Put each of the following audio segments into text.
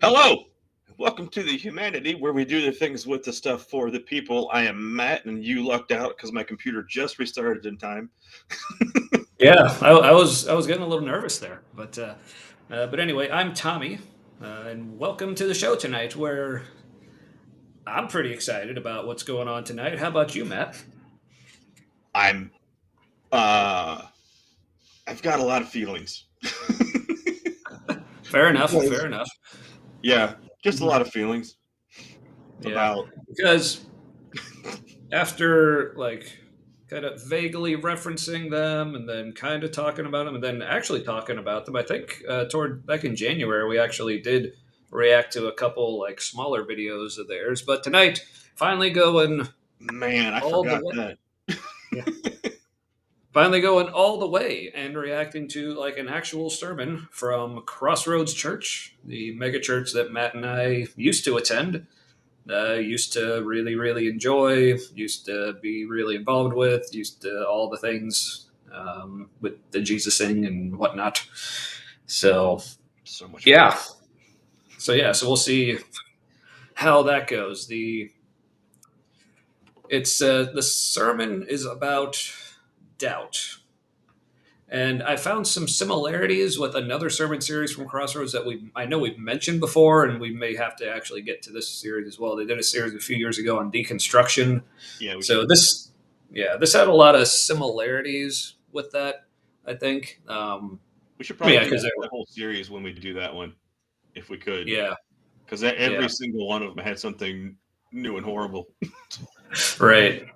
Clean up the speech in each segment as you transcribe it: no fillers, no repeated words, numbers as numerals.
Hello! Welcome to the humanity where we do the things with the stuff for the people. I am Matt, and you lucked out because my computer just restarted in time. Yeah, I was getting a little nervous there, but anyway, I'm Tommy, and welcome to the show tonight. Where I'm pretty excited about what's going on tonight. How about you, Matt? I'm, uh, I've got a lot of feelings. Fair enough. Because, Fair enough. yeah, just a lot of feelings Yeah, about, because after kind of vaguely referencing them and then kind of talking about them and then actually talking about them, I think toward back in January we actually did react to a couple like smaller videos of theirs, but tonight finally going man, I all the forgot way. that. Yeah. Finally going all the way and reacting to like an actual sermon from Crossroads Church, the mega church that Matt and I used to attend, used to really enjoy, used to be really involved with, used to all the things with the Jesusing and whatnot. So So much fun. yeah, so we'll see how that goes. The sermon is about doubt. And I found some similarities with another sermon series from Crossroads that I know we've mentioned before, and we may have to actually get to this series as well. They did a series a few years ago on deconstruction. Yeah, we So should. this had a lot of similarities with that. I think. We should probably Yeah, do because they the were. whole series when we do that one, if we could. Yeah, Because every yeah, single one of them had something new and horrible. right.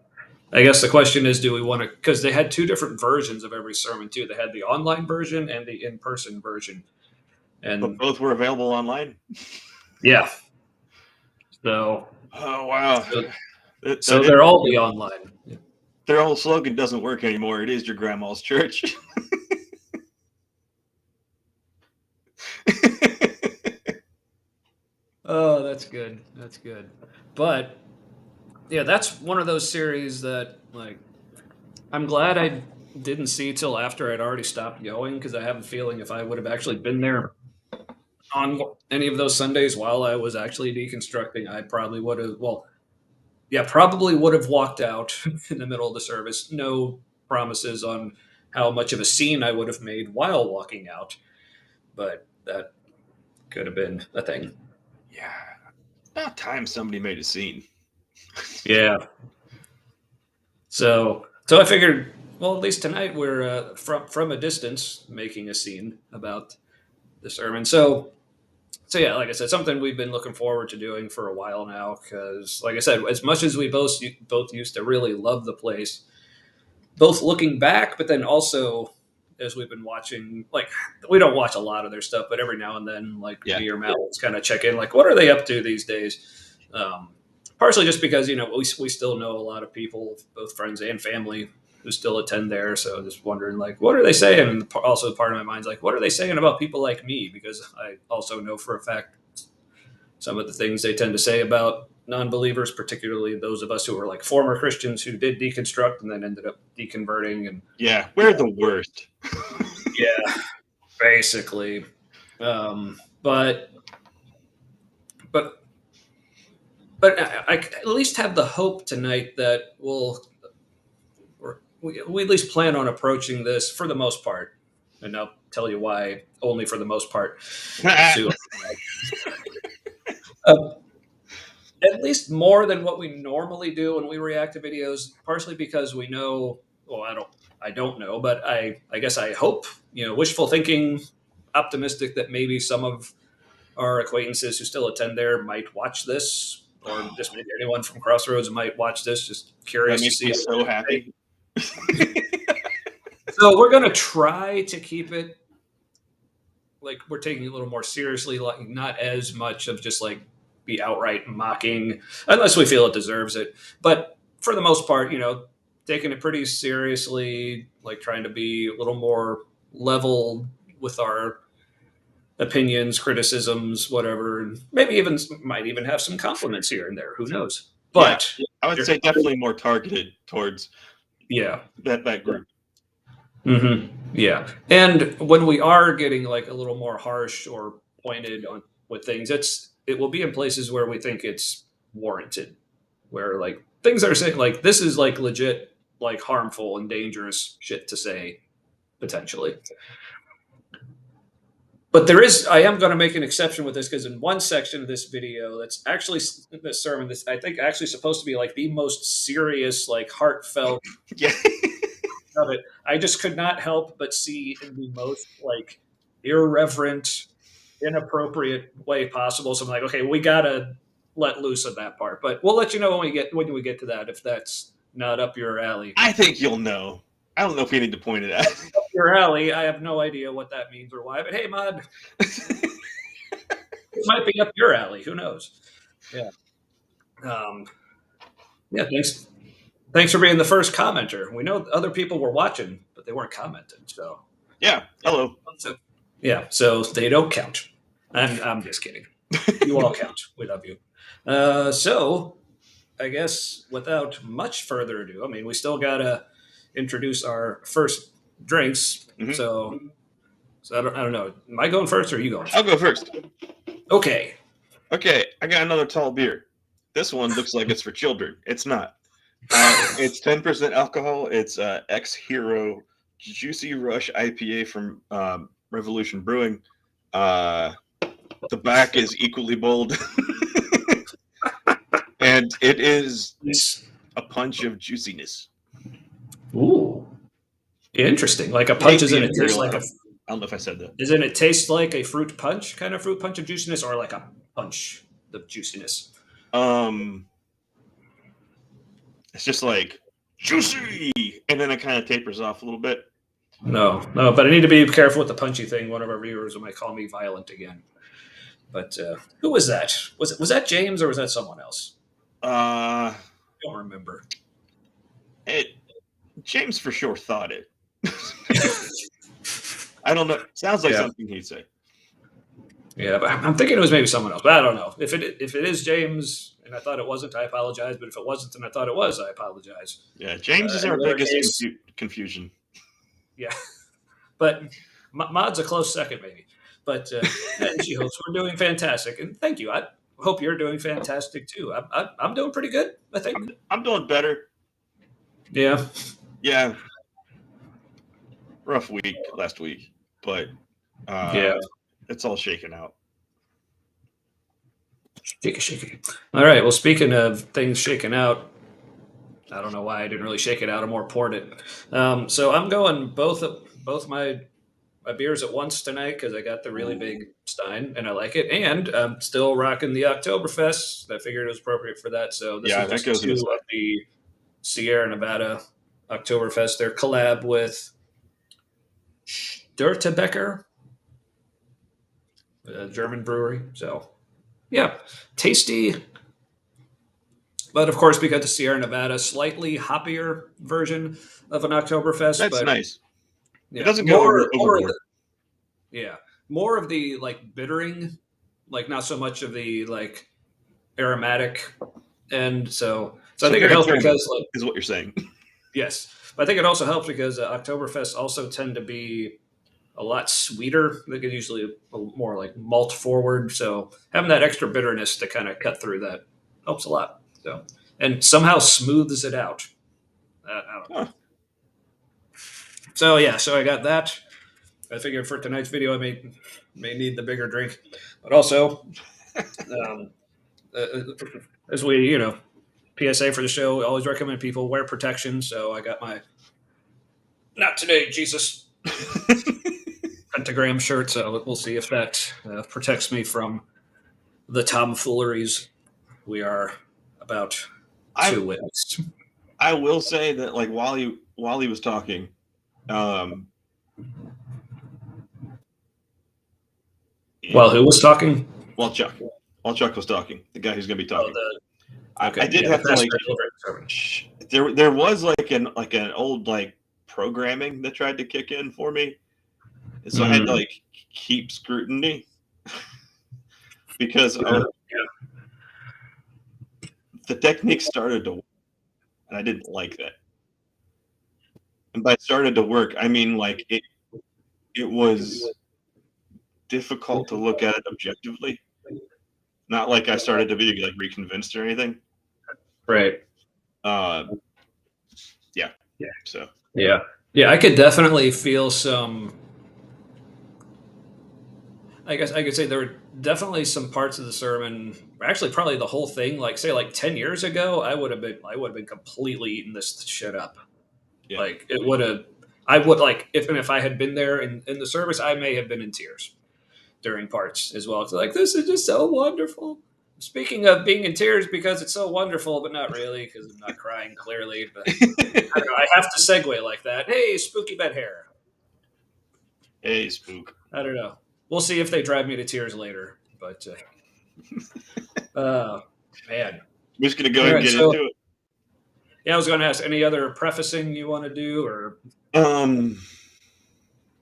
I guess the question is, do we want to? Because they had two different versions of every sermon too. They had the online version and the in-person version, But and both were available online. yeah. So, Oh, wow. so, That, so that is they'll all be online. their whole slogan doesn't work anymore. It is your grandma's church. Oh, that's good. That's good. But yeah, that's one of those series that like I'm glad I didn't see till after I'd already stopped going because I have a feeling if I would have actually been there on any of those Sundays while I was actually deconstructing, I probably would have. Well, yeah, probably would have walked out in the middle of the service. No promises on how much of a scene I would have made while walking out, but that could have been a thing. Yeah. About time somebody made a scene. Yeah. So I figured, well, at least tonight we're from a distance making a scene about the sermon. So yeah, like I said, something we've been looking forward to doing for a while now. Because, like I said, as much as we both used to really love the place, both looking back, but then also as we've been watching, like we don't watch a lot of their stuff, but every now and then, like Yeah. me or Matt will kind of check in, like what are they up to these days? Partially just because we still know a lot of people, both friends and family, who still attend there. So just wondering, like, what are they saying? And also part of my mind's like, what are they saying about people like me? Because I also know for a fact some of the things they tend to say about non-believers, particularly those of us who are like former Christians who did deconstruct and then ended up deconverting. And Yeah. We're the worst. yeah, basically. But but I at least have the hope tonight that we at least plan on approaching this for the most part, and I'll tell you why. Only for the most part, soon. Uh, at least more than what we normally do when we react to videos. Partially because we know. Well, I don't know, but I guess I hope. Wishful thinking, optimistic that maybe some of our acquaintances who still attend there might watch this, or just maybe anyone from Crossroads might watch this. Just That curious to makes see me how so they. happy. So we're gonna try to keep it like we're taking it a little more seriously, like not as much of just like be outright mocking, unless we feel it deserves it. But for the most part, taking it pretty seriously, like trying to be a little more level with our opinions, criticisms, whatever, and maybe even might even have some compliments here and there. Who knows? Yeah. But I would say definitely more targeted towards yeah, that group. yeah. And when we are getting like a little more harsh or pointed on with things. It will be in places where we think it's warranted, where like things are saying like this is like legit like harmful and dangerous shit to say potentially. But I am going to make an exception with this because in one section of this video, that's actually this sermon, this I think actually supposed to be like the most serious, like heartfelt Yeah. of it. I just could not help but see in the most like irreverent, inappropriate way possible. So I'm like, okay, we gotta let loose of that part. But we'll let you know when we get to that if that's not up your alley. I think you'll know. I don't know if you need to point it out. Up your alley, I have no idea what that means or why. But hey, Mod, it might be up your alley. Who knows? Yeah. Um, yeah. Thanks for being the first commenter. We know other people were watching, but they weren't commenting. So Yeah. Hello. So they don't count. I'm just kidding. You all count. We love you. So I guess without much further ado, I mean, we still gotta introduce our first drinks. Mhm. So I don't know. Am I going first or are you going? I'll go first. Okay. Okay, I got another tall beer. This one looks like it's for children. It's not. It's 10% alcohol. It's X Hero Juicy Rush IPA from Revolution Brewing. The back is equally bold. And it is a punch of juiciness. Ooh. Interesting. Like a punch is in it tastes like I don't know if I said that. Isn't it taste like a fruit punch kind of fruit punch of juiciness or like a punch of juiciness? It's just like juicy, and then it kind of tapers off a little bit. No, but I need to be careful with the punchy thing. One of our viewers might call me violent again. But who was that? Was that James or was that someone else? I don't remember. James for sure thought it. I don't know. Sounds like something he'd say. Yeah, but I'm thinking it was maybe someone else. But I don't know. If it is James and I thought it wasn't, I apologize. But if it wasn't and I thought it was, I apologize. Yeah, James is our biggest confusion. Yeah, but Mod's a close second, maybe. But she hopes we're doing fantastic, and thank you. I hope you're doing fantastic too. I'm doing pretty good. I think I'm doing better. Yeah. Yeah. Rough week last week, but yeah, it's all shaken out. Shake it. All right. Well, speaking of things shaken out, I don't know why I didn't really shake it out. I more poured it. So I'm going both my beers at once tonight because I got the really big Stein and I like it, and I'm still rocking the Oktoberfest. I figured it was appropriate for that. So this is just that goes two of the Sierra Nevada Oktoberfest. Their collab with Störtebeker, a German brewery. So yeah, tasty. But of course, we got the Sierra Nevada, slightly hoppier version of an Oktoberfest. That's but, nice. Yeah, it doesn't go overboard. More of the like bittering, like not so much of the like aromatic, and so I think it helps because like is what you're saying. Yes, but I think it also helps because Oktoberfest also tend to be a lot sweeter. They get usually more like malt forward, so having that extra bitterness to kind of cut through that helps a lot. So, and somehow smooths it out. I don't know. So yeah, so I got that. I figured for tonight's video, I may need the bigger drink, but also, as we PSA for the show, we always recommend people wear protection. So I got my not today, Jesus pentagram shirt. So we'll see if that protects me from the tomfooleries we are about to witness. I will say that, like, while he was talking, while who was talking? While Chuck was talking, the guy who's going to be talking. Okay. I did have to like. There was like an old like programming that tried to kick in for me, so I had to like keep scrutiny because the technique started to work, and I didn't like that. And by started to work, I mean like it was difficult to look at it objectively. Not like I started to be like reconvinced or anything. Right. Yeah. Yeah. So. Yeah. Yeah, I could definitely feel some. I guess I could say there were definitely some parts of the sermon, actually probably the whole thing, like say like 10 years ago, I would have been completely eating this shit up. Yeah. Like it would have I would like if I had been there in the service, I may have been in tears during parts as well. It's like this is just so wonderful. Speaking of being in tears because it's so wonderful, but not really because I'm not crying clearly. But I don't know. I have to segue like that. Hey, spooky bed hair. Hey, spook. I don't know. We'll see if they drive me to tears later. But man, We're just gonna go all ahead and right. get So into it. yeah, I was going to ask any other prefacing you want to do, or Um.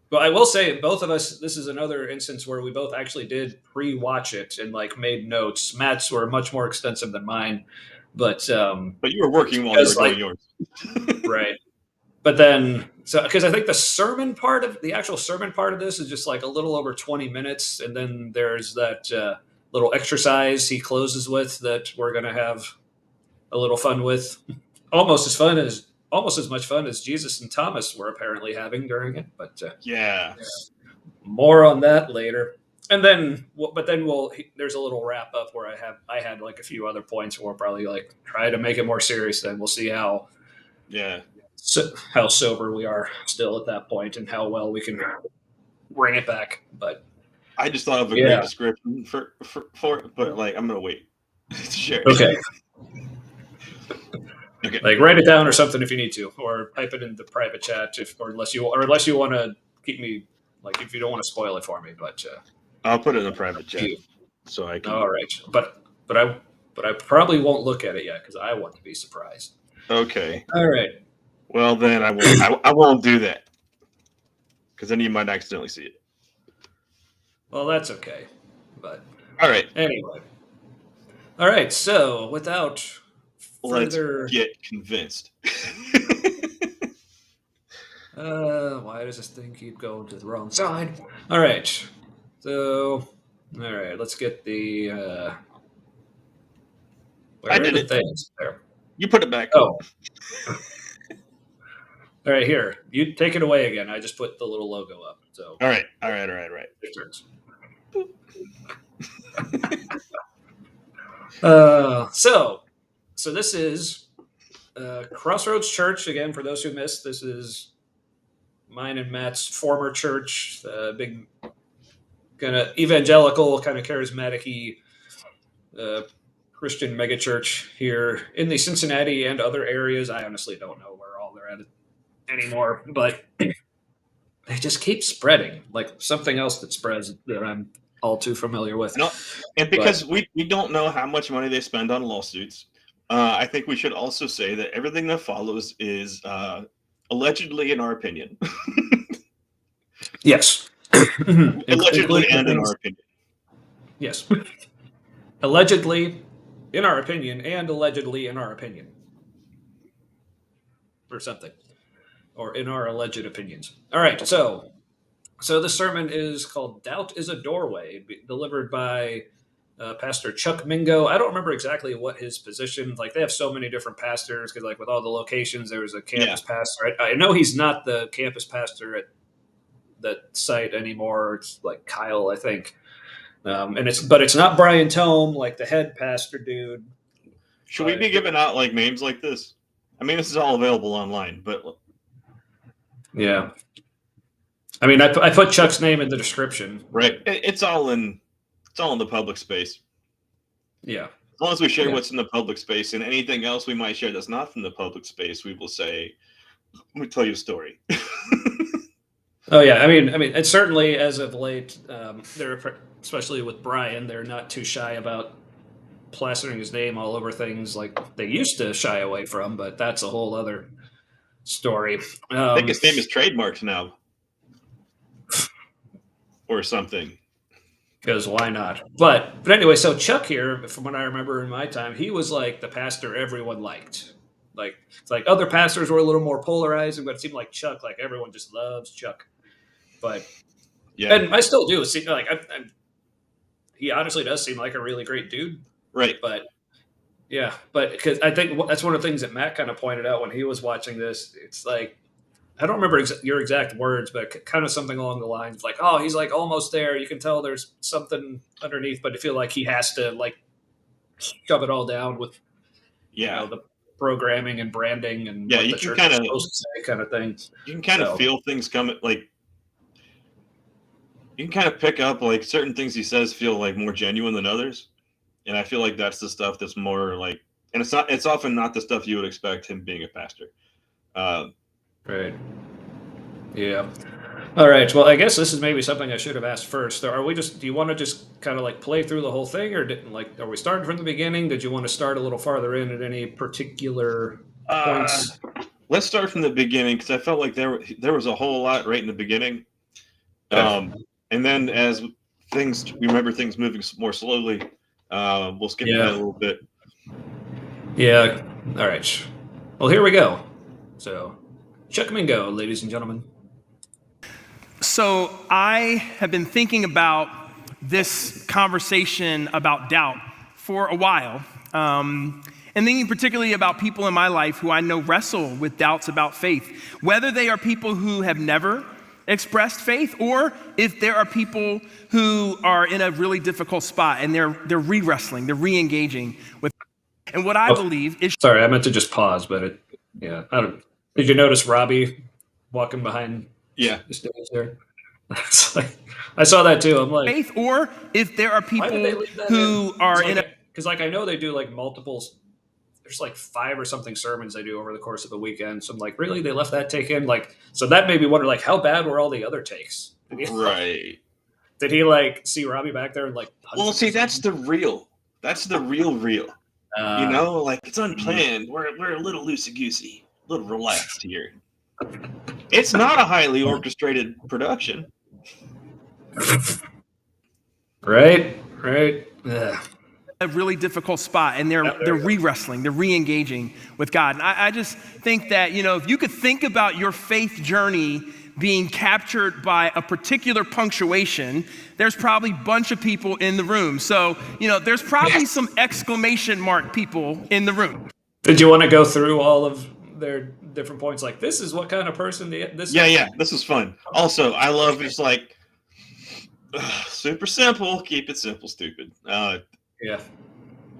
but I will say both of us. This is another instance where we both actually did pre-watch it and like made notes. Matt's were much more extensive than mine, but But you were working while you were because like doing yours. right. But then, so because I think the actual sermon part of this is just like a little over 20 minutes, and then there's that little exercise he closes with that we're gonna have a little fun with, almost as much fun as Jesus and Thomas were apparently having during it. But Yeah. more on that later. And then, but then there's a little wrap up where I had like a few other points where we'll probably like try to make it more serious. Then we'll see Yeah. how sober we are still at that point and how well we can bring it back. But I just thought of a yeah, great description for it, but like I'm gonna wait to share it. okay. Okay. Like write it down or something if you need to, or type it in the private chat unless you want to keep me like if you don't want to spoil it for me. But I'll put it in a private chat so I can. all right, but I probably won't look at it yet because I want to be surprised. Okay. All right. Well, then I won't. I won't do that because then you might accidentally see it. Well, that's okay. But All right. anyway. All right. So without Let's further, get convinced. why does this thing keep going to the wrong side? All right. So, all right. Let's get the. Where I are did the it. things there? You put it back. Oh. All right, here. You take it away again. I just put the little logo up. So. All right. Your turns. So this is Crossroads Church again. For those who missed, this is mine and Matt's former church, big kind of evangelical, kind of charismatic-y Christian megachurch here in the Cincinnati and other areas. I honestly don't know where all they're at anymore, but they just keep spreading like something else that spreads that I'm all too familiar with. No, and because we don't know how much money they spend on lawsuits, I think we should also say that everything that follows is allegedly, in our opinion. Yes. Allegedly and in our opinion. Yes. Allegedly, in our opinion, and allegedly in our opinion. Or something. Or in our alleged opinions. All right, so the sermon is called Doubt is a Doorway, delivered by Pastor Chuck Mingo. I don't remember exactly what his position, like they have so many different pastors, because like with all the locations, there was a campus pastor. I know he's not the campus pastor at that site anymore. It's like Kyle, I think. And it's not Brian Tome, like the head pastor dude. Should we be giving out like names like this? I mean, this is all available online, but yeah. I mean, I put Chuck's name in the description. Right, it's all in the public space. Yeah. As long as we share what's in the public space, and anything else we might share that's not from the public space, we will say, "Let me tell you a story." Oh yeah, I mean, and certainly as of late, especially with Brian, they're not too shy about plastering his name all over things like they used to shy away from, but that's a whole other story. I think his name is trademarked now, or something. Because why not? But anyway, so Chuck here, from what I remember in my time, he was like the pastor everyone liked. Like it's like other pastors were a little more polarizing, but it seemed like Chuck, like everyone just loves Chuck. But yeah, and I still do. See, like he honestly does seem like a really great dude. Right. But yeah, but because I think that's one of the things that Matt kind of pointed out when he was watching this. It's like I don't remember your exact words, but kind of something along the lines like, "Oh, he's like almost there. You can tell there's something underneath, but I feel like he has to like shove it all down with Yeah. the programming and branding and Yeah, what you the can church is supposed to say, kind of thing." you can kind of feel things coming. Like you can kind of pick up like certain things he says feel like more genuine than others, and I feel like that's the stuff that's more like, and it's often not the stuff you would expect him being a pastor. Right. Yeah. All right. Well, I guess this is maybe something I should have asked first. Are we just? Do you want to just kind of like play through the whole thing, or are we starting from the beginning? Did you want to start a little farther in at any particular points? Let's start from the beginning because I felt like there was a whole lot right in the beginning, and then as we remember things moving more slowly, we'll skip ahead a little bit. Yeah. All right. Well, here we go. So, Chuck Mingo, ladies and gentlemen. So I have been thinking about this conversation about doubt for a while, and thinking particularly about people in my life who I know wrestle with doubts about faith, whether they are people who have never expressed faith, or if there are people who are in a really difficult spot and they're re-wrestling, they're re-engaging with. And what I believe is. Sorry, I meant to just pause, but I don't. Did you notice Robbie walking behind? Yeah. The stage there. I saw that too. I'm like, faith, or if there are people who are in a. Because like I know they do like multiples. There's like 5 or something sermons they do over the course of a weekend. So I'm like, really? They left that take in? Like, so that made me wonder, like, how bad were all the other takes? Right. Did he like see Robbie back there and like? Well, see, that's the real. You know, like it's unplanned. We're a little loosey goosey, a little relaxed here. It's not a highly orchestrated production. Right. Ugh. A really difficult spot, and they're re-wrestling, they're re-engaging with God. And I just think that, if you could think about your faith journey being captured by a particular punctuation, there's probably a bunch of people in the room. So, there's probably some exclamation mark people in the room. Did you want to go through all of their different points? Like, this is what kind of person this. Yeah, this is fun. Also, I love just like super simple. Keep it simple, stupid. Yeah.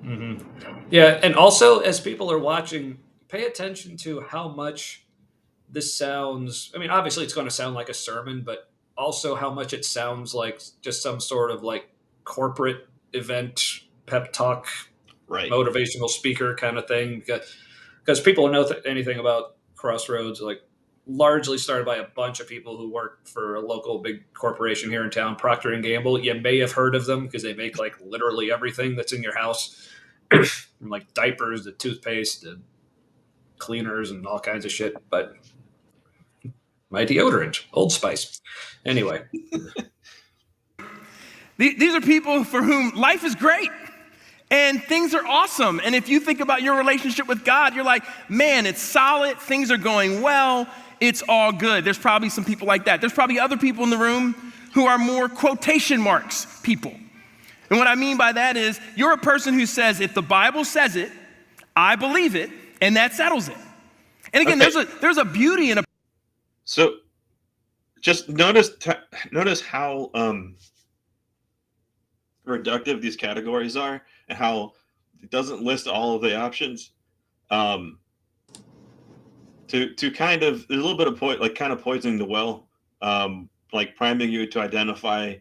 Mm-hmm. Yeah, and also as people are watching, pay attention to how much this sounds. I mean, obviously it's going to sound like a sermon, but also how much it sounds like just some sort of like corporate event, pep talk, right, motivational speaker kind of thing. Because people who know anything about Crossroads, like largely started by a bunch of people who work for a local big corporation here in town, Procter & Gamble. You may have heard of them because they make like literally everything that's in your house, from like diapers to toothpaste to cleaners and all kinds of shit. But my deodorant, Old Spice. Anyway. These are people for whom life is great and things are awesome. And if you think about your relationship with God, you're like, man, it's solid. Things are going well. It's all good. There's probably some people like that. There's probably other people in the room who are more quotation marks people. And what I mean by that is you're a person who says, if the Bible says it, I believe it, and that settles it. And again, there's a beauty in a. So just notice how reductive these categories are and how it doesn't list all of the options. To kind of, there's a little bit of kind of poisoning the well, like priming you to identify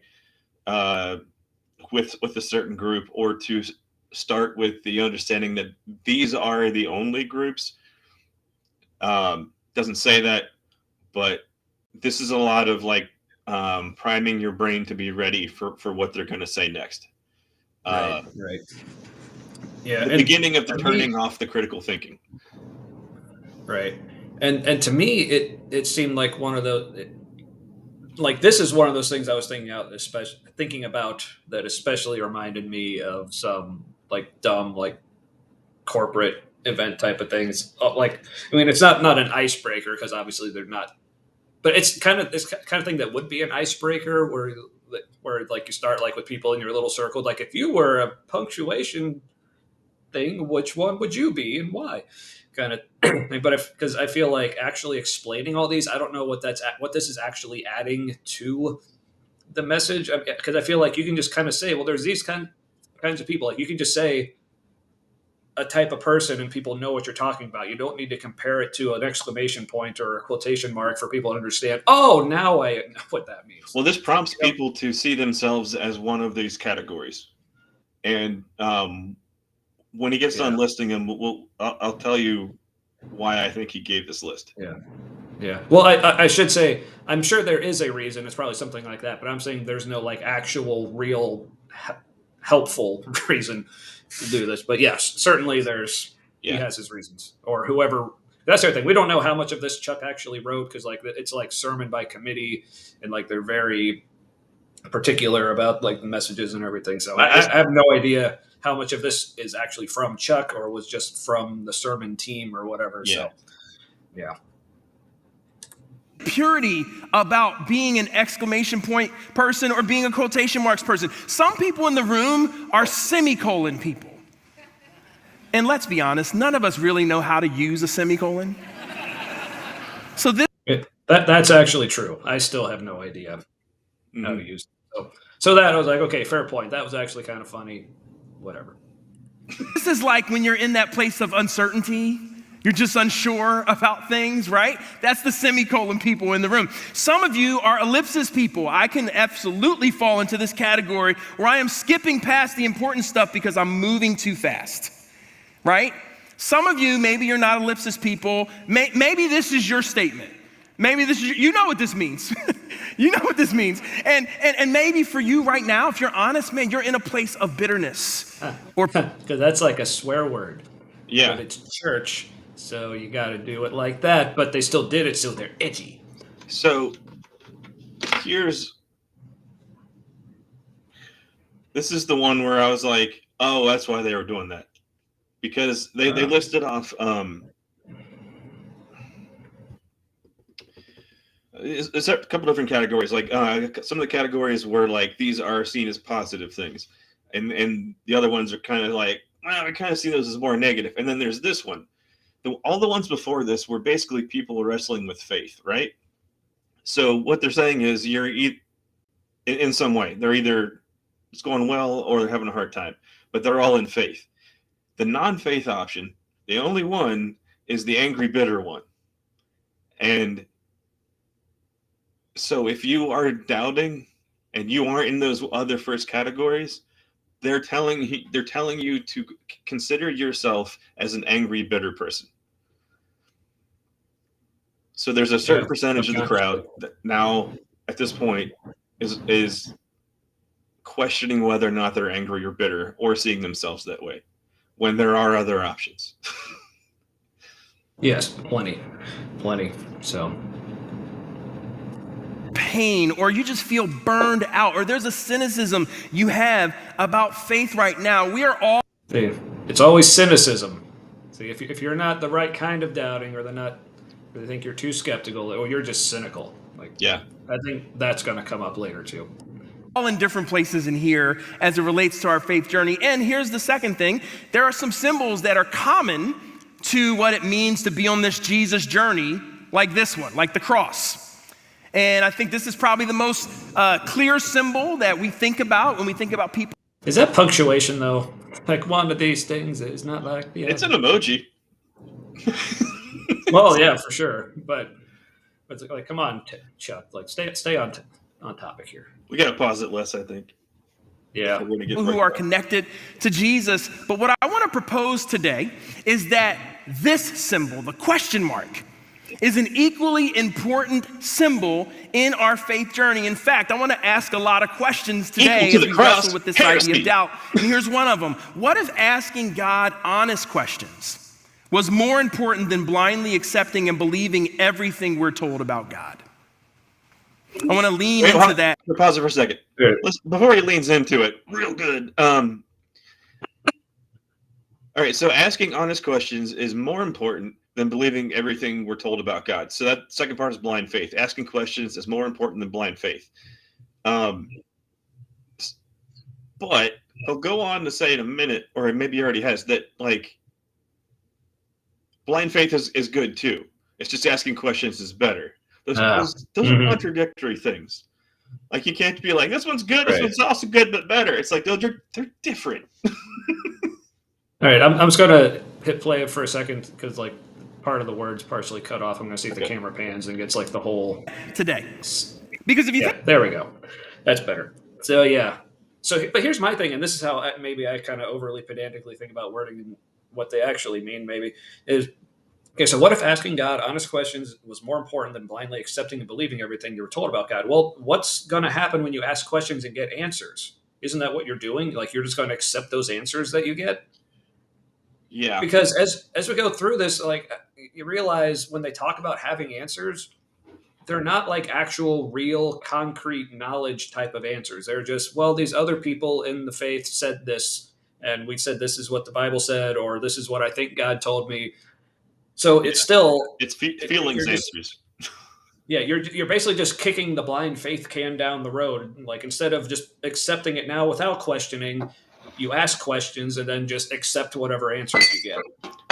with a certain group, or to start with the understanding that these are the only groups. Doesn't say that, but this is a lot of like priming your brain to be ready for what they're going to say next. Right. Yeah. The beginning of the turning off the critical thinking. Right. And to me, it seemed like one of those, like this is one of those things I was thinking about that especially reminded me of some like dumb, like corporate event type of things. Like, I mean, it's not an icebreaker because obviously they're not, but it's kind of this kind of thing that would be an icebreaker where where like you start like with people in your little circle, like if you were a punctuation thing, which one would you be and why? Kind of thing. But because I feel like actually explaining all these, I don't know what what this is actually adding to the message, because I feel like you can just kind of say, well, there's these kinds of people. Like you can just say a type of person and people know what you're talking about. You don't need to compare it to an exclamation point or a quotation mark for people to understand. Oh, now I know what that means. Well, this prompts people to see themselves as one of these categories. And when he gets done listing them, I'll tell you why I think he gave this list. Yeah. Well, I should say, I'm sure there is a reason. It's probably something like that. But I'm saying there's no like actual, real, helpful reason to do this. But yes, certainly he has his reasons, or whoever. That's the other thing. We don't know how much of this Chuck actually wrote, because like it's like sermon by committee, and like they're very particular about like the messages and everything. So I have no idea how much of this is actually from Chuck or was just from the sermon team or whatever. Yeah. So yeah. Purity about being an exclamation point person or being a quotation marks person. Some people in the room are semicolon people. And let's be honest, none of us really know how to use a semicolon. So that's actually true. I still have no idea how to use it. So that I was like, okay, fair point. That was actually kind of funny. Whatever. This is like when you're in that place of uncertainty. You're just unsure about things, right? That's the semicolon people in the room. Some of you are ellipsis people. I can absolutely fall into this category where I am skipping past the important stuff because I'm moving too fast, right? Some of you, maybe you're not ellipsis people. Maybe this is your statement. Maybe this is, you know what this means. You know what this means. And maybe for you right now, if you're honest, man, you're in a place of bitterness. Because that's like a swear word. Yeah. But it's church. So you got to do it like that, but they still did it, so they're edgy. So this is the one where I was like, oh, that's why they were doing that. Because they listed off it's a couple different categories. Like some of the categories were like, these are seen as positive things. And the other ones are kind of like, well, I kind of see those as more negative. And then there's this one. All the ones before this were basically people wrestling with faith, right? So what they're saying is you're in some way, they're either it's going well or they're having a hard time, but they're all in faith. The non-faith option, the only one, is the angry, bitter one. And so if you are doubting and you aren't in those other first categories, they're telling you to consider yourself as an angry, bitter person. So there's a certain percentage of the crowd that now, at this point, is questioning whether or not they're angry or bitter or seeing themselves that way, when there are other options. Yes, plenty. So pain, or you just feel burned out, or there's a cynicism you have about faith right now. We are all. It's always cynicism. See, if you're not the right kind of doubting, or they think you're too skeptical, or you're just cynical. Like, yeah, I think that's going to come up later too. All in different places in here as it relates to our faith journey. And here's the second thing: there are some symbols that are common to what it means to be on this Jesus journey, like this one, like the cross. And I think this is probably the most clear symbol that we think about when we think about people. Is that punctuation though? Like one of these things is not like it's an emoji. Well, yeah, for sure, but it's like, come on, Chuck, like stay on topic here. We gotta pause it less, I think. Yeah, people who are connected to Jesus. But what I want to propose today is that this symbol, the question mark, is an equally important symbol in our faith journey. In fact, I want to ask a lot of questions today as we wrestle with this idea of doubt. And here's one of them. What if asking God honest questions was more important than blindly accepting and believing everything we're told about God? I want to lean into that. Pause it for a second. Before he leans into it, real good. All right, so asking honest questions is more important than believing everything we're told about God. So that second part is blind faith. Asking questions is more important than blind faith. But he'll go on to say in a minute, or maybe he already has, that like blind faith is good too. It's just asking questions is better. Those are contradictory things. Like you can't be like, this one's good, this one's also good but better. It's like they're different. All right, I'm just gonna hit play for a second because like part of the word's partially cut off. I'm gonna see if the camera pans and gets like the whole today. Because if you think, there we go, that's better. So yeah, but here's my thing, and this is how maybe I kind of overly pedantically think about wording and what they actually mean. Maybe is okay. So what if asking God honest questions was more important than blindly accepting and believing everything you were told about God? Well, what's gonna happen when you ask questions and get answers? Isn't that what you're doing? Like you're just going to accept those answers that you get? Yeah. Because as we go through this, like you realize when they talk about having answers, they're not like actual, real, concrete knowledge type of answers. They're just, well, these other people in the faith said this, and we said this is what the Bible said, or this is what I think God told me. So it's still feelings answers. Yeah, you're basically just kicking the blind faith can down the road. Like instead of just accepting it now without questioning, you ask questions and then just accept whatever answers you get.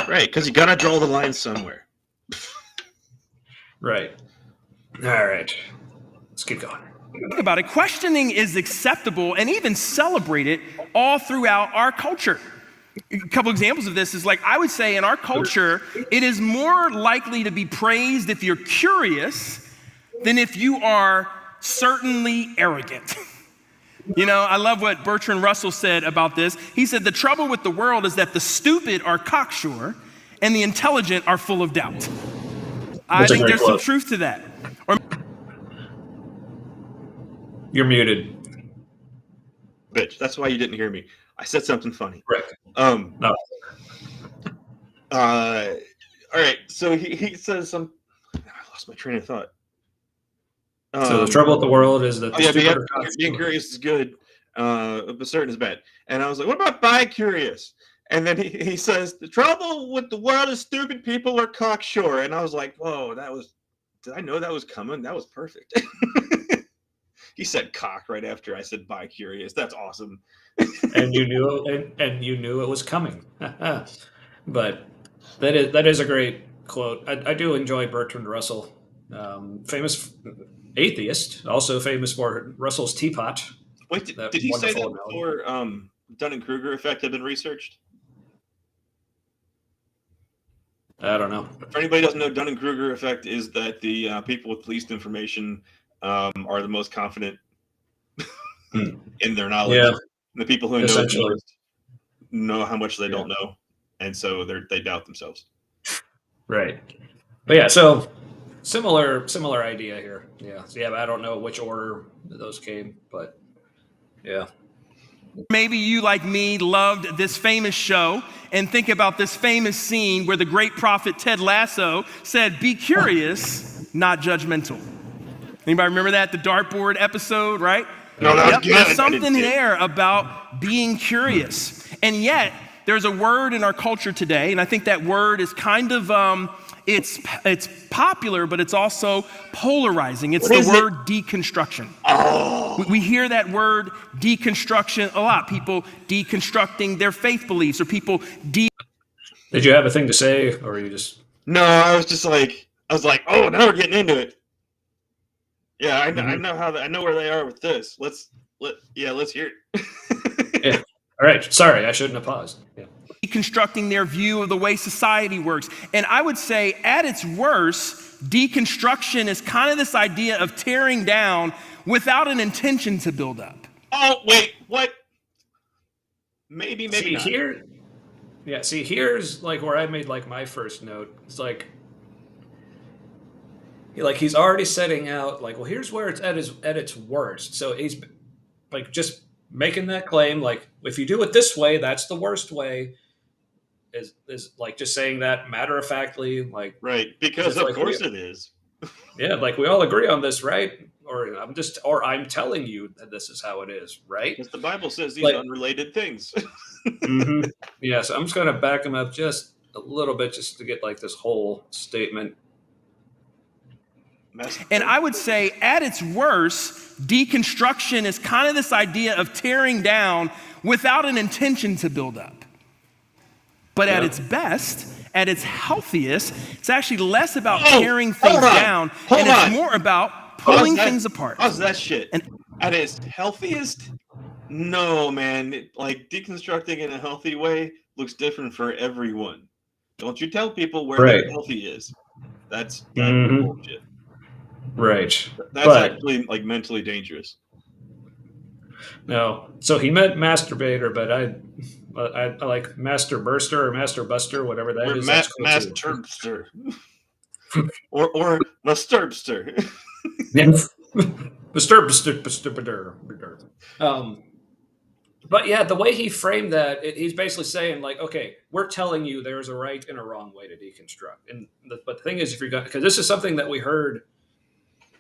Right, because you got to draw the line somewhere. Right. All right. Let's keep going. Think about it. Questioning is acceptable and even celebrated all throughout our culture. A couple examples of this is like, I would say in our culture, it is more likely to be praised if you're curious than if you are certainly arrogant. You know, I love what Bertrand Russell said about this. He said, the trouble with the world is that the stupid are cocksure and the intelligent are full of doubt. I think there's some truth to that. You're muted. Bitch, that's why you didn't hear me. I said something funny. Right. No. All right. So he says some. I lost my train of thought. So the trouble with the world is that being curious is good, but certain is bad. And I was like, what about bi-curious? And then he says, the trouble with the world is stupid people are cocksure. And I was like, whoa, did I know that was coming? That was perfect. He said cock right after I said bi-curious. That's awesome. And you knew it was coming. But that is a great quote. I do enjoy Bertrand Russell, famous atheist, also famous for Russell's teapot. Wait, did he say that before Dunning-Kruger effect had been researched? I don't know. For anybody who doesn't know, Dunning-Kruger effect is that the people with least information are the most confident in their knowledge. Yeah. The people who know how much they don't know, and so they doubt themselves. Right. But yeah, so similar idea here. Yeah. So yeah, I don't know which order those came, but yeah. Maybe you, like me, loved this famous show and think about this famous scene where the great prophet Ted Lasso said, be curious, not judgmental. Anybody remember that? The dartboard episode, right? No, that was good. There's something there about being curious. And yet, there's a word in our culture today, and I think that word is kind of, it's popular, but it's also polarizing. It's the word deconstruction. Oh. We hear that word deconstruction a lot. People deconstructing their faith beliefs, or people Did you have a thing to say, or are you just... No, I was like, oh, now we're getting into it. Yeah, I know I know where they are with this. Let's hear it. Yeah. All right. Sorry, I shouldn't have paused. Yeah. Deconstructing their view of the way society works. And I would say at its worst, deconstruction is kind of this idea of tearing down without an intention to build up. Oh, wait, what? Maybe not. Here's like where I made like my first note. It's like he's already setting out like, well, here's where it's at its worst. So he's like just making that claim, like if you do it this way, that's the worst way. Is like just saying that matter of factly, like right, because of course it is. Yeah, like we all agree on this, right? Or I'm telling you that this is how it is, right? Because the Bible says these unrelated things. Mm-hmm. Yeah, so I'm just going to back him up just a little bit, just to get like this whole statement. And I would say at its worst, deconstruction is kind of this idea of tearing down without an intention to build up. But at its best, at its healthiest, it's actually less about tearing things down, and it's more about pulling things apart. How's that shit? And at its healthiest? No, man. Like, deconstructing in a healthy way looks different for everyone. Don't you tell people where their healthy is. That's bullshit. Right. That's actually like mentally dangerous. No. So he meant masturbator, but I like master burster or master buster, whatever that is. Masturbster. or masturbster. Yes. Masturbster. But yeah, the way he framed that, he's basically saying like, okay, we're telling you there's a right and a wrong way to deconstruct. And but the thing is, if you're going, because this is something that we heard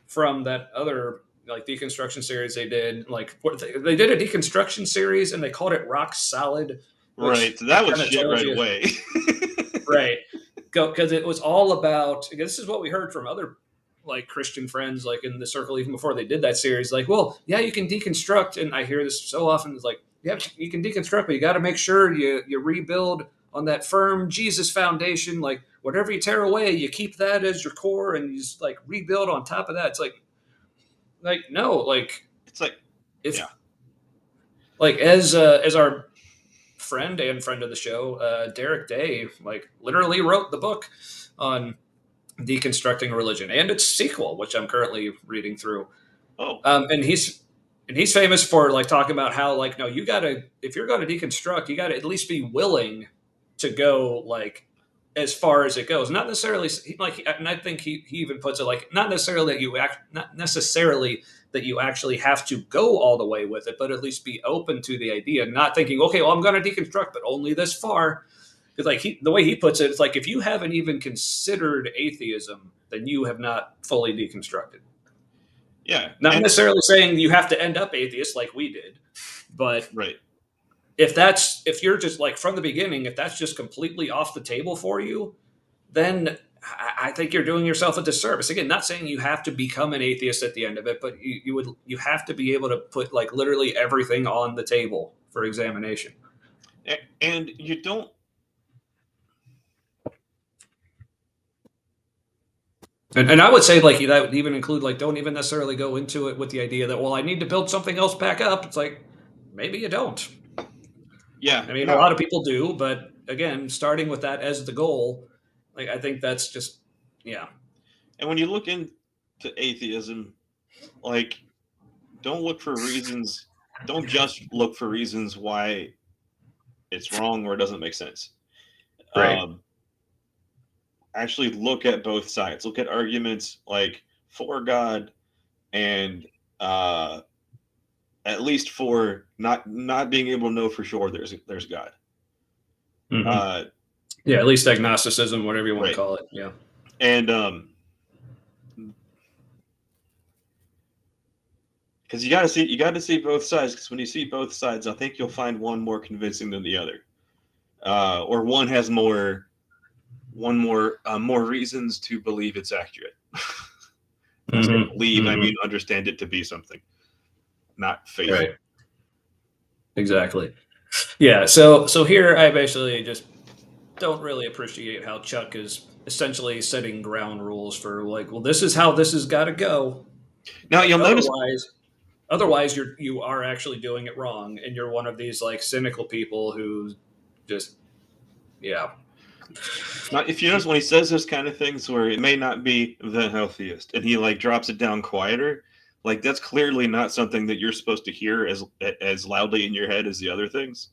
from that other like deconstruction series they did, like they did a deconstruction series and they called it Rock Solid. Right, so that was shit right away. Right, because it was all about. This is what we heard from other like Christian friends, like in the circle, even before they did that series. Like, well, yeah, you can deconstruct, and I hear this so often. It's like, yeah, you can deconstruct, but you got to make sure you rebuild on that firm Jesus foundation. Like, whatever you tear away, you keep that as your core, and you just like rebuild on top of that. It's like no, like it's like it's like as our friend and friend of the show, Derek Day, like literally wrote the book on deconstructing religion and its sequel, which I'm currently reading through. And he's famous for like talking about how like, no, you gotta, if you're going to deconstruct, you gotta at least be willing to go like as far as it goes. Not necessarily like, and I think he even puts it like, not necessarily that you actually have to go all the way with it, but at least be open to the idea, not thinking, okay, well, I'm going to deconstruct, but only this far. Because like the way he puts it, it's like if you haven't even considered atheism, then you have not fully deconstructed. Yeah. Not necessarily saying you have to end up atheist like we did, but if you're just like from the beginning, if that's just completely off the table for you, then I think you're doing yourself a disservice. Again, not saying you have to become an atheist at the end of it, but you have to be able to put like literally everything on the table for examination. And you don't. And I would say like that would even include like don't even necessarily go into it with the idea that, well, I need to build something else back up. It's like maybe you don't. Yeah. I mean, a lot of people do, but again, starting with that as the goal, like I think that's just And when you look into atheism, like don't just look for reasons why it's wrong or it doesn't make sense. Right. Actually look at both sides. Look at arguments like for God and at least for not being able to know for sure there's God. Mm-hmm. At least agnosticism, whatever you want to call it. Yeah. And because you got to see both sides, because when you see both sides, I think you'll find one more convincing than the other, or one has more reasons to believe it's accurate. Believe, I mean understand it to be something, not faith. Right. Exactly. Yeah. So here I basically just don't really appreciate how Chuck is essentially setting ground rules for like, well, this is how this has got to go. Now you'll notice. Otherwise, you are actually doing it wrong, and you're one of these like cynical people who just Now, if you notice when he says those kind of things where it may not be the healthiest, and he like drops it down quieter, like that's clearly not something that you're supposed to hear as loudly in your head as the other things.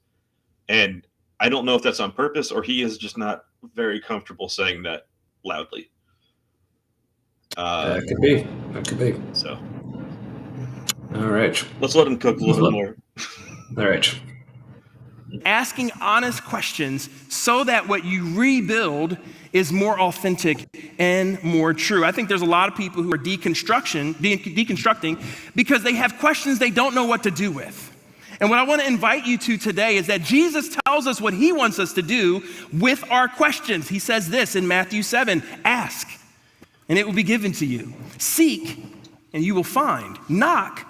And I don't know if that's on purpose or he is just not very comfortable saying that loudly. That could be. So, all right, let's let him cook a little bit more. All right. Asking honest questions so that what you rebuild is more authentic and more true. I think there's a lot of people who are deconstructing because they have questions they don't know what to do with. And what I want to invite you to today is that Jesus tells us what he wants us to do with our questions. He says this in Matthew 7, ask and it will be given to you. Seek, and you will find. Knock,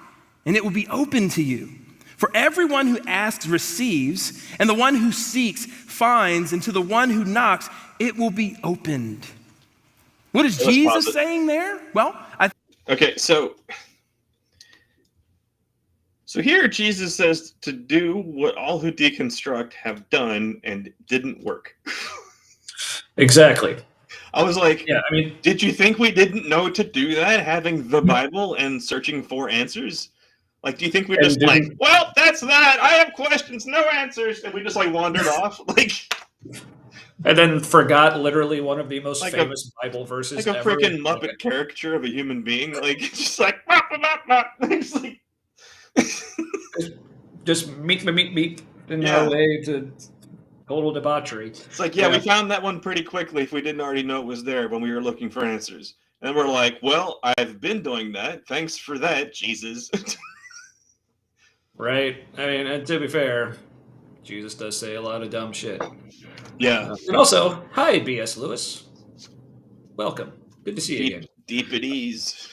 and it will be open to you. For everyone who asks receives, and the one who seeks finds, and to the one who knocks, it will be opened. What is Jesus saying there? Well, okay, so here Jesus says to do what all who deconstruct have done and didn't work. Exactly. I was like, yeah, I mean, did you think we didn't know to do that, having the Bible and searching for answers? Like, do you think we just like, well, that's that. I have questions, no answers, and we just like wandered off? Like, and then forgot literally one of the most like famous Bible verses like a ever. freaking Muppet caricature of a human being. Like, just like, it's like just meet, in our way to total debauchery. It's like, we found that one pretty quickly if we didn't already know it was there when we were looking for answers. And we're like, well, I've been doing that. Thanks for that, Jesus. Right. I mean, and to be fair, Jesus does say a lot of dumb shit. Yeah. And also, hi, B.S. Lewis. Welcome. Good to see you again. Deep at ease.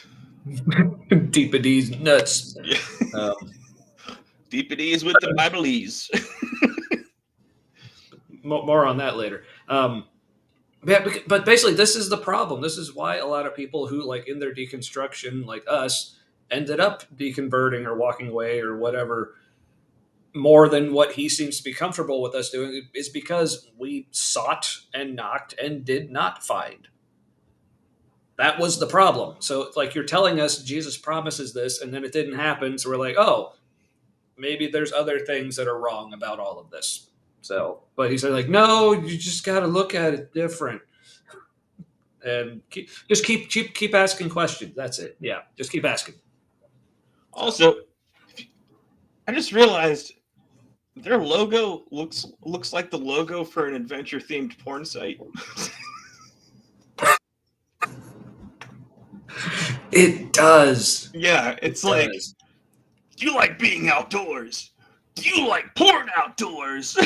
Deep at ease nuts. Yeah. Deep at ease with the Bibleese. More on that later. But basically, this is the problem. This is why a lot of people who, like, in their deconstruction, like us, ended up deconverting or walking away or whatever more than what he seems to be comfortable with us doing, is because we sought and knocked and did not find. That was the problem. So, like, you're telling us Jesus promises this, and then it didn't happen. So we're like, oh, maybe there's other things that are wrong about all of this. So, but he said, like, no, you just got to look at it different, and keep asking questions. That's it. Yeah, just keep asking. Also, I just realized their logo looks like the logo for an adventure-themed porn site. It does. Yeah, it's like, do you like being outdoors? Do you like porn outdoors?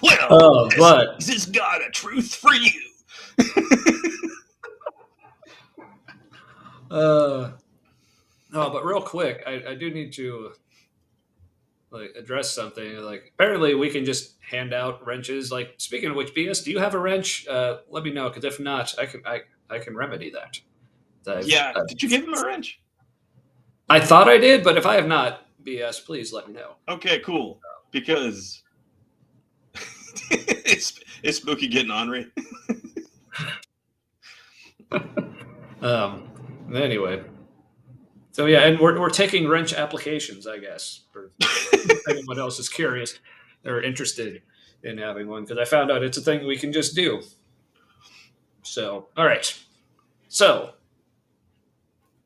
Well, has this got a truth for you? But real quick, I do need to address something. Like, apparently we can just hand out wrenches. Like, speaking of which, BS, do you have a wrench? Let me know, because if not, I can remedy that. Did you give him a wrench? I thought I did, but if I have not, BS, please let me know. Okay, cool. Because it's spooky getting ornery. Anyway, so yeah, and we're taking wrench applications, I guess, for anyone else is curious or interested in having one, because I found out it's a thing we can just do. So, all right, so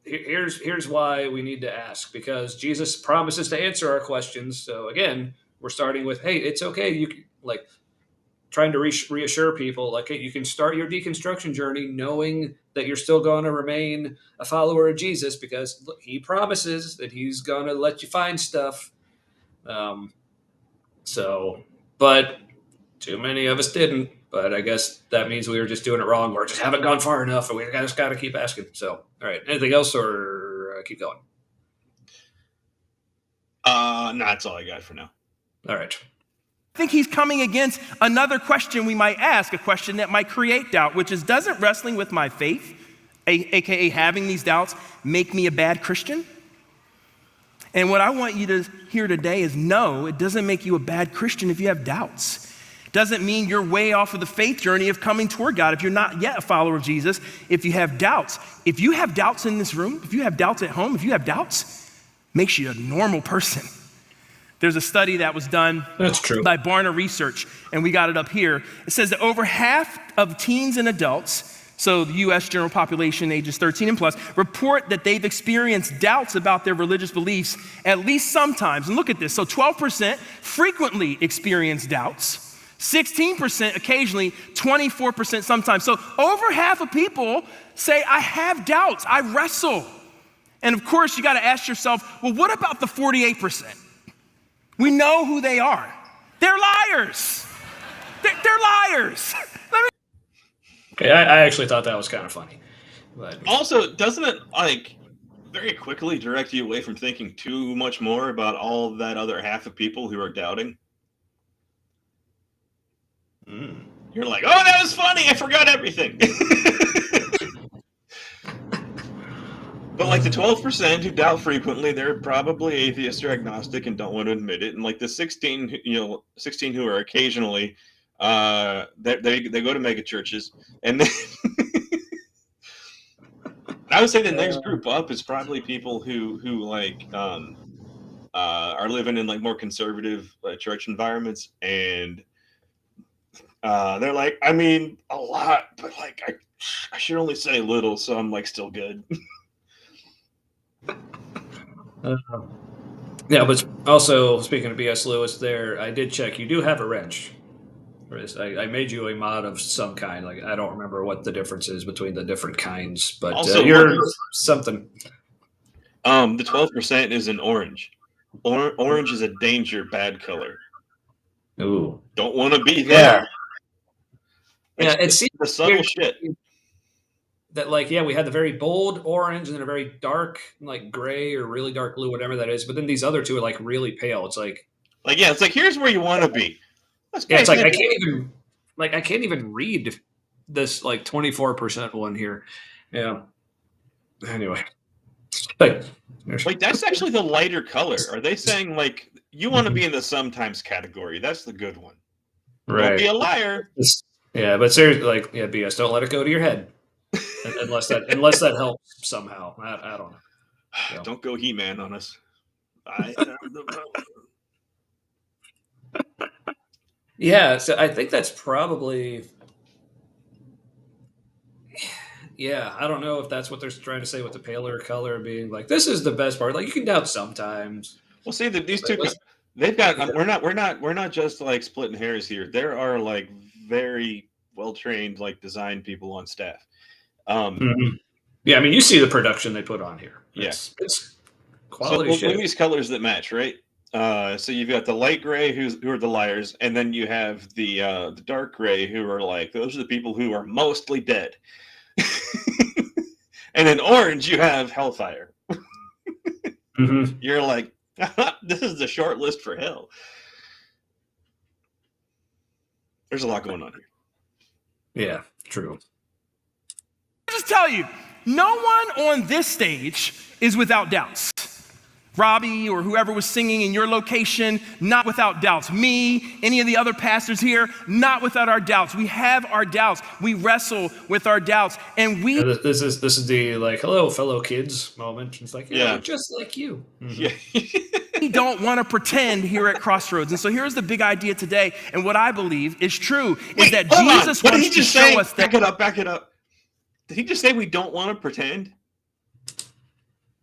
here's why we need to ask, because Jesus promises to answer our questions. So again, we're starting with, hey, it's okay. You can, like, trying to reassure people, like, hey, you can start your deconstruction journey knowing that you're still going to remain a follower of Jesus, because look, he promises that he's going to let you find stuff. But too many of us didn't. But I guess that means we were just doing it wrong, or just haven't gone far enough, and we just got to keep asking. So, all right, anything else, or keep going? No, that's all I got for now. All right. I think he's coming against another question we might ask, a question that might create doubt, which is, doesn't wrestling with my faith, aka having these doubts, make me a bad Christian? And what I want you to hear today is, no, it doesn't make you a bad Christian if you have doubts. It doesn't mean you're way off of the faith journey of coming toward God if you're not yet a follower of Jesus, if you have doubts. If you have doubts in this room, if you have doubts at home, if you have doubts, makes you a normal person. There's a study that was done by Barna Research, and we got it up here. It says that over half of teens and adults, so the U.S. general population ages 13 and plus, report that they've experienced doubts about their religious beliefs at least sometimes. And look at this. So 12% frequently experience doubts, 16% occasionally, 24% sometimes. So over half of people say, I have doubts, I wrestle. And of course, you got to ask yourself, well, what about the 48%? We know who they are. They're liars. They're liars. Okay, I actually thought that was kind of funny. But Also, doesn't it like very quickly direct you away from thinking too much more about all that other half of people who are doubting? You're like, oh, that was funny. I forgot everything. But like the 12% who doubt frequently, they're probably atheist or agnostic and don't want to admit it. And like the 16, 16 who are occasionally, they go to mega churches, and then I would say the next group up is probably people who like are living in like more conservative church environments, and they're like, I mean, a lot, but like I should only say little, so I'm like still good. Yeah, but also speaking of B.S. Lewis, there I did check. You do have a wrench. I made you a mod of some kind. Like I don't remember what the difference is between the different kinds, but Also, you're something. The 12% is an orange. Orange is a danger bad color. Ooh, don't want to be there. Yeah, it's the subtle shit. That like, yeah, we had the very bold orange and then a very dark like gray or really dark blue, whatever that is. But then these other two are like really pale. It's like yeah, it's like here's where you want to be. Yeah, it's like I can't even read this like 24% one here. Yeah. Anyway, wait, that's actually the lighter color. Are they saying like you want to be in the sometimes category? That's the good one. Right. Don't be a liar. Yeah, but seriously, like, yeah, BS, don't let it go to your head. unless that helps somehow. I don't know. Yeah. Don't go He-Man on us. Yeah, so I think that's probably. Yeah, I don't know if that's what they're trying to say with the paler color being like this is the best part. Like you can doubt sometimes. Well, see that these two, they've got. We're not just like splitting hairs here. There are like very well trained like design people on staff. Yeah, I mean you see the production they put on here. It's quality shit. These colors that match, right? So you've got the light gray who are the liars, and then you have the dark gray who are like those are the people who are mostly dead. And in orange you have hellfire. You're like, this is the short list for hell. There's a lot going on here. Yeah, true. I'll just tell you, no one on this stage is without doubts. Robbie or whoever was singing in your location, not without doubts. Me, any of the other pastors here, not without our doubts. We have our doubts. We wrestle with our doubts, and we. Yeah, this is the like, hello, fellow kids moment. It's like, yeah, we're just like you. Yeah. We don't want to pretend here at Crossroads, and so here's the big idea today, and what I believe is true is that Jesus wants to show us that. Back it up. Did he just say we don't want to pretend?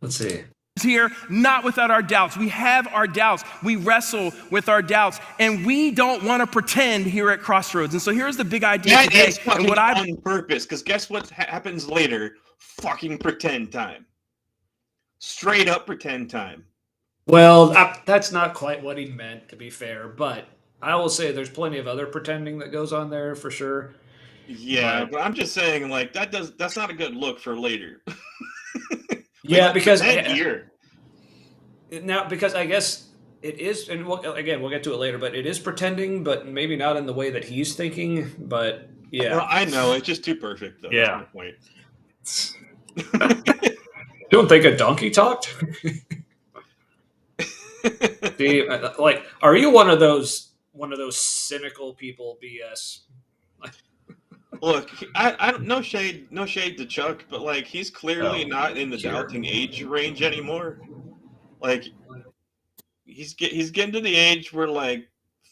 Let's see. Here, not without our doubts. We have our doubts. We wrestle with our doubts, and we don't want to pretend here at Crossroads. And so here's the big idea that today. Is fucking on purpose, because guess what happens later? Fucking pretend time. Straight up pretend time. Well, that's not quite what he meant, to be fair, but I will say there's plenty of other pretending that goes on there for sure. Yeah, but I'm just saying, like that's not a good look for later. Yeah, because now because I guess it is, and we'll get to it later, but it is pretending, but maybe not in the way that he's thinking. But yeah, well, I know it's just too perfect, though. Yeah, that's my point. Don't think a donkey talked. Like, are you one of those cynical people? BS. Look, I no shade to Chuck, but like he's clearly not in the doubting age range anymore. Like he's getting to the age where like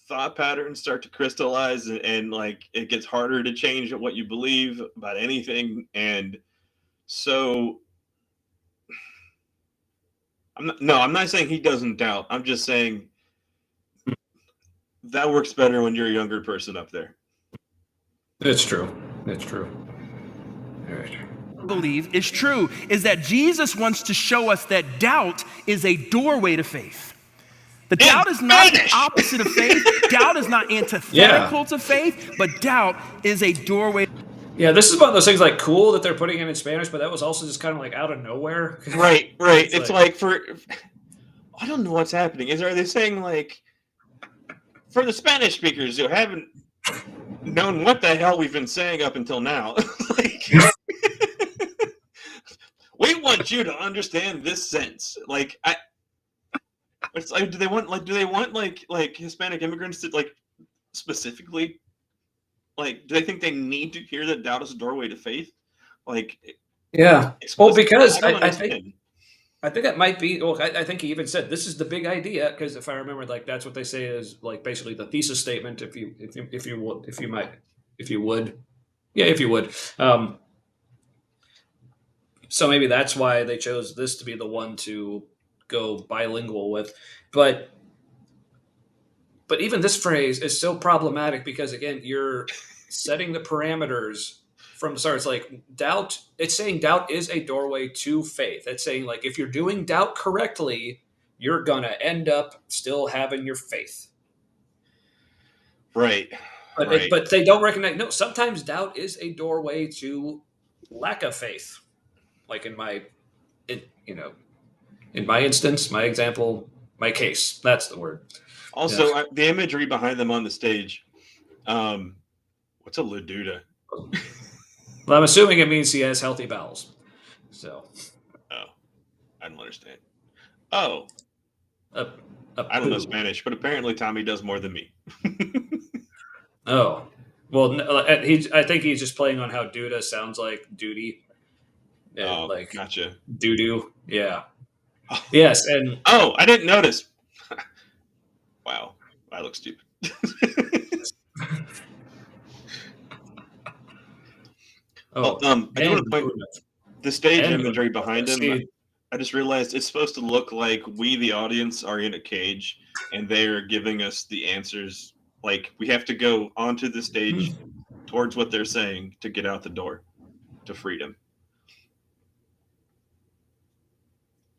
thought patterns start to crystallize and like it gets harder to change what you believe about anything. And so I'm not saying he doesn't doubt. I'm just saying that works better when you're a younger person up there. It's true. All right. Believe is true is that Jesus wants to show us that doubt is a doorway to faith. The doubt is not the opposite of faith. Doubt is not antithetical to faith, but doubt is a doorway. Yeah, this is one of those things like cool that they're putting in Spanish, but that was also just kind of like out of nowhere. Right. It's like for I don't know what's happening. Are they saying like for the Spanish speakers who haven't known what the hell we've been saying up until now? Like, we want you to understand this sense. Like, it's like, do they want like Hispanic immigrants to like specifically like? Do they think they need to hear that doubt is a doorway to faith? Like, Yeah. Well, because don't I think understand. I think that might be. Well, I think he even said this is the big idea because if I remember, like that's what they say is like basically the thesis statement. If you would, yeah, if you would. So maybe that's why they chose this to be the one to go bilingual with, but even this phrase is so problematic because again, you're setting the parameters from the start. It's like doubt. It's saying doubt is a doorway to faith. It's saying like if you're doing doubt correctly, you're gonna end up still having your faith. Right. But they don't recognize. No, sometimes doubt is a doorway to lack of faith. Like in my, in my instance, my example, my case. That's the word. Also, the imagery behind them on the stage. What's a Laduda? Well, I'm assuming it means he has healthy bowels. So. Oh, I don't understand. Oh. I don't know Spanish, but apparently Tommy does more than me. Oh. Well, I think he's just playing on how Duda sounds like duty. Oh, like gotcha. Doo-doo. Yeah. Yes, and oh, I didn't notice. Wow, I look stupid. I do want to point the stage imagery behind him. I just realized it's supposed to look like we, the audience, are in a cage, and they are giving us the answers. Like we have to go onto the stage towards what they're saying to get out the door to freedom.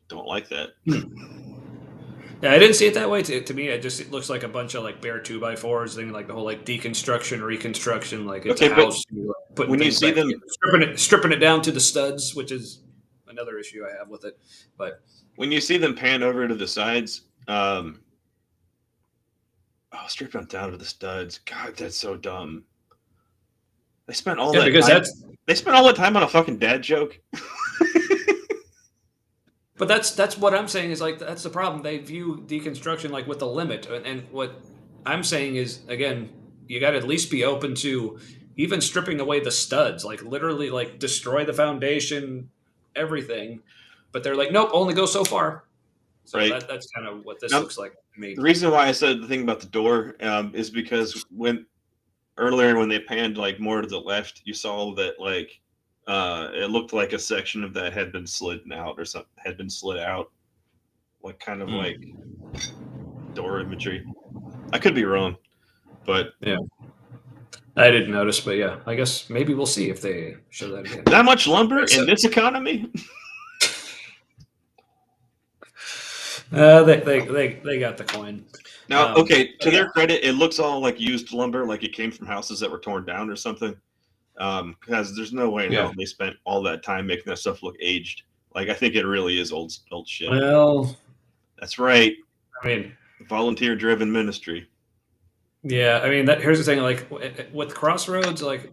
Don't like that. Yeah, I didn't see it that way. To me, it looks like a bunch of like bare 2x4s thing, like the whole like deconstruction, reconstruction, like it's a house. When you see them stripping it down to the studs, which is another issue I have with it. But when you see them pan over to the sides, strip them down to the studs. God, that's so dumb. They spent all that time. They spent all that time on a fucking dad joke. But that's what I'm saying is like that's the problem. They view deconstruction like with a limit, and what I'm saying is again, you got to at least be open to even stripping away the studs, like literally like destroy the foundation, everything. But they're like, nope, only go so far. So right. That's kind of what this looks like to me. The reason why I said the thing about the door is because earlier when they panned like more to the left, you saw that like. It looked like a section of that had been slid out or something had been slid out, like kind of like door imagery. I could be wrong, but yeah, I didn't notice. But yeah, I guess maybe we'll see if they show that again. That much lumber in this economy? They got the coin. Now, okay, to their credit, it looks all like used lumber, like it came from houses that were torn down or something. Because there's no way in hell they spent all that time making that stuff look aged. Like I think it really is old shit. Well, that's right. I mean, volunteer-driven ministry. Yeah, I mean, here's the thing. Like with Crossroads, like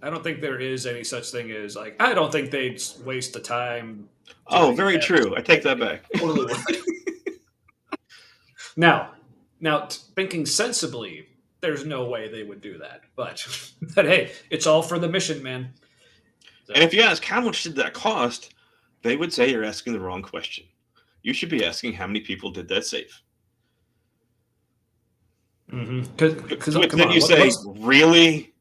I don't think there is any such thing as like I don't think they'd waste the time. Oh, very true. I take that back. Totally. Now, thinking sensibly. There's no way they would do that. But hey, it's all for the mission, man. So. And if you ask how much did that cost, they would say you're asking the wrong question. You should be asking how many people did that save. Because then you say, really?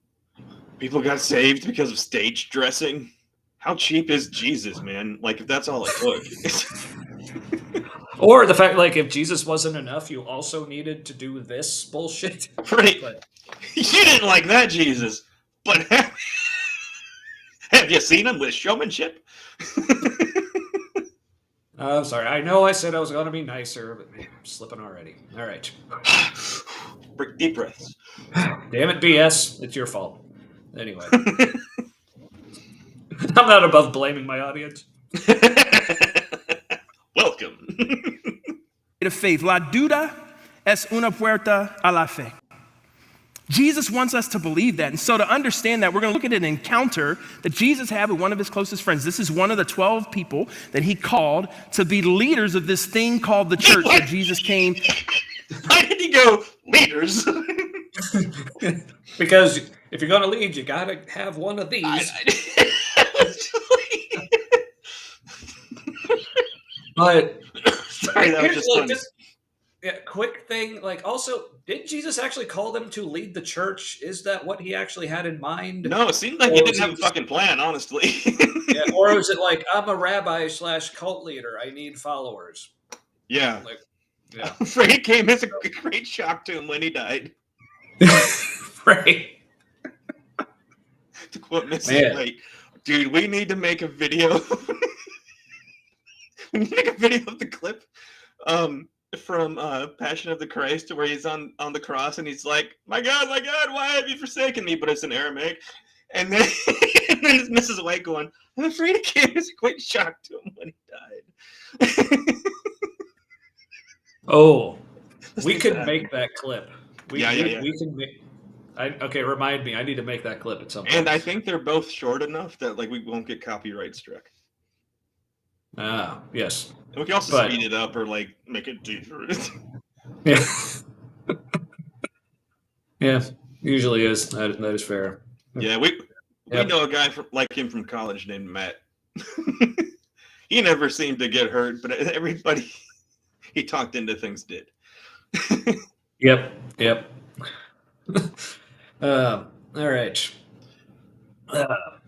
People got saved because of stage dressing? How cheap is Jesus, man? Like, if that's all it took. Or the fact, like, if Jesus wasn't enough, you also needed to do this bullshit. Right. But, you didn't like that Jesus, but have you seen him with showmanship? I'm sorry. I know I said I was going to be nicer, but man, I'm slipping already. All right. Deep breaths. Damn it, BS. It's your fault. Anyway, I'm not above blaming my audience. Welcome. of faith. La duda es una puerta a la fe. Jesus wants us to believe that. And so to understand that, we're going to look at an encounter that Jesus had with one of his closest friends. This is one of the 12 people that he called to be leaders of this thing called the church that Jesus came. Why did he go leaders? Because if you're going to lead, you got to have one of these. But sorry, that was just funny. Quick thing, like, also, did Jesus actually call them to lead the church? Is that what he actually had in mind? No, it seemed like he didn't have a fucking plan, honestly. Yeah, or is it like, I'm a rabbi / cult leader, I need followers? Yeah. Like, yeah. I'm afraid it came as a great shock to him when he died. Right. To quote Missy, like, dude, we need to make a video. We need to make a video of the clip from Passion of the Christ where he's on the cross and he's like, my God, why have you forsaken me? But it's in Aramaic. And then, and then it's Mrs. White going, I'm afraid it came as a great shock to him when he died. Oh, we could make that clip. We can make. Okay, remind me. I need to make that clip at some point. And I think they're both short enough that like we won't get copyright struck. Ah, yes. And we can also speed it up or like make it deeper. Yeah. Yeah, usually is. That is fair. Yeah, we know a guy like him from college named Matt. He never seemed to get hurt, but everybody he talked into things did. Yep. All right.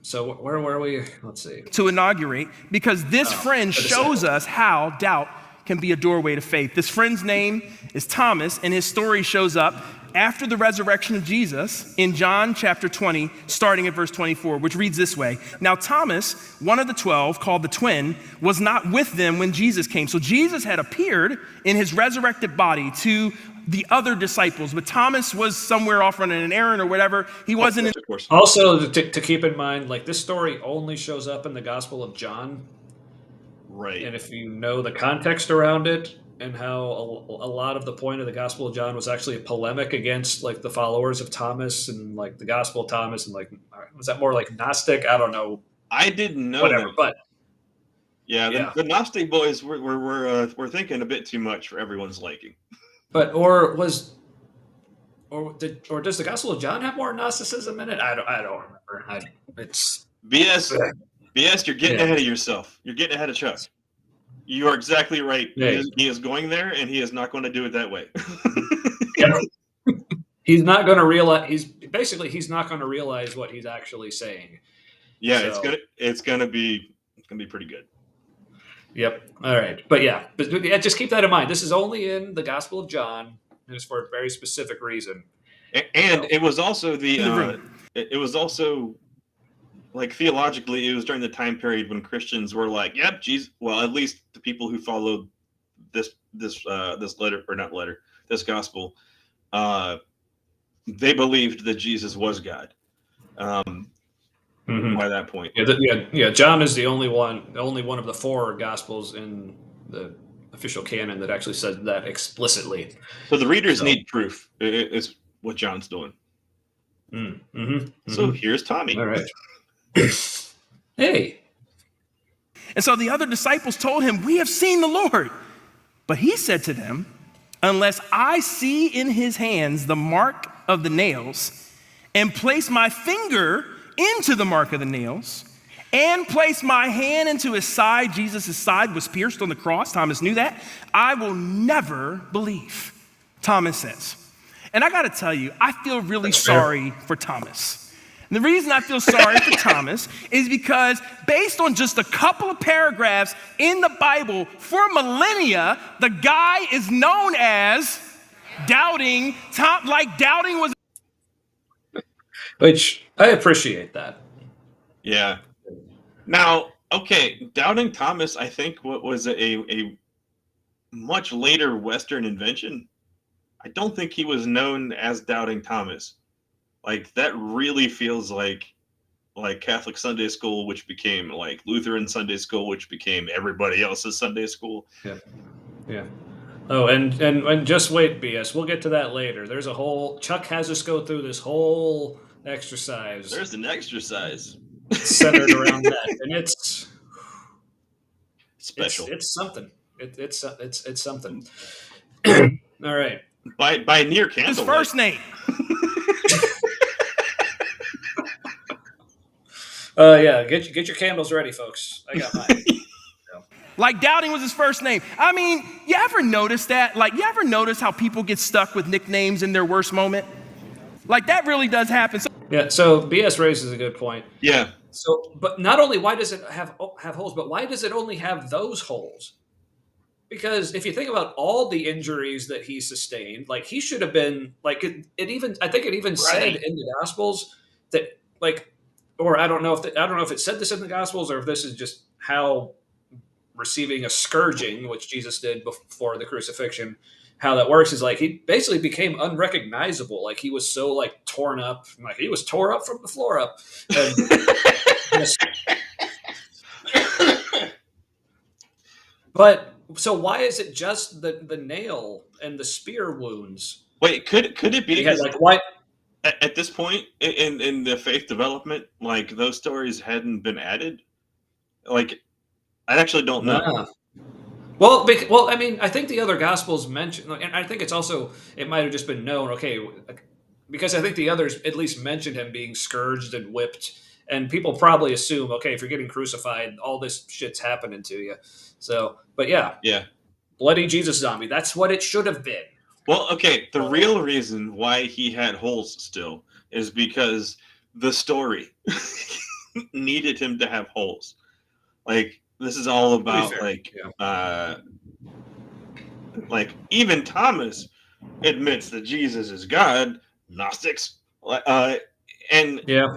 So where were we? Let's see. To inaugurate, because this friend shows us how doubt can be a doorway to faith. This friend's name is Thomas, and his story shows up after the resurrection of Jesus in John chapter 20, starting at verse 24, which reads this way. Now Thomas, one of the 12, called the twin, was not with them when Jesus came. So Jesus had appeared in his resurrected body to the other disciples, but Thomas was somewhere off running an errand or whatever. He wasn't in. Also, to keep in mind, like, this story only shows up in the Gospel of John. Right. And if you know the context around it and how a lot of the point of the Gospel of John was actually a polemic against, like, the followers of Thomas and, like, the Gospel of Thomas, and, like, was that more like Gnostic? I don't know. I didn't know whatever, that. But the Gnostic boys were thinking a bit too much for everyone's liking. But does the Gospel of John have more Gnosticism in it? I don't remember. It's BS. BS. You're getting ahead of yourself. You're getting ahead of Chuck. You are exactly right. Yeah. He is going there, and he is not going to do it that way. He's not going to realize. He's not going to realize what he's actually saying. Yeah, so, it's gonna be pretty good. Yep. All right. But just keep that in mind. This is only in the Gospel of John, and it's for a very specific reason. And it was also it was also like theologically, it was during the time period when Christians were like, "Yep, Jesus." Well, at least the people who followed this gospel, they believed that Jesus was God. By that point, John is the only one of the four Gospels in the official canon that actually says that explicitly. So the readers need proof. It's what John's doing. So here's Tommy. All right. Hey. And so the other disciples told him, "We have seen the Lord." But he said to them, "Unless I see in his hands the mark of the nails, and place my finger into the mark of the nails, and place my hand into his side," Jesus' side was pierced on the cross. Thomas knew that. "I will never believe," Thomas says. And I got to tell you, I feel really sorry for Thomas. And the reason I feel sorry for Thomas is because based on just a couple of paragraphs in the Bible, for millennia, the guy is known as doubting. Doubting was. Which I appreciate that. Yeah. Now, okay, Doubting Thomas, I think, what was a much later Western invention. I don't think he was known as Doubting Thomas. Like that really feels like Catholic Sunday school, which became like Lutheran Sunday school, which became everybody else's Sunday school. Yeah. Yeah. Oh, and just wait, BS. We'll get to that later. There's a whole Chuck has us go through this whole exercise. There's an exercise centered around that, and it's special. It's something. It's something. All right. By near candlelight. His first name. Yeah. Get your candles ready, folks. I got mine. Like doubting was his first name. I mean, you ever notice that? Like, you ever notice how people get stuck with nicknames in their worst moment? Like, that really does happen. Yeah, so BS raises a good point. Yeah. So, but not only why does it have holes, but why does it only have those holes? Because if you think about all the injuries that he sustained, like he should have been like it even I think it even said in the Gospels that like, or I don't know if it said this in the Gospels or if this is just how receiving a scourging, which Jesus did before the crucifixion, how that works is like he basically became unrecognizable. Like he was so like torn up, like he was tore up from the floor up. And but so why is it just the nail and the spear wounds? Wait, could it be like why? At this point in the faith development, like those stories hadn't been added? Like, I actually don't know. Nah. Well, I mean, I think the other Gospels mention, and I think it might have just been known, okay, because I think the others at least mentioned him being scourged and whipped, and people probably assume, okay, if you're getting crucified, all this shit's happening to you. So, but yeah, bloody Jesus zombie, that's what it should have been. Well, okay, the real reason why he had holes still is because the story needed him to have holes. Like, this is all about like even Thomas admits that Jesus is God. Gnostics, and yeah,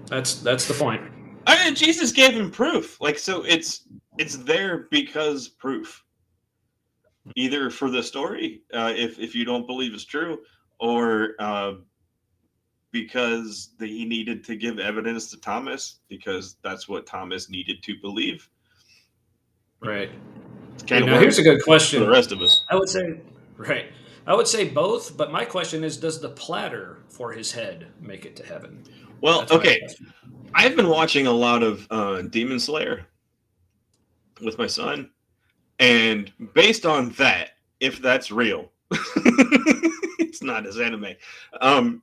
that's the point. Jesus gave him proof. Like, so it's there because proof. Either for the story, if you don't believe it's true, or because he needed to give evidence to Thomas, because that's what Thomas needed to believe. Right. Now here's a good question for the rest of us. I would say both, but my question is, does the platter for his head make it to heaven? Well, okay. I've been watching a lot of Demon Slayer with my son, and based on that, if that's real, it's not as anime. But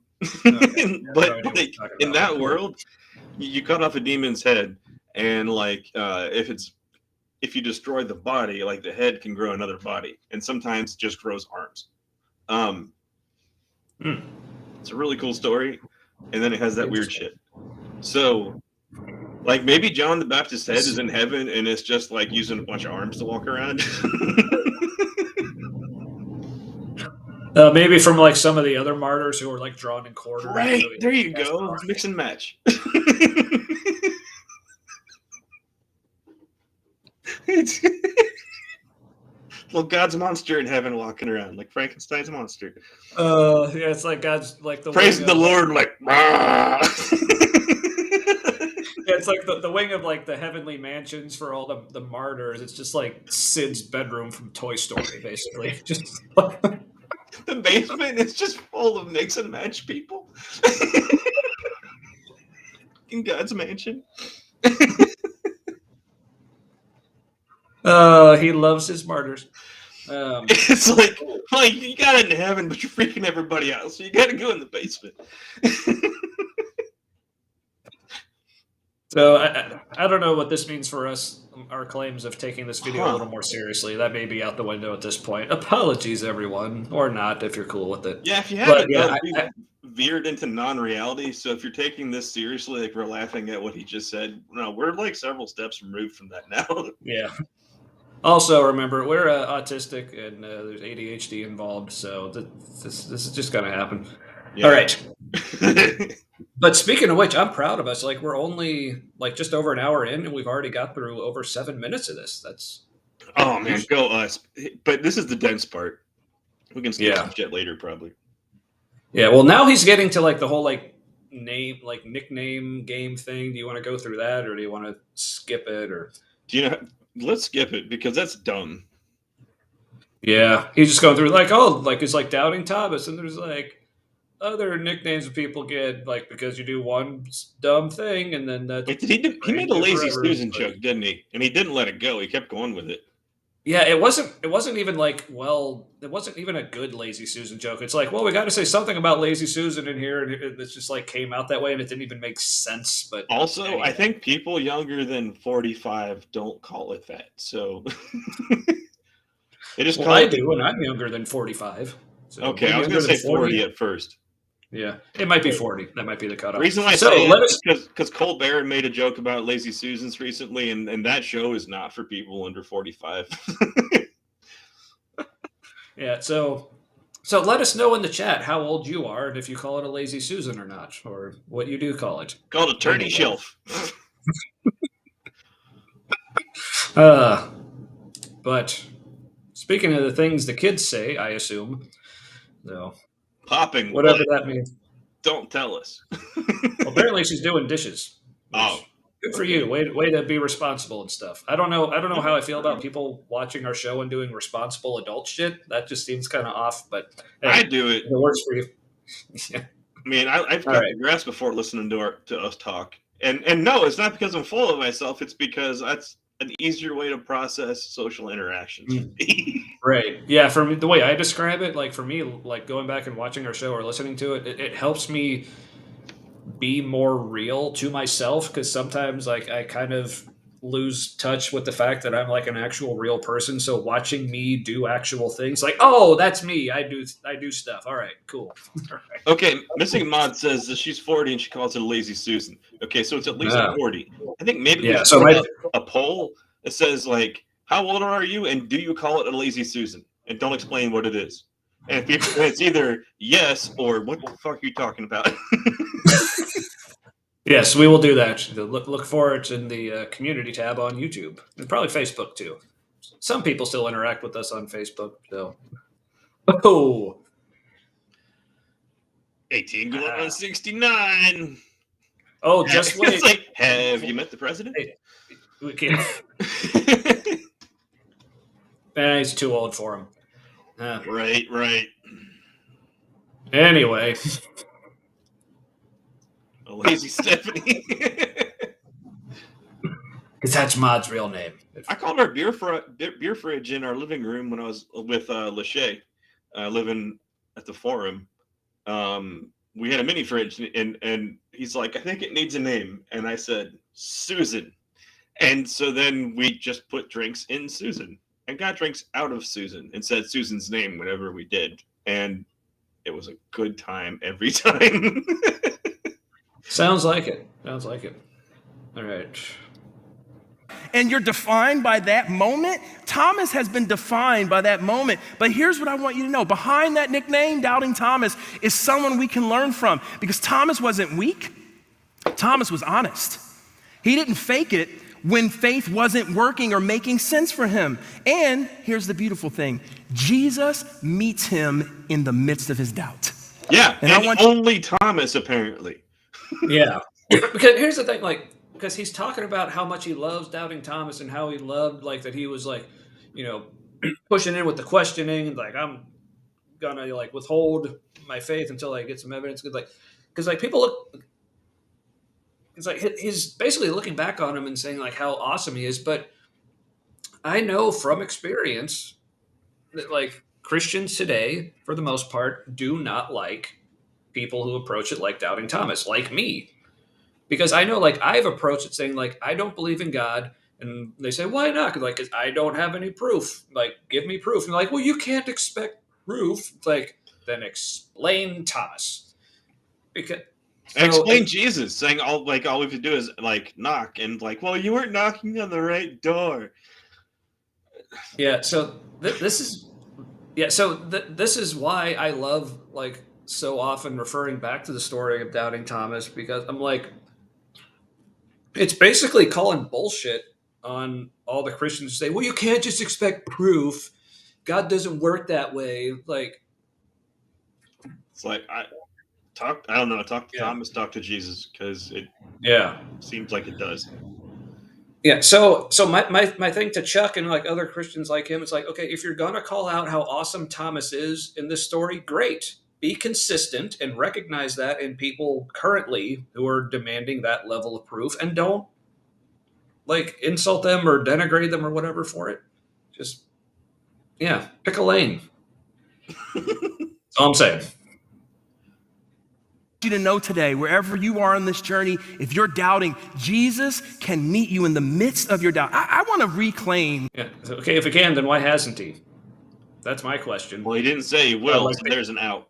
like, in that world, you cut off a demon's head, and like if you destroy the body, like the head can grow another body, and sometimes just grows arms. It's a really cool story, and then it has that weird shit. So, like, maybe John the Baptist's head is in heaven, and it's just like using a bunch of arms to walk around. Maybe from like some of the other martyrs who are like drawn and quartered. Right, so there you go. Mix and match. Well, God's monster in heaven walking around like Frankenstein's monster. Yeah, it's like God's like the praising the Lord, like. Yeah, it's like the wing of like the heavenly mansions for all the martyrs. It's just like Sid's bedroom from Toy Story, basically. Just the basement is just full of mix and match people in God's mansion. He loves his martyrs. It's like you got it in heaven, but you're freaking everybody out, so you got to go in the basement. So I don't know what this means for us, our claims of taking this video a little more seriously. That may be out the window at this point. Apologies, everyone, or not if you're cool with it. Yeah, if you haven't, we've veered into non-reality. So if you're taking this seriously, like we're laughing at what he just said, no, we're like several steps removed from that now. Yeah. Also, remember, we're autistic and there's ADHD involved, so this is just going to happen. Yeah. All right. But speaking of which, I'm proud of us. Like, we're only like just over an hour in, and we've already got through over 7 minutes of this. That's man, go us! But this is the dense part. We can skip some shit later, probably. Yeah. Well, now he's getting to like the whole like nickname game thing? Do you want to go through that, or do you want to skip it? Or Do you know? Let's skip it because that's dumb. yeah, he's just going through like, oh, like it's like Doubting Thomas, and there's like other nicknames that people get like because you do one dumb thing, and then that's Wait, did he do? He made a you lazy forever. Susan But, joke, didn't he? And he didn't let it go. He kept going with it. yeah, it wasn't even like, well, it wasn't even a good Lazy Susan joke. It's like, well, we got to say something about Lazy Susan in here, and it's just like came out that way, and it didn't even make sense. But Also, anyway. I think people younger than 45 don't call it that. So they just Well, call I it. do, and I'm younger than 45. So Okay, you're I was going younger to than say 40 at first. Yeah, it might be 40. That might be the The cutoff. reason why I So say let it us. is because Colbert made a joke about lazy Susans recently, and that show is not for people under 45. Yeah, so let us know in the chat how old you are, and if you call it a Lazy Susan or not, or what you do call it. Called a turkey Anyway. shelf. But speaking of the things the kids say, I assume, so Popping. whatever What? that means. Don't tell us. Well, apparently she's doing dishes. Oh, Good for okay. you. Way to be responsible and stuff. I don't know how I feel about people watching our show and doing responsible adult shit. That just seems kind of off. But hey, I do it. if it works for you. Yeah. I mean, I've cut the grass before listening to us talk. And no, it's not because I'm full of myself. It's because that's an easier way to process social interactions. Right. Yeah. For me, the way I describe it, like for me, like going back and watching our show or listening to it, it helps me be more real to myself, because sometimes like I kind of lose touch with the fact that I'm like an actual real person. So watching me do actual things, like, oh, that's me. I do stuff. All right, cool. All right. Okay, Missing Mod says that she's 40 and she calls it a lazy Susan. Okay, so it's at least 40. I think maybe we should put a poll that says like, how old are you and do you call it a lazy Susan? And don't explain what it is. And if it's either yes or what the fuck are you talking about? Yes, we will do that. Look for it in the community tab on YouTube and probably Facebook too. Some people still interact with us on Facebook, so. Oh, 18 going on 69. Oh, just wait. It's like, have you met the president? Hey, we can't. He's too old for him. Right. Anyway. A lazy Stephanie. Because that's Mod's real name. I called our beer fridge in our living room when I was with Lachey, living at the Forum. We had a mini fridge, and he's like, I think it needs a name. And I said, Susan. And so then we just put drinks in Susan and got drinks out of Susan and said Susan's name whenever we did. And it was a good time every time. Sounds like it. All right. And you're defined by that moment. Thomas has been defined by that moment. But here's what I want you to know. Behind that nickname, Doubting Thomas, is someone we can learn from. Because Thomas wasn't weak. Thomas was honest. He didn't fake it when faith wasn't working or making sense for him. And here's the beautiful thing. Jesus meets him in the midst of his doubt. Yeah, and only Thomas, apparently. Yeah. Because here's the thing, like, because he's talking about how much he loves Doubting Thomas and how he loved, like, that he was, like, you know, pushing in with the questioning, like, I'm gonna, like, withhold my faith until I get some evidence. Because, like, people look, it's like he's basically looking back on him and saying, like, how awesome he is. But I know from experience that, like, Christians today, for the most part, do not like people who approach it like Doubting Thomas, like me. Because I know, like, I've approached it saying, like, I don't believe in God. And they say, why not? Like, 'cause I don't have any proof. Like, give me proof. And they're like, well, you can't expect proof. It's like, then explain Thomas. Because explain Jesus, saying all we have to do is like knock, and like, well, you weren't knocking on the right door. Yeah. So this is why I love, like, so often referring back to the story of Doubting Thomas, because I'm like, it's basically calling bullshit on all the Christians who say, well, you can't just expect proof. God doesn't work that way. Like, it's like I don't know. Talk to Yeah. Thomas. Talk to Jesus, because it Yeah. seems like it does. Yeah. So my thing to Chuck and like other Christians like him, it's like, okay, if you're gonna call out how awesome Thomas is in this story, great. Be consistent and recognize that in people currently who are demanding that level of proof, and don't like insult them or denigrate them or whatever for it. Just pick a lane. That's all I'm saying. You to know today, wherever you are in this journey, if you're doubting, Jesus can meet you in the midst of your doubt. I want to reclaim. Yeah. Okay, if he can, then why hasn't he? That's my question. Well, he didn't say he will, so there's an out.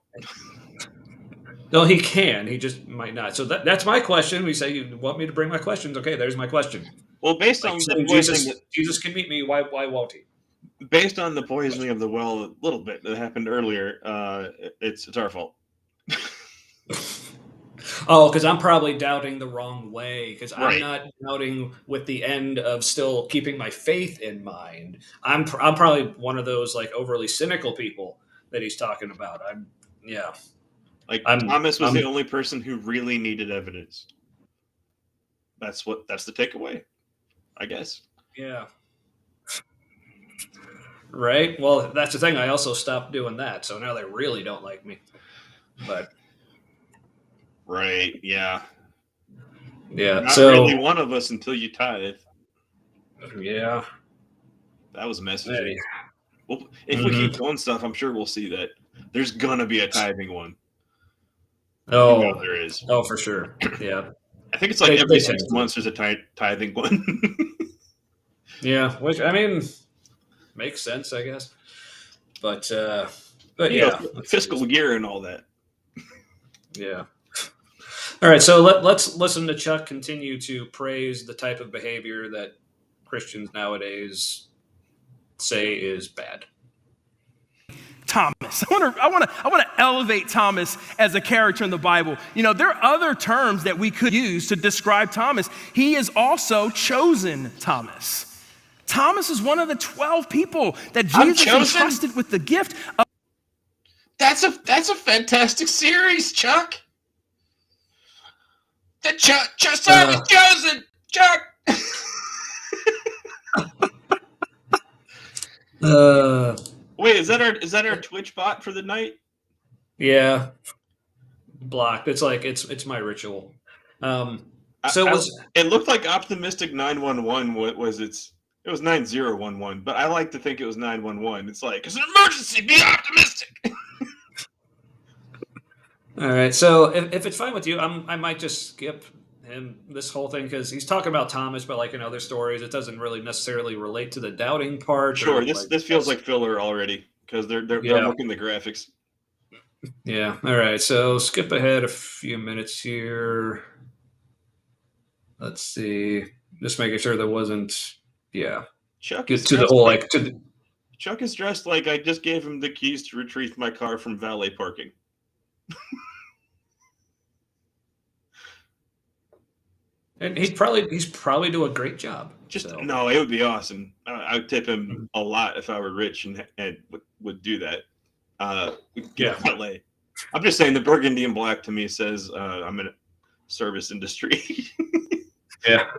No, he can. He just might not. So that's my question. We say you want me to bring my questions. Okay, there's my question. Well, based Like, on the poisoning, Jesus can meet me. Why won't he? based on the poisoning of the well, a little bit that happened earlier, it's our fault. Oh, because I'm probably doubting the wrong way. Because I'm Right. not doubting with the end of still keeping my faith in mind. I'm probably one of those like overly cynical people that he's talking about. Thomas was the only person who really needed evidence. That's the takeaway, I guess. Yeah. Right. Well, that's the thing. I also stopped doing that, so now they really don't like me. But right, yeah. Not really one of us until you tithe. Yeah. That was messaging. Hey. Well, if we keep doing stuff, I'm sure we'll see that there's gonna be a tithing one. Oh, there is. Oh, for sure. Yeah. I think it's like every 6 months there's a tithing one. Yeah, which I mean makes sense, I guess. But yeah, fiscal year and all that. Yeah. All right, so let's listen to Chuck continue to praise the type of behavior that Christians nowadays say is bad. Thomas. I want to elevate Thomas as a character in the Bible. You know, there are other terms that we could use to describe Thomas. He is also chosen Thomas. Thomas is one of the 12 people that Jesus entrusted with the gift of. That's a fantastic series, Chuck. Simon's chosen, Chuck. Wait, is that our Twitch bot for the night? Yeah, blocked. It's like it's my ritual. It looked like optimistic 911. What was it? It was 9011, but I like to think it was 911. It's like it's an emergency. Be optimistic. All right, so if it's fine with you, I might just skip him this whole thing because he's talking about Thomas, but like in other stories, it doesn't really necessarily relate to the doubting part. Sure, this feels like filler already because they're working the graphics. Yeah. All right, so skip ahead a few minutes here. Let's see, just making sure there wasn't. Yeah. Chuck Get to the whole like to the. Chuck is dressed like I just gave him the keys to retrieve my car from valet parking. And he's probably do a great job. No, it would be awesome. I would tip him a lot if I were rich and would do that. Valet. I'm just saying the burgundy and black to me says I'm in a service industry. Yeah.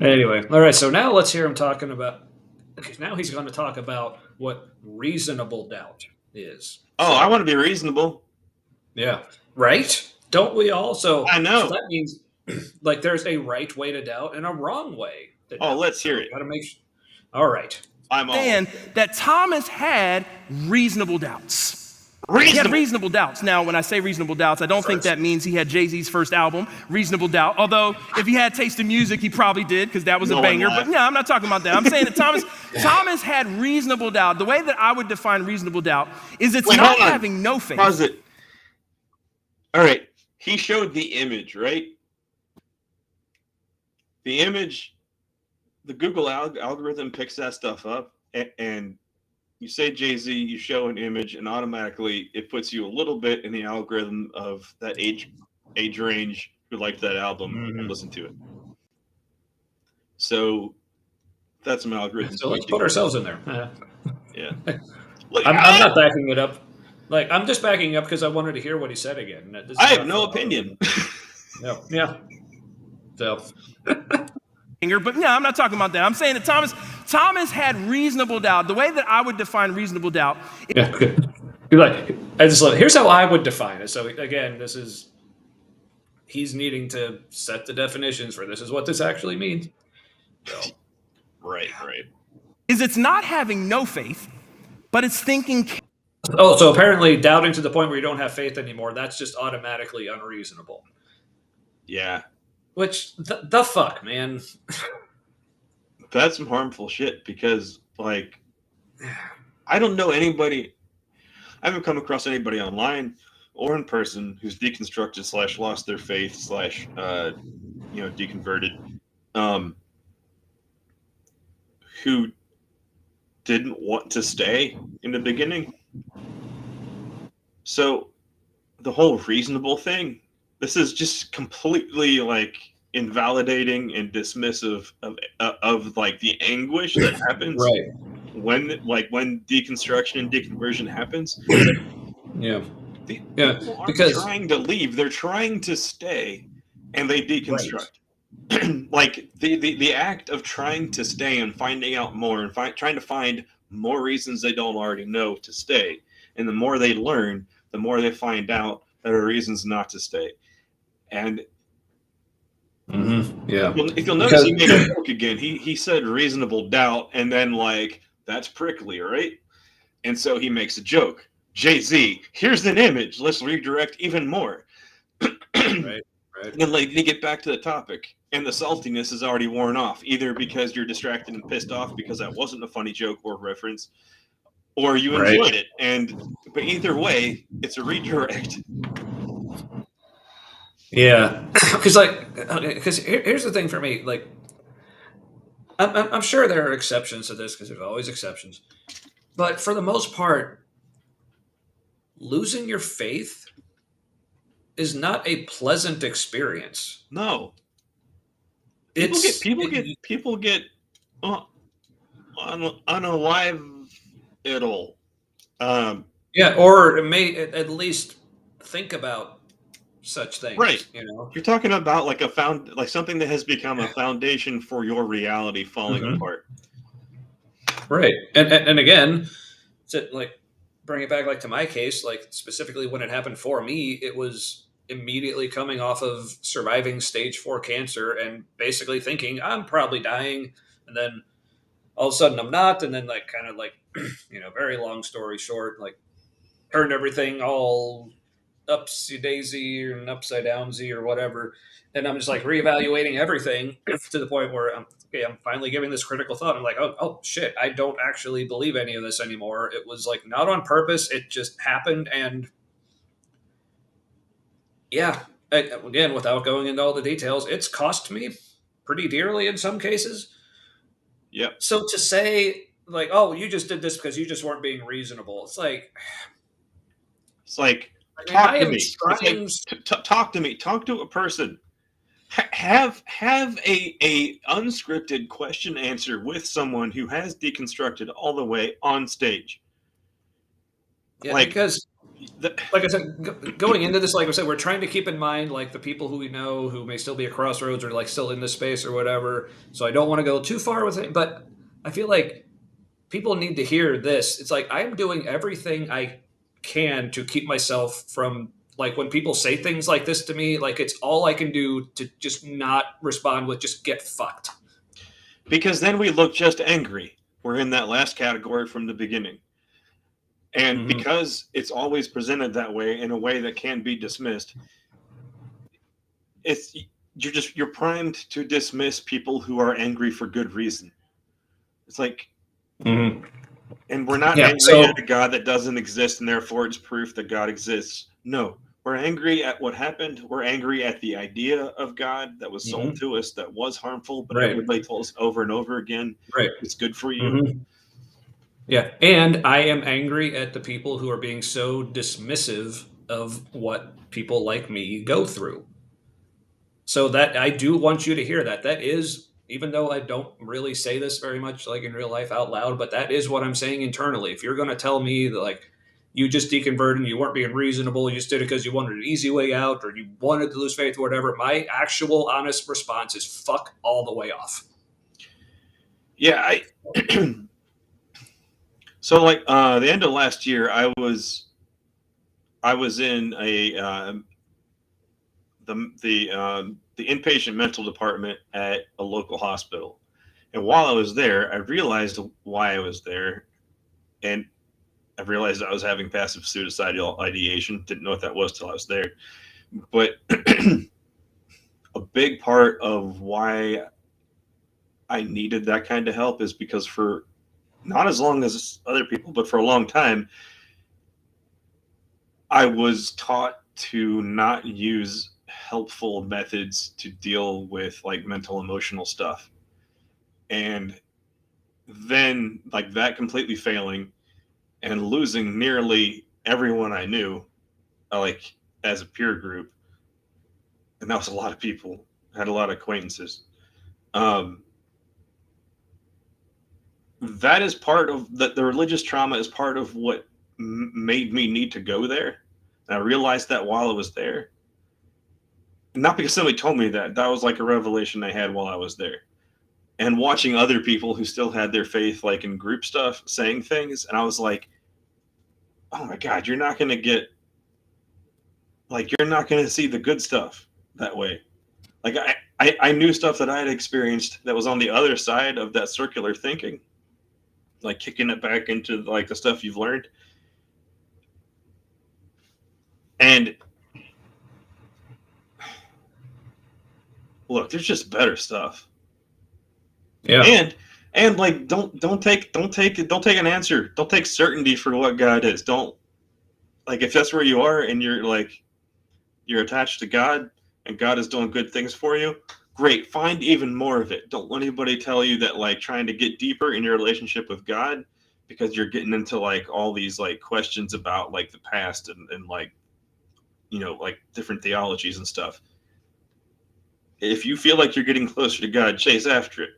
Anyway, all right. So now let's hear him talking about. Now he's going to talk about what reasonable doubt is. Oh, I want to be reasonable. Yeah. Right? Don't we all? So I know. So that means like there's a right way to doubt and a wrong way to doubt. Let's hear it. Gotta make sure. All right. I'm all. And that Thomas had reasonable doubts. He had reasonable doubts. Now, when I say reasonable doubts, I don't think that means he had Jay-Z's first album, Reasonable Doubt. Although, if he had taste in music, he probably did, because that was a banger. But no, I'm not talking about that. I'm saying that Thomas had reasonable doubt. The way that I would define reasonable doubt is it's not having no faith. Pause it. All right. He showed the image, right? The image, the Google algorithm picks that stuff up, and you say Jay-Z, you show an image, and automatically it puts you a little bit in the algorithm of that age range who liked that album and listen to it. So that's some algorithm. So let's put ourselves in there. Yeah. I'm not backing it up. Like, I'm just backing up because I wanted to hear what he said again. This is I have not no for- opinion. No, yeah. So, But no, I'm not talking about that. I'm saying that Thomas had reasonable doubt. The way that I would define reasonable doubt, yeah, good. You're like, here's how I would define it. So again, he's needing to set the definitions for this is what this actually means. So, Right. is it's not having no faith, but it's thinking. oh, so apparently doubting to the point where you don't have faith anymore, that's just automatically unreasonable. Yeah. Which, the fuck, man? That's some harmful shit because, like, I don't know anybody, I haven't come across anybody online or in person who's deconstructed / lost their faith / deconverted, who didn't want to stay in the beginning. So the whole reasonable thing, this is just completely like invalidating and dismissive of like the anguish that happens Right. when deconstruction and deconversion happens. Yeah. People aren't trying to leave, they're trying to stay, and they deconstruct. Right. Like the act of trying to stay and finding out more and trying to find more reasons they don't already know to stay, and the more they learn, the more they find out there are reasons not to stay. And yeah, if you'll notice, he made a joke again. He said reasonable doubt, and then like that's prickly, right? And so he makes a joke. Jay-Z, here's an image. Let's redirect even more. right. And like they get back to the topic, and the saltiness is already worn off, either because you're distracted and pissed off because that wasn't a funny joke or reference, or you enjoyed it. But either way, it's a redirect. Yeah, because here's the thing for me. Like, I'm sure there are exceptions to this because there's always exceptions, but for the most part, losing your faith is not a pleasant experience. No, people get unalive at all. Yeah, or it may at least think about such things. Right. You know, you're talking about like something that has become a foundation for your reality falling apart. Right. And again, to like bring it back like to my case, like specifically when it happened for me, it was immediately coming off of surviving stage 4 cancer and basically thinking I'm probably dying, and then all of a sudden I'm not, and then like kind of like very long story short, like turned everything all upsy daisy and upside downsy or whatever, and I'm just like reevaluating everything to the point where I'm finally giving this critical thought. I'm like, oh shit, I don't actually believe any of this anymore. It was like not on purpose, it just happened. And yeah, again, without going into all the details, it's cost me pretty dearly in some cases. Yep. So to say like, oh, you just did this because you just weren't being reasonable, it's like talk to me. Talk to me. Talk to a person. Have a unscripted question answer with someone who has deconstructed all the way on stage. Yeah, because like I said, going into this, like I said, we're trying to keep in mind like the people who we know who may still be at Crossroads or like still in this space or whatever. So I don't want to go too far with it, but I feel like people need to hear this. It's like I'm doing everything I can to keep myself from like when people say things like this to me, like it's all I can do to just not respond with just get fucked. Because then we look just angry. We're in that last category from the beginning. And because it's always presented that way in a way that can be dismissed, you're primed to dismiss people who are angry for good reason. It's like, and we're not angry at a God that doesn't exist, and therefore it's proof that God exists. No, we're angry at what happened. We're angry at the idea of God that was sold to us that was harmful, but everybody told us over and over again, it's good for you. Yeah, and I am angry at the people who are being so dismissive of what people like me go through. So that I do want you to hear that. That is, even though I don't really say this very much like in real life out loud, but that is what I'm saying internally. If you're going to tell me that like you just deconverted and you weren't being reasonable. You just did it because you wanted an easy way out or you wanted to lose faith or whatever. My actual honest response is fuck all the way off. Yeah, so like the end of last year, I was in a the inpatient mental department at a local hospital, and while I was there, I realized why I was there, and I realized I was having passive suicidal ideation. Didn't know what that was till I was there, but a big part of why I needed that kind of help is because for not as long as other people, but for a long time, I was taught to not use helpful methods to deal with like mental emotional stuff. And then like that completely failing and losing nearly everyone I knew, like as a peer group. And that was a lot of people. I had a lot of acquaintances. That is part of the religious trauma is part of what made me need to go there. And I realized that while I was there. Not because somebody told me that. That was like a revelation I had while I was there. And watching other people who still had their faith, like in group stuff, saying things. And I was like, oh my God, you're not going to see the good stuff that way. Like I knew stuff that I had experienced that was on the other side of that circular thinking, like kicking it back into like the stuff you've learned. And look, there's just better stuff. Yeah. And like don't take an answer. Don't take certainty for what God is. Don't, like, if that's where you are and you're attached to God and God is doing good things for you, great. Find even more of it. Don't let anybody tell you that like trying to get deeper in your relationship with God because you're getting into like all these like questions about like the past and like, you know, like different theologies and stuff. If you feel like you're getting closer to God, chase after it.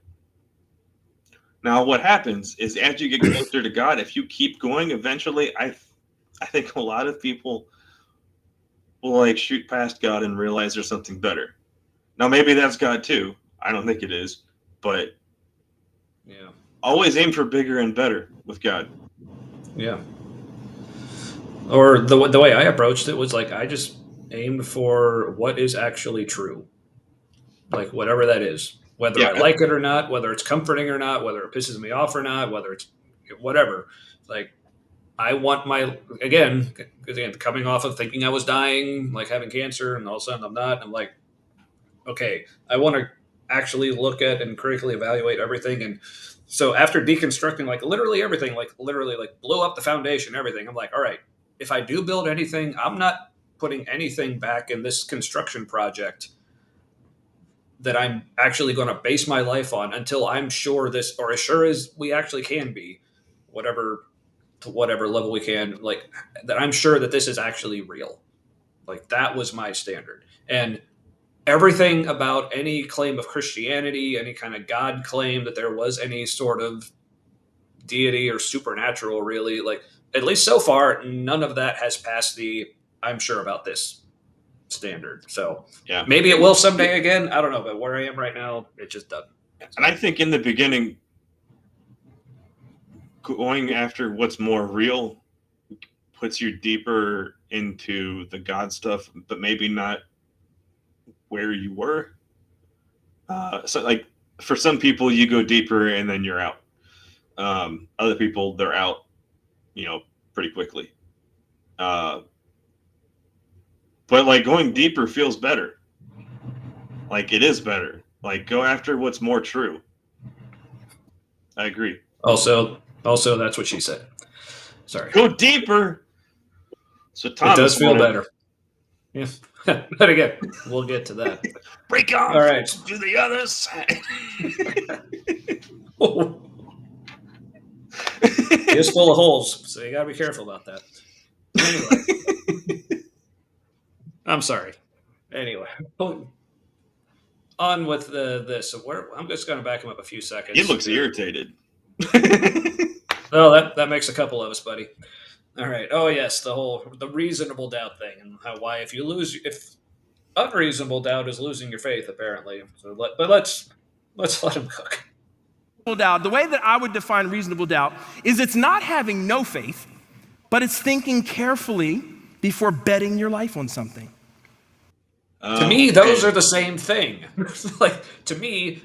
Now, what happens is as you get closer to God, if you keep going, eventually, I think a lot of people will like shoot past God and realize there's something better. Now, maybe that's God too. I don't think it is, but Yeah. always aim for bigger and better with God. Yeah. Or the way I approached it was like I just aimed for what is actually true, like whatever that is, whether I Yeah, like it or not, whether it's comforting or not, whether it pisses me off or not, whether it's whatever. Like I want my again coming off of thinking I was dying, like having cancer, and all of a sudden I'm not. I'm like, okay, I want to actually look at and critically evaluate everything. And so after deconstructing like literally everything, like literally like blew up the foundation, everything, I'm like, all right, if I do build anything, I'm not putting anything back in this construction project that I'm actually going to base my life on until I'm sure this, or as sure as we actually can be, whatever to whatever level we can, like that I'm sure that this is actually real. Like that was my standard. And everything about any claim of Christianity, any kind of God claim that there was any sort of deity or supernatural, really, like at least so far, none of that has passed the I'm sure about this standard. So yeah. maybe it will someday again. I don't know, but where I am right now, it just doesn't. And I think in the beginning, going after what's more real puts you deeper into the God stuff, but maybe not where you were. So like for some people, you go deeper and then you're out. Other people, they're out, you know, pretty quickly. But like going deeper feels better. Like it is better. Like go after what's more true. I agree. Also, that's what she said. Sorry. Go deeper. So Thomas It does feel wanted, better. Yeah. But again, we'll get to that. break off. All right. To the other side. It is full of holes, so you got to be careful about that. Anyway, I'm sorry. Anyway, on with this. So I'm just going to back him up a few seconds. He looks irritated. Well, that makes a couple of us, buddy. All right. Oh yes, the reasonable doubt thing, and why if unreasonable doubt is losing your faith apparently. But let's let him cook. Doubt, the way that I would define reasonable doubt is it's not having no faith, but it's thinking carefully before betting your life on something. To me, those are the same thing. Like to me,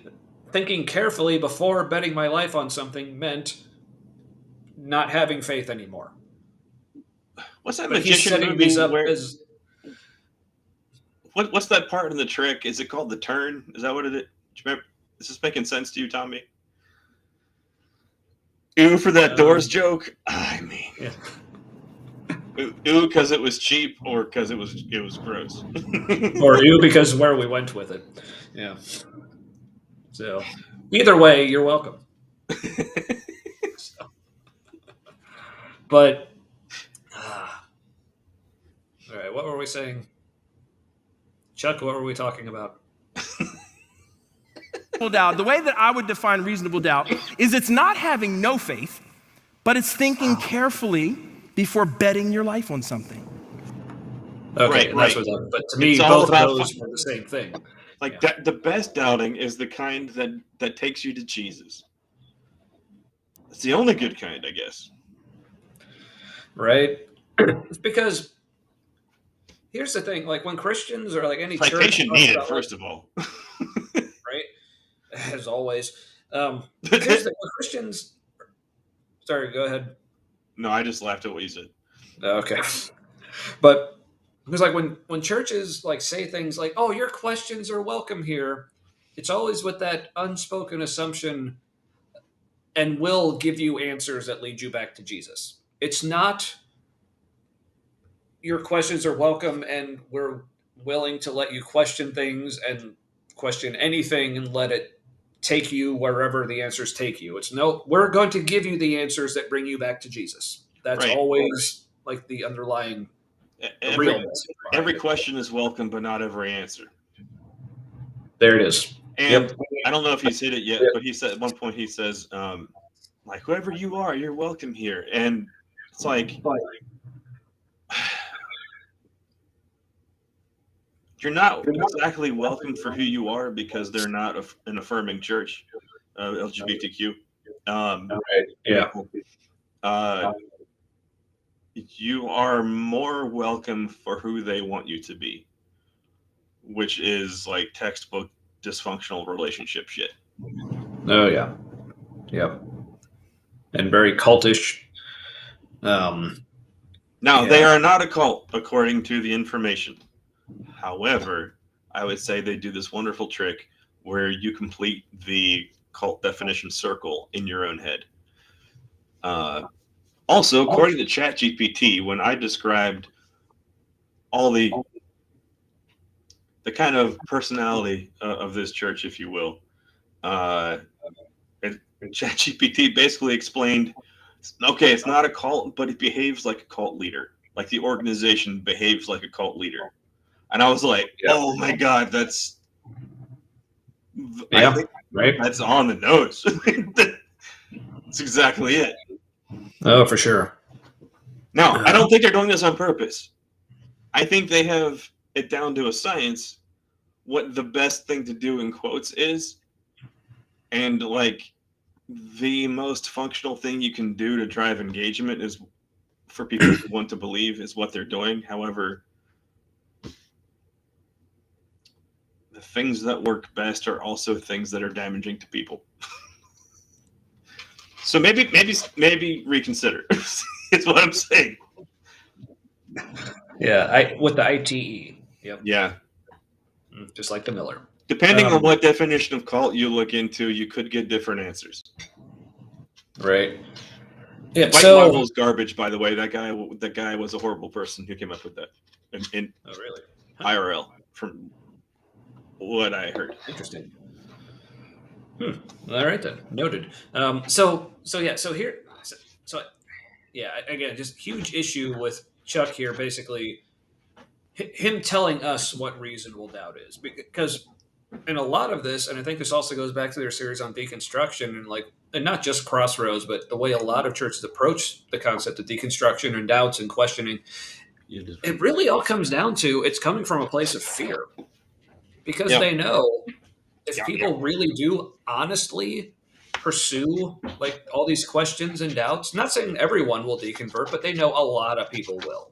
thinking carefully before betting my life on something meant not having faith anymore. What's that But he's magician setting movie these up where? as What's that part in the trick? Is it called the turn? Is that what it is? Do you remember? Is this making sense to you, Tommy? Ooh, for that doors joke. I mean, yeah. ooh, because it was cheap, or because it was gross. Or you because where we went with it. Yeah. So either way, you're welcome. So, but all right, what were we saying? Chuck, what were we talking about? Doubt, the way that I would define reasonable doubt is it's not having no faith, but it's thinking carefully before betting your life on something. Okay, Right. that's what. But to me, It's all both of about those were the same thing. Like Yeah. the best doubting is the kind that takes you to Jesus. It's the only good kind, I guess. Right? It's because here's the thing: like when Christians or like any church Citation talks needed, about, first of all. right? As always. But here's the thing: when Christians. Sorry, go ahead. No, I just laughed at what you said. Okay, but because like when churches like say things like, "Oh, your questions are welcome here," it's always with that unspoken assumption, and will give you answers that lead you back to Jesus. It's not your questions are welcome and we're willing to let you question things and question anything and let it take you wherever the answers take you. It's no, we're going to give you the answers that bring you back to Jesus. That's Right. always like the underlying, the real message behind Every it. question is welcome, but not every answer. There it is. And Yep. I don't know if he's hit it yet, but he said at one point he says, like whoever you are, you're welcome here. And it's like you're not exactly welcome for who you are because they're not an affirming church, LGBTQ. Yeah. You are more welcome for who they want you to be, which is like textbook dysfunctional relationship shit. Oh yeah. Yep. And very cultish. Now, Yeah. they are not a cult, according to the information. However, I would say they do this wonderful trick where you complete the cult definition circle in your own head. Also, according to ChatGPT, when I described all the kind of personality of this church, if you will, ChatGPT basically explained, okay, it's not a cult, but it behaves like a cult leader. Like the organization behaves like a cult leader. And I was like, oh my God, that's I think right. that's on the nose. That's exactly it. Oh, for sure. Now, I don't think they're doing this on purpose. I think they have it down to a science what the best thing to do in quotes is. And like the most functional thing you can do to drive engagement is for people to want to believe is what they're doing. However, the things that work best are also things that are damaging to people. So maybe reconsider. It's what I'm saying. Yeah, with the ITE. Yep. Yeah. Just like the Miller. Depending on what definition of cult you look into, you could get different answers. Right. Yeah. White Marvel's garbage, by the way. That guy was a horrible person who came up with that. In oh, really? IRL, from what I heard. Interesting. All right then, noted. So again, just huge issue with Chuck here. Basically, him telling us what reasonable doubt is, because in a lot of this, and I think this also goes back to their series on deconstruction, and like and not just Crossroads, but the way a lot of churches approach the concept of deconstruction and doubts and questioning, it really all comes down to it's coming from a place of fear, because Yeah. they know if Yeah, people really do honestly pursue like all these questions and doubts, not saying everyone will deconvert, but they know a lot of people will.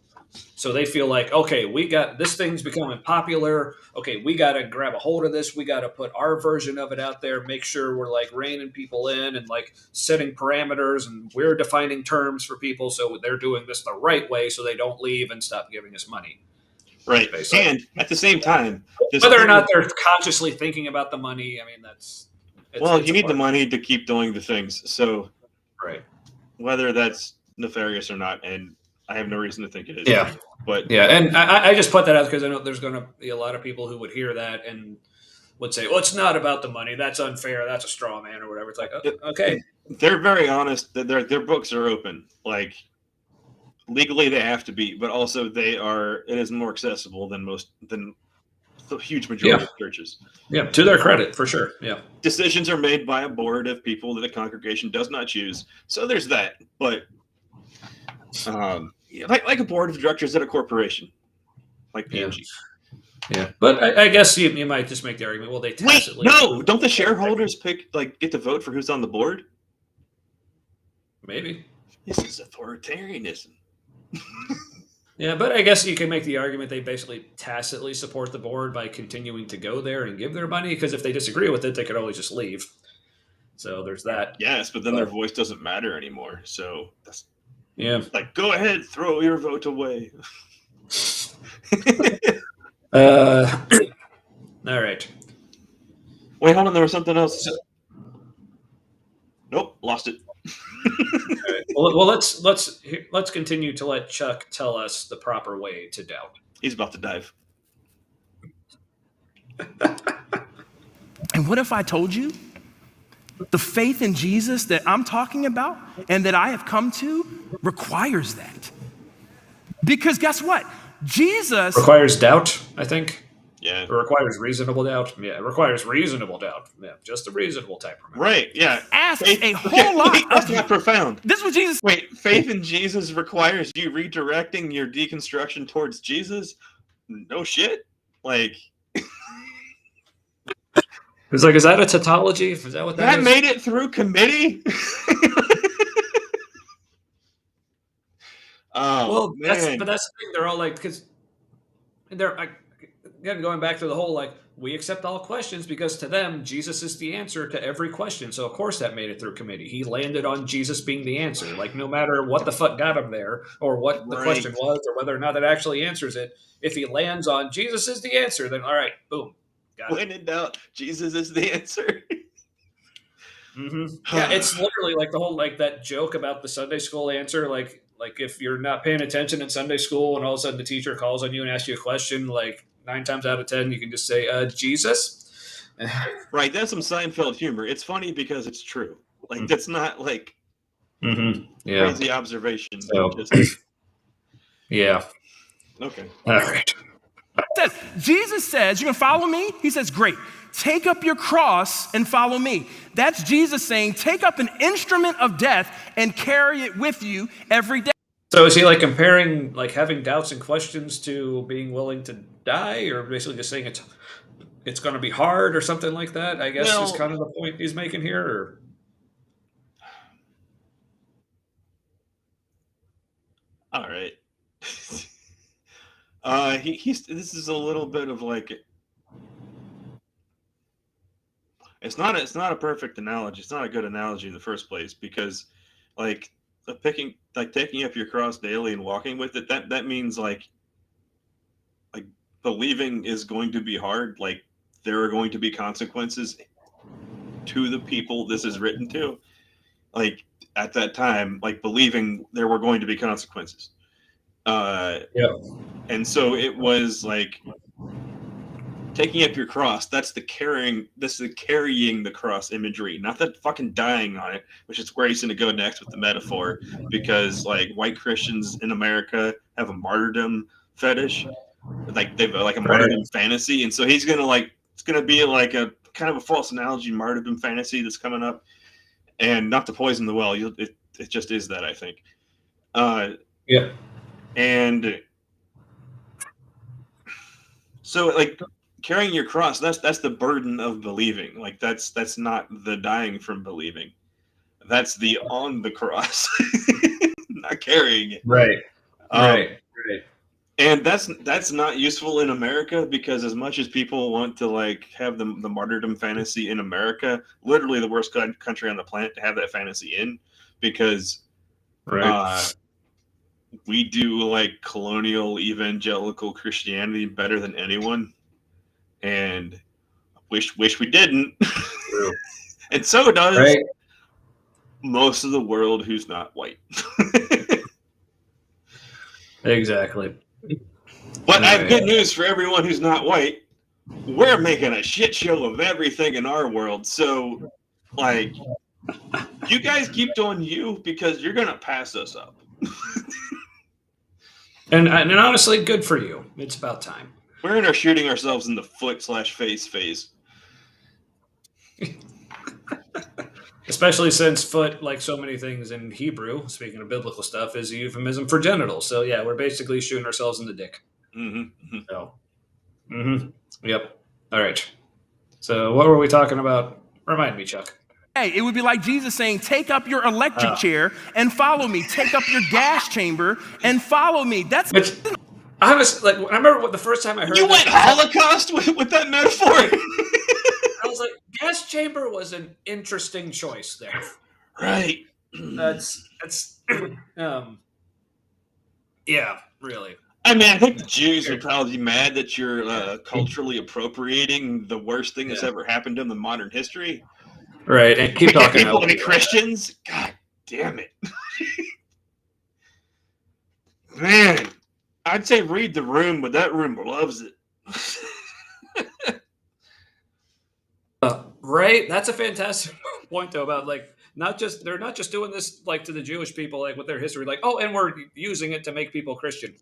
So they feel like, okay, we got this thing's becoming popular. Okay, we got to grab a hold of this. We got to put our version of it out there, make sure we're like reining people in and like setting parameters, and we're defining terms for people so they're doing this the right way so they don't leave and stop giving us money. Right. Basically. And at the same time, whether or not they're consciously thinking about the money, I mean, you need the money to keep doing the things. So right. Whether that's nefarious or not, and I have no reason to think it is. Yeah. But yeah, and I just put that out because I know there's going to be a lot of people who would hear that and would say, well, it's not about the money. That's unfair. That's a straw man or whatever. It's like, okay. They're very honest. Their books are open. Like, legally they have to be, but also it is more accessible than the huge majority of churches. Yeah, to their credit, for sure. Yeah. Decisions are made by a board of people that a congregation does not choose. So there's that. But like a board of directors at a corporation, like P&G. Yeah, but I guess you might just make the argument. Well, they tacitly. Wait, no! Don't the shareholders get to vote for who's on the board? Maybe. This is authoritarianism. Yeah, but I guess you can make the argument they basically tacitly support the board by continuing to go there and give their money, because if they disagree with it, they could always just leave. So there's that. Yes, but then their voice doesn't matter anymore. So that's like, go ahead, throw your vote away. All right. Wait, hold on. There was something else. Nope, lost it. Right. Well, let's continue to let Chuck tell us the proper way to doubt. He's about to dive. And what if I told you the faith in Jesus that I'm talking about and that I have come to requires that? Because guess what? Jesus requires doubt, I think. Yeah. It requires reasonable doubt. Yeah, it requires reasonable doubt. Yeah, just a reasonable type. Remember. Right, yeah. Asks a whole lot. That's not profound. This was Jesus. Wait, faith in Jesus requires you redirecting your deconstruction towards Jesus? No shit. Like, it's like, is that a tautology? Is that what that is? Made it through committee? Well, that's the thing. They're all like, because they're again going back to the whole like, we accept all questions because to them Jesus is the answer to every question. So of course that made it through committee. He landed on Jesus being the answer. Like, no matter what the fuck got him there or what the question was or whether or not it actually answers it, if he lands on Jesus is the answer, then all right, boom. When in doubt, Jesus is the answer. Mm-hmm. Yeah, it's literally like the whole like that joke about the Sunday school answer. Like if you're not paying attention in Sunday school and all of a sudden the teacher calls on you and asks you a question, like 9 times out of 10 you can just say Jesus. Right, that's some Seinfeld humor. It's funny because it's true. Like, that's not like crazy observation. So, yeah. Okay. All right. Jesus says, you're going to follow me? He says, great. Take up your cross and follow me. That's Jesus saying, take up an instrument of death and carry it with you every day. So is he like comparing like having doubts and questions to being willing to die, or basically just saying it's going to be hard or something like that? I guess is kind of the point he's making here. Or? All right. This is a little bit of like, it's not a perfect analogy. It's not a good analogy in the first place, because like taking up your cross daily and walking with it, that means like believing is going to be hard. Like, there are going to be consequences to the people this is written to. Like, at that time, like, believing there were going to be consequences. And so it was like taking up your cross. That's the carrying the cross imagery, not the fucking dying on it, which is where he's going to go next with the metaphor, because like white Christians in America have a martyrdom fetish, like they've like a martyrdom fantasy, and so he's going to like, it's going to be like a kind of a false analogy martyrdom fantasy that's coming up. and not to poison the well. It just is that, I think. Yeah. And so, like, carrying your cross, that's the burden of believing. Like, that's not the dying from believing. That's the on the cross, not carrying it. Right. Right. And that's not useful in America, because as much as people want to like have the martyrdom fantasy in America, literally the worst country on the planet to have that fantasy in, because we do like colonial evangelical Christianity better than anyone, and wish we didn't. And so does most of the world who's not white. Exactly. But I have good news for everyone who's not white. We're making a shit show of everything in our world. So, like, you guys keep doing you, because you're going to pass us up. and honestly, good for you. It's about time. We're in our shooting ourselves in the foot/face phase. Especially since foot, like so many things in Hebrew, speaking of biblical stuff, is a euphemism for genitals. So yeah, we're basically shooting ourselves in the dick. Mm-hmm. So, yep. All right. So what were we talking about? Remind me, Chuck. Hey, it would be like Jesus saying, take up your electric chair and follow me. Take up your gas chamber and follow me. That's... Which, I was like, I remember the first time I heard you went Holocaust with that metaphor. I was like, gas chamber was an interesting choice there. Right. That's yeah, really. I mean, I think the Jews would probably be mad that you're culturally appropriating the worst thing that's ever happened to them in modern history. Right, and keep talking people to be Christians. God damn it, man! I'd say read the room, but that room loves it. Right, that's a fantastic point though, about like they're not just doing this like to the Jewish people, like with their history, like, oh, and we're using it to make people Christian.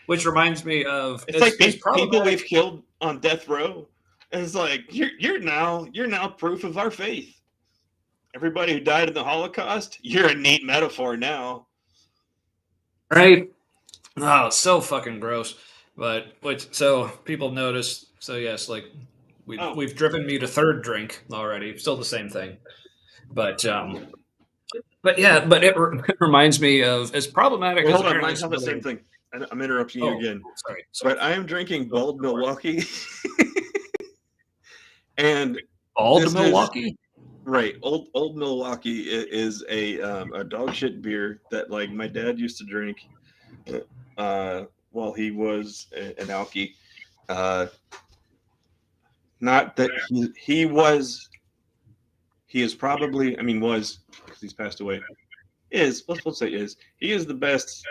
Which reminds me of it's like people we've killed on death row. And it's like you're now proof of our faith. Everybody who died in the Holocaust, you're a neat metaphor now. Right? Oh, so fucking gross. But so people notice. So yes, like we've driven me to third drink already. Still the same thing. But yeah, but it reminds me of as problematic. Well, as hold on, mine's not the same thing. I'm interrupting you again. Sorry. But I am drinking Bald Milwaukee. And Bald Milwaukee? Right. Old Milwaukee is a dog shit beer that like my dad used to drink while he was an alkie. Not that he is probably, I mean, was, because he's passed away, let's say he is the best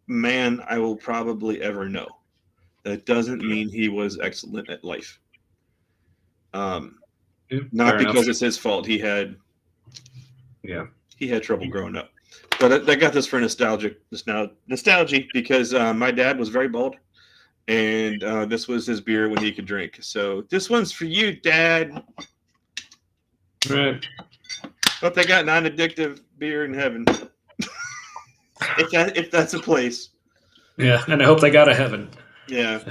man I will probably ever know. That doesn't mean he was excellent at life. Not because it's his fault. He had trouble growing up. But I got this for nostalgia because my dad was very bald, and this was his beer when he could drink. So this one's for you, Dad. Right. Hope they got non-addictive beer in heaven. if that's a place. Yeah, and I hope they got a heaven. Yeah.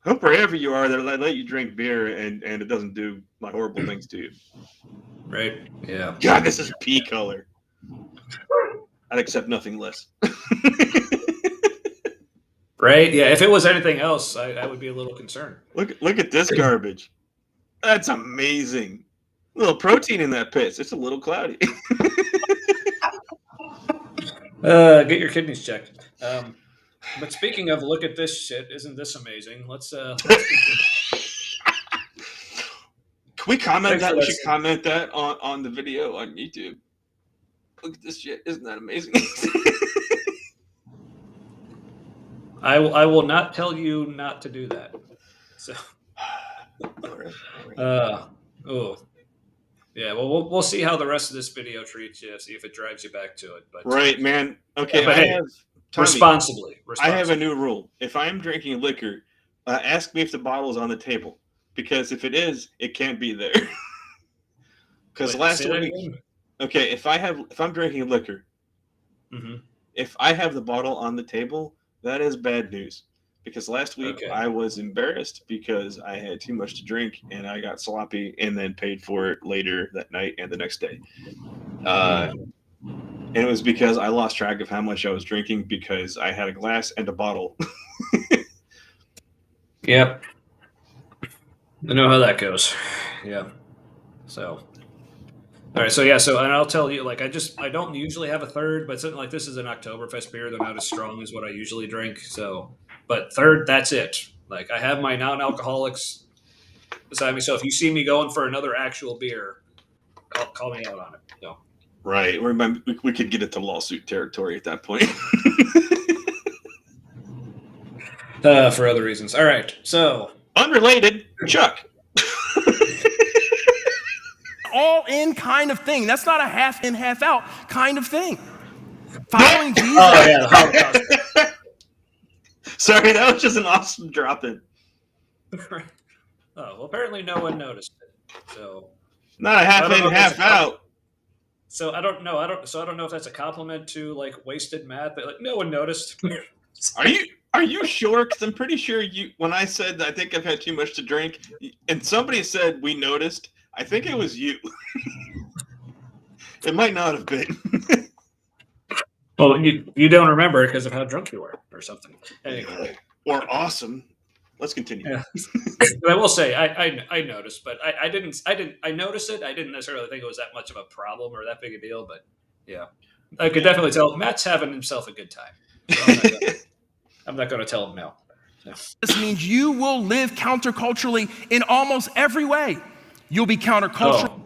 Hope wherever you are, they'll let you drink beer and it doesn't do like horrible things to you. Right. Yeah. God, this is pea color. I'd accept nothing less. Right? Yeah. If it was anything else, I would be a little concerned. Look at this garbage. That's amazing. A little protein in that piss. It's a little cloudy. Get your kidneys checked. But speaking of, look at this shit. Isn't this amazing? Let's Can we comment that? We should comment that on the video on YouTube. Look at this shit. Isn't that amazing? I will not tell you not to do that. So. All right. Oh. Yeah, well, we'll see how the rest of this video treats you. See if it drives you back to it. But right, man. Okay, yeah, Tommy, responsibly. I have a new rule. If I'm drinking liquor, ask me if the bottle's on the table, because if it is, it can't be there. Because last week, okay, if I'm drinking liquor, Mm-hmm. if I have the bottle on the table, that is bad news. Because last week Okay. I was embarrassed because I had too much to drink and I got sloppy and then paid for it later that night and the next day. And it was because I lost track of how much I was drinking because I had a glass and a bottle. Yep. I know how that goes. Yeah. So. All right, so yeah, so and I'll tell you, like I don't usually have a third, but something like this is an Oktoberfest beer. They're not as strong as what I usually drink. So, but third, that's it. Like I have my non-alcoholics beside me. So if you see me going for another actual beer, call me out on it. No. Right. We could get into lawsuit territory at that point. For other reasons. All right, so Unrelated, Chuck. All in kind of thing. That's not a half in, half out kind of thing. Following Jesus. oh yeah, the Holocaust. Sorry, that was just an awesome drop in. Oh well, apparently no one noticed it. So Not a half in, half out. So I don't know. I don't know if that's a compliment to like wasted math, but like no one noticed. Are you sure? Because I'm pretty sure when I said I think I've had too much to drink, and somebody said we noticed, I think it was you. It might not have been. Well, you don't remember because of how drunk you were, or something. Anyway, or awesome. Let's continue. Yeah. But I will say I noticed, but I noticed it. I didn't necessarily think it was that much of a problem or that big a deal, but yeah, I could definitely tell Matt's having himself a good time. So I'm not going to tell him no. This means you will live counterculturally in almost every way. You'll be countercultural. Oh.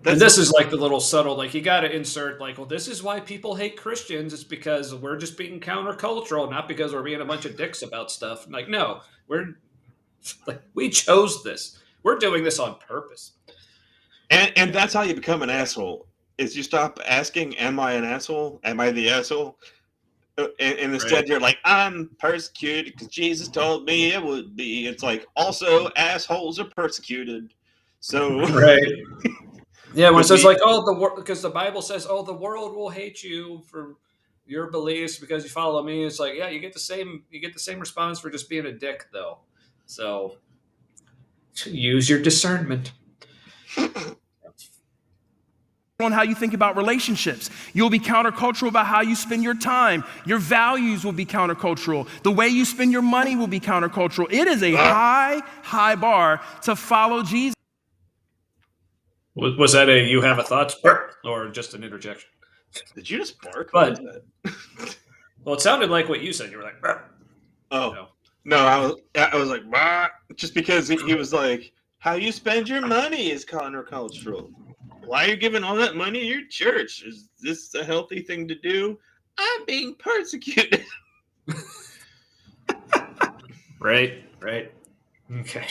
And this is like the little subtle, like you got to insert, like, well, this is why people hate Christians. It's because we're just being countercultural, not because we're being a bunch of dicks about stuff. Like, no, we chose this. We're doing this on purpose. And that's how you become an asshole. Is you stop asking, "Am I an asshole? Am I the asshole?" And instead you're like, "I'm persecuted because Jesus told me it would be." It's like, also assholes are persecuted. So right. Yeah, when it says like, because the Bible says, "Oh, the world will hate you for your beliefs because you follow me." It's like, yeah, you get the same response for just being a dick, though. So use your discernment. On how you think about relationships. You'll be countercultural about how you spend your time. Your values will be countercultural. The way you spend your money will be countercultural. It is a high bar to follow Jesus. Was that a you have a thought or just an interjection? Did you just bark? But well, it sounded like what you said. You were like, oh no, I was like, bah, just because he was like, how you spend your money is countercultural. Why are you giving all that money to your church? Is this a healthy thing to do? I'm being persecuted. Right. Okay.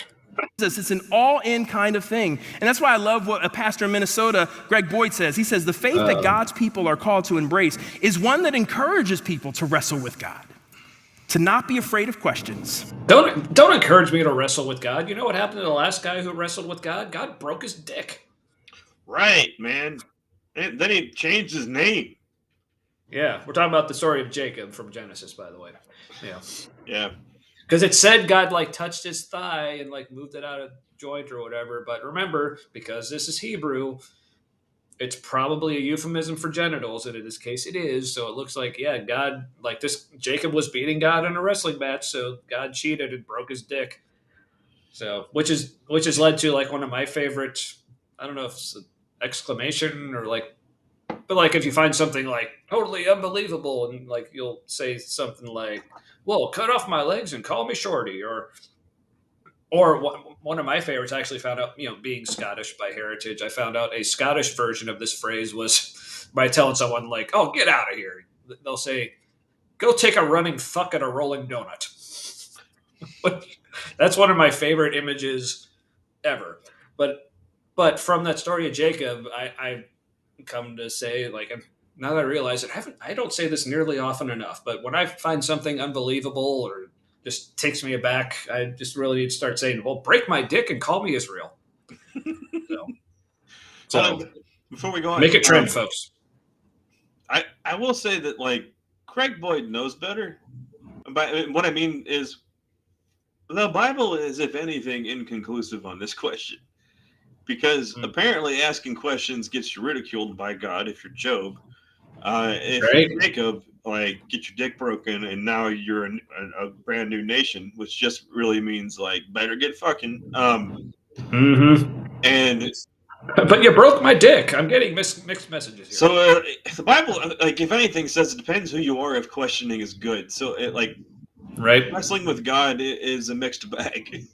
It's an all-in kind of thing. And that's why I love what a pastor in Minnesota, Greg Boyd, says. He says, the faith that God's people are called to embrace is one that encourages people to wrestle with God, to not be afraid of questions. Don't encourage me to wrestle with God. You know what happened to the last guy who wrestled with God? God broke his dick. Right, man. And then he changed his name. Yeah, we're talking about the story of Jacob from Genesis, by the way. Yeah. Because it said God like touched his thigh and like moved it out of joint or whatever. But remember, because this is Hebrew, it's probably a euphemism for genitals, and in this case it is. So it looks like, yeah, God, like this, Jacob was beating God in a wrestling match, so God cheated and broke his dick. So, which has led to like one of my favorite, I don't know if it's an exclamation or like, but like if you find something like totally unbelievable and like you'll say something like, well, cut off my legs and call me Shorty, or one of my favorites I actually found out, being Scottish by heritage, I found out a Scottish version of this phrase was by telling someone like, oh, get out of here. They'll say, go take a running fuck at a rolling donut. That's one of my favorite images ever. But from that story of Jacob, I come to say, like, now that I realize it, I don't say this nearly often enough, but when I find something unbelievable or just takes me aback, I just really need to start saying, well, break my dick and call me Israel. So before we go on, Make it trend, folks. I will say that like Craig Boyd knows better. But what I mean is, the Bible is, if anything, inconclusive on this question, because apparently asking questions gets you ridiculed by God if you're Job. If Right. you're Jacob, like get your dick broken, and now you're a brand new nation, which just really means like better get fucking. And But you broke my dick. I'm getting mixed messages here. so the Bible, like if anything, says it depends who you are if questioning is good. So it like Right. wrestling with God is a mixed bag.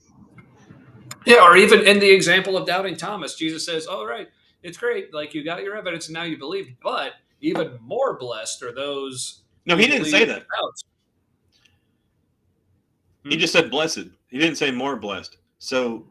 Yeah, or even in the example of doubting Thomas, Jesus says, "All right, it's great. Like you got your evidence, and now you believe. But even more blessed are those No, who he didn't say believe that. without." He just said blessed. He didn't say more blessed. So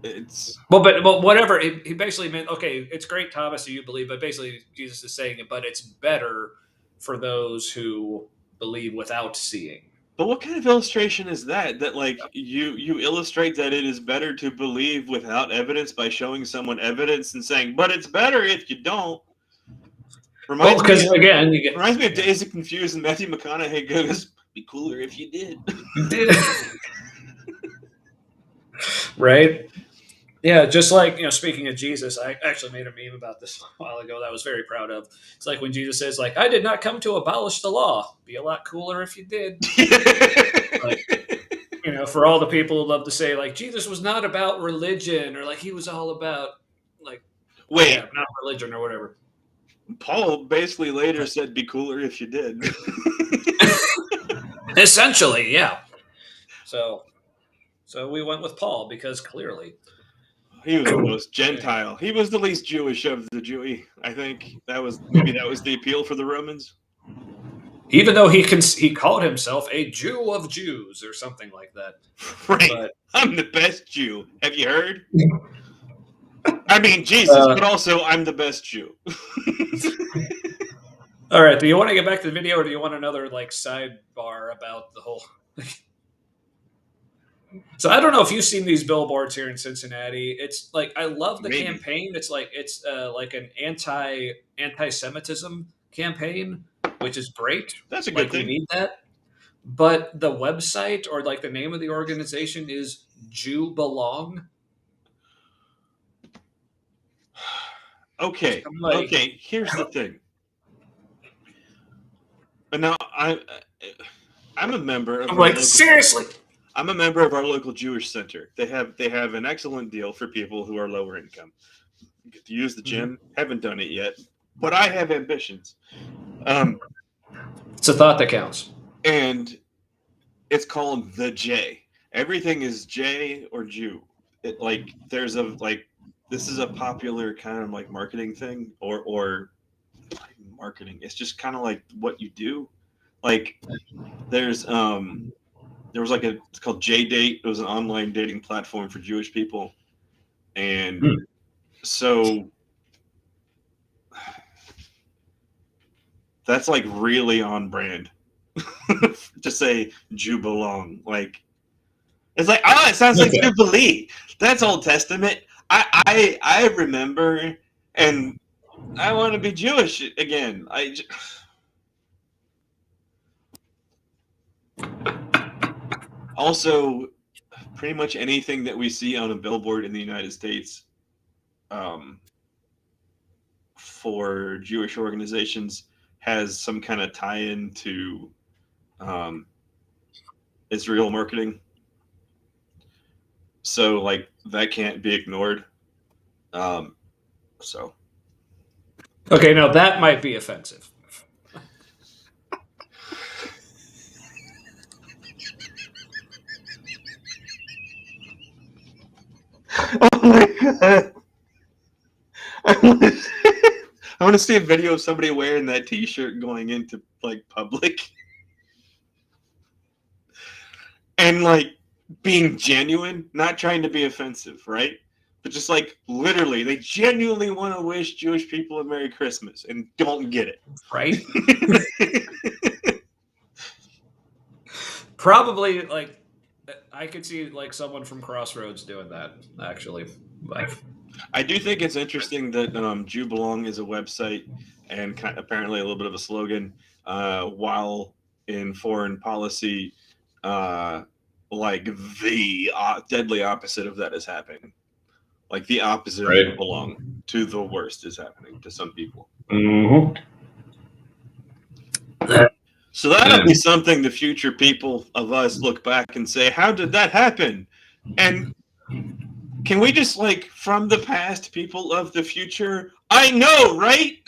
it's Well, but whatever. He basically meant, okay, it's great, Thomas, that you believe, but basically Jesus is saying it. But it's better for those who believe without seeing. but what kind of illustration is that? That like you illustrate that it is better to believe without evidence by showing someone evidence and saying, but it's better if you don't. Well, because again, you Reminds me of Days of Confused, and Matthew McConaughey goes, "Be cooler if you did." Right? Yeah, just like, speaking of Jesus, I actually made a meme about this a while ago that I was very proud of. It's like when Jesus says, like, I did not come to abolish the law. Be a lot cooler if you did. Like, for all the people who love to say, like, Jesus was not about religion, or like he was all about, like, Wait, not religion or whatever. Paul basically later said, "Be cooler if you did." Essentially, yeah. So we went with Paul because clearly He was the most Gentile. He was the least Jewish of the Jewy. I think that was the appeal for the Romans. Even though he called himself a Jew of Jews or something like that. Right. But, I'm the best Jew. Have you heard? I mean, Jesus, but also I'm the best Jew. All right. Do you want to get back to the video, or do you want another like sidebar about the whole? So I don't know if you've seen these billboards here in Cincinnati. It's like I love the campaign. It's like like an anti-Semitism campaign, which is great. That's a good thing. We need that. But the website or like the name of the organization is Jew Belong. Okay. Okay. Here's the thing. But now I'm a member of. I'm like, seriously. I'm a member of our local Jewish center. They have an excellent deal for people who are lower income. You get to use the gym. Haven't done it yet, but I have ambitions. It's a thought that counts. And it's called the J. Everything is J or Jew. This is a popular kind of like marketing thing or marketing. It's just kind of like what you do. Like there was it's called J-Date. It was an online dating platform for Jewish people. And so that's like really on brand to say Jew belong. Like, it's like, oh, it sounds like Jubilee. That's Old Testament. I remember, and I want to be Jewish again. Also, pretty much anything that we see on a billboard in the United States for Jewish organizations has some kind of tie-in to Israel marketing. So, like, that can't be ignored. So. Okay, now that might be offensive. Oh my god! I want to see a video of somebody wearing that T-shirt going into like public, and like being genuine, not trying to be offensive, right? But just like literally, they genuinely want to wish Jewish people a Merry Christmas and don't get it, right? Probably like I could see like someone from Crossroads doing that. Actually, like I do think it's interesting that Jew Belong is a website and apparently a little bit of a slogan, while in foreign policy, uh, like the deadly opposite of that is happening. Like the opposite of Right. belong to the worst is happening to some people. Mm-hmm. So that'll Yeah. be something the future people of us look back and say, how did that happen? And can we just, like, from the past, people of the future, I know, right?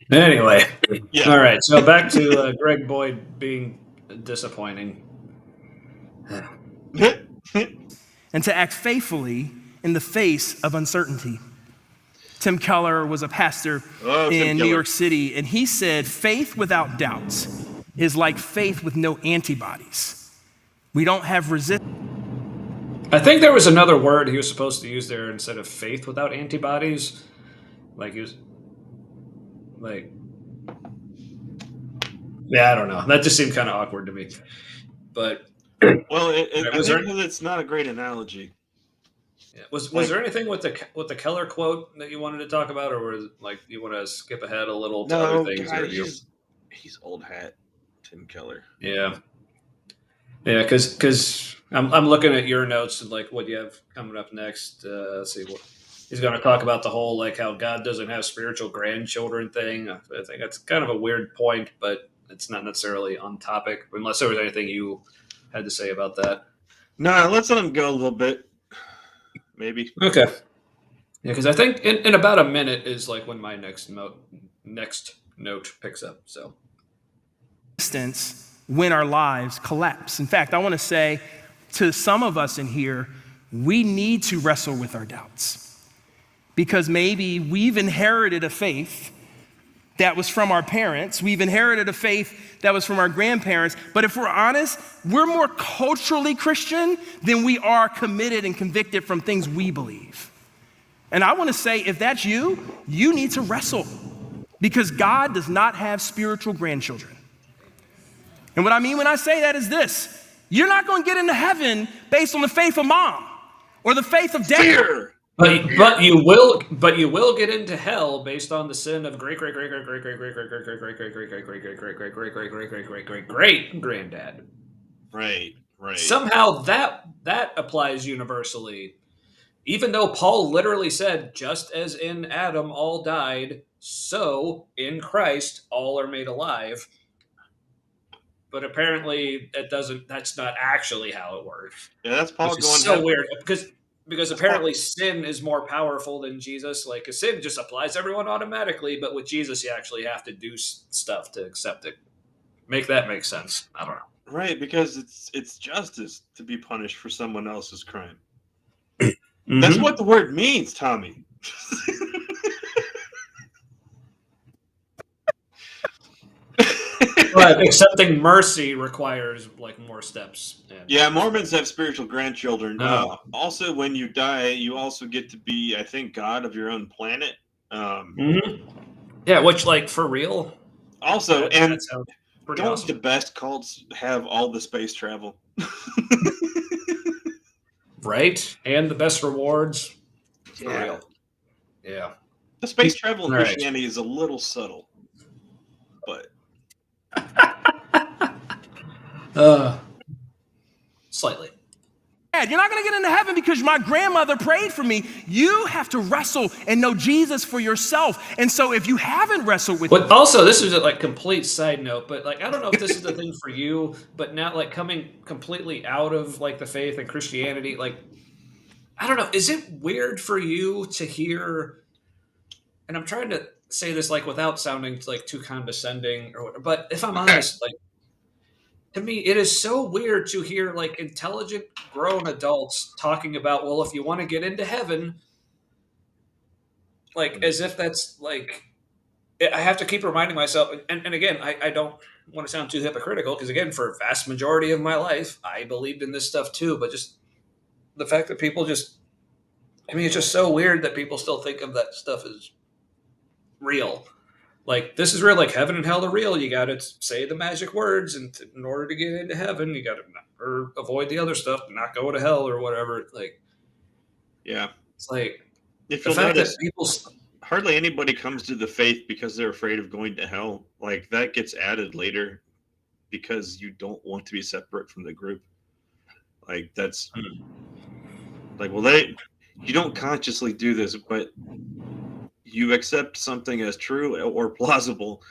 Anyway, Yeah. all right. So back to Greg Boyd being disappointing. And to act faithfully in the face of uncertainty. Tim Keller was a pastor in New York City, and he said, faith without doubts is like faith with no antibodies. We don't have resistance. I think there was another word he was supposed to use there instead of faith without antibodies. Like he was, like, yeah, I don't know. That just seemed kind of awkward to me. But Well, I was think there- that it's not a great analogy. yeah, was there anything with the Keller quote that you wanted to talk about, or was it, like, you want to skip ahead a little to No, other things? God, Or you, he's old hat, Tim Keller. yeah, because I'm looking at your notes and like what you have coming up next. Let's see what he's going to talk about, the whole like how God doesn't have spiritual grandchildren thing. I think that's kind of a weird point, but it's not necessarily on topic unless there was anything you had to say about that. No, let's let him go a little bit. Maybe. Okay. Yeah, because I think in about a minute is like when my next note picks up. So When our lives collapse. In fact, I want to say to some of us in here, we need to wrestle with our doubts because maybe we've inherited a faith that was from our parents. We've inherited a faith that was from our grandparents. But if we're honest, we're more culturally Christian than we are committed and convicted from things we believe. And I want to say, if that's you, you need to wrestle because God does not have spiritual grandchildren. And what I mean when I say that is this: you're not going to get into heaven based on the faith of mom or the faith of dad. Fear! But you will get into hell based on the sin of great granddad. Right. Somehow that applies universally. Even though Paul literally said, just as in Adam all died, so in Christ all are made alive. But apparently that's not actually how it works. Yeah, that's Paul Which going is so heaven. weird because apparently sin is more powerful than Jesus. Like, a sin just applies to everyone automatically, but with Jesus you actually have to do stuff to accept it. Make that make sense. I don't know. Right, because it's justice to be punished for someone else's crime. Mm-hmm. That's what the word means, Tommy. But accepting mercy requires like more steps. Yeah, Mormons have spiritual grandchildren. Oh. Also, when you die, you also get to be, I think, God of your own planet. Yeah, which, like, for real. Also, and that sounds pretty don't awesome. the best cults have all the space travel? Right? And the best rewards. For Yeah. real. Yeah. The space travel in All right. Christianity is a little subtle, but Slightly. You're not going to get into heaven because my grandmother prayed for me. You have to wrestle and know Jesus for yourself. And so if you haven't wrestled with But also, this is a like complete side note, but like I don't know if this is the thing for you, but now like coming completely out of like the faith and Christianity, like I don't know, is it weird for you to hear? And I'm trying to say this like without sounding like too condescending or whatever, but if I'm honest, like to me, it is so weird to hear like intelligent grown adults talking about, well, if you want to get into heaven, like as if that's like, I have to keep reminding myself. And again, I don't want to sound too hypocritical because again, for a vast majority of my life, I believed in this stuff too. But just the fact that people just, I mean, it's just so weird that people still think of that stuff as real. like this is real. Like heaven and hell are real. You got to say the magic words, and in order to get into heaven, you got to or avoid the other stuff, not go to hell or whatever. Like, Yeah. it's like If the you'll fact notice, that people. hardly anybody comes to the faith because they're afraid of going to hell. Like that gets added later because you don't want to be separate from the group. Like that's like, well, you don't consciously do this, but you accept something as true or plausible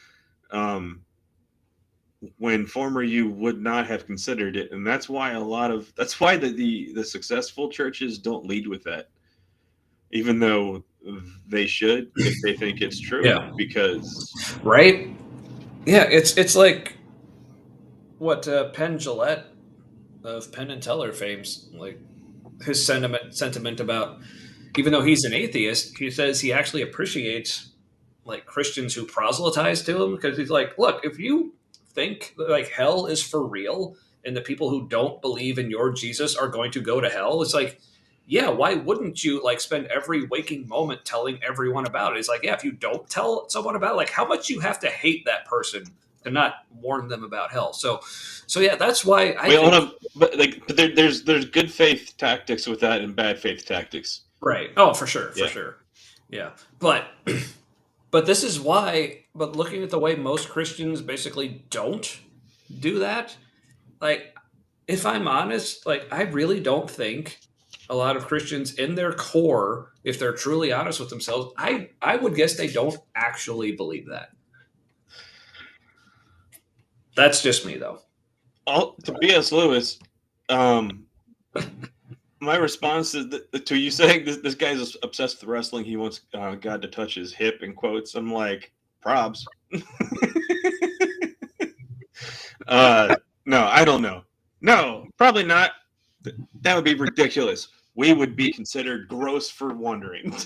when former you would not have considered it, and that's why the successful churches don't lead with that, even though they should if they think it's true. Yeah. Because Right? Yeah, it's like what Penn Jillette of Penn and Teller fames, like his sentiment about, even though he's an atheist, he says he actually appreciates like Christians who proselytize to him, because he's like, look, if you think like hell is for real and the people who don't believe in your Jesus are going to go to hell, it's like, yeah, why wouldn't you like spend every waking moment telling everyone about it? It's like, yeah, if you don't tell someone about it, like how much you have to hate that person to not warn them about hell. So yeah, that's why I wait, think, hold on, but there's good faith tactics with that and bad faith tactics. right. Oh, for sure, Yeah. Yeah, but this is why. But looking at the way most Christians basically don't do that, like if I'm honest, like I really don't think a lot of Christians in their core, if they're truly honest with themselves, I would guess they don't actually believe that. That's just me, though. To B.S. Lewis, my response to you saying this guy's obsessed with wrestling, he wants God to touch his hip, in quotes. I'm like, probs. No, I don't know. No, probably not. That would be ridiculous. We would be considered gross for wondering.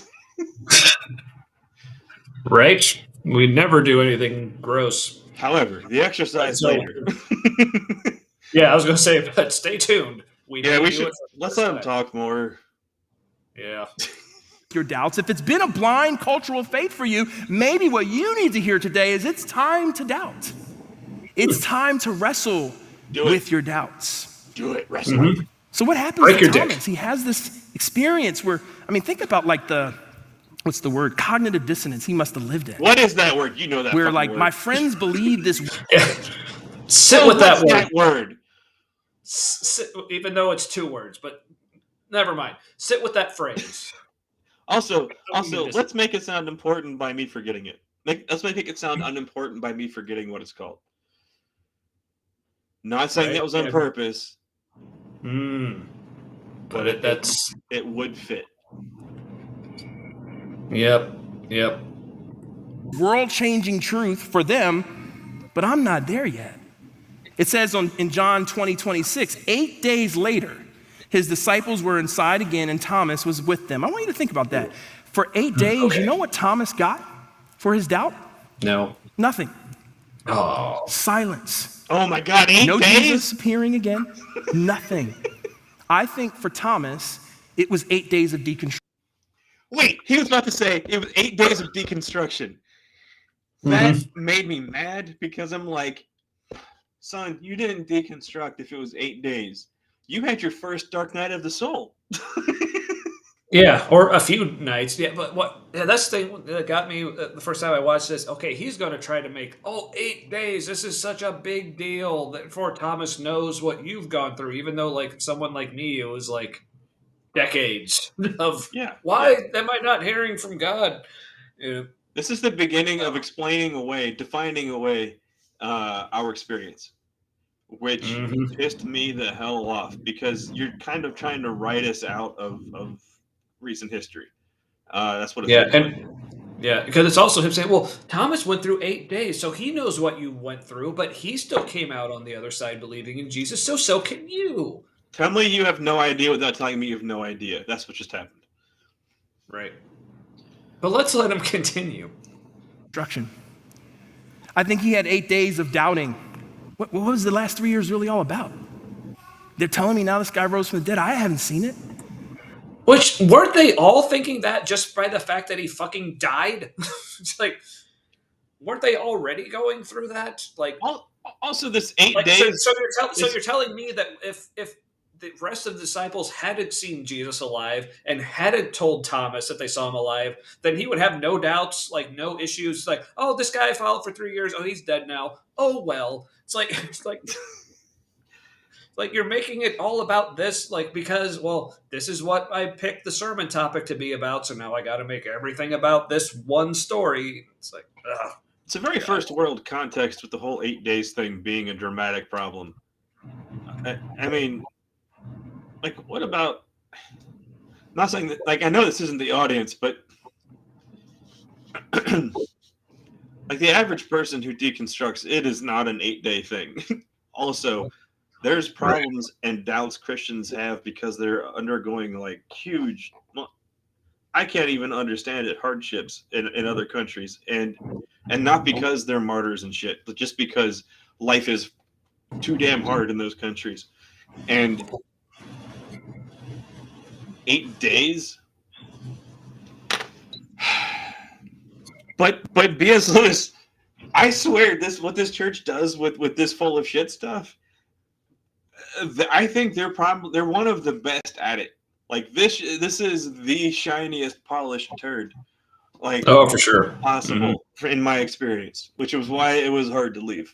Right? We never do anything gross. However, the exercise later. Yeah, I was going to say, but stay tuned. We should. Let's let him talk more. Yeah. Your doubts. If it's been a blind cultural faith for you, maybe what you need to hear today is it's time to doubt. It's time to wrestle with your doubts. Do it, wrestle. Mm-hmm. So what happens to Thomas? He has this experience where, I mean, think about like what's the word? Cognitive dissonance he must have lived in. What is that word? You know that where like word. My friends believe this. Sit with that word. Even though it's 2 words, but never mind. Sit with that phrase. Also, let's make it sound important by me forgetting it. Let's make it sound unimportant by me forgetting what it's called. Not saying that was on purpose. But it would fit. Yep. World-changing truth for them, but I'm not there yet. It says in John 20:26, 8 days later, his disciples were inside again and Thomas was with them. I want you to think about that. For 8 days, You know what Thomas got for his doubt? No. Nothing. Oh. Silence. Oh my God, 8 days? No Jesus appearing again. Nothing. I think for Thomas, it was 8 days of deconstruction. Wait, he was about to say it was 8 days of deconstruction. That made me mad because I'm like, son, you didn't deconstruct if it was 8 days. You had your first dark night of the soul. Yeah, or a few nights. Yeah, but that's the thing that got me the first time I watched this. Okay, he's going to try to make 8 days. This is such a big deal. Therefore, Thomas knows what you've gone through, even though like someone like me, it was like decades of why am I not hearing from God? Yeah. This is the beginning of defining away our experience, which pissed me the hell off because you're kind of trying to write us out of recent history. That's what it feels like. Because it's also him saying, well, Thomas went through 8 days, so he knows what you went through, but he still came out on the other side believing in Jesus, so can you. Tell me you have no idea without telling me you have no idea. That's what just happened. Right. But let's let him continue. Instruction. I think he had 8 days of doubting. What was the last 3 years really all about? They're telling me now this guy rose from the dead. I haven't seen it. Which, weren't they all thinking that just by the fact that he fucking died? It's like, weren't they already going through that? Like, Also, this 8 like days. so you're telling me that if the rest of the disciples hadn't seen Jesus alive and hadn't told Thomas that they saw him alive, then he would have no doubts, like no issues. Like, oh, this guy followed for 3 years. Oh, he's dead now. Oh well. It's like you're making it all about this, like, because, well, this is what I picked the sermon topic to be about, so now I got to make everything about this one story. It's like, ugh. It's a very first world context with the whole 8 days thing being a dramatic problem. I mean, like, what about? Not saying that, like, I know this isn't the audience, but like the average person who deconstructs, it is not an 8-day thing. Also, there's problems and doubts Christians have because they're undergoing like huge, I can't even understand it, hardships in other countries, and not because they're martyrs and shit, but just because life is too damn hard in those countries. And 8 days. But B.S. Lewis, I swear what this church does with this full of shit stuff, I think they're one of the best at it. Like this is the shiniest polished turd, like, Oh, for sure. possible in my experience, which was why it was hard to leave.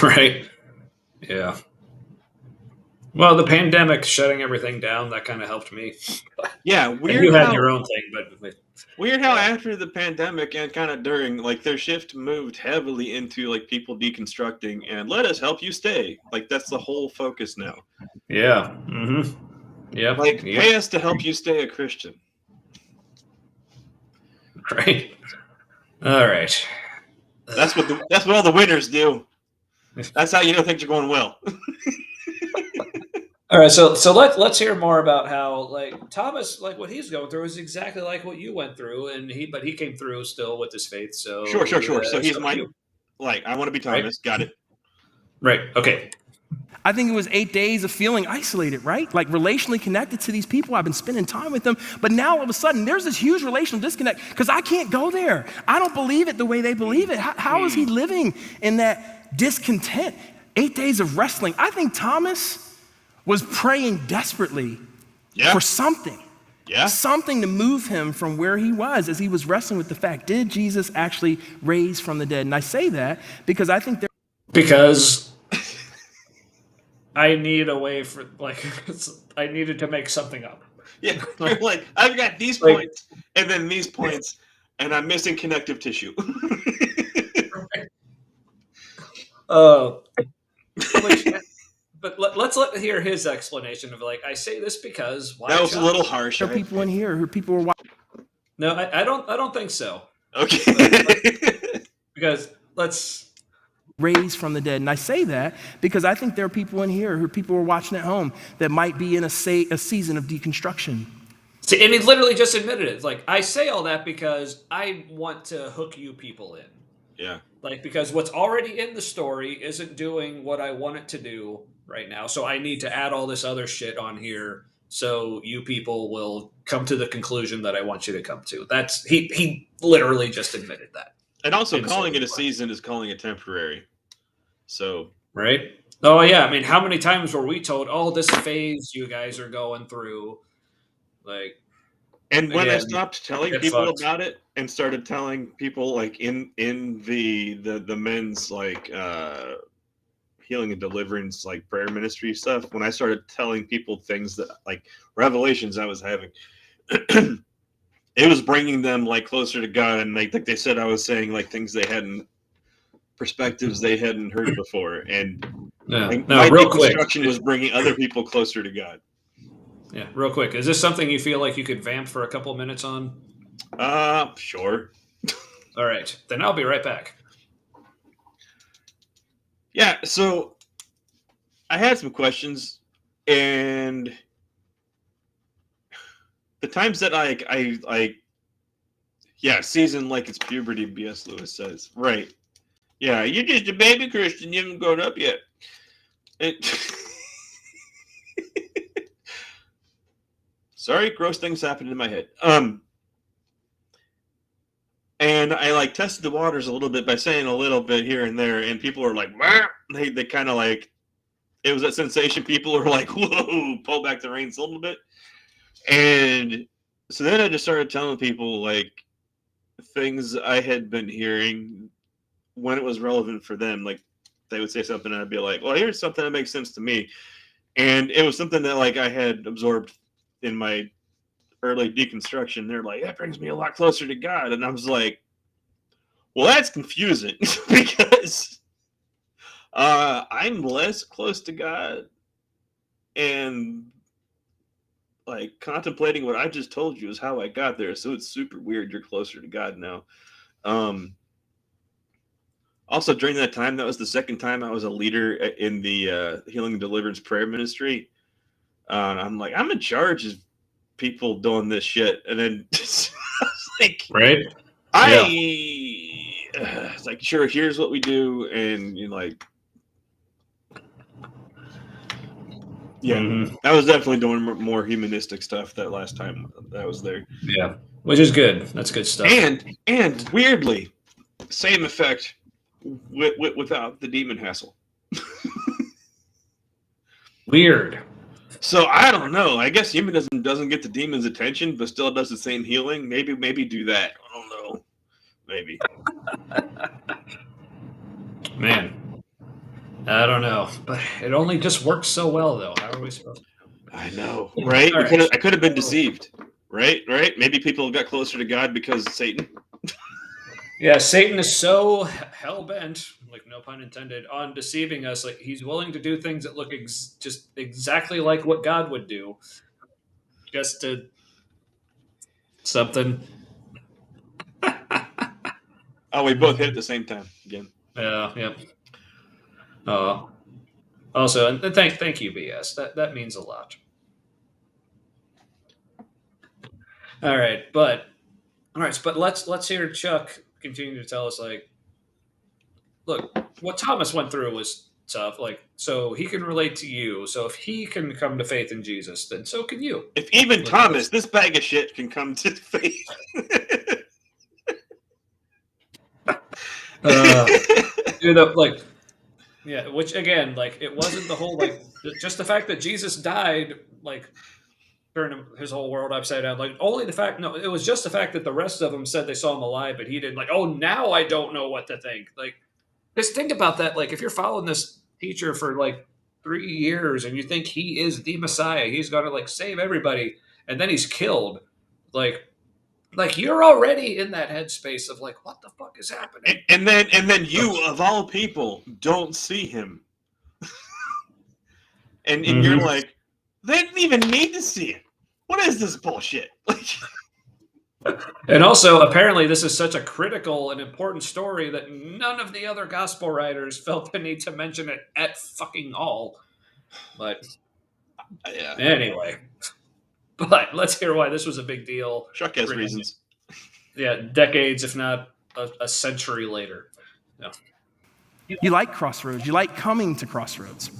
Right. Yeah. Well, the pandemic shutting everything down, that kind of helped me. Yeah, And weird. you had your own thing, but Weird how after the pandemic and kind of during, like, their shift moved heavily into like people deconstructing and let us help you stay. Like that's the whole focus now. yeah. Yep. Like Yep. pay us to help you stay a Christian. Right. All right. That's what all the winners do. That's how you know things are going well. All right, so let's hear more about how, like, Thomas, like what he's going through is exactly like what you went through, and he came through still with his faith. So Sure. So he's up to my, you. like, I want to be Thomas. Got it. Right. Okay. I think it was 8 days of feeling isolated, right? Like relationally connected to these people. I've been spending time with them. But now all of a sudden, there's this huge relational disconnect because I can't go there. I don't believe it the way they believe it. How is he living in that discontent? 8 days of wrestling. I think Thomas was praying desperately for something. Yeah. Something to move him from where he was as he was wrestling with the fact, did Jesus actually raise from the dead? And I say that because I think Because I need a way for, like, I needed to make something up. Yeah. You're like, I've got these points and then these points, and I'm missing connective tissue. But let's hear his explanation of, like, I say this because why? That was Chuck? a little harsh. there are people in here who people are watching. No, I don't think so. Okay. Because let's Raised from the dead. And I say that because I think there are people in here who people are watching at home that might be in a season of deconstruction. see, and he literally just admitted it. It's like, I say all that because I want to hook you people in. Yeah. Like, because what's already in the story isn't doing what I want it to do right now. So I need to add all this other shit on here so you people will come to the conclusion that I want you to come to. That's he literally just admitted that. And also, calling it a season is calling it temporary. So. Right? Oh, yeah. I mean, how many times were we told, oh, this phase you guys are going through? Like, and when I again, stopped telling people about it and started telling people, like, in the men's, like, healing and deliverance, like, prayer ministry stuff, when I started telling people things that, like, revelations I was having, it was bringing them, like, closer to God. And like they said, I was saying, like, things they hadn't, perspectives they hadn't heard before. And my real quick, deconstruction was bringing other people closer to God. Yeah, real quick. Is this something you feel like you could vamp for a couple minutes on? Sure. All right. Then I'll be right back. Yeah, so I had some questions, and the times that I season like it's puberty, B.S. Lewis says. Right. Yeah, you're just a baby Christian, you haven't grown up yet. Sorry, gross things happened in my head. And And I like tested the waters a little bit by saying a little bit here and there, and people were like, "Wah!" They kind of like, it was that sensation. People were like, "Whoa, pull back the reins a little bit." And so then I just started telling people like things I had been hearing when it was relevant for them. Like they would say something, and I'd be like, "Well, here's something that makes sense to me," and it was something that like I had absorbed in my early deconstruction. They're like, "That brings me a lot closer to God," and I was like, "Well, that's confusing because I'm less close to God, and like contemplating what I just told you is how I got there. So it's super weird. You're closer to God now." Um, Also, during that time, that was the second time I was a leader in the Healing and Deliverance Prayer Ministry. I'm like, I'm in charge of people doing this shit, and then I was like, Right? it's like, sure, here's what we do, and you're like, yeah, I was definitely doing more humanistic stuff that last time that I was there. Yeah, which is good. That's good stuff. And weirdly, same effect without the demon hassle. Weird. So I don't know. I guess humanism doesn't get the demon's attention, but still does the same healing. Maybe do that. I don't know. Maybe. Man, I don't know, but it only just works so well, though. How are we supposed to? I know, right? All right. I could have been deceived, right? Maybe people got closer to God because of Satan. Yeah, Satan is so hell bent, like no pun intended, on deceiving us. Like he's willing to do things that look just exactly like what God would do, just to something. Oh, we both hit at the same time again. Yeah. Also, and thank you, BS. That means a lot. All right, but let's hear Chuck continue to tell us, like, look, what Thomas went through was tough. Like, so he can relate to you. So if he can come to faith in Jesus, then so can you. If even Thomas, this bag of shit, can come to faith. Like, yeah, which again, like, it wasn't the whole, like, just the fact that Jesus died, like, turned his whole world upside down. Like, only the fact, no, it was just the fact that the rest of them said they saw him alive, but he didn't. Like, oh, now I don't know what to think. Like, just think about that. Like, if you're following this teacher for like 3 years and you think he is the Messiah, he's going to like save everybody, and then he's killed, like you're already in that headspace of like, what the fuck is happening? And then you, of all people, don't see him, and you're like, they didn't even need to see it. What is this bullshit? And also, apparently, this is such a critical and important story that none of the other gospel writers felt the need to mention it at fucking all. But yeah. Anyway, but let's hear why this was a big deal. Chuck has reasons. Yeah, decades, if not a century later. Yeah. You like Crossroads. You like coming to Crossroads.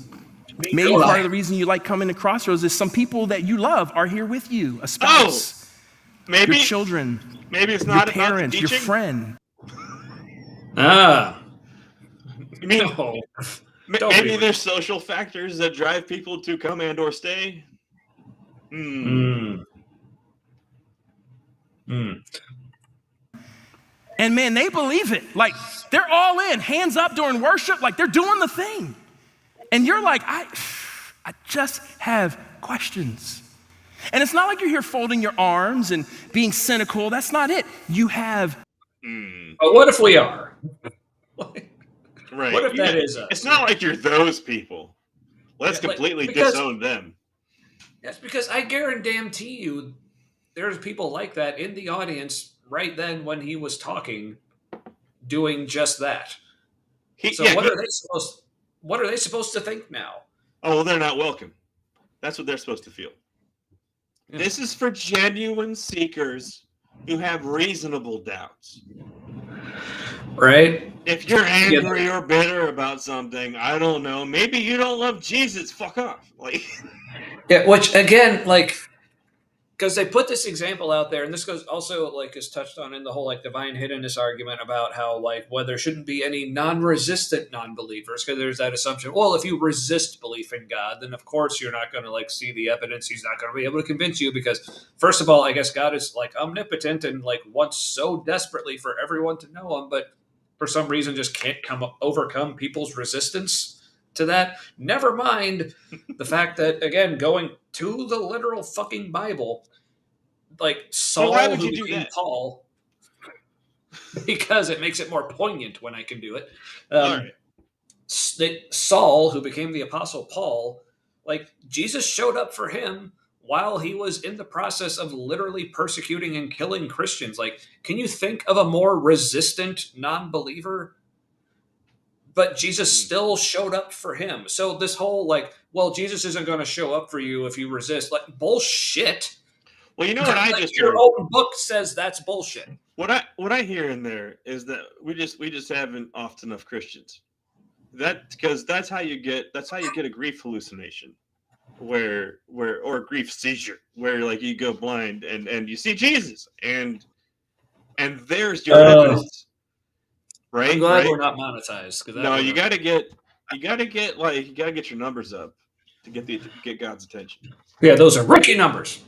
Maybe part of the reason you like coming to Crossroads is some people that you love are here with you. A spouse. Maybe your children. Maybe it's not your parents, about the your teaching. friend. You mean, No. Maybe there's social factors that drive people to come and or stay. And man, they believe it. Like, they're all in, hands up during worship, like they're doing the thing. And you're like, I just have questions. And it's not like you're here folding your arms and being cynical. That's not it. You have. But what if we are? Right. What if that is us? It's not like you're those people. Let's completely disown them. That's because I guarantee you there's people like that in the audience right then when he was talking, doing just that. What are they supposed to think now? Oh, well, they're not welcome. That's what they're supposed to feel. Yeah. This is for genuine seekers who have reasonable doubts. Right? If you're angry or bitter about something, I don't know, maybe you don't love Jesus, fuck off. Like, yeah, which again, like, because they put this example out there, and this goes also like is touched on in the whole like divine hiddenness argument about how like well there shouldn't be any non-resistant non-believers because there's that assumption. Well, if you resist belief in God, then of course you're not going to like see the evidence. He's not going to be able to convince you because first of all, I guess God is like omnipotent and like wants so desperately for everyone to know Him, but for some reason just can't overcome people's resistance to that. Never mind the fact that again going to the literal fucking Bible, like So why Saul would who you do became that? Paul, because it makes it more poignant when I can do it. All right. Saul who became the Apostle Paul, like Jesus showed up for him while he was in the process of literally persecuting and killing Christians. Like, can you think of a more resistant non-believer? But Jesus still showed up for him. So this whole like, well, Jesus isn't going to show up for you if you resist, like bullshit. Well, you know what I Like just your heard. own book says that's bullshit. What I hear in there is that we just haven't often enough Christians. Because that's how you get a grief hallucination, where or a grief seizure, where like you go blind and you see Jesus and there's your evidence, right? I'm glad right? we're not monetized because No, you gotta get your numbers up to get God's attention. yeah, those are rookie numbers.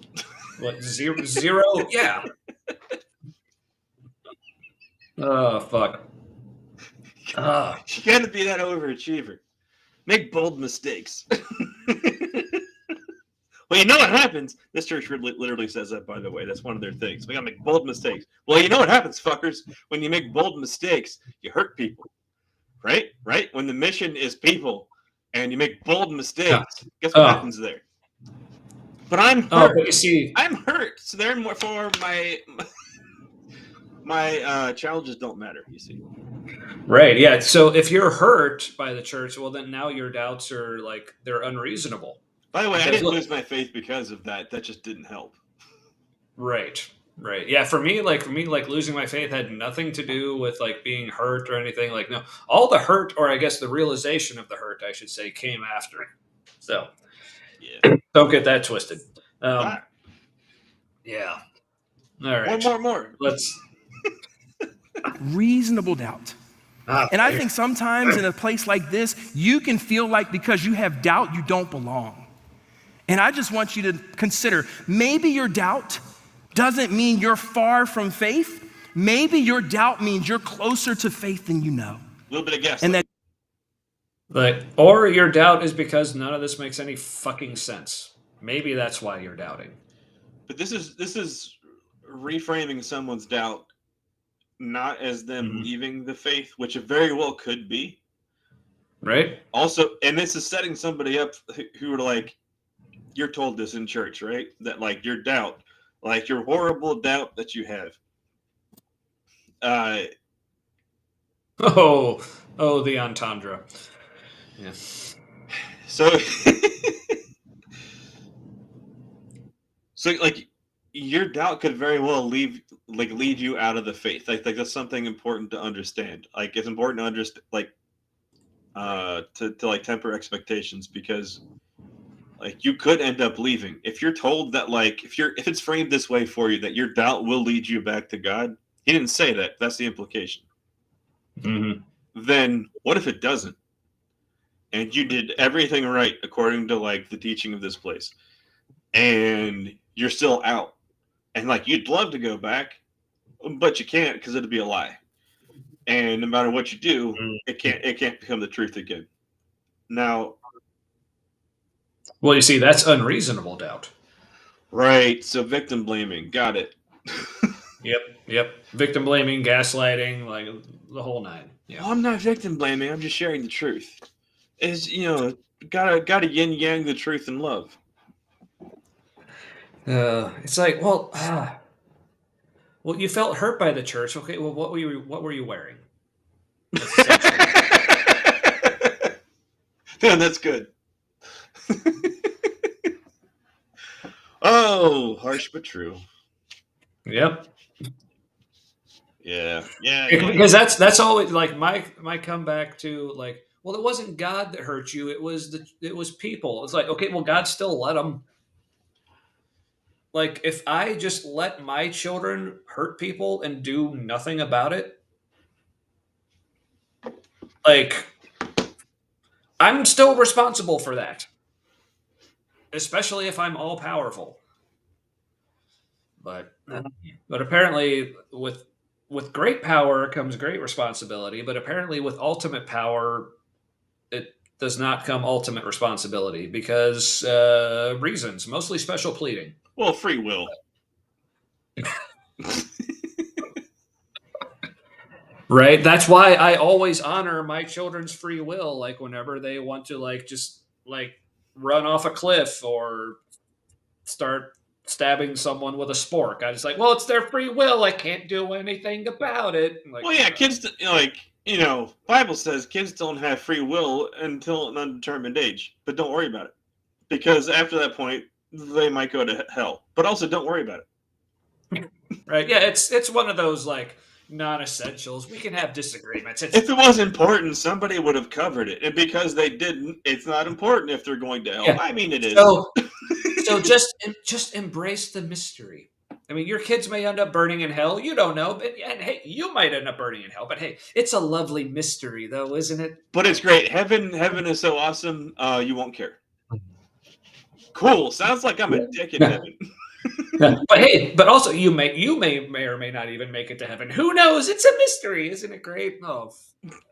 What zero? Yeah. Oh fuck. You gotta be that overachiever. Make bold mistakes. Well, you know what happens? This church literally says that, by the way. That's one of their things. We gotta make bold mistakes. Well, you know what happens, fuckers? When you make bold mistakes, you hurt people. Right? Right? When the mission is people and you make bold mistakes, guess what happens there? But I'm hurt. Oh, but you see, I'm hurt. So therefore my challenges don't matter, you see. right? Yeah. So if you're hurt by the church, well, then now your doubts are like they're unreasonable. By the way, I Because didn't look- lose my faith because of that. That just didn't help. Right. Right. Yeah. For me, like losing my faith had nothing to do with like being hurt or anything. Like, no, all the hurt, or I guess the realization of the hurt, I should say, came after. So, Yeah. don't get that twisted. Ah, Yeah. All right. more. Let's. Reasonable doubt. And I think sometimes in a place like this, you can feel like because you have doubt, you don't belong. And I just want you to consider, maybe your doubt doesn't mean you're far from faith. Maybe your doubt means you're closer to faith than you know. A little bit of guess. And that Like, or your doubt is because none of this makes any fucking sense. Maybe that's why you're doubting. But this is reframing someone's doubt not as them leaving the faith, which it very well could be. Right? Also, and this is setting somebody up who are like, you're told this in church, right? That like your doubt, like your horrible doubt that you have. Oh, the entendre. Yeah. So, so like your doubt could very well lead you out of the faith. Like that's something important to understand. Like it's important to understand, like, to like temper expectations, because like you could end up leaving if you're told that, like, if it's framed this way for you, that your doubt will lead you back to God. He didn't say that. That's the implication. Mm-hmm. Then what if it doesn't? And you did everything right according to like the teaching of this place, and you're still out, and like you'd love to go back, but you can't because it'd be a lie. And no matter what you do, it can't become the truth again. Now, Well, you see, that's unreasonable doubt. right? So victim blaming, got it. Yep. Victim blaming, gaslighting, like the whole nine. Yeah. Well, I'm not victim blaming. I'm just sharing the truth. Is gotta yin yang the truth and love. It's like, well, you felt hurt by the church. Okay, well, what were you wearing? Yeah, that's good. Oh, harsh but true. Yep. Yeah. Because that's always like my comeback to, like, well, it wasn't God that hurt you. It was people. It's like, okay, well, God still let them. like if I just let my children hurt people and do nothing about it, like I'm still responsible for that, especially if I'm all powerful. But but apparently with great power comes great responsibility, but apparently with ultimate power it does not come ultimate responsibility because reasons, mostly special pleading. Well, free will. Right? That's why I always honor my children's free will. Like whenever they want to like just like run off a cliff or start stabbing someone with a spork. I just like, well, it's their free will. I can't do anything about it. Like, Well, yeah, kids, like, Bible says kids don't have free will until an undetermined age, but don't worry about it. Because after that point, they might go to hell. But also, don't worry about it. right? Yeah, it's one of those like non-essentials. We can have disagreements. If it was important, somebody would have covered it. And because they didn't, it's not important if they're going to hell. Yeah. I mean, it is. So just embrace the mystery. I mean, your kids may end up burning in hell. You don't know, but and hey, you might end up burning in hell. But hey, it's a lovely mystery, though, isn't it? But it's great. Heaven is so awesome. You won't care. Cool. Sounds like I'm a dick in heaven. But hey, but also you may or may not even make it to heaven. Who knows? It's a mystery, isn't it great? Oh,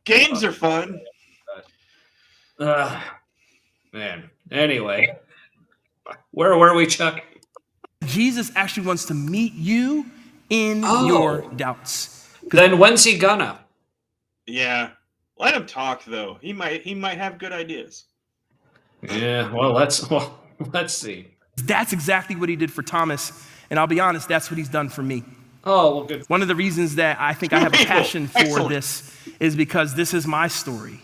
Games are fun. Man. Anyway, where were we, Chuck? Jesus actually wants to meet you in your doubts. Then when's he gonna? Yeah. Let him talk though. He might have good ideas. Yeah, well let's see. That's exactly what he did for Thomas, and I'll be honest, that's what he's done for me. Oh, well, good. One of the reasons that I think I have a passion for Excellent. this is because this is my story.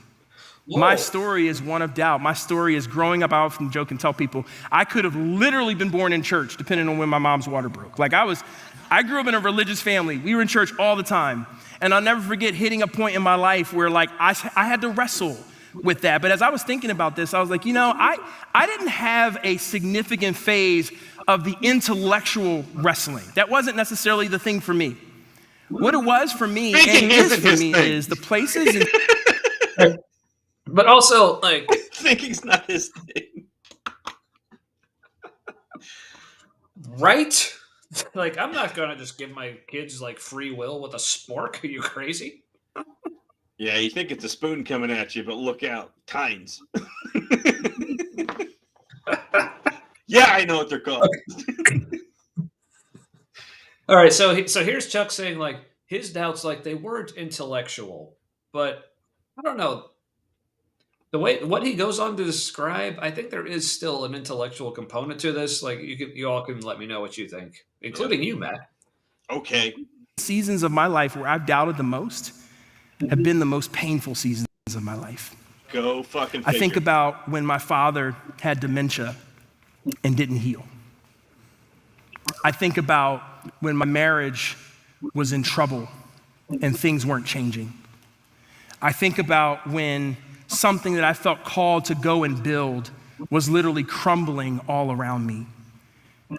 Whoa. My story is one of doubt. My story is growing up. I often joke and tell people I could have literally been born in church depending on when my mom's water broke. Like I grew up in a religious family. We were in church all the time. And I'll never forget hitting a point in my life where like I had to wrestle with that. But as I was thinking about this, I was like, I didn't have a significant phase of the intellectual wrestling. That wasn't necessarily the thing for me. What it was for me Thinking and is isn't for his me thing. is the places and But also, like, Thinking's not his thing. right? Like, I'm not gonna just give my kids like free will with a spork. Are you crazy? Yeah, you think it's a spoon coming at you, but look out, tines. Yeah, I know what they're called. All right, so here's Chuck saying like his doubts, like they weren't intellectual, but I don't know the way what he goes on to describe. I think there is still an intellectual component to this. Like you all can let me know what you think, including you, Matt. Okay. seasons of my life where I've doubted the most have been the most painful seasons of my life. Go fucking I figure. think about when my father had dementia and didn't heal. I think about when my marriage was in trouble and things weren't changing. I think about when something that I felt called to go and build was literally crumbling all around me.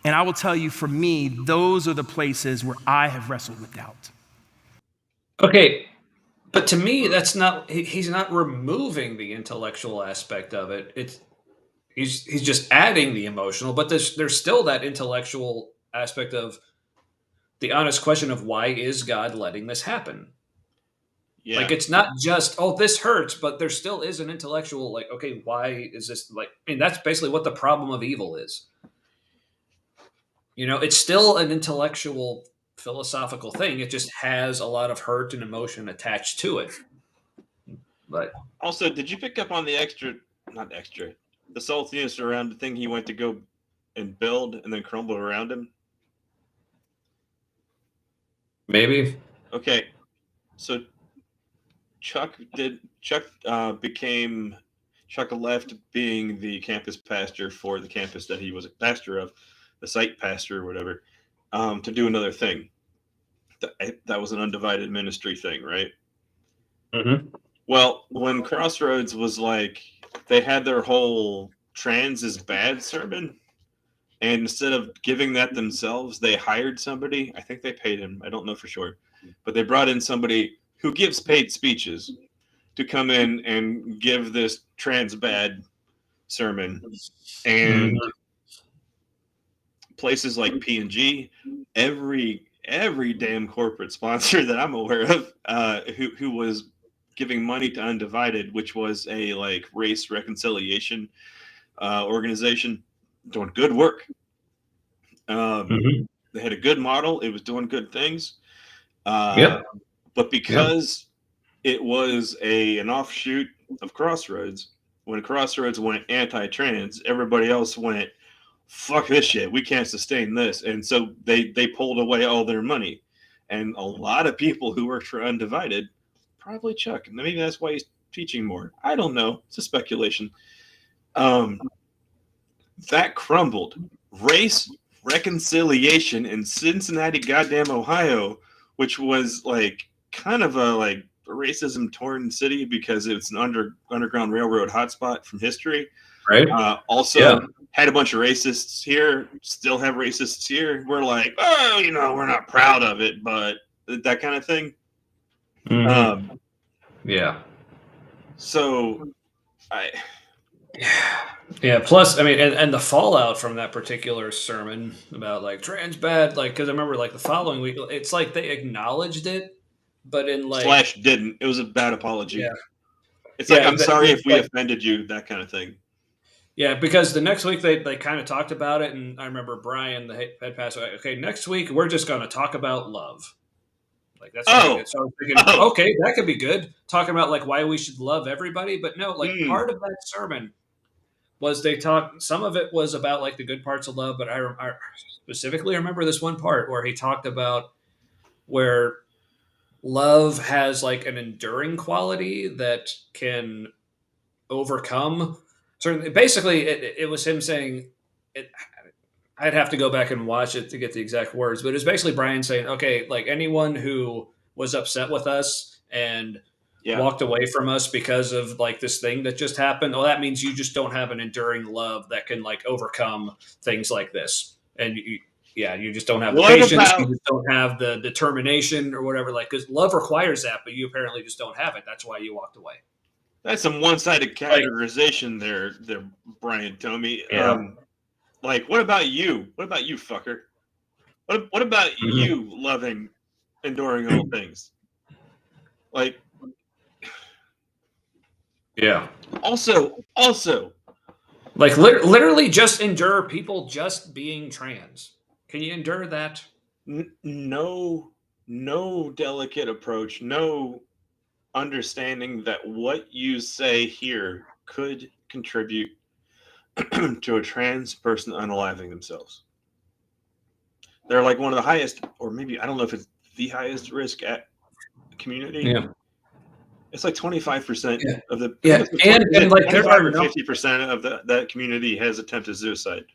And I will tell you, for me, those are the places where I have wrestled with doubt. Okay, but to me, that's not. He's not removing the intellectual aspect of it. He's just adding the emotional. But there's still that intellectual aspect of the honest question of why is God letting this happen? Yeah. Like it's not just this hurts, but there still is an intellectual like okay, why is this like? I mean, that's basically what the problem of evil is. You know, it's still an intellectual, philosophical thing. It just has a lot of hurt and emotion attached to it. But Also, did you pick up on the the saltiness around the thing he went to go and build and then crumble around him? maybe. Okay, so Chuck left being the campus pastor for the campus that he was a pastor of, the site pastor or whatever, to do another thing. That was an undivided ministry thing, right? Mm-hmm. Well, when Crossroads was like, they had their whole trans is bad sermon, And instead of giving that themselves, they hired somebody. I think they paid him. I don't know for sure. But they brought in somebody who gives paid speeches to come in and give this trans bad sermon. And places like P&G, every damn corporate sponsor that I'm aware of, who was giving money to Undivided, which was a like race reconciliation organization, doing good work. They had a good model. It was doing good things. But because it was an offshoot of Crossroads, when Crossroads went anti-trans, everybody else went, fuck this shit. We can't sustain this. And so they pulled away all their money. And a lot of people who worked for Undivided, probably Chuck, and maybe that's why he's teaching more. I don't know. It's a speculation. That crumbled. Race reconciliation in Cincinnati, goddamn Ohio, which was like kind of a like racism torn city because it's an underground railroad hotspot from history. Right. Also had a bunch of racists here, still have racists here. We're like, oh, you know, we're not proud of it, but that kind of thing. So plus, I mean, and the fallout from that particular sermon about like trans bad, like, because I remember like the following week, it's like they acknowledged it, but in like / didn't. It was a bad apology. Yeah. It's like, I'm sorry if we offended you, that kind of thing. Yeah, because the next week they kind of talked about it, and I remember Brian, the head pastor, okay, next week we're just going to talk about love. Like that's so I was thinking, okay, that could be good. Talking about like why we should love everybody, but no, like part of that sermon was they talked. Some of it was about like the good parts of love, but I specifically remember this one part where he talked about where love has like an enduring quality that can overcome. So basically, it was him saying, I'd have to go back and watch it to get the exact words, but it's basically Brian saying, okay, like anyone who was upset with us and walked away from us because of like this thing that just happened, well, that means you just don't have an enduring love that can like overcome things like this. And you just don't have the patience, you just don't have the determination or whatever, like, because love requires that, but you apparently just don't have it. That's why you walked away. That's some one-sided categorization there, Brian Tomey. Like, what about you? What about you, fucker? What about you loving, enduring all things? Like, Also, like literally just endure people just being trans. Can you endure that? No delicate approach, no understanding that what you say here could contribute to a trans person unaliving themselves. They're like one of the highest, or maybe I don't know if it's the highest risk at community. It's like 25% of the and like there are 50% of that community has attempted suicide.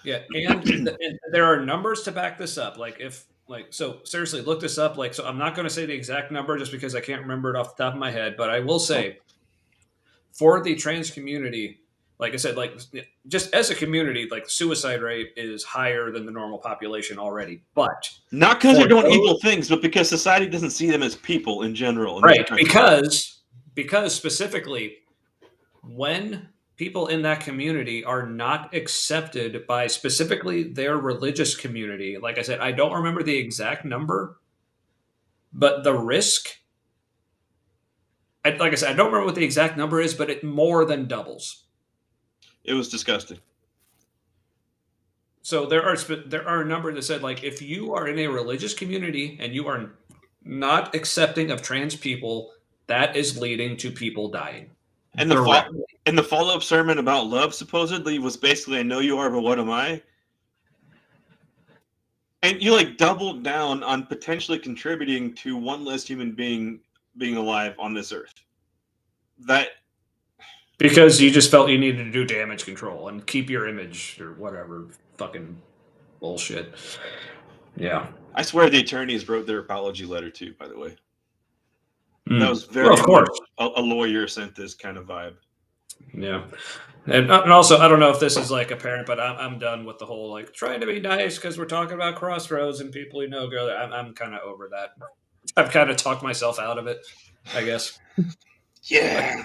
And there are numbers to back this up. Like so seriously, look this up. Like, so I'm not going to say the exact number just because I can't remember it off the top of my head, but I will say for the trans community, like I said, like just as a community, like the suicide rate is higher than the normal population already, but not because they're doing evil things, but because society doesn't see them as people in general. Right. Because specifically when people in that community are not accepted by specifically their religious community, like I said, I don't remember the exact number, but the risk, like I said, I don't remember what the exact number is, but it more than doubles. It was disgusting. So there are a number that said, like, if you are in a religious community and you are not accepting of trans people, that is leading to people dying. And the follow-up sermon about love supposedly was basically, I know you are, but what am I? And you like doubled down on potentially contributing to one less human being alive on this earth. Because you just felt you needed to do damage control and keep your image or whatever fucking bullshit. Yeah. I swear the attorneys wrote their apology letter too, by the way. That was very of course. A lawyer sent this kind of vibe. Yeah. And also, I don't know if this is like a parent, but I'm done with the whole like trying to be nice because we're talking about Crossroads and people you know go there. I'm kind of over that. I've kind of talked myself out of it, I guess. Yeah.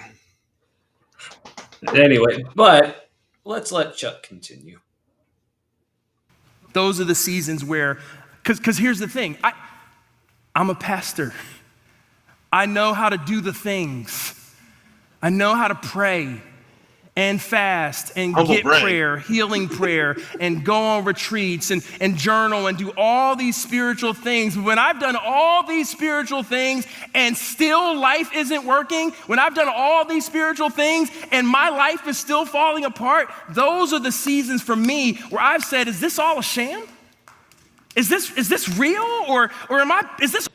Anyway, but let's let Chuck continue. Those are the seasons where, because here's the thing, I'm a pastor. I know how to do the things. I know how to pray and fast and Humble get brag. prayer, healing prayer, and go on retreats and journal and do all these spiritual things. When I've done all these spiritual things and still life isn't working, when I've done all these spiritual things and my life is still falling apart, those are the seasons for me where I've said, is this all a sham? Is this real? Or is this?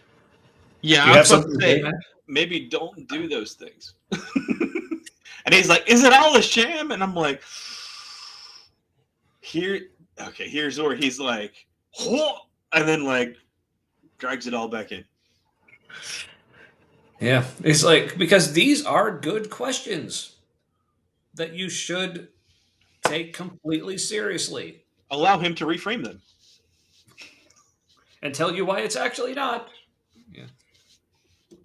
Yeah, Do you I have was about something to to say, say, Matt? maybe don't do those things. And he's like, is it all a sham? And I'm like, here's where he's like, "Whoa," and then like drags it all back in. Yeah, it's like because these are good questions that you should take completely seriously Allow him to reframe them. and tell you why it's actually not. Yeah.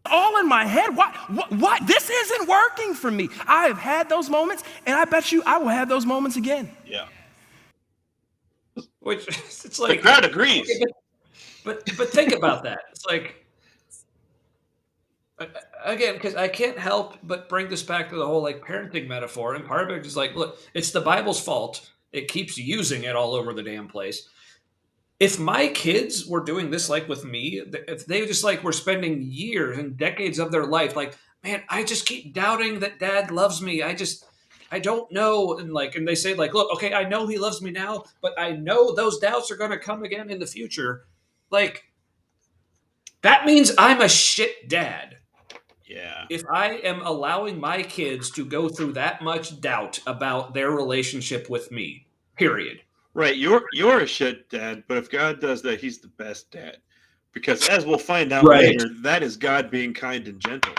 All in my head. What? This isn't working for me. I have had those moments, and I bet you I will have those moments again. Yeah. Which it's The like crowd agrees. but think about that. It's like again, because I can't help but bring this back to the whole like parenting metaphor, and part of it is like, look, it's the Bible's fault. It keeps using it all over the damn place. If my kids were doing this like with me, if they just like were spending years and decades of their life like, man, I just keep doubting that dad loves me. I don't know. And they say like, look, okay, I know he loves me now, but I know those doubts are going to come again in the future. Like that means I'm a shit dad. Yeah. If I am allowing my kids to go through that much doubt about their relationship with me, period. Right. You're a shit dad, but if God does that, he's the best dad. Because as we'll find out Right. later, that is God being kind and gentle.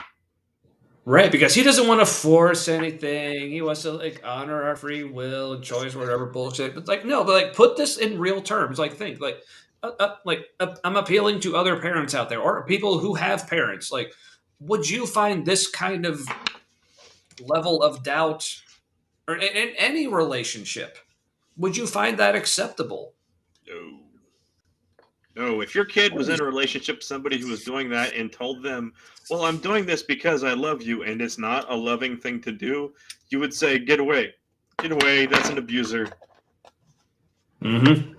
Right, because he doesn't want to force anything. He wants to like honor our free will and choice, whatever bullshit. But like, no, but like, put this in real terms. Like, think I'm appealing to other parents out there or people who have parents. Like, would you find this kind of level of doubt or in any relationship? Would you find that acceptable? No. No, if your kid was in a relationship with somebody who was doing that and told them, well, I'm doing this because I love you and it's not a loving thing to do, you would say, get away. Get away. That's an abuser. Mm-hmm.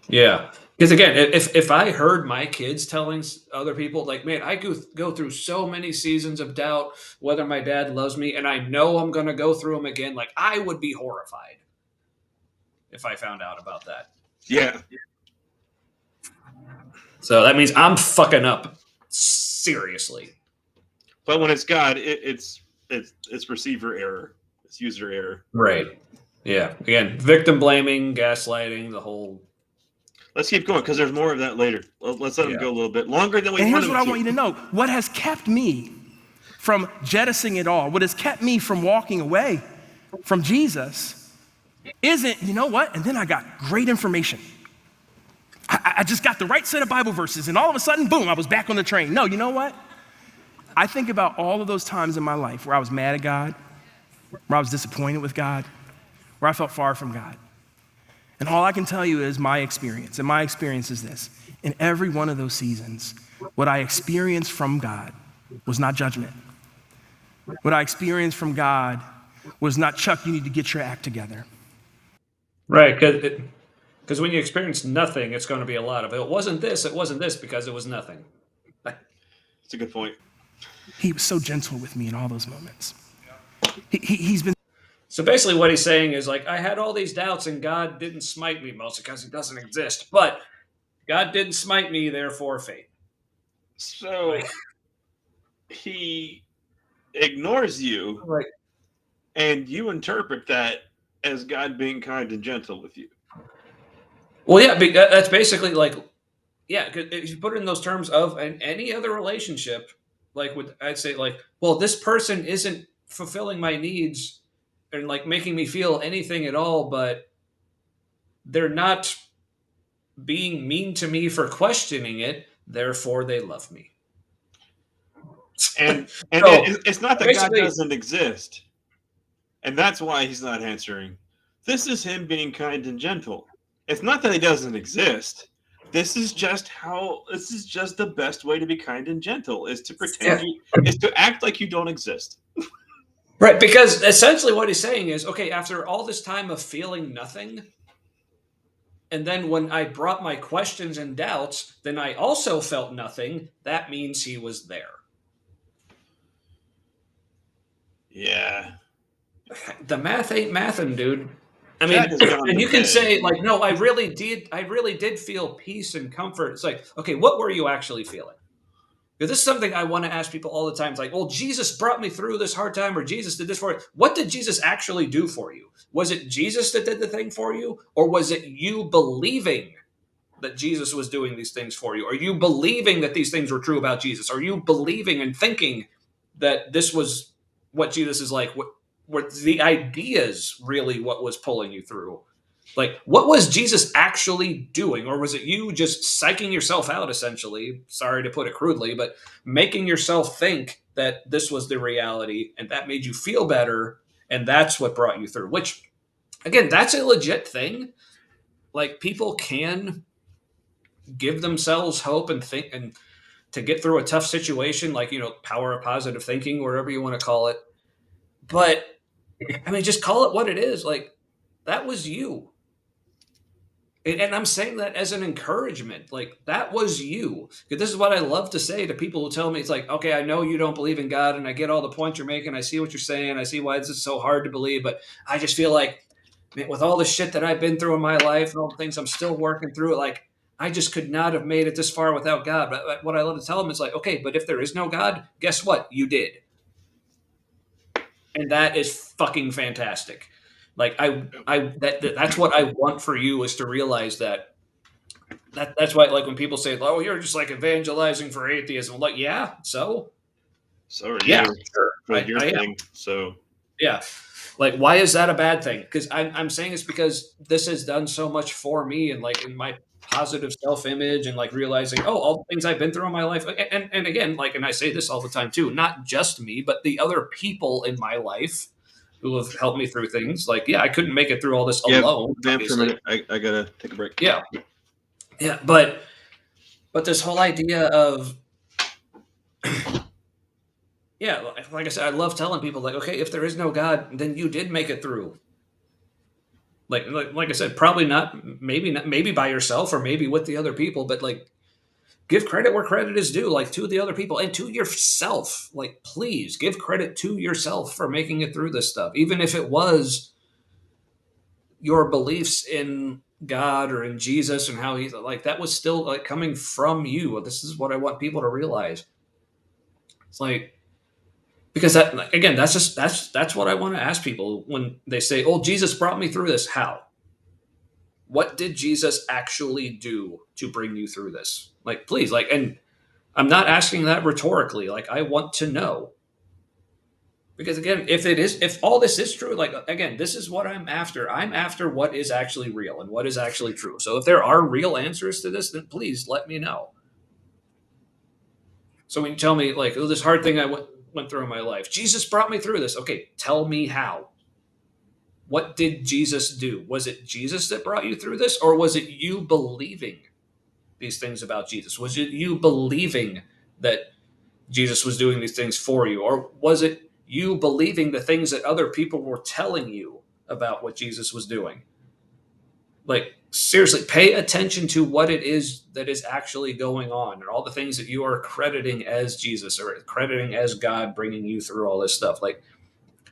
Yeah. Because again, if I heard my kids telling other people, like, man, I go through so many seasons of doubt whether my dad loves me, and I know I'm going to go through them again, like, I would be horrified if I found out about that. Yeah. So that means I'm fucking up seriously. But when it's God, it's receiver error. It's user error. Right. Yeah. Again, victim blaming, gaslighting, the whole. Let's keep going because there's more of that later. Let's let him go a little bit longer than we And want here's him what to. I want you to know. What has kept me from jettisoning it all, what has kept me from walking away from Jesus isn't, you know what? And then I got great information. I just got the right set of Bible verses, and all of a sudden, boom, I was back on the train. No, you know what? I think about all of those times in my life where I was mad at God, where I was disappointed with God, where I felt far from God. And all I can tell you is my experience, and my experience is this. In every one of those seasons, what I experienced from God was not judgment. What I experienced from God was not, Chuck, you need to get your act together. Right, because when you experience nothing, it's going to be a lot of it wasn't this because it was nothing. That's a good point. He was so gentle with me in all those moments. He's been. So basically what he's saying is like, I had all these doubts and God didn't smite me, mostly because he doesn't exist. But God didn't smite me, therefore faith. So he ignores you, Right. and you interpret that as God being kind and gentle with you. Well, yeah, that's basically like, yeah, if you put it in those terms of any other relationship, like I'd say like, well, this person isn't fulfilling my needs and like making me feel anything at all, but they're not being mean to me for questioning it, therefore they love me. And So it's not that God basically, doesn't exist, and that's why he's not answering. This is him being kind and gentle. It's not that he doesn't exist. This is just the best way to be kind and gentle is to pretend is to act like you don't exist. right, because essentially what he's saying is, okay, after all this time of feeling nothing, and then when I brought my questions and doubts, then I also felt nothing. That means he was there. Yeah. The math ain't mathin', dude. I mean, Chad has gone and to you can bed. say like, no, I really did feel peace and comfort. It's like, okay, what were you actually feeling? Because this is something I want to ask people all the time. It's like, well, Jesus brought me through this hard time, or Jesus did this for you. What did Jesus actually do for you? Was it Jesus that did the thing for you, or was it you believing that Jesus was doing these things for you? Are you believing that these things were true about Jesus? Are you believing and thinking that this was what Jesus is like? What were the ideas really what was pulling you through? Like, what was Jesus actually doing? Or was it you just psyching yourself out, essentially? Sorry to put it crudely, but making yourself think that this was the reality and that made you feel better. And that's what brought you through, which, again, that's a legit thing. Like, people can give themselves hope and think and to get through a tough situation, like, power of positive thinking, whatever you want to call it. But I mean, just call it what it is. Like, that was you. And I'm saying that as an encouragement. Like, that was you. Because this is what I love to say to people who tell me, it's like, okay, I know you don't believe in God, and I get all the points you're making. I see what you're saying. I see why this is so hard to believe. But I just feel like, man, with all the shit that I've been through in my life and all the things I'm still working through, like, I just could not have made it this far without God. But what I love to tell them is like, okay, but if there is no God, guess what? You did. And that is fucking fantastic. Like, that's what I want for you, is to realize that's why, like, when people say, oh, you're just like evangelizing for atheism. I'm like, yeah, so So are yeah, you sure. for your I am. thing. So Yeah. Like, why is that a bad thing? Because I'm saying it's because this has done so much for me, and like in my positive self-image, and like realizing, oh, all the things I've been through in my life. And again, like, and I say this all the time too, not just me, but the other people in my life who have helped me through things. Like, yeah, I couldn't make it through all this alone. Dan, for a Obviously. minute. I gotta take a break. Yeah. Yeah. But this whole idea of, yeah, like I said, I love telling people, like, okay, if there is no God, then you did make it through. Like I said, probably not, maybe by yourself or maybe with the other people, but like, give credit where credit is due, like to the other people and to yourself. Like, please give credit to yourself for making it through this stuff, even if it was your beliefs in God or in Jesus and how he's like, that was still like coming from you. This is what I want people to realize. It's like, because that, again, that's what I want to ask people when they say, oh, Jesus brought me through this. How? What did Jesus actually do to bring you through this? Like, please, like, and I'm not asking that rhetorically. Like, I want to know. Because again, if all this is true, like, again, this is what I'm after. I'm after what is actually real and what is actually true. So if there are real answers to this, then please let me know. So when you tell me, like, oh, this hard thing I went through in my life, Jesus brought me through this. Okay, tell me how. What did Jesus do? Was it Jesus that brought you through this, or was it you believing these things about Jesus? Was it you believing that Jesus was doing these things for you, or was it you believing the things that other people were telling you about what Jesus was doing? Like, seriously, pay attention to what it is that is actually going on, and all the things that you are crediting as Jesus or crediting as God bringing you through all this stuff. Like,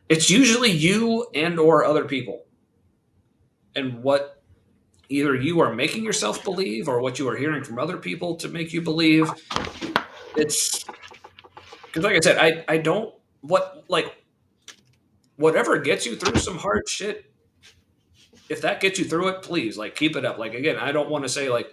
it's usually you and or other people, and what either you are making yourself believe or what you are hearing from other people to make you believe. It's because, like I said, I don't, whatever gets you through some hard shit, if that gets you through it, please, like, keep it up. Like, again, I don't want to say, like,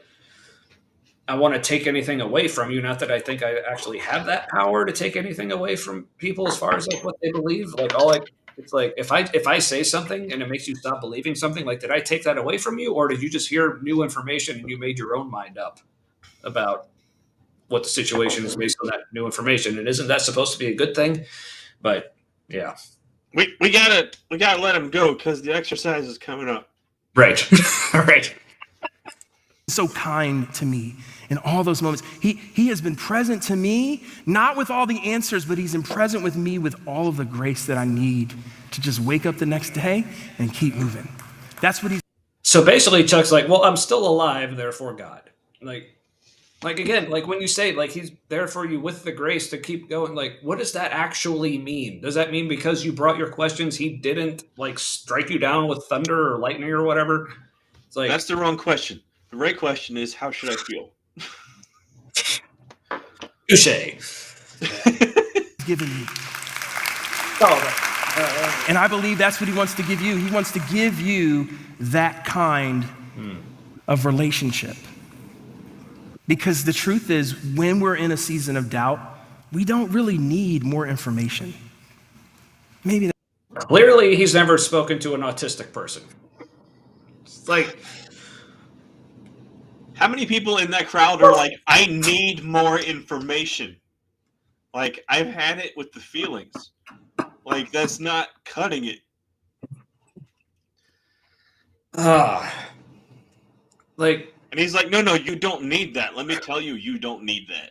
I want to take anything away from you. Not that I think I actually have that power to take anything away from people as far as like what they believe. Like it's like if I say something and it makes you stop believing something, like did I take that away from you, or did you just hear new information and you made your own mind up about what the situation is based on that new information? And isn't that supposed to be a good thing? But yeah, We gotta let him go because the exercise is coming up. right, right. So kind to me in all those moments. He has been present to me, not with all the answers, but he's been present with me with all of the grace that I need to just wake up the next day and keep moving. That's what he's. So basically, Chuck's like, well, I'm still alive, therefore God. Like again, like when you say like he's there for you with the grace to keep going, like what does that actually mean? Does that mean because you brought your questions, he didn't like strike you down with thunder or lightning or whatever? It's like That's the wrong question. The right question is, how should I feel? touche. Given me. Oh, And I believe that's what he wants to give you. He wants to give you that kind of relationship. Because the truth is, when we're in a season of doubt, we don't really need more information. Maybe clearly, he's never spoken to an autistic person. It's like, how many people in that crowd are like, I need more information? Like, I've had it with the feelings. Like, that's not cutting it. like, And he's like, no, you don't need that. Let me tell you, you don't need that.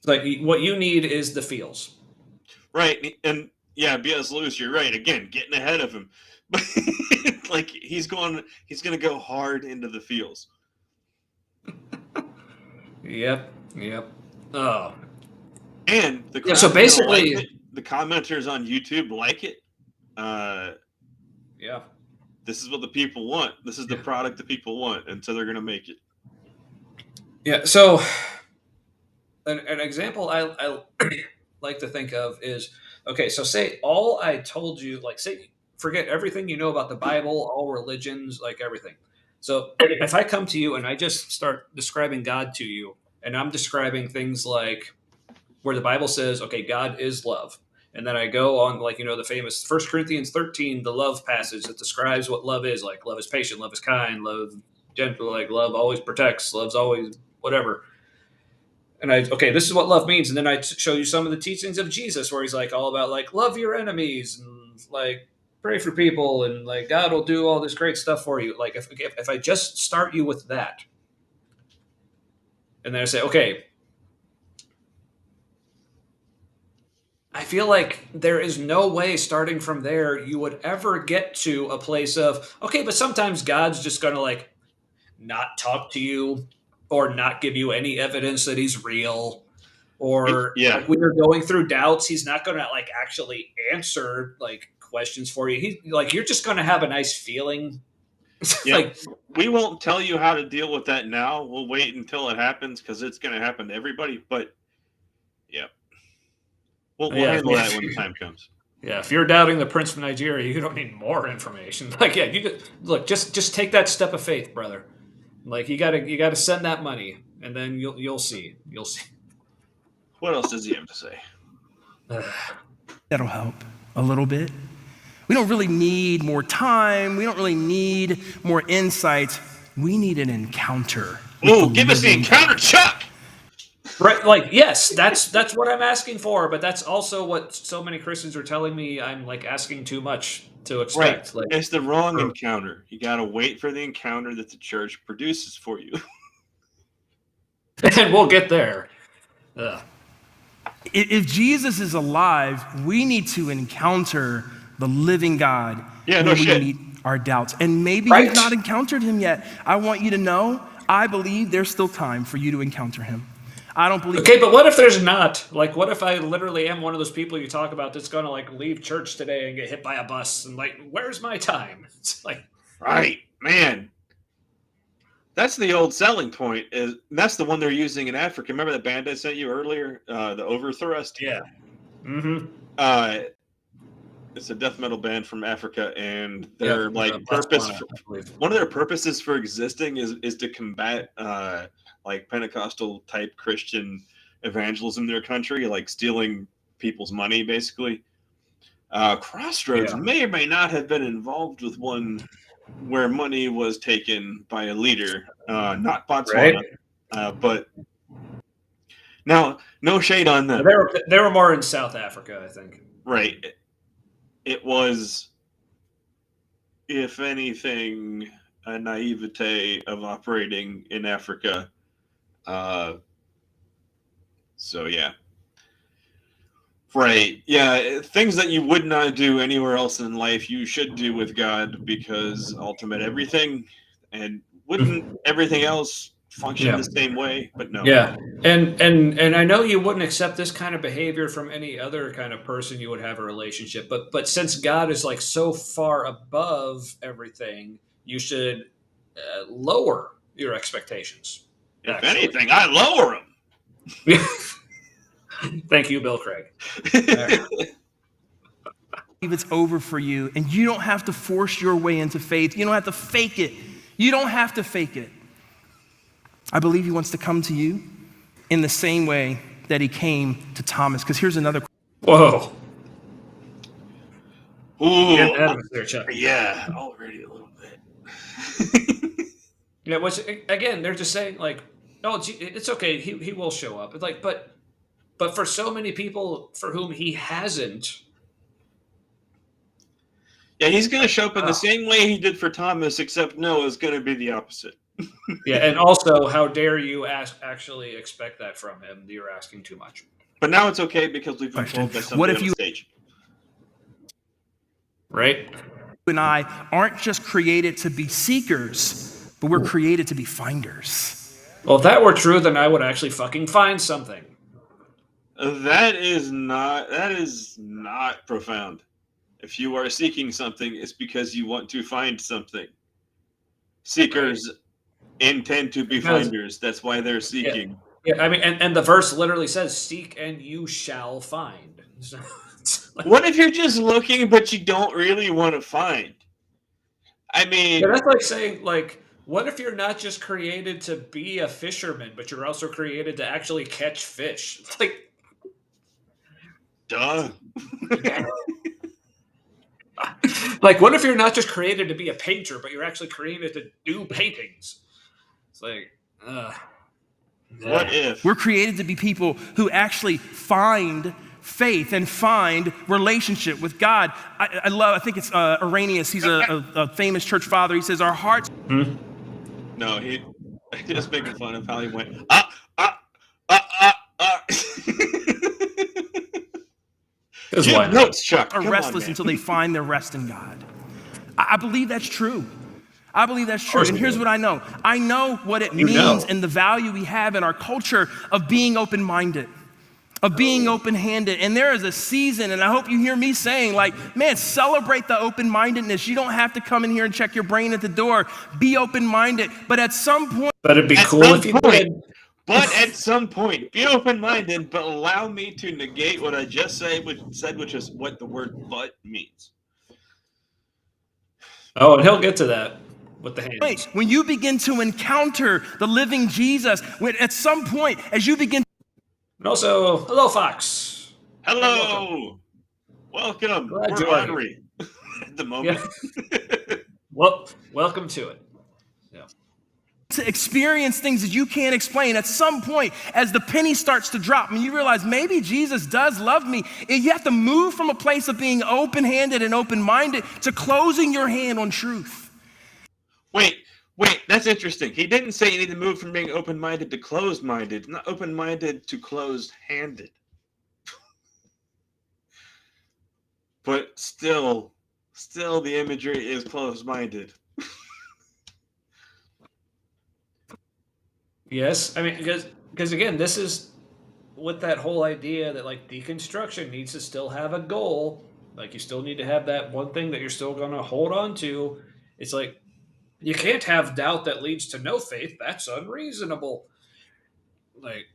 like what you need is the feels. Right. And yeah, B.S. Lewis, you're right. Again, getting ahead of him. But like he's going to go hard into the feels. Yep. Oh. And the Yeah, so basically like the commenters on YouTube like it. Yeah. This is what the people want. This is the product the people want, and so they're going to make it. Yeah. So, an example I like to think of is, okay, so say all I told you, like say, forget everything you know about the Bible, all religions, like everything. So if I come to you and I just start describing God to you, and I'm describing things like where the Bible says, okay, God is love. And then I go on, like, the famous 1 Corinthians 13, the love passage that describes what love is. Like, love is patient, love is kind, love gentle, like, love always protects, love's always whatever. And okay, this is what love means. And then I show you some of the teachings of Jesus where he's like all about, like, love your enemies and, like, pray for people and, like, God will do all this great stuff for you. Like, if I just start you with that, and then I say, okay, I feel like there is no way starting from there you would ever get to a place of, okay, but sometimes God's just going to like not talk to you or not give you any evidence that he's real. Or like when you're going through doubts, he's not going to like actually answer like questions for you. He like, you're just going to have a nice feeling. Yeah. Like, we won't tell you how to deal with that now. We'll wait until it happens because it's going to happen to everybody. But yeah. We'll handle that when the time comes. Yeah, if you're doubting the Prince of Nigeria, you don't need more information. Like, yeah, just take that step of faith, brother. Like, you gotta send that money, and then you'll see. What else does he have to say? That'll help a little bit. We don't really need more time. We don't really need more insights. We need an encounter. Oh, give us the encounter, Chuck! Right, like, yes, that's what I'm asking for, but that's also what so many Christians are telling me I'm like asking too much to expect. Right. Like, it's the wrong encounter. You gotta wait for the encounter that the church produces for you. And we'll get there. If Jesus is alive, we need to encounter the living God. Yeah, no shit. We meet our doubts. And maybe you've not encountered him yet. I want you to know, I believe there's still time for you to encounter him. I don't believe. Okay, but what if there's not? Like, what if I literally am one of those people you talk about that's going to like leave church today and get hit by a bus and like, where's my time? It's like, right, man. That's the old selling point. That's the one they're using in Africa. Remember that band I sent you earlier, the Overthrust? Yeah. Mm-hmm. It's a death metal band from Africa, and their Botswana, I believe. one of their purposes for existing is to combat like Pentecostal type Christian evangelism in their country, like stealing people's money, basically. Crossroads may or may not have been involved with one where money was taken by a leader, not Botswana, but now no shade on them. They were more in South Africa, I think. Right. It was, if anything, a naivete of operating in Africa. So yeah. Right. Yeah. Things that you would not do anywhere else in life, you should do with God, because ultimate everything. And wouldn't everything else function the same way? But no. Yeah. And I know you wouldn't accept this kind of behavior from any other kind of person you would have a relationship, but since God is like so far above everything, you should lower your expectations. If anything, I lower them. Thank you, Bill Craig. It's over for you, and you don't have to force your way into faith. You don't have to fake it. You don't have to fake it. I believe he wants to come to you in the same way that he came to Thomas. Because here's another. Whoa. Ooh, Get out of there, Chuck. Yeah, already a little bit. Yeah, which again, they're just saying like, oh, it's okay. He will show up. It's like, but for so many people for whom he hasn't. Yeah, he's going to show up in the same way he did for Thomas, except no, it's going to be the opposite. Yeah, and also, how dare you actually expect that from him? You're asking too much. But now it's okay because we've been told by somebody on the stage. Right? You and I aren't just created to be seekers, but we're created to be finders. Well, if that were true, then I would actually fucking find something. That is not profound. If you are seeking something, it's because you want to find something. Seekers intend to be finders. That's why they're seeking. Yeah, I mean, and the verse literally says, "Seek and you shall find." So, what if you're just looking, but you don't really want to find? I mean, that's like saying, like, what if you're not just created to be a fisherman, but you're also created to actually catch fish? It's like, duh. Like, what if you're not just created to be a painter, but you're actually created to do paintings? It's like, what if? We're created to be people who actually find faith and find relationship with God. I think it's Irenaeus. He's a famous church father. He says, our hearts... No, he just making fun of how he went, notes, Chuck. Are restless until they find their rest in God. I believe that's true. I believe that's true. And here's what I know. I know what it means and the value we have in our culture of being open-minded, of being open-handed. And there is a season, and I hope you hear me saying, like, man, celebrate the open-mindedness. You don't have to come in here and check your brain at the door. Be open-minded. But at some point... But it'd be cool if you did. But at some point, be open-minded, but allow me to negate what I just said, which is what the word "but" means. Oh, and he'll get to that with the hands. When you begin to encounter the living Jesus, at some point, as you begin... And also, hello, Fox. Hello. Welcome. We're honorary at the moment. Yeah. Well, welcome to it. To experience things that you can't explain. At some point, as the penny starts to drop and you realize maybe Jesus does love me, you have to move from a place of being open-handed and open-minded to closing your hand on truth. Wait, that's interesting. He didn't say you need to move from being open-minded to closed-minded, not open-minded to closed-handed. But still the imagery is closed-minded. Yes, I mean, because again, this is with that whole idea that like deconstruction needs to still have a goal. Like you still need to have that one thing that you're still going to hold on to. It's like you can't have doubt that leads to no faith. That's unreasonable. Like,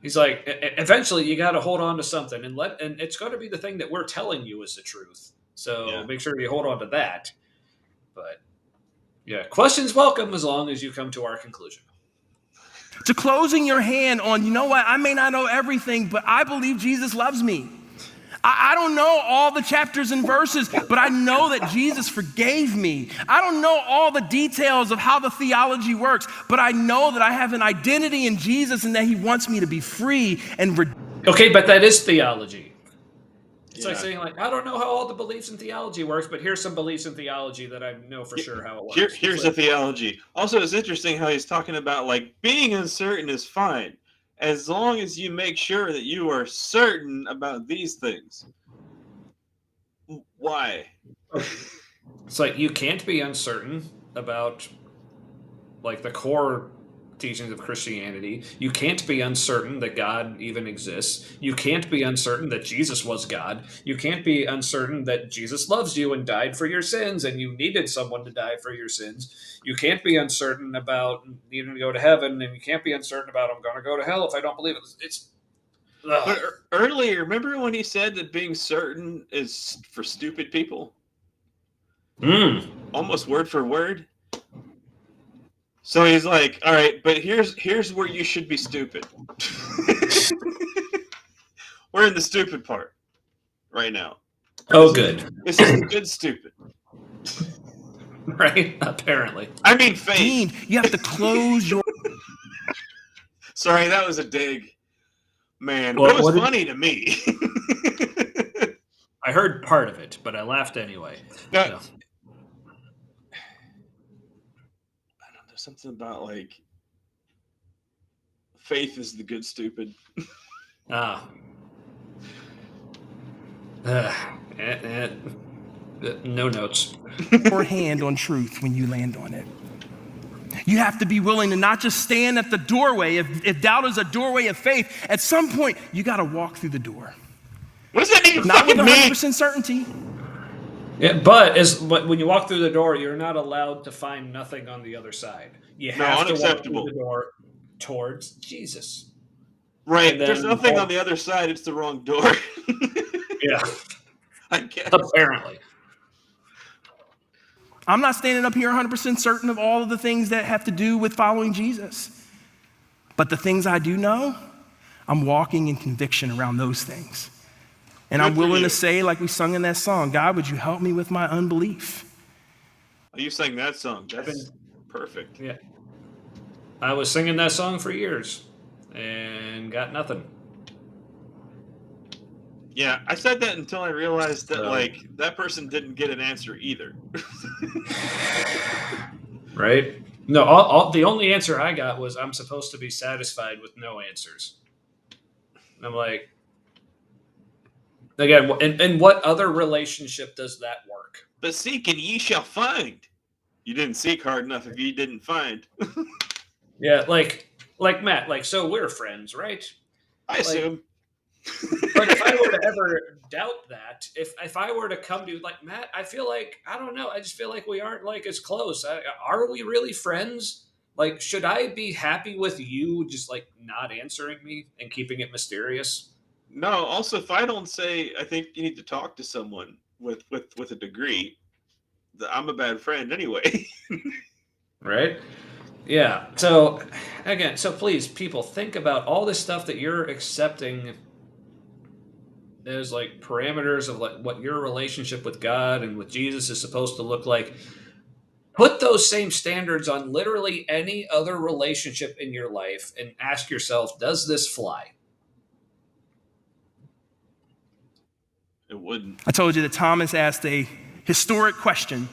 He's like, eventually you got to hold on to something, and it's going to be the thing that we're telling you is the truth. So Yeah. make sure you hold on to that. But yeah, questions welcome as long as you come to our conclusion. To closing your hand on, you know what, I may not know everything, but I believe Jesus loves me. I don't know all the chapters and verses, but I know that Jesus forgave me. I don't know all the details of how the theology works, but I know that I have an identity in Jesus and that he wants me to be free and Okay, but that is theology. It's like Yeah. saying, like, I don't know how all the beliefs in theology works, but here's some beliefs in theology that I know for sure how it works. Here's like, a theology. Also, it's interesting how he's talking about like being uncertain is fine as long as you make sure that you are certain about these things. Why? it's like you can't be uncertain about like the core teachings of Christianity. You can't be uncertain that God even exists. You can't be uncertain that Jesus was God. You can't be uncertain that Jesus loves you and died for your sins and you needed someone to die for your sins. You can't be uncertain about needing to go to heaven, and you can't be uncertain about I'm going to go to hell if I don't believe it. It's But earlier, remember when he said that being certain is for stupid people? Almost word for word. So he's like, all right, but here's where you should be stupid. We're in the stupid part right now. Oh, good. This is the good stupid. Right? Apparently. I mean, faith. you have to close your... Sorry, that was a dig. Man, Well, it was funny to me. I heard part of it, but I laughed anyway. No, So. I don't know, there's something about like faith is the good stupid. No notes. Your hand on truth when you land on it. You have to be willing to not just stand at the doorway. If doubt is a doorway of faith, at some point you got to walk through the door. What does that even Not with fucking mean? 100% certainty. Yeah, but when you walk through the door, you're not allowed to find nothing on the other side. You have to walk through the door towards Jesus. Right. And then- There's nothing on the other side. It's the wrong door. Yeah, I guess. apparently. I'm not standing up here 100% certain of all of the things that have to do with following Jesus. But the things I do know, I'm walking in conviction around those things. And I'm willing to say, like we sung in that song, God, would you help me with my unbelief? Oh, you sang that song. That's perfect. Yeah. I was singing that song for years and got nothing. Yeah, I said that until I realized that like that person didn't get an answer either. Right? No, the only answer I got was I'm supposed to be satisfied with no answers. And I'm like, again, in what other relationship does that work? But seek and ye shall find. You didn't seek hard enough if you didn't find. Yeah, like Matt, like, so we're friends, right? I assume. But if I were to ever doubt that, if I were to come to like Matt, I feel like I don't know. I just feel like we aren't like as close. Are we really friends? Like, should I be happy with you just like not answering me and keeping it mysterious? No, also if I don't say I think you need to talk to someone with a degree, I'm a bad friend anyway. Right? Yeah. So again, so please, people, think about all this stuff that you're accepting as like parameters of like what your relationship with God and with Jesus is supposed to look like. Put those same standards on literally any other relationship in your life and ask yourself, does this fly? It wouldn't. I told you that Thomas asked a historic question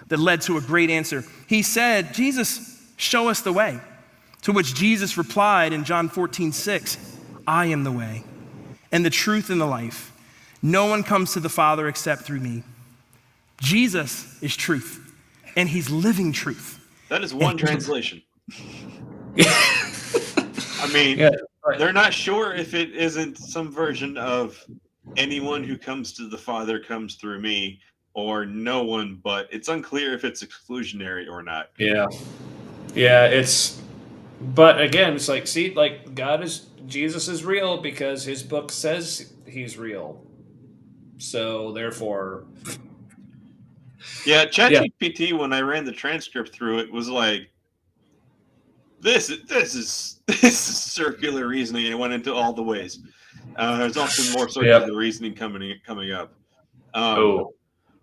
that led to a great answer. He said, Jesus, show us the way. To which Jesus replied in John 14:6, I am the way and the truth and the life. No one comes to the Father except through me. Jesus is truth, and he's living truth. That is one translation. I mean, Yeah, right. they're not sure if it isn't some version of anyone who comes to the Father comes through me, or no one, but it's unclear if it's exclusionary or not. Yeah. Yeah, but again, it's like, see, like God is Jesus is real because his book says he's real. So therefore, Yeah, yeah, ChatGPT, when I ran the transcript through it, was like, this is circular reasoning. It went into all the ways. There's also more yep. circular reasoning coming up. Um, Oh,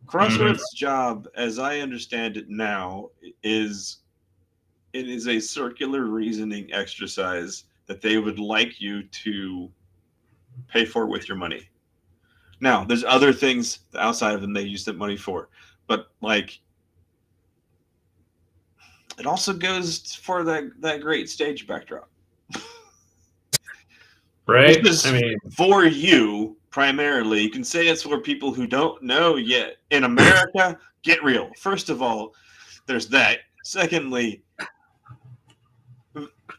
Crossroads' job, as I understand it now, is it is a circular reasoning exercise that they would like you to pay for with your money. Now, there's other things outside of them they use that money for, but like it also goes for that great stage backdrop. This right. I is mean, for you primarily. You can say it's for people who don't know yet. In America, get real. First of all, there's that. Secondly,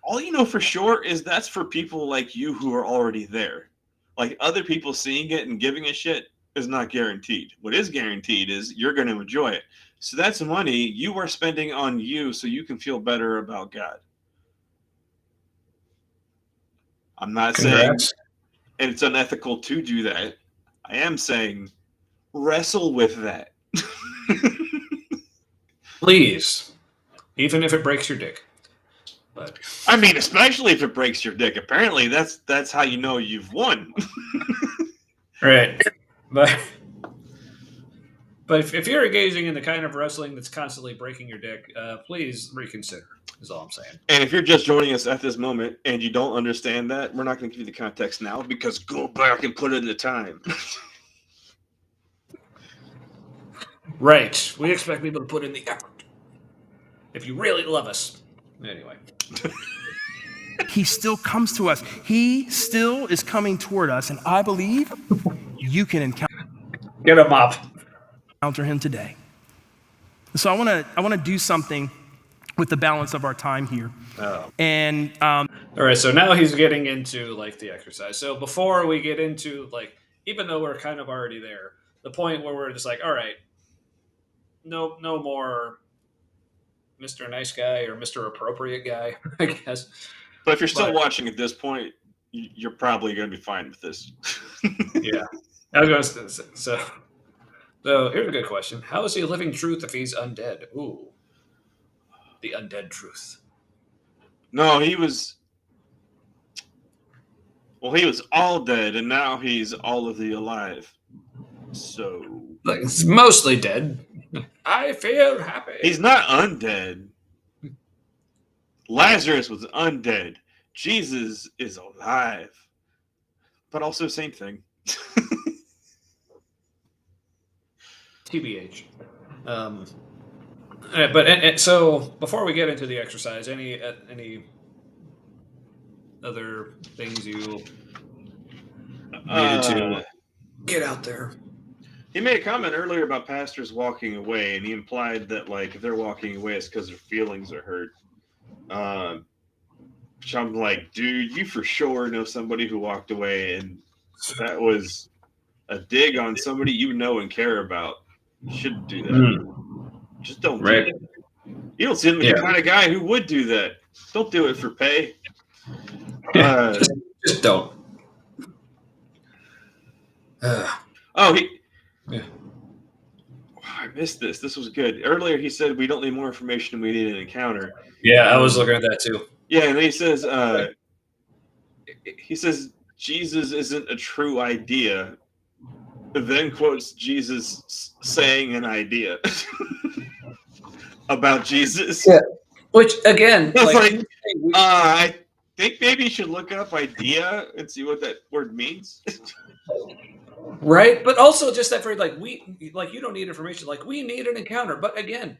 all you know for sure is that's for people like you who are already there. Like other people seeing it and giving a shit is not guaranteed. What is guaranteed is you're going to enjoy it. So that's money you are spending on you so you can feel better about God. I'm not saying congrats. it's unethical to do that. I am saying wrestle with that. Please, even if it breaks your dick. But I mean, especially if it breaks your dick. Apparently, that's how you know you've won. right, but if you're engaging in the kind of wrestling that's constantly breaking your dick, please reconsider. Is all I'm saying. And if you're just joining us at this moment and you don't understand that, we're not going to give you the context now because go back and put in the time. Right. We expect people to put in the effort. If you really love us. Anyway. He still comes to us. He still is coming toward us, and I believe you can Get a mop. encounter him today. So I want to do something with the balance of our time here. Oh. And All right, so now he's getting into like the exercise. So before we get into like, even though we're kind of already there, the point where we're just like, all right, no more Mr. Nice Guy or Mr. Appropriate Guy, I guess. But if you're still watching at this point, you're probably going to be fine with this. Yeah. I was going to say, so here's a good question. How is he a living truth if he's undead? Ooh. The undead truth. No, he was all dead, and now he's all of the alive. So Like, it's mostly dead. I feel happy. he's not undead. Lazarus was undead. Jesus is alive. But also same thing. TBH. But so before we get into the exercise, any other things you needed to get out there? He made a comment earlier about pastors walking away, and he implied that like if they're walking away, it's because their feelings are hurt. Which I'm like, dude, you for sure know somebody who walked away, and that was a dig on somebody you know and care about. You shouldn't do that. Just don't do it. You don't seem like the kind of guy who would do that. Don't do it for pay. Just don't. I missed this. This was good. Earlier he said we don't need more information. We need an encounter. Yeah, I was looking at that too. Yeah, and then he says Jesus isn't a true idea. Then quotes Jesus saying an idea about Jesus. Yeah. Which again, I think maybe you should look up idea and see what that word means. Right, but also just that phrase, you don't need information. Like, we need an encounter. But again,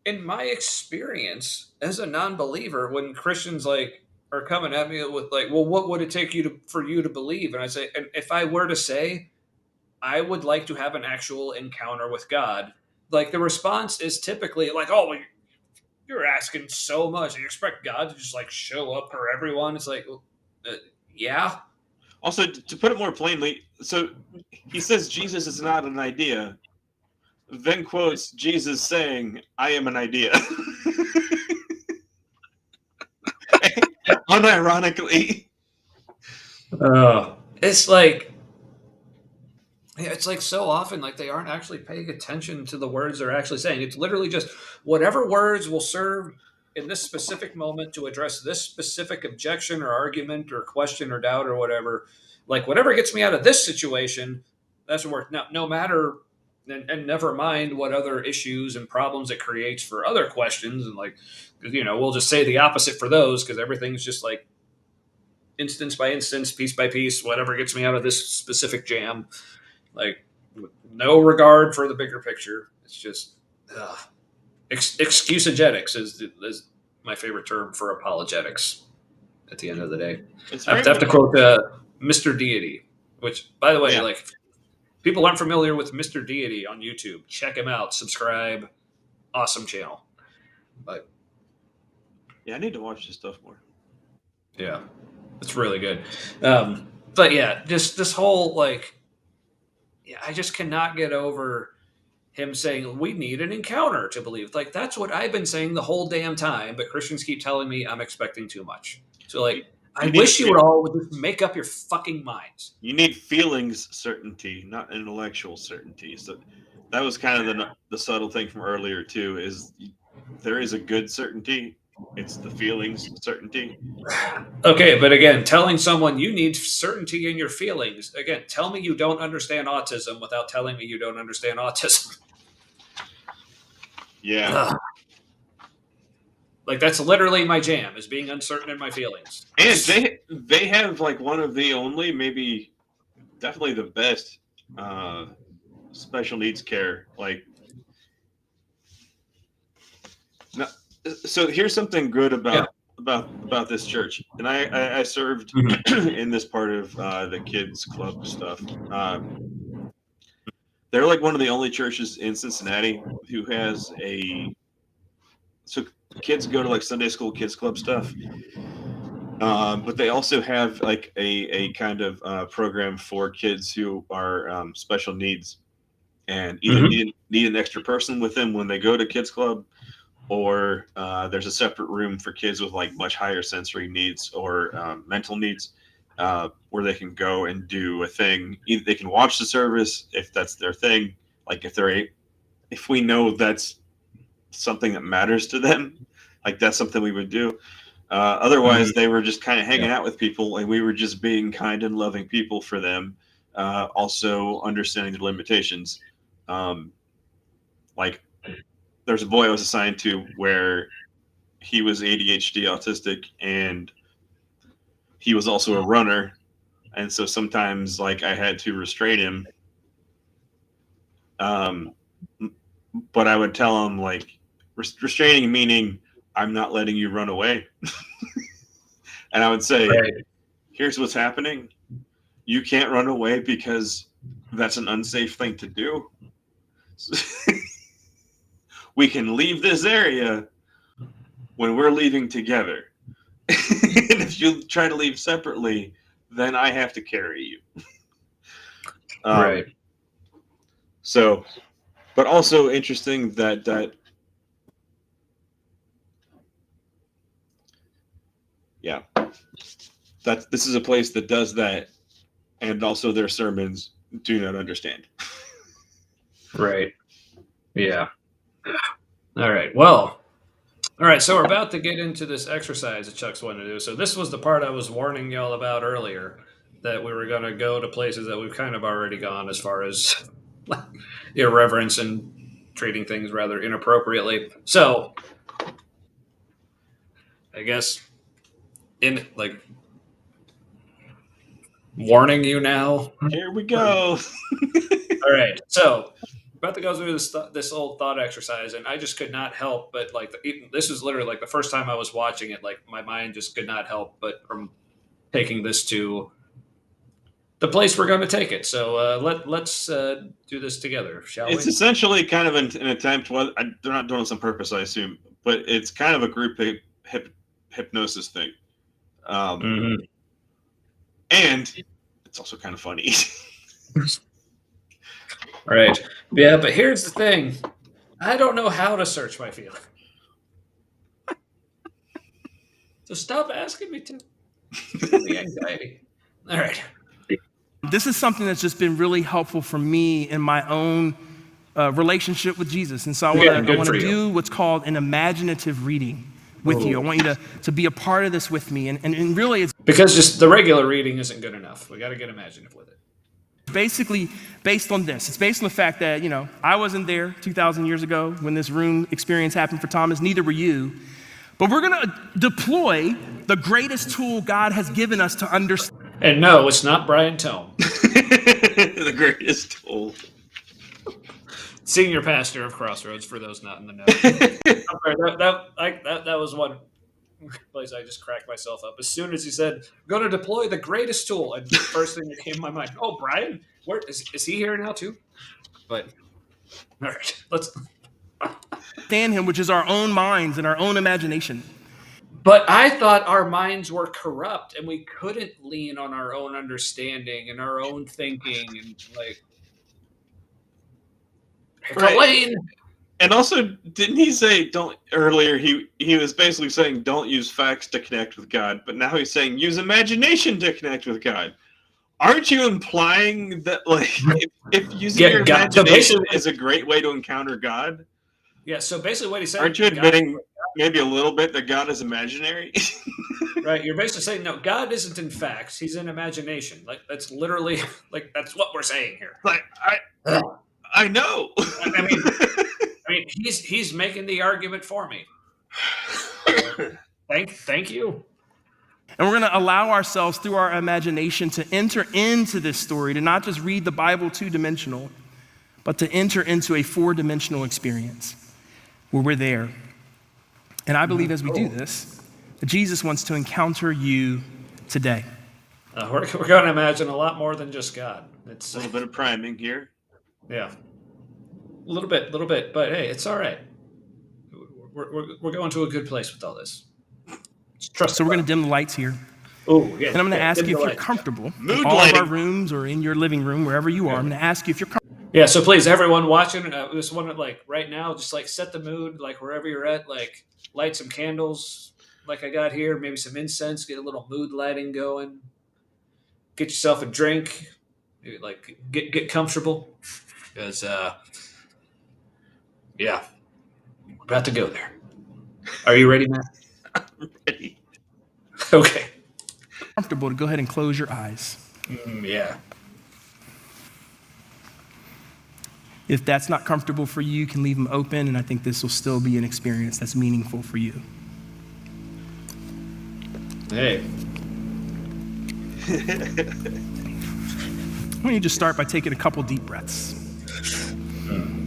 in my experience as a non-believer, when Christians are coming at me with well, what would it take for you to believe? And I say, and if I were to say, I would like to have an actual encounter with God, like the response is typically like, oh, well, you're asking so much. You expect God to just show up for everyone? It's like, yeah. Also, to put it more plainly, so he says Jesus is not an idea, then quotes Jesus saying, I am an idea. Unironically. It's like, yeah, it's like so often like they aren't actually paying attention to the words they're actually saying. It's literally just whatever words will serve in this specific moment to address this specific objection or argument or question or doubt or whatever. Like whatever gets me out of this situation, that's what works. Now, no matter and never mind what other issues and problems it creates for other questions and like we'll just say the opposite for those because everything's just like instance by instance, piece by piece, whatever gets me out of this specific jam. Like, no regard for the bigger picture. It's just excusegetics is my favorite term for apologetics. At the end of the day, I have to quote Mr. Deity, which, by the way, like people aren't familiar with Mr. Deity on YouTube. Check him out. Subscribe. Awesome channel. But yeah, I need to watch this stuff more. Yeah, it's really good. But yeah, just this whole like. Yeah, I just cannot get over him saying we need an encounter to believe. Like that's what I've been saying the whole damn time, but Christians keep telling me I'm expecting too much. So like I wish you would all just make up your fucking minds. You need feelings certainty, not intellectual certainty. So that was kind of the subtle thing from earlier too. Is there is a good certainty. It's the feelings certainty. Okay, but again, telling someone you need certainty in your feelings. Again, tell me you don't understand autism without telling me you don't understand autism. Yeah. Like that's literally my jam, is being uncertain in my feelings. And they have like one of the only, maybe definitely the best special needs care. Like so here's something good about this church, and I served in this part of the kids club stuff. They're like one of the only churches in Cincinnati who has so kids go to like Sunday school kids club stuff, but they also have like a kind of program for kids who are special needs and either need an extra person with them when they go to kids club, or there's a separate room for kids with like much higher sensory needs or mental needs, where they can go and do a thing. Either they can watch the service if that's their thing, like if we know that's something that matters to them, like that's something we would do. Otherwise, they were just kind of hanging out with people, and we were just being kind and loving people for them, also understanding the limitations. Like there's a boy I was assigned to where he was ADHD autistic, and he was also a runner. And so sometimes like I had to restrain him. But I would tell him like restraining, meaning I'm not letting you run away. And I would say, here's what's happening. You can't run away because that's an unsafe thing to do. We can leave this area when we're leaving together. And if you try to leave separately, then I have to carry you. Right. So, but also interesting that this is a place that does that, and also their sermons do not understand. Right. Yeah. All right. Well. All right. So we're about to get into this exercise that Chuck's wanting to do. So this was the part I was warning y'all about earlier, that we were going to go to places that we've kind of already gone as far as irreverence and treating things rather inappropriately. So I guess in like warning you now. Here we go. All right. So about to go through this old thought exercise, and I just could not help but like this was literally like the first time I was watching it, like my mind just could not help but from taking this to the place we're going to take it. So let's do this together, shall we? It's essentially kind of an attempt. Well, they're not doing this on purpose, I assume, but it's kind of a group hypnosis thing, and it's also kind of funny. Right. Yeah, but here's the thing. I don't know how to search my feelings. So stop asking me to. The anxiety. All right. This is something that's just been really helpful for me in my own relationship with Jesus. And so I want to do what's called an imaginative reading with you. I want you to be a part of this with me. And really it's because just the regular reading isn't good enough. We got to get imaginative with it. Basically based on this. It's based on the fact that, I wasn't there 2,000 years ago when this room experience happened for Thomas. Neither were you. But we're going to deploy the greatest tool God has given us to understand. And no, it's not Brian Tome. The greatest tool. Senior pastor of Crossroads, for those not in the know. That was one place I just cracked myself up. As soon as he said, I'm going to deploy the greatest tool, and the first thing that came to my mind, oh, Brian, where is he here now too? But, all right, let's... understand him, which is our own minds and our own imagination. But I thought our minds were corrupt and we couldn't lean on our own understanding and our own thinking and right. And also, didn't he say earlier he was basically saying don't use facts to connect with God, but now he's saying use imagination to connect with God. Aren't you implying that if using your imagination is a great way to encounter God? Yeah, so basically what he's saying... Aren't you admitting maybe a little bit that God is imaginary? Right, you're basically saying, no, God isn't in facts, he's in imagination. That's literally, that's what we're saying here. I know. I mean, he's making the argument for me. Thank you. And we're going to allow ourselves through our imagination to enter into this story, to not just read the Bible two-dimensional, but to enter into a four-dimensional experience where we're there. And I believe as we do this, that Jesus wants to encounter you today. We're going to imagine a lot more than just God. It's a little bit of priming here. Yeah. A little bit. But hey, it's all right. We're going to a good place with all this. So we're going to dim the lights here. Oh, yeah. And I'm going to ask you if you're comfortable in all of our rooms or in your living room, wherever you are. I'm going to ask you if you're comfortable. Yeah, so please, everyone watching, just want to right now, just set the mood, wherever you're at, light some candles, like I got here, maybe some incense, get a little mood lighting going, get yourself a drink, maybe, get comfortable, because yeah, we're about to go there. Are you ready, Matt? I'm ready. Okay. Comfortable to go ahead and close your eyes. Yeah. If that's not comfortable for you, you can leave them open, and I think this will still be an experience that's meaningful for you. Hey. Why don't you just start by taking a couple deep breaths?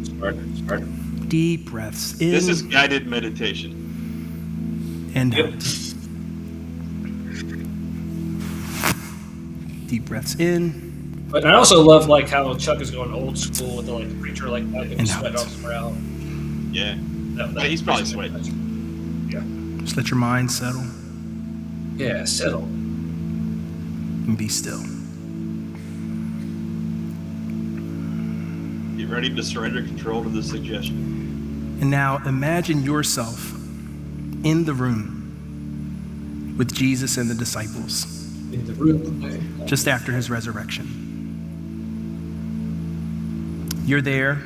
Smart. Deep breaths in. This is guided meditation. And out. Deep breaths in. But I also love how Chuck is going old school with the preacher wiping sweat off his brow. Yeah. He's probably sweating. Yeah. Just let your mind settle. Yeah, settle. And be still. Get ready to surrender control to the suggestion. And now imagine yourself in the room with Jesus and the disciples. In the room. Just after his resurrection. You're there.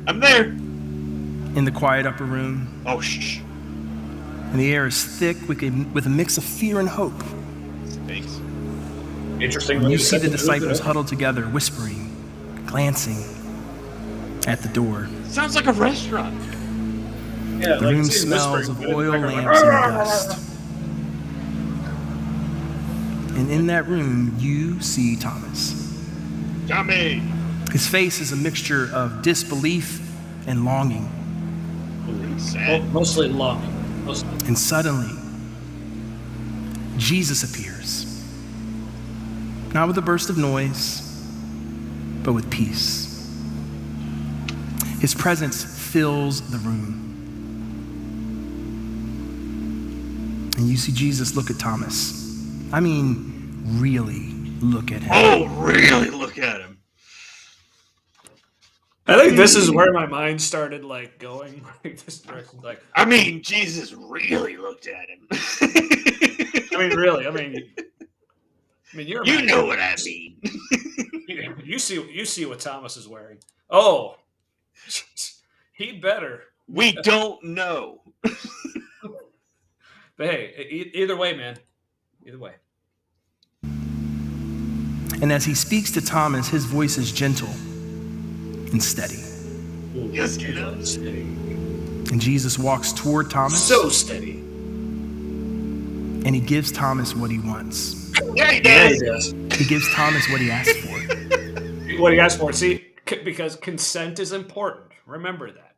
I'm there. In the quiet upper room. Oh, shh. And the air is thick with a mix of fear and hope. Thanks. Interesting. And you see the disciples huddled together, whispering, glancing at the door. Sounds like a restaurant. Yeah, the room smells of oil lamps and dust. And in that room, you see Thomas. Tommy. His face is a mixture of disbelief and longing. Sad. Mostly longing. And suddenly, Jesus appears. Not with a burst of noise, but with peace. His presence fills the room. And you see Jesus look at Thomas. I mean, really look at him. Oh, really look at him. I think this is where my mind started going this direction. I mean, Jesus really looked at him. really. I mean, you're You know what I mean. You see what Thomas is wearing. Oh, he better. We don't know. But hey, either way, man. Either way. And as he speaks to Thomas, his voice is gentle and steady. Yes, you know. Steady. And Jesus walks toward Thomas. So steady. And he gives Thomas what he wants. Yeah, he Yeah, he does. does. He gives Thomas what he asked for. What he asked for. See, because consent is important. Remember that.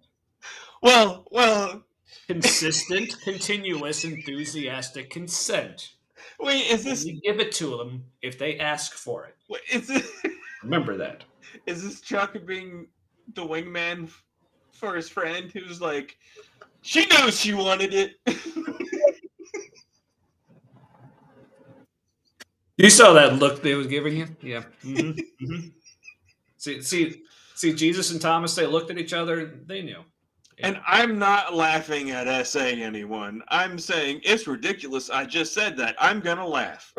Well. Consistent, continuous, enthusiastic consent. Wait, is this? You give it to them if they ask for it. Wait, is this? Remember that. Is this Chuck being the wingman for his friend who's like, she knows she wanted it. You saw that look they was giving you? Yeah. Mm-hmm. Mm-hmm. See, Jesus and Thomas, they looked at each other, they knew. Yeah. And I'm not laughing at essaying anyone. I'm saying it's ridiculous. I just said that. I'm gonna laugh.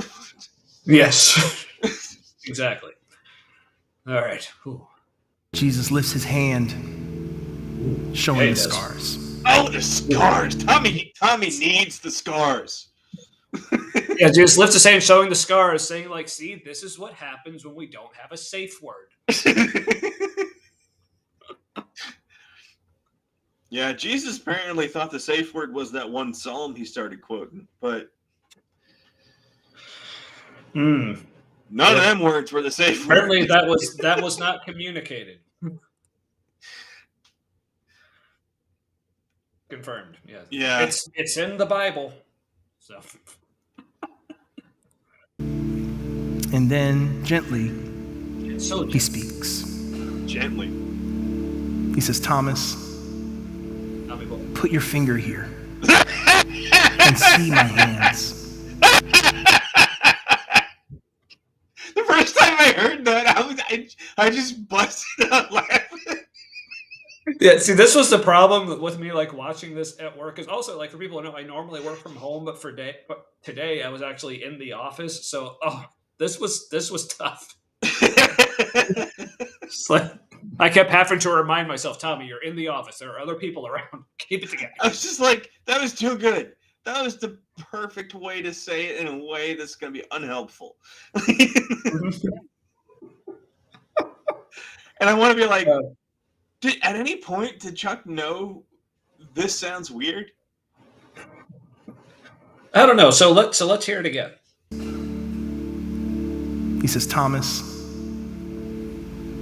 Yes. Exactly. All right. Whew. Jesus lifts his hand, showing Yeah, he the does. scars. Oh, the scars. Tommy needs the scars. Yeah, Jesus lifts his hand, showing the scars, saying, like, see, this is what happens when we don't have a safe word. Yeah, Jesus apparently thought the safe word was that one psalm he started quoting, but none of them words were the safe word. Apparently that was not communicated. Confirmed. Yeah. Yeah. It's in the Bible. So And then, gently, so he speaks. Gently. He says, Thomas, put your finger here and see my hands. The first time I heard that, I just busted out laughing. yeah, see, this was the problem with me, like, watching this at work. Because also, like, for people who know, I normally work from home, but today I was actually in the office. So, this was tough. It's like, I kept having to remind myself, Tommy, you're in the office. There are other people around. Keep it together. I was just like, that was too good. That was the perfect way to say it in a way that's going to be unhelpful. And I want to be like, at any point, did Chuck know this sounds weird? I don't know. So let's hear it again. He says, Thomas,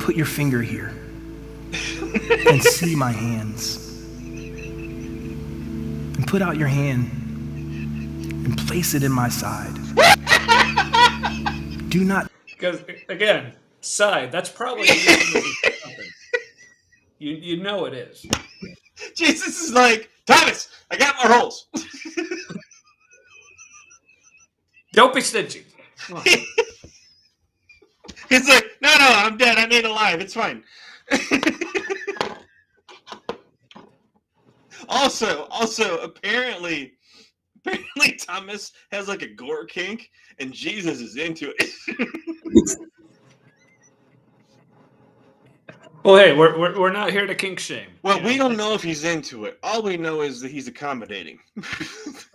put your finger here and see my hands. And put out your hand and place it in my side. Do not. Because, again, side, that's probably you know it is. Jesus is like, Thomas, I got more holes. Don't be stingy. He's like, no, I'm dead. I'm alive. It's fine. Also, apparently Thomas has like a gore kink, and Jesus is into it. Well, hey, we're not here to kink shame. Well, we don't know if he's into it. All we know is that he's accommodating.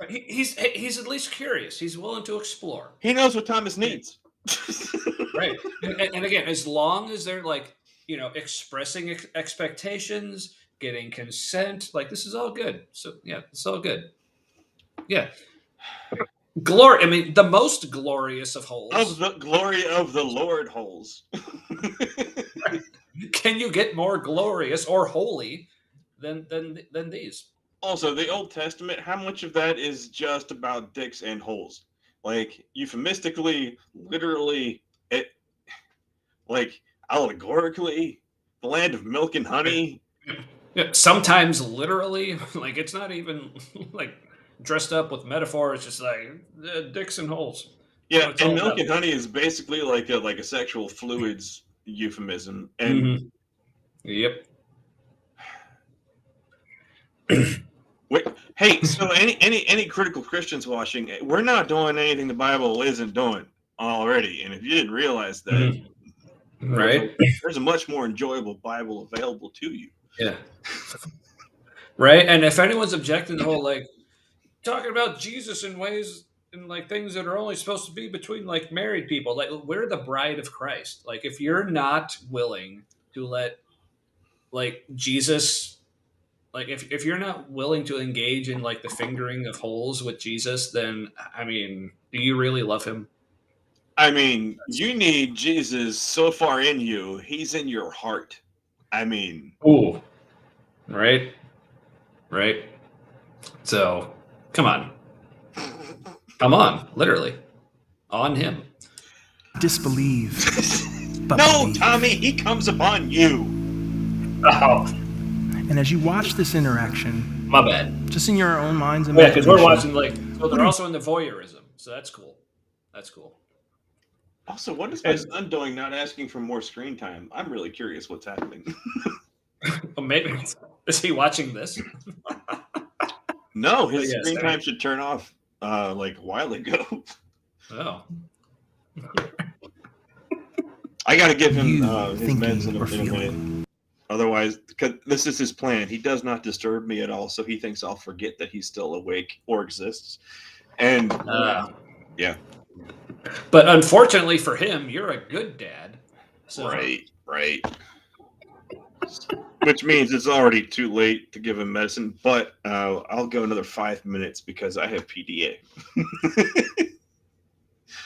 He's at least curious. He's willing to explore. He knows what Thomas needs. Right. And again, as long as they're like, expressing expectations, getting consent, like this is all good. So yeah, it's all good. Yeah. Glory. I mean, the most glorious of holes. Of the glory of the Lord holes. Right. Can you get more glorious or holy than these? Also, the Old Testament, how much of that is just about dicks and holes? Like, euphemistically, literally, allegorically, the land of milk and honey. Yeah, sometimes literally, like it's not even like dressed up with metaphor. It's just like dicks and holes. Yeah, and milk and honey is basically like a sexual fluids euphemism. And Yep. Wait, Hey, so any critical Christians watching, we're not doing anything the Bible isn't doing already. And if you didn't realize that, Right? there's a much more enjoyable Bible available to you. Yeah. Right? And if anyone's objecting the whole like talking about Jesus in ways and like things that are only supposed to be between like married people, like we're the bride of Christ. Like if you're not willing to let like Jesus, like if you're not willing to engage in like the fingering of holes with Jesus, then I mean, do you really love him? I mean, you need Jesus so far in you, he's in your heart. I mean, Ooh. Right? Right? So come on. Come on, literally. On him. Disbelieve, but no, believe. Tommy, he comes upon you. Oh, And as you watch this interaction, my bad. just in your own minds and Yeah, because we're watching like so they're also into voyeurism, so that's cool. That's cool. Also, what is my son doing not asking for more screen time? I'm really curious what's happening. Well, maybe is he watching this? No, his But yes, screen time should turn off like a while ago. Oh, I got to give him You his thinking meds in or a minute. feeling. Otherwise, because this is his plan. He does not disturb me at all, so he thinks I'll forget that he's still awake or exists. And yeah, but unfortunately for him, you're a good dad. So. right. Which means it's already too late to give him medicine, but I'll go another 5 minutes because I have PDA.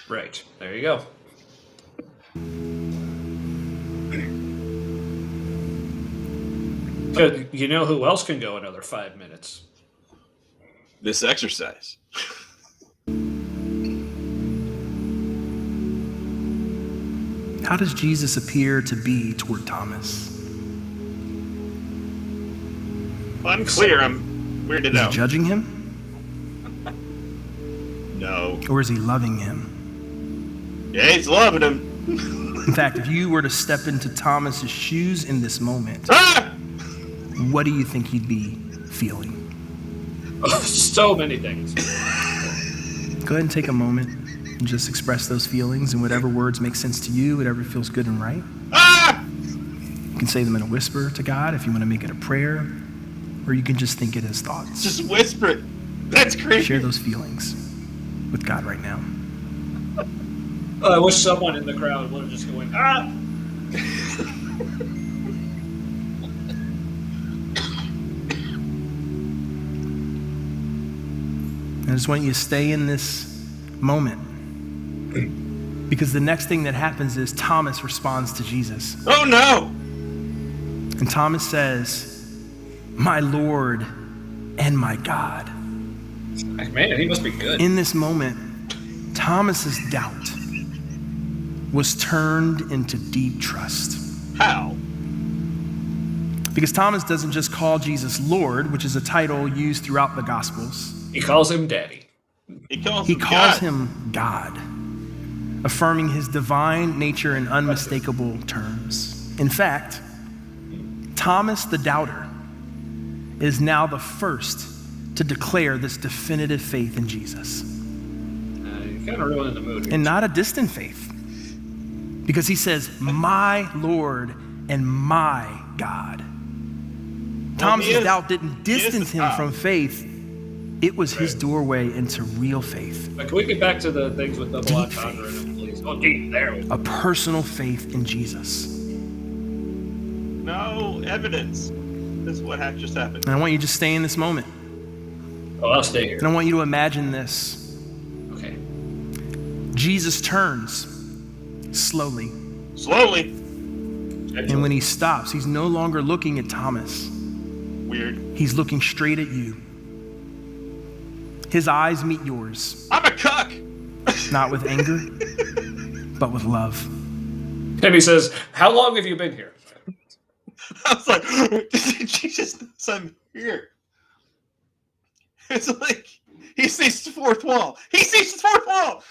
Right. There you go. You know who else can go another 5 minutes? This exercise. How does Jesus appear to be toward Thomas? Unclear. I'm weirded Is he out. judging him? No. Or is he loving him? Yeah, he's loving him. In fact, if you were to step into Thomas's shoes in this moment, what do you think he'd be feeling? So many things. Go ahead and take a moment and just express those feelings in whatever words make sense to you, whatever feels good and right. You can say them in a whisper to God if you want to make it a prayer, or you can just think it as thoughts. Just whisper it. That's creepy. Share those feelings with God right now. I wish someone in the crowd would have just going, ah! I just want you to stay in this moment, because the next thing that happens is Thomas responds to Jesus. Oh no! And Thomas says, "My Lord and my God." Man, he must be good. In this moment, Thomas's doubt was turned into deep trust. How? Because Thomas doesn't just call Jesus Lord, which is a title used throughout the Gospels. He calls him Daddy. He calls him God, affirming his divine nature in unmistakable terms. In fact, Thomas the doubter is now the first to declare this definitive faith in Jesus. You're kind of ruining the mood here. And not a distant faith, because he says, "My Lord and my God." Thomas's doubt didn't distance him from faith. It was his doorway into real faith. But can we get back to the things with double entendre in them, please? Oh, deep, there we go. A personal faith in Jesus. No evidence. This is what just happened. And I want you to just stay in this moment. Oh, I'll stay here. And I want you to imagine this. Okay. Jesus turns slowly. Slowly. And when he stops, he's no longer looking at Thomas. Weird. He's looking straight at you. His eyes meet yours. I'm a cuck. Not with anger, but with love. And he says, "How long have you been here?" I was like, Jesus knows I'm here. It's like he sees the fourth wall. He sees the fourth wall.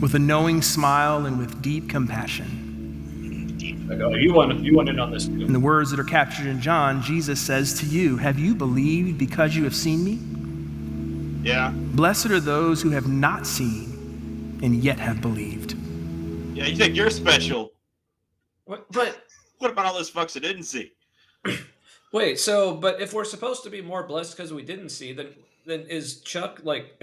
with a knowing smile and with deep compassion. Like, oh, you want in on this too. In the words that are captured in John, Jesus says to you, have you believed because you have seen me? Yeah. Blessed are those who have not seen and yet have believed. Yeah, you think you're special. But What about all those fucks that didn't see? wait, so but if we're supposed to be more blessed because we didn't see, then is Chuck like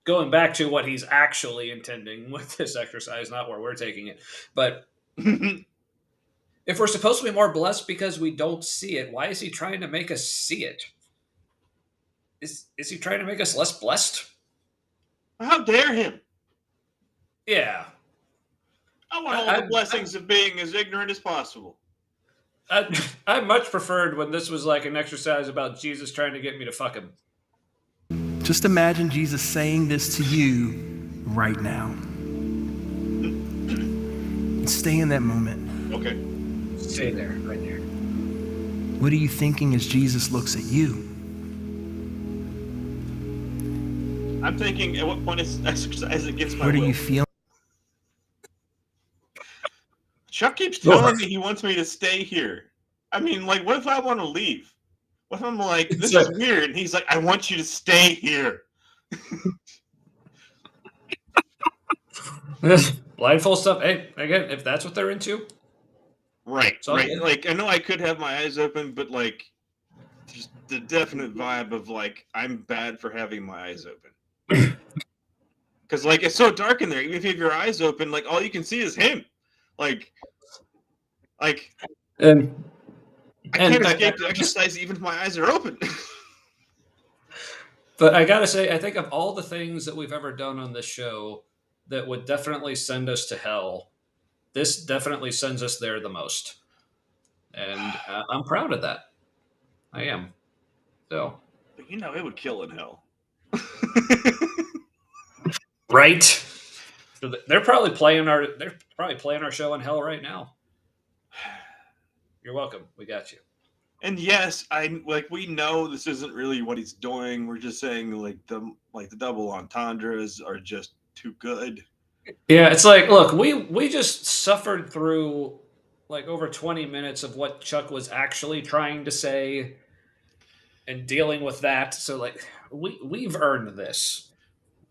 going back to what he's actually intending with this exercise, not where we're taking it, but if we're supposed to be more blessed because we don't see it, why is he trying to make us see it? Is he trying to make us less blessed? How dare him? Yeah. I want all the blessings of being as ignorant as possible. I much preferred when this was like an exercise about Jesus trying to get me to fuck him. Just imagine Jesus saying this to you right now. Stay in that moment. Okay. Stay there, right there. What are you thinking as Jesus looks at you? I'm thinking, at what point is exercise against my What are will? you feeling? Chuck keeps telling me he wants me to stay here. I mean, like, what if I want to leave? What if I'm like, this is weird? And he's like, I want you to stay here. Blindfold stuff. Hey, again, if that's what they're into. Right, all right. good. Like, I know I could have my eyes open, but, like, just the definite vibe of, like, I'm bad for having my eyes open. Because, like, it's so dark in there. Even if you have your eyes open, like, all you can see is him. Like, And I can't escape the exercise even if my eyes are open. But I gotta say, I think of all the things that we've ever done on this show that would definitely send us to hell, this definitely sends us there the most. And I'm proud of that. I am. So. But, you know, it would kill in hell. Right. So they're probably playing our show in hell right now. You're welcome. We got you. And yes, we know this isn't really what he's doing. We're just saying the double entendres are just too good. Yeah, it's like, look, we just suffered through like over 20 minutes of what Chuck was actually trying to say and dealing with that. So like we've earned this.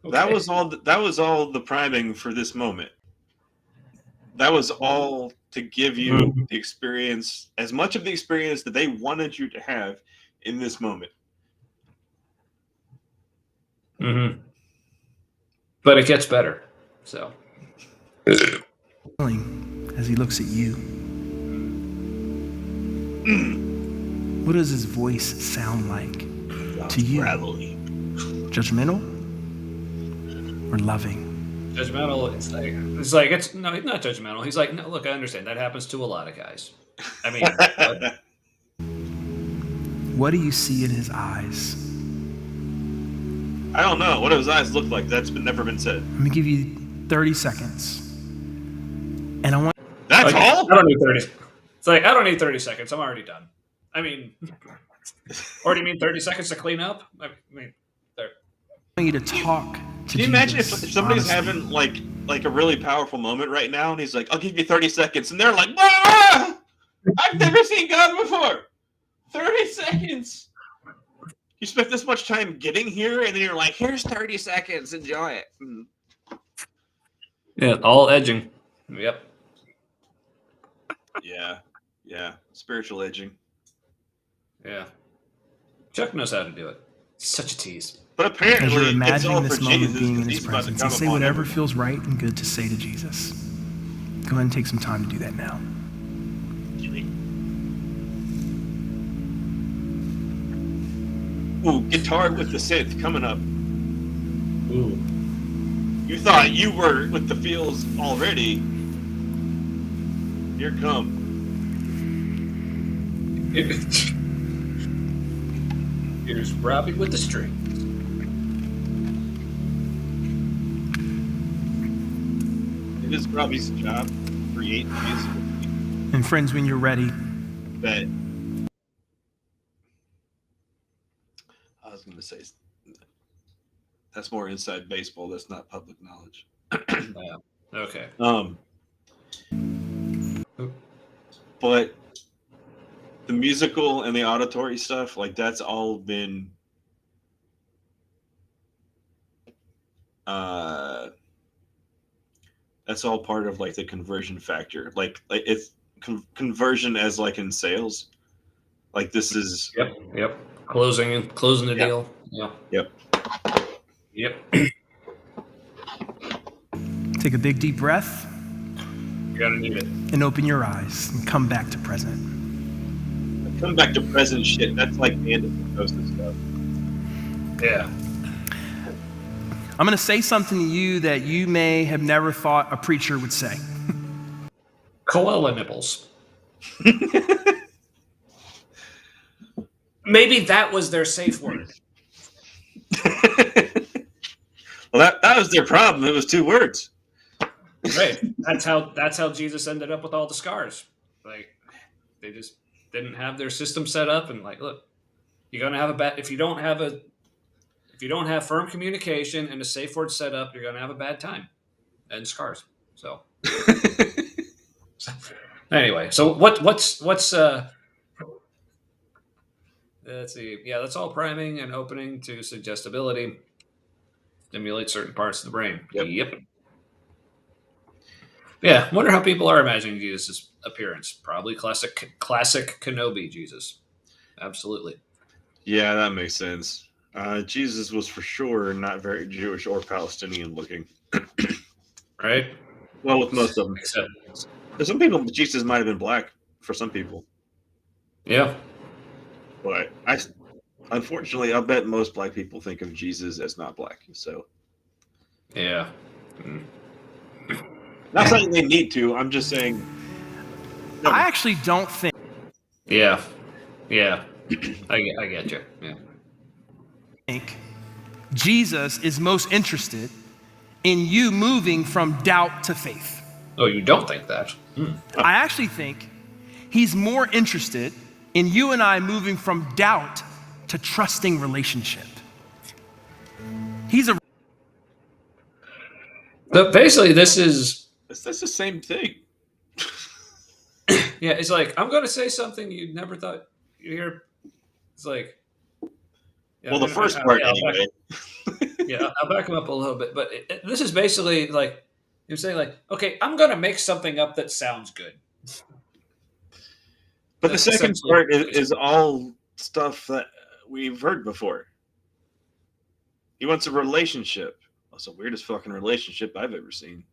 Okay. That was all the priming for this moment. That was all to give you the experience, as much of the experience that they wanted you to have in this moment. Mm-hmm. But it gets better. So. As he looks at you. What does his voice sound like to you? Gravelly. Judgmental or loving? Judgmental. It's like it's no, he's not judgmental. He's like, no, look, I understand that happens to a lot of guys. I mean, what do you see in his eyes? I don't know. What do his eyes look like? That's never been said. Let me give you 30 seconds. And I want. That's all? I don't need 30. It's like, I don't need 30 seconds. I'm already done. I mean, or do you mean 30 seconds to clean up? I mean, there. I want you to talk to Can you imagine if somebody's having like a really powerful moment right now and he's like, I'll give you 30 seconds. And they're like, ah! I've never seen God before. 30 seconds. You spent this much time getting here and then you're like, here's 30 seconds. Enjoy it. Yeah, all edging. Yep. Yeah. Spiritual edging. Yeah. Chuck knows how to do it. Such a tease. But apparently, as you're imagining it's all this for moment Jesus, being in his about to presence, come you say upon whatever everyone. feels right and good to say to Jesus. Go ahead and take some time to do that now. Ooh, guitar with the synth coming up. Ooh. You thought you were with the feels already. Here come. Here's Robbie with the string. It is Robbie's job to create music. And friends, when you're ready, Bet. I was going to say, that's more inside baseball. That's not public knowledge. Yeah. Okay. But the musical and the auditory stuff, like that's all been that's all part of like the conversion factor. Like it's conversion as like in sales. Like this is Yep. Closing the yeah. deal. Yeah. Yep. Yep. Take a big deep breath You're gonna need it. and open your eyes and come back to present. Come back to present shit. That's like the end of most of stuff. Yeah. I'm going to say something to you that you may have never thought a preacher would say. Koala nipples. Maybe that was their safe word. Well, that was their problem. It was 2 words. Right. That's how Jesus ended up with all the scars. Like they just didn't have their system set up, and like, look, you're gonna have a bad if you don't have firm communication and a safe word set up, you're gonna have a bad time and scars. So anyway, so what's let's see. Yeah, that's all priming and opening to suggestibility. Stimulate certain parts of the brain. Yep. Yeah, wonder how people are imagining Jesus' appearance. Probably classic Kenobi Jesus. Absolutely. Yeah, that makes sense. Jesus was for sure not very Jewish or Palestinian looking. Right? Well, with most of them. Except, There's some people, Jesus might have been black for some people. yeah. But unfortunately, I bet most black people think of Jesus as not black. So, Yeah. not saying they need to. I'm just saying. No. I actually don't think. Yeah. I get you. Yeah. Think Jesus is most interested in you moving from doubt to faith. Oh, you don't think that? I actually think he's more interested in you and I moving from doubt to trusting relationship. He's a But basically, this is That's the same thing. yeah. It's like I'm going to say something you never thought you'd hear. It's like. Yeah, Well, the first part, anyway. I'll back him up a little bit, but this is basically like you're saying, like, okay, I'm going to make something up that sounds good. But the second part is all stuff that we've heard before. He wants a relationship. That's the weirdest fucking relationship I've ever seen.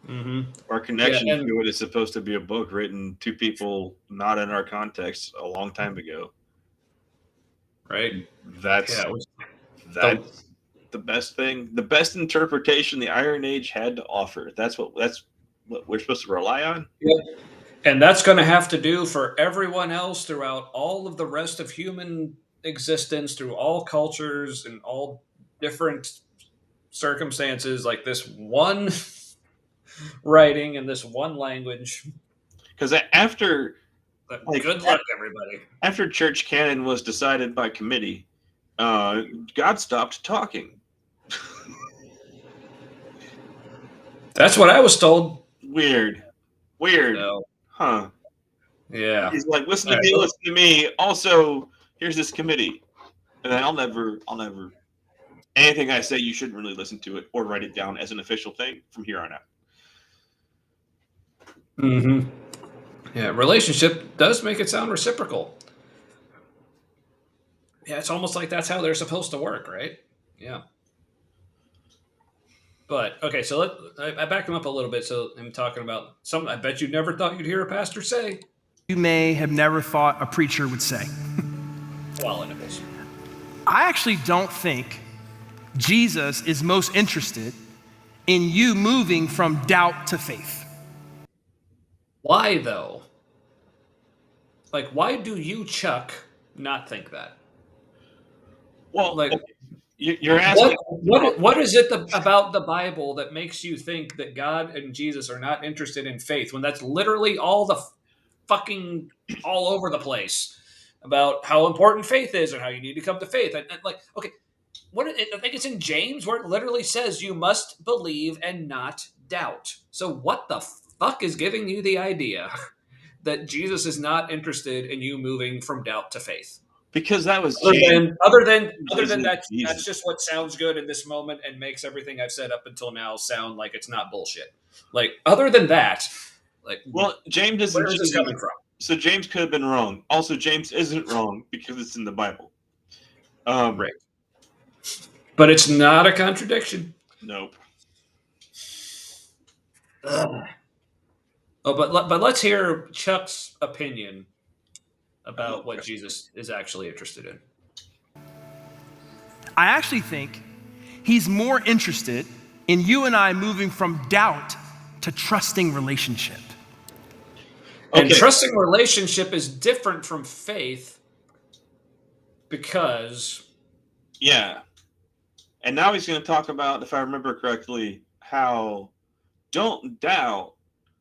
Mm-hmm. Our connection to it is supposed to be a book written to people not in our context a long time ago. Right. That's the best thing, the best interpretation the Iron Age had to offer. That's what we're supposed to rely on. Yeah. And that's going to have to do for everyone else throughout all of the rest of human existence, through all cultures and all different circumstances, like this one writing and this one language. Because after good luck, everybody. After church canon was decided by committee, God stopped talking. That's what I was told. Weird. No. Huh. Yeah. He's like, listen to me. Also, here's this committee. And then I'll never anything I say, you shouldn't really listen to it or write it down as an official thing from here on out. Mm-hmm. Yeah, relationship does make it sound reciprocal. Yeah, it's almost like that's how they're supposed to work, right? Yeah. But okay, so I backed him up a little bit. So I'm talking about something I bet you never thought you'd hear a pastor say. You may have never thought a preacher would say. Koala nipples. I actually don't think Jesus is most interested in you moving from doubt to faith. Why though? Like, why do you, Chuck, not think that? Well, like, you're asking what is it about the Bible that makes you think that God and Jesus are not interested in faith when that's literally all the fucking all over the place about how important faith is and how you need to come to faith? And like, okay, I think it's in James where it literally says you must believe and not doubt. So what the fuck is giving you the idea that Jesus is not interested in you moving from doubt to faith? Because that was Other James. than other than other than Isn't that, that's Jesus. just what sounds good in this moment and makes everything I've said up until now sound like it's not bullshit. Like other than that, like Well, James isn't where is this just coming from? so James could have been wrong. Also, James isn't wrong because it's in the Bible. Right. But it's not a contradiction. Nope. Ugh. Oh, but let's hear Chuck's opinion about what Jesus is actually interested in. I actually think he's more interested in you and I moving from doubt to trusting relationship. And Okay. trusting relationship is different from faith because Yeah. And now he's going to talk about, if I remember correctly, how don't doubt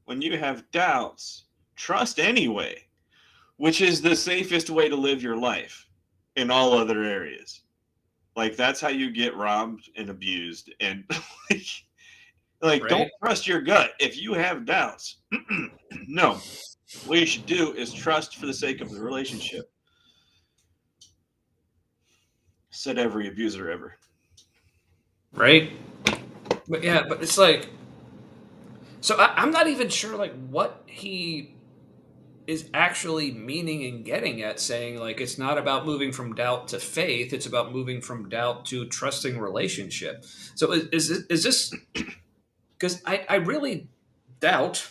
when you have doubts, trust anyway, which is the safest way to live your life in all other areas. Like that's how you get robbed and abused and like Right. don't trust your gut if you have doubts. No. What you should do is trust for the sake of the relationship. Said every abuser ever. right? But yeah, but it's like, so I'm not even sure like what he is actually meaning and getting at saying like it's not about moving from doubt to faith, it's about moving from doubt to trusting relationship. So is this because I really doubt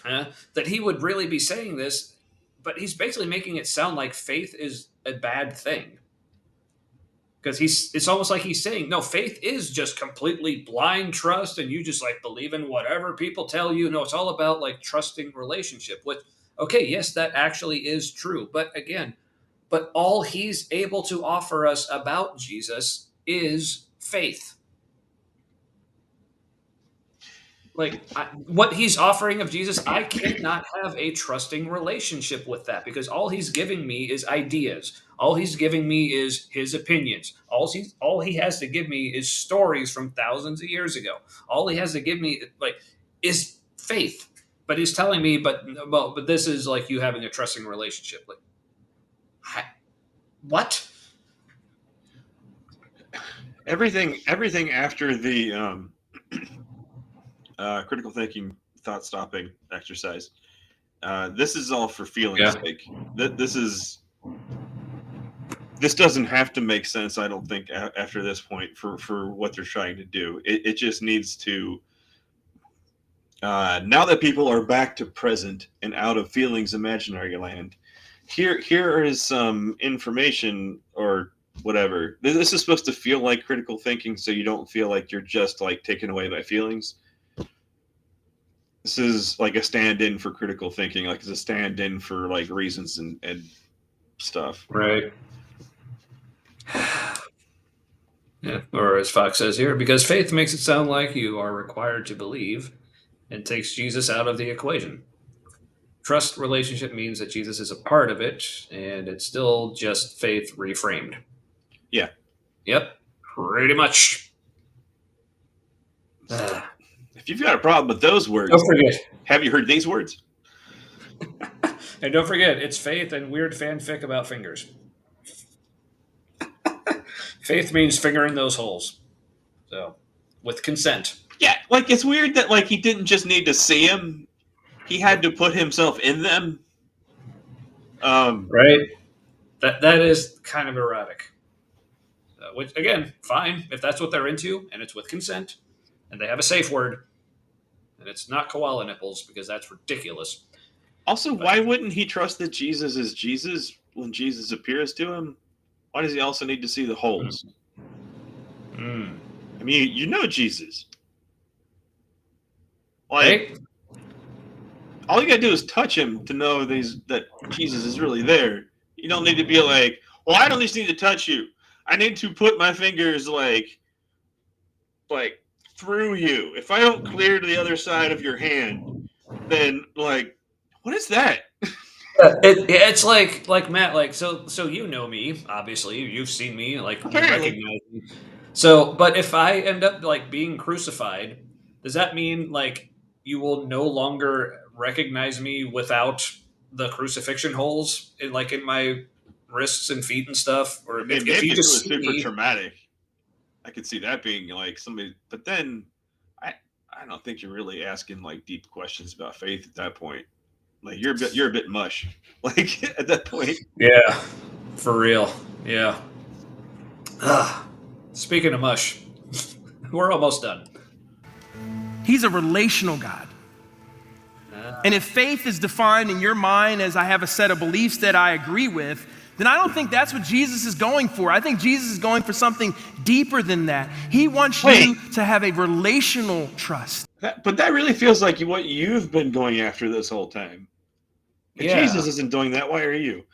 that he would really be saying this, but he's basically making it sound like faith is a bad thing. Because it's almost like he's saying, no, faith is just completely blind trust, and you just like believe in whatever people tell you. No, it's all about like trusting relationship. Which, okay, yes, that actually is true. But again, but all he's able to offer us about Jesus is faith. Like what he's offering of Jesus, I cannot have a trusting relationship with that because all he's giving me is ideas. All he's giving me is his opinions. All he has to give me is stories from thousands of years ago. All he has to give me like is faith. But he's telling me, but this is like you having a trusting relationship. Like, what? Everything after the critical thinking thought stopping exercise. This is all for feeling's sake. This doesn't have to make sense, I don't think, after this point for what they're trying to do. It just needs to. Now that people are back to present and out of feelings imaginary land, here is some information or whatever. This is supposed to feel like critical thinking, so you don't feel like you're just like taken away by feelings. This is like a stand-in for critical thinking, like it's a stand-in for like reasons and stuff. Right. Yeah. Or as Fox says here, because faith makes it sound like you are required to believe and takes Jesus out of the equation. Trust relationship means that Jesus is a part of it, and it's still just faith reframed. Yeah. Yep. Pretty much. If you've got a problem with those words, Don't forget. have you heard these words? And don't forget, it's faith and weird fanfic about fingers. Faith means fingering those holes. So, with consent. Yeah, like it's weird that like he didn't just need to see him; he had to put himself in them. Right. That is kind of erotic. Which again, fine if that's what they're into, and it's with consent, and they have a safe word, and it's not koala nipples because that's ridiculous. Also, why wouldn't he trust that Jesus is Jesus when Jesus appears to him? Why does he also need to see the holes? Mm. I mean, you know Jesus. Like, Right? all you gotta do is touch him to know that Jesus is really there. You don't need to be like, well, I don't just need to touch you. I need to put my fingers like through you. If I don't clear to the other side of your hand, then like, what is that? It's like Matt, like so you know me, obviously. You've seen me, like you Apparently. recognize me. So, but if I end up like being crucified, does that mean like you will no longer recognize me without the crucifixion holes in my wrists and feet and stuff? I Or mean, if maybe you if it just was see super me, traumatic, I could see that being like somebody. But then, I I don't think you're really asking like deep questions about faith at that point. Like you're a bit mush. Like at that point, yeah, for real, yeah. Ah, speaking of mush, we're almost done. He's a relational God. And if faith is defined in your mind as I have a set of beliefs that I agree with, then I don't think that's what Jesus is going for. I think Jesus is going for something deeper than that. He wants you to have a relational trust. but that really feels like what you've been going after this whole time. And Yeah, Jesus isn't doing that. Why are you?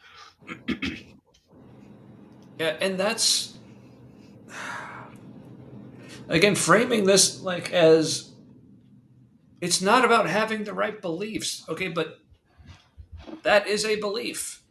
yeah, and that's again framing this like as it's not about having the right beliefs, okay, but that is a belief.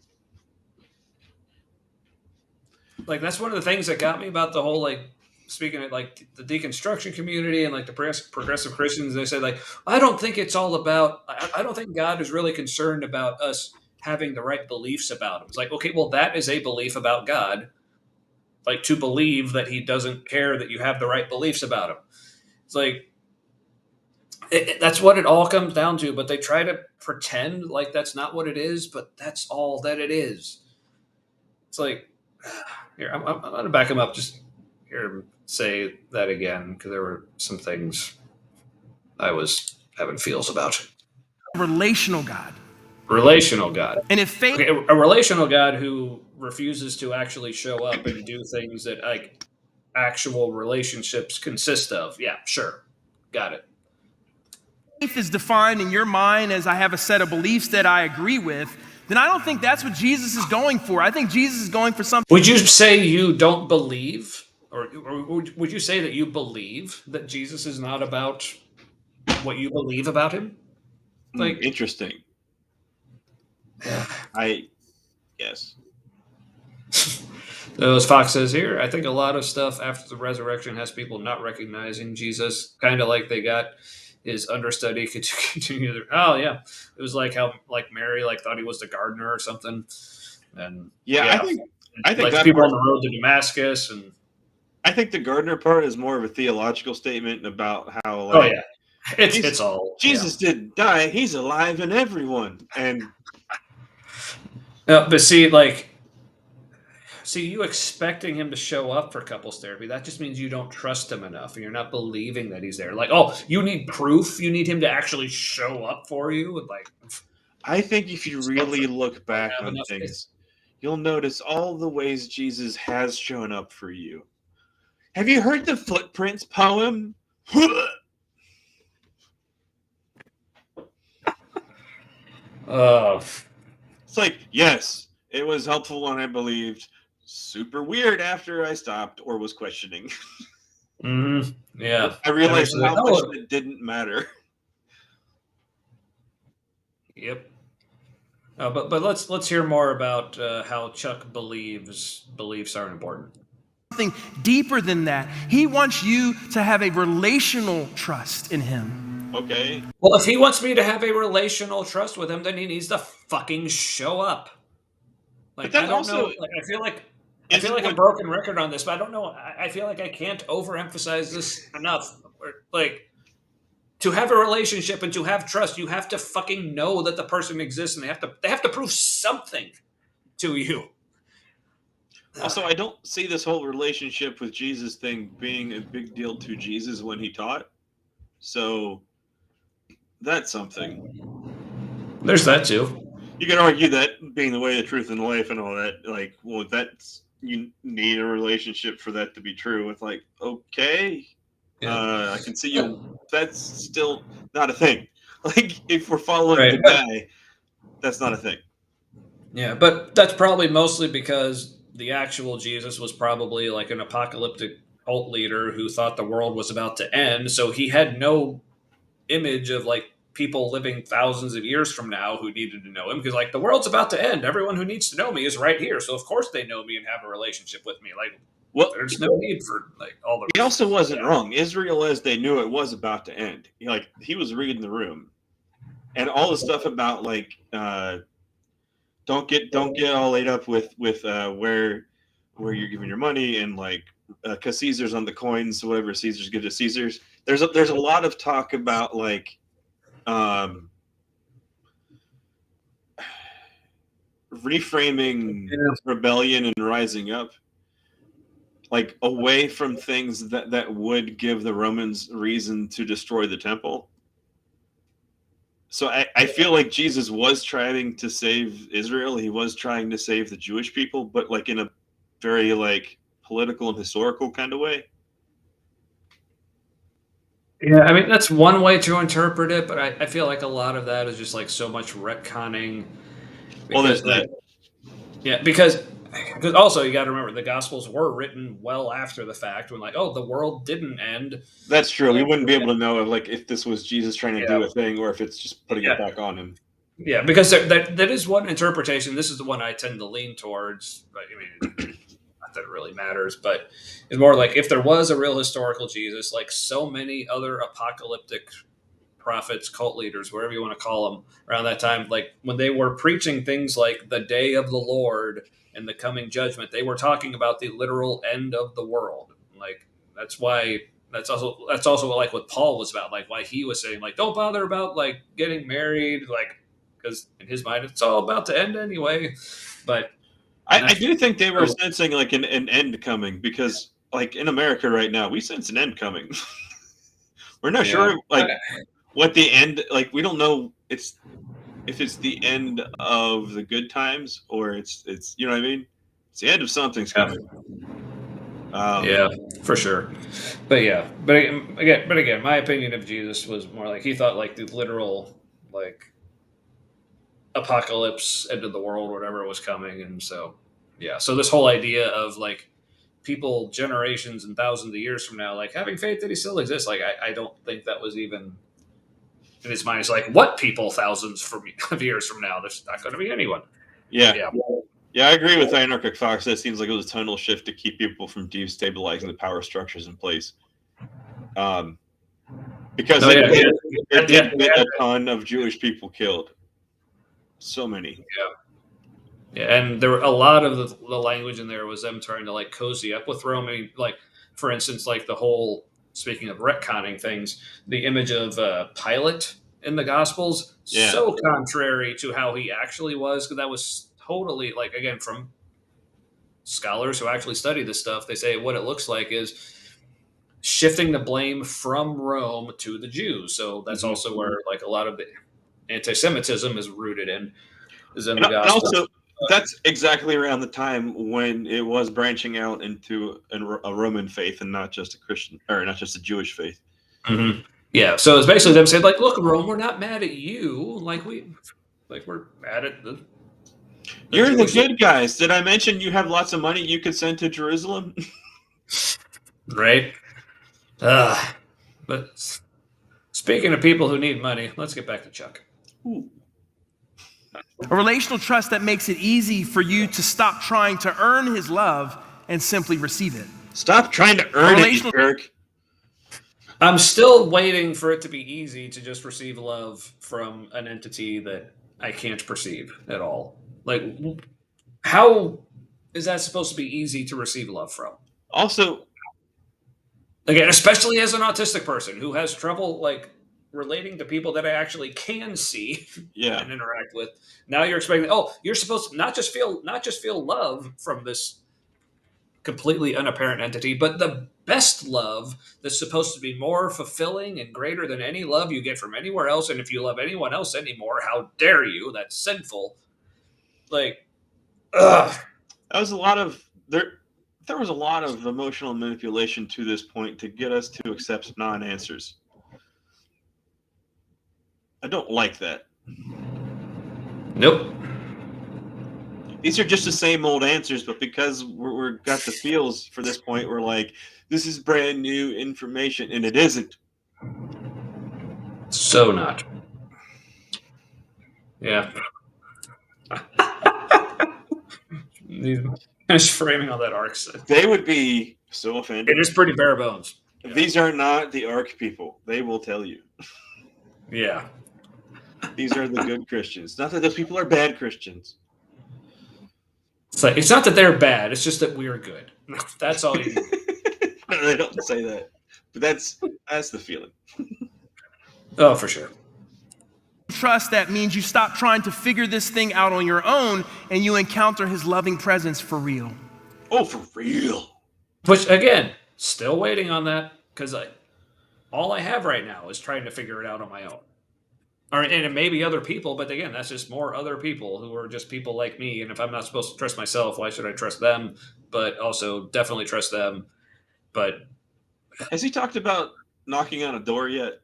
Like that's one of the things that got me about the whole like speaking of like the deconstruction community and like the progressive Christians. They say like I don't think it's all about. I don't think God is really concerned about us having the right beliefs about him. It's like okay, well that is a belief about God. Like to believe that He doesn't care that you have the right beliefs about Him. It's like that's what it all comes down to. But they try to pretend like that's not what it is. But that's all that it is. It's like here, I'm going to back him up. Just hear him say that again because there were some things I was having feels about. Relational God. Relational God. And if faith Okay, a relational God who refuses to actually show up and do things that like actual relationships consist of. Yeah, sure. Got it. is defined in your mind as I have a set of beliefs that I agree with, then I don't think that's what Jesus is going for. I think Jesus is going for something. Would you say you don't believe, or would you say that you believe that Jesus is not about what you believe about him? Like, Interesting. Yes. So as Fox says here, I think a lot of stuff after the resurrection has people not recognizing Jesus, kind of like they got his understudy could continue. Oh yeah, it was like how like Mary like thought he was the gardener or something, and Yeah, yeah, I think like that people part. on the road to Damascus, and I think the gardener part is more of a theological statement about how oh like yeah, it's Jesus, all Jesus didn't die; he's alive in everyone. And yeah. But see, like see, you expecting him to show up for couples therapy, that just means you don't trust him enough and you're not believing that he's there. Like, oh, you need proof. You need him to actually show up for you. And like, I think if you really look don't back have on enough faith. things, you'll notice all the ways Jesus has shown up for you. Have you heard the Footprints poem? Oh, It's like, yes, it was helpful when I believed. Super weird after I stopped or was questioning. yeah. I realized Eventually, how much oh, it didn't matter. yep. But let's hear more about how Chuck believes beliefs are important. Something deeper than that. He wants you to have a relational trust in him. Okay. Well, if he wants me to have a relational trust with him, then he needs to fucking show up. But Like I that don't know. also Like I feel isn't like a what broken record on this, but I don't know. I feel like I can't overemphasize this enough. Like to have a relationship and to have trust, you have to fucking know that the person exists, and they have to prove something to you. also I don't see this whole relationship with Jesus thing being a big deal to Jesus when he taught. So that's something. There's that too. You can argue that being the way, the truth, and the life, and all that, like, well, that's you need a relationship for that to be true. It's like, okay, Yeah. I can see you. That's still not a thing. Like, if we're following Right. the guy, that's not a thing. Yeah, but that's probably mostly because the actual Jesus was probably like an apocalyptic cult leader who thought the world was about to end. So he had no image of like people living thousands of years from now who needed to know him because like the world's about to end. Everyone who needs to know me is right here. So of course they know me and have a relationship with me. Like Well, there's no need for like all the. he also wasn't wrong. Israel, as they knew it, was about to end. Like he was reading the room, and all the stuff about like don't get all laid up with where you're giving your money, and like because Caesar's on the coins, whatever Caesar's give to Caesar's. There's a lot of talk about like reframing rebellion and rising up, like away from things that would give the Romans reason to destroy the temple. So I feel like Jesus was trying to save Israel. He was trying to save the Jewish people, but like in a very like political and historical kind of way. Yeah, I mean that's one way to interpret it, but I feel like a lot of that is just like so much retconning. Well, there's Because, that. yeah, because also you got to remember the Gospels were written well after the fact when like, oh, the world didn't end. That's true. We wouldn't be able to know like if this was Jesus trying to do Yeah. a thing or if it's just putting it back on him. Yeah, because that is one interpretation. This is the one I tend to lean towards. But I mean, not that it really matters, but it's more like if there was a real historical Jesus, like so many other apocalyptic prophets, cult leaders, whatever you want to call them, around that time, like when they were preaching things like the day of the Lord and the coming judgment, they were talking about the literal end of the world. Like that's why that's also like what Paul was about, like why he was saying like don't bother about like getting married, like because in his mind it's all about to end anyway. But I do think they were sensing like an end coming, because like in America right now we sense an end coming. We're not sure like what the end, like we don't know if it's the end of the good times or it's you know what I mean, it's the end of something's coming. Yeah, for sure. But yeah, but again, my opinion of Jesus was more like he thought like the literal like apocalypse, end of the world, whatever was coming, and so yeah. So this whole idea of like people generations and thousands of years from now, like having faith that he still exists, like I don't think that was even in his mind. It's like what people thousands of years from now? There's not going to be anyone. Yeah, I agree with Anarchic Fox. That seems like it was a tonal shift to keep people from destabilizing the power structures in place. Because it did get a ton of Jewish people killed. So many. Yeah, and there were a lot of the language in there was them trying to like cozy up with Rome. I mean, like for instance, like the whole speaking of retconning things, the image of Pilate in the Gospels, so contrary to how he actually was, because that was totally like again from scholars who actually study this stuff. They say what it looks like is shifting the blame from Rome to the Jews. So that's also where like a lot of the anti-Semitism is rooted in, is in the Gospel. And also, that's exactly around the time when it was branching out into a Roman faith and not just a Christian, or not just a Jewish faith. Mm-hmm. Yeah, so it's basically them saying, like, look, Rome, we're not mad at you. We're mad at the You're the good guys. Did I mention you have lots of money you could send to Jerusalem? Right? But speaking of people who need money, let's get back to Chuck. Ooh. A relational trust that makes it easy for you to stop trying to earn his love and simply receive it. Stop trying to earn it, you jerk. I'm still waiting for it to be easy to just receive love from an entity that I can't perceive at all. Like, how is that supposed to be easy to receive love from? Also, again, especially as an autistic person who has trouble like relating to people that I actually can see and interact with. Now you're expecting, you're supposed to not just feel love from this completely unapparent entity, but the best love that's supposed to be more fulfilling and greater than any love you get from anywhere else. And if you love anyone else anymore, how dare you? That's sinful. Like, ugh. That was a lot of there was a lot of emotional manipulation to this point to get us to accept non-answers. I don't like that. Nope. These are just the same old answers, but because we're got the feels for this point, we're like, this is brand new information, and it isn't. So not. Yeah. Just framing all that arc stuff. They would be so It offended. is pretty bare bones. These are not the arc people. They will tell you. Yeah. These are the good Christians. Not that those people are bad Christians. It's like, it's not that they're bad. It's just that we're good. That's all you need. No, they don't say that. But that's the feeling. Oh, for sure. Trust, that means you stop trying to figure this thing out on your own and you encounter his loving presence for real. Oh, for real. Which, again, still waiting on that because all I have right now is trying to figure it out on my own. And it may be other people, but again, that's just more other people who are just people like me. And if I'm not supposed to trust myself, why should I trust them? But also definitely trust them. But has he talked about knocking on a door yet?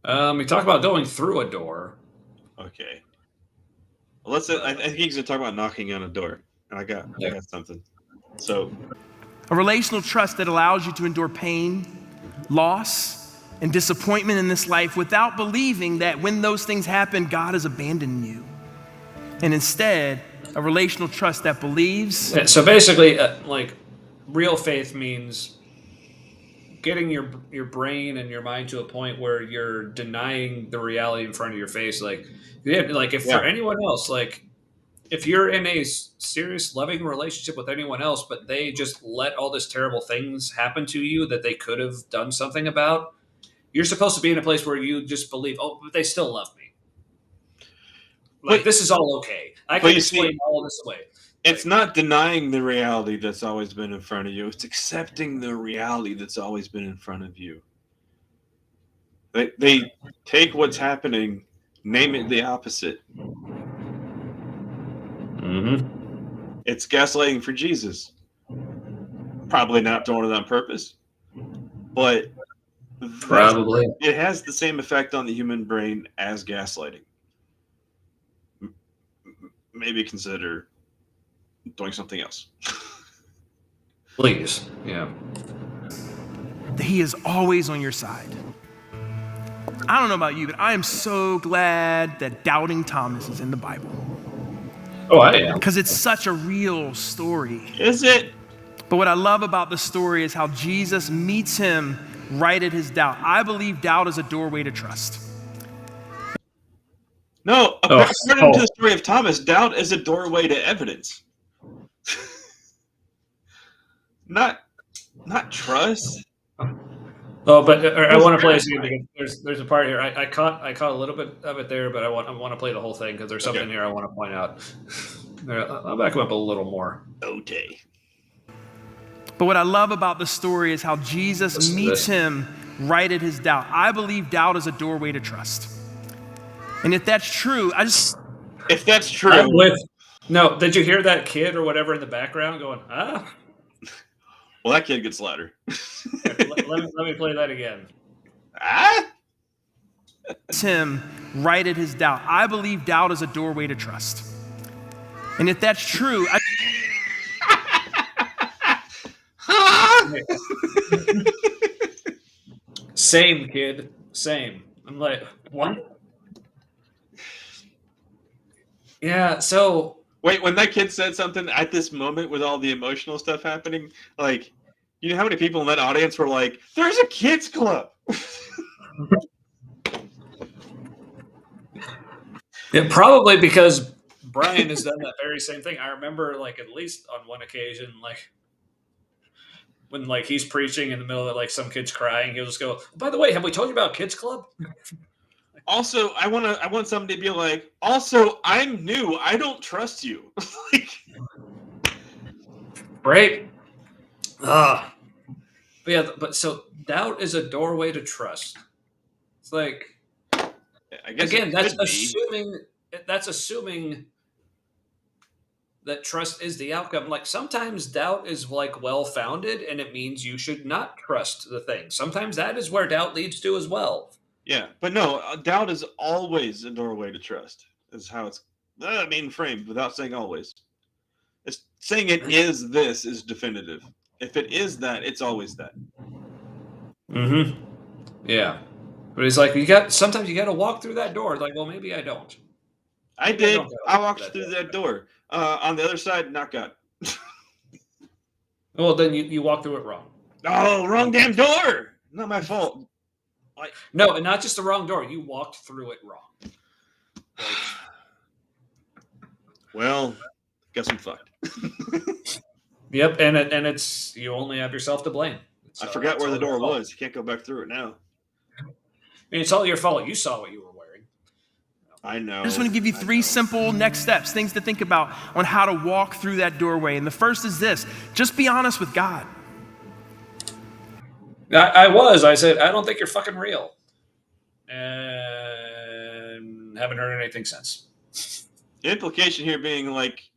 We talk about going through a door. Okay. Well, I think he's gonna talk about knocking on a door, and I got something. So, a relational trust that allows you to endure pain, loss, and disappointment in this life without believing that when those things happen, God has abandoned you. And instead, a relational trust that believes. Yeah, so basically, real faith means getting your brain and your mind to a point where you're denying the reality in front of your face. For anyone else, if you're in a serious, loving relationship with anyone else, but they just let all these terrible things happen to you that they could have done something about, you're supposed to be in a place where you just believe, oh, but they still love me. This is all okay. I can explain all this away. It's not denying the reality that's always been in front of you. It's accepting the reality that's always been in front of you. They take what's happening, name it the opposite. Mm-hmm. It's gaslighting for Jesus. Probably not doing it on purpose, but probably it has the same effect on the human brain as gaslighting. Maybe consider doing something else. Please. Yeah. He is always on your side. I don't know about you, but I am so glad that doubting Thomas is in the Bible. Oh, I am. Because it's such a real story. Is it? But what I love about the story is how Jesus meets him right at his doubt. I believe doubt is a doorway to trust. No, according to the story of Thomas, doubt is a doorway to evidence. Not trust. Oh, but I want to play this again because there's a part here. I caught a little bit of it there, but I want to play the whole thing because there's something here I want to point out. I'll back him up a little more. Okay. But what I love about the story is how Jesus meets him right at his doubt. I believe doubt is a doorway to trust. And if that's true, if that's true. No, did you hear that kid or whatever in the background going, ah? Well, that kid gets louder. let me play that again. Ah? It's him right at his doubt. I believe doubt is a doorway to trust. And if that's true, Same, kid. Same. I'm like, what? Yeah, so... Wait, when that kid said something at this moment with all the emotional stuff happening, you know how many people in that audience were like, there's a kids club? Yeah, probably because Brian has done that very same thing. I remember, at least on one occasion, when he's preaching in the middle of some kids crying, he'll just go, by the way, have we told you about kids club? Also, I want somebody to be like, also, I'm new. I don't trust you. Right? But so doubt is a doorway to trust. It's I guess again, that's assuming that trust is the outcome. Sometimes doubt is well-founded and it means you should not trust the thing. Sometimes that is where doubt leads to as well. Yeah, but no, doubt is always a doorway to trust. Is how it's framed without saying always. It's saying it is this is definitive. If it is that, it's always that. Mm-hmm. Yeah. But it's sometimes you got to walk through that door. Well, maybe I don't. I Maybe did. don't go I walked that through door. that door. On the other side, not God. Well, then you walk through it wrong. Oh, wrong damn door. Not my fault. No, and not just the wrong door. You walked through it wrong. Like, Well, guess I'm fucked. yep, and it's you only have yourself to blame. I forgot It's where the all your door fault. was. You can't go back through it now. I mean, it's all your fault. You saw what you were wearing. I know. I just want to give you 3 simple next steps, things to think about on how to walk through that doorway. And the first is this: just be honest with God. I said, I don't think you're fucking real. And haven't heard anything since. The implication here being like,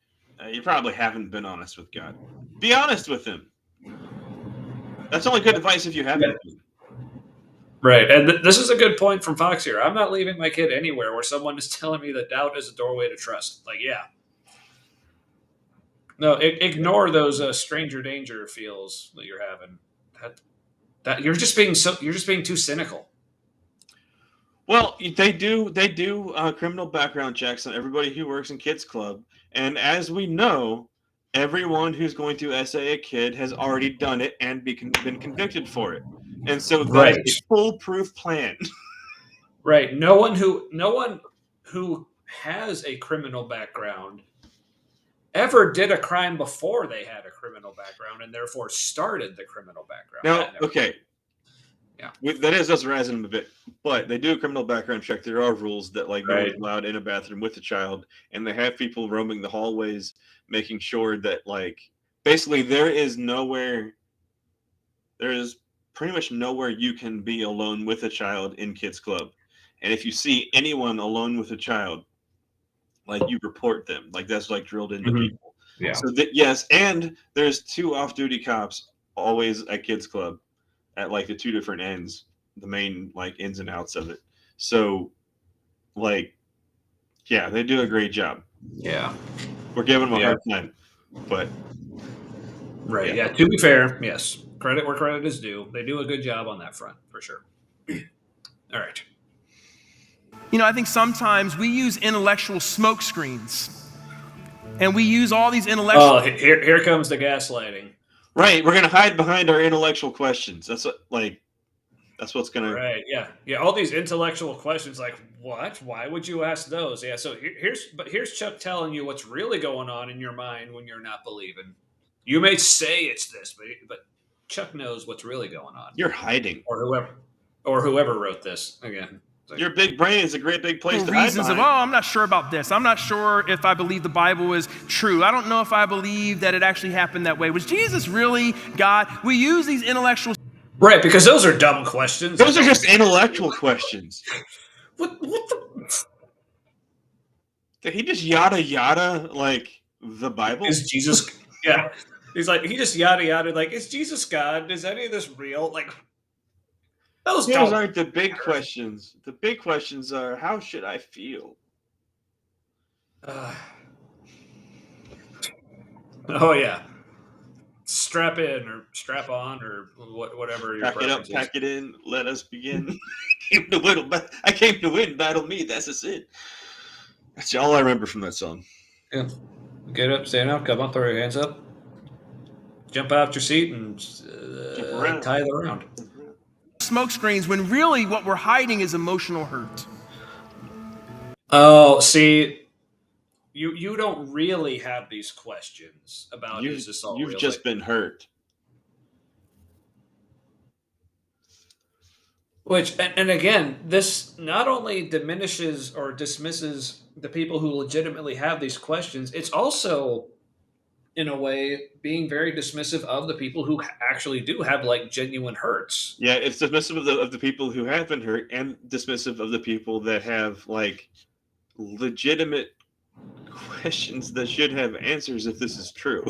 you probably haven't been honest with God. Be honest with Him. That's only good advice if you haven't been. Right. And this is a good point from Fox here. I'm not leaving my kid anywhere where someone is telling me that doubt is a doorway to trust. Like, yeah. No, ignore those stranger danger feels that you're having. That you're just being too cynical. Well, they do criminal background checks on everybody who works in Kids Club, and as we know, everyone who's going to essay a kid has already done it and been convicted for it, and so that is a foolproof plan. Right. No one who has a criminal background ever did a crime before they had a criminal background and therefore started the criminal background. Now, okay. Yeah. That is us razzing them a bit, but they do a criminal background check. There are rules that no one's allowed in a bathroom with a child, and they have people roaming the hallways, making sure that basically there is pretty much nowhere you can be alone with a child in Kids Club, and if you see anyone alone with a child, you report them. That's drilled into people. Yeah. So yes, and there's 2 off-duty cops always at Kids Club, at the 2 different ends, the main ins and outs of it. So yeah, they do a great job. Yeah. We're giving them a hard time, but right. Yeah. To be fair, yes, credit where credit is due. They do a good job on that front for sure. All right. I think sometimes we use intellectual smoke screens, and we use all these intellectual. Oh, here comes the gaslighting. Right, we're gonna hide behind our intellectual questions. That's what's gonna. Right, yeah. All these intellectual questions, like what? Why would you ask those? Yeah. So here's Chuck telling you what's really going on in your mind when you're not believing. You may say it's this, but Chuck knows what's really going on. You're hiding, or whoever wrote this again. Your big brain is a great big place to hide reasons of, I'm not sure about this. I'm not sure if I believe the Bible is true. I don't know if I believe that it actually happened that way. Was Jesus really God? We use these intellectual. Right, because those are dumb questions. Those are just intellectual questions. What the? Did he just yada yada the Bible? Is Jesus? Yeah. He's he just yada yada is Jesus God? Is any of this real? Those aren't the big questions. The big questions are, how should I feel? Oh yeah, strap in or strap on or whatever your preference is. Pack it in. Let us begin. I came to win. Battle me. That's a sin. That's all I remember from that song. Yeah. Get up, stand up, come up, throw your hands up, jump out your seat, and tie the round. Smoke screens, when really what we're hiding is emotional hurt. Oh, see, you don't really have these questions about is this all real? You've just been hurt. Which, and again, this not only diminishes or dismisses the people who legitimately have these questions, it's also, in a way, being very dismissive of the people who actually do have genuine hurts. Yeah, it's dismissive of the people who have been hurt, and dismissive of the people that have legitimate questions that should have answers if this is true.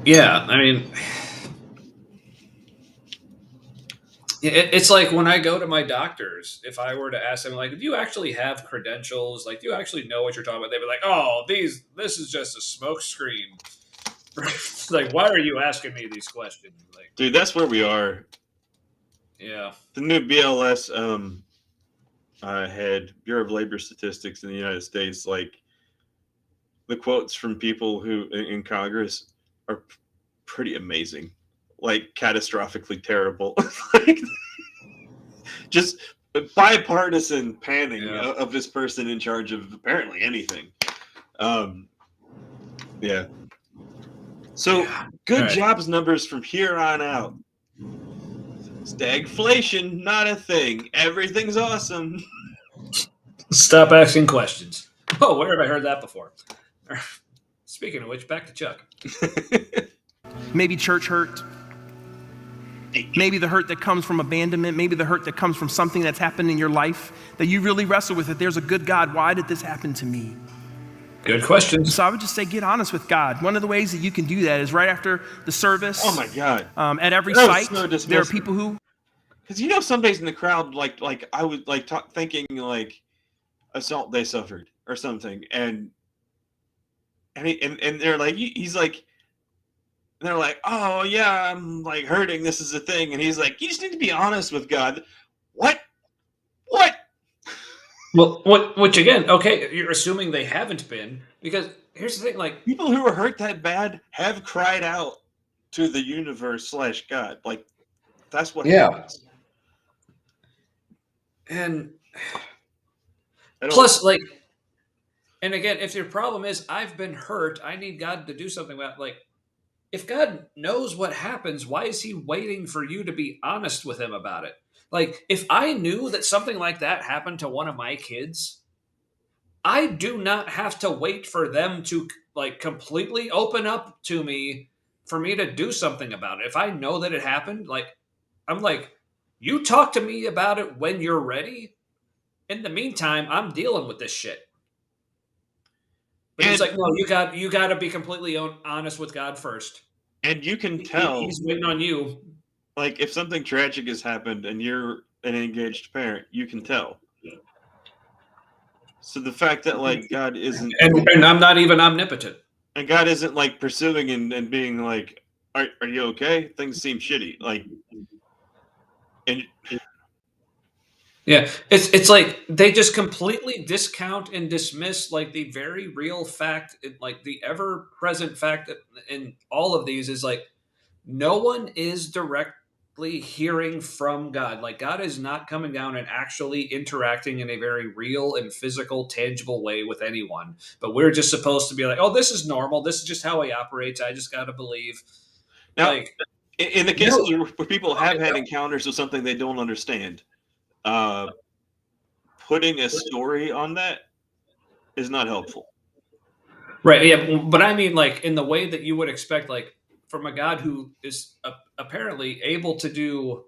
Yeah, I mean, it's like when I go to my doctors, if I were to ask them, do you actually have credentials? Do you actually know what you're talking about? They'd be like, oh, this is just a smoke screen. Why are you asking me these questions? Dude, that's where we are. Yeah. The new BLS head Bureau of Labor Statistics in the United States, like the quotes from people who in Congress are pretty amazing, like catastrophically terrible, like just bipartisan panning of this person in charge of apparently anything. Yeah. So good jobs numbers from here on out. Stagflation, not a thing. Everything's awesome. Stop asking questions. Oh, where have I heard that before? Speaking of which, back to Chuck. Maybe church hurt. Maybe the hurt that comes from abandonment. Maybe the hurt that comes from something that's happened in your life that you really wrestle with, that there's a good God. Why did this happen to me? Good question. So I would just say get honest with God. One of the ways that you can do that is right after the service. Oh my God. At every site, so there are people who... Because some days in the crowd, like I was like thinking like assault they suffered or something, and they're like, he's like, they're like, oh yeah, I'm like hurting. This is a thing, and he's like, you just need to be honest with God. What? Well, which again, okay, you're assuming they haven't been, because here's the thing, like people who are hurt that bad have cried out to the universe / God. Like that's what happens. And plus, like, and again, if your problem is I've been hurt, I need God to do something about it. Like, if God knows what happens, why is he waiting for you to be honest with him about it? Like, if I knew that something like that happened to one of my kids, I do not have to wait for them to like completely open up to me for me to do something about it. If I know that it happened, like, I'm like, you talk to me about it when you're ready. In the meantime, I'm dealing with this shit. But he's like, no, you got to be completely honest with God first. And you can tell he's waiting on you. Like if something tragic has happened and you're an engaged parent, you can tell. So the fact that like God isn't, and I'm not even omnipotent, and God isn't like pursuing and being like, are you okay? Things seem shitty. Like, and yeah, it's like they just completely discount and dismiss like the very real fact, like the ever present fact in all of these is like no one is directly hearing from God. Like God is not coming down and actually interacting in a very real and physical, tangible way with anyone. But we're just supposed to be like, oh, this is normal. This is just how he operates. I just got to believe. Now, like, in the cases where people have had encounters with something they don't understand, putting a story on that is not helpful. Right. Yeah. But I mean, like in the way that you would expect, like from a God who is apparently able to do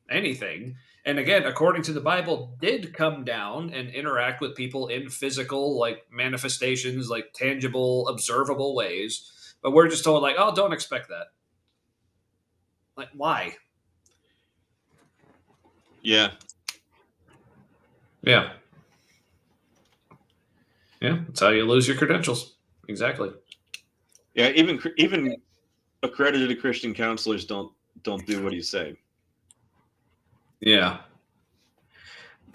anything. And again, according to the Bible, did come down and interact with people in physical, like manifestations, like tangible, observable ways. But we're just told like, oh, don't expect that. Like, why? Yeah. Yeah. Yeah. That's how you lose your credentials. Exactly. Yeah. Even accredited Christian counselors don't do what he's saying. Yeah.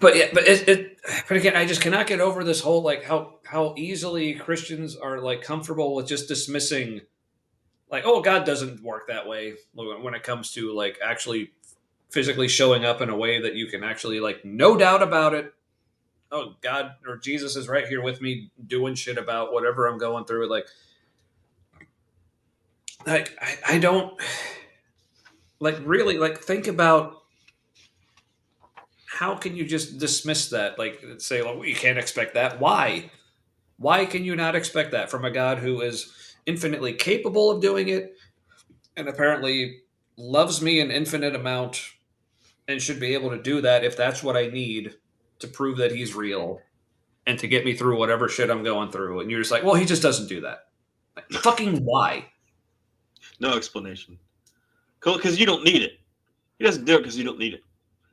But yeah, but again, I just cannot get over this whole like how easily Christians are like comfortable with just dismissing like, oh, God doesn't work that way when it comes to like actually physically showing up in a way that you can actually like no doubt about it. Oh, God or Jesus is right here with me doing shit about whatever I'm going through. Like I don't like really like think about how can you just dismiss that? Like say, well, you can't expect that. Why? Why can you not expect that from a God who is infinitely capable of doing it and apparently loves me an infinite amount and should be able to do that if that's what I need to prove that he's real and to get me through whatever shit I'm going through? And you're just like, well, he just doesn't do that. Like, fucking why? No explanation. Cool, because you don't need it. He doesn't do it because you don't need it.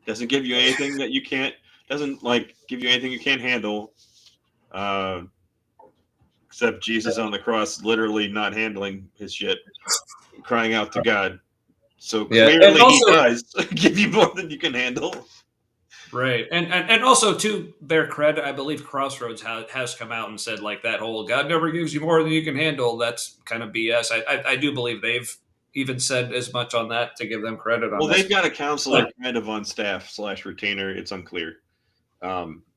Doesn't give you anything that you can't. Doesn't like give you anything you can't handle. Except Jesus on the cross, literally not handling his shit, crying out to God. So clearly he does give you more than you can handle. Right, and also to their credit, I believe Crossroads has come out and said like that whole "God never gives you more than you can handle." That's kind of BS. I do believe they've even said as much on that to give them credit on Well, they've this. got a counselor kind of on staff / retainer. It's unclear.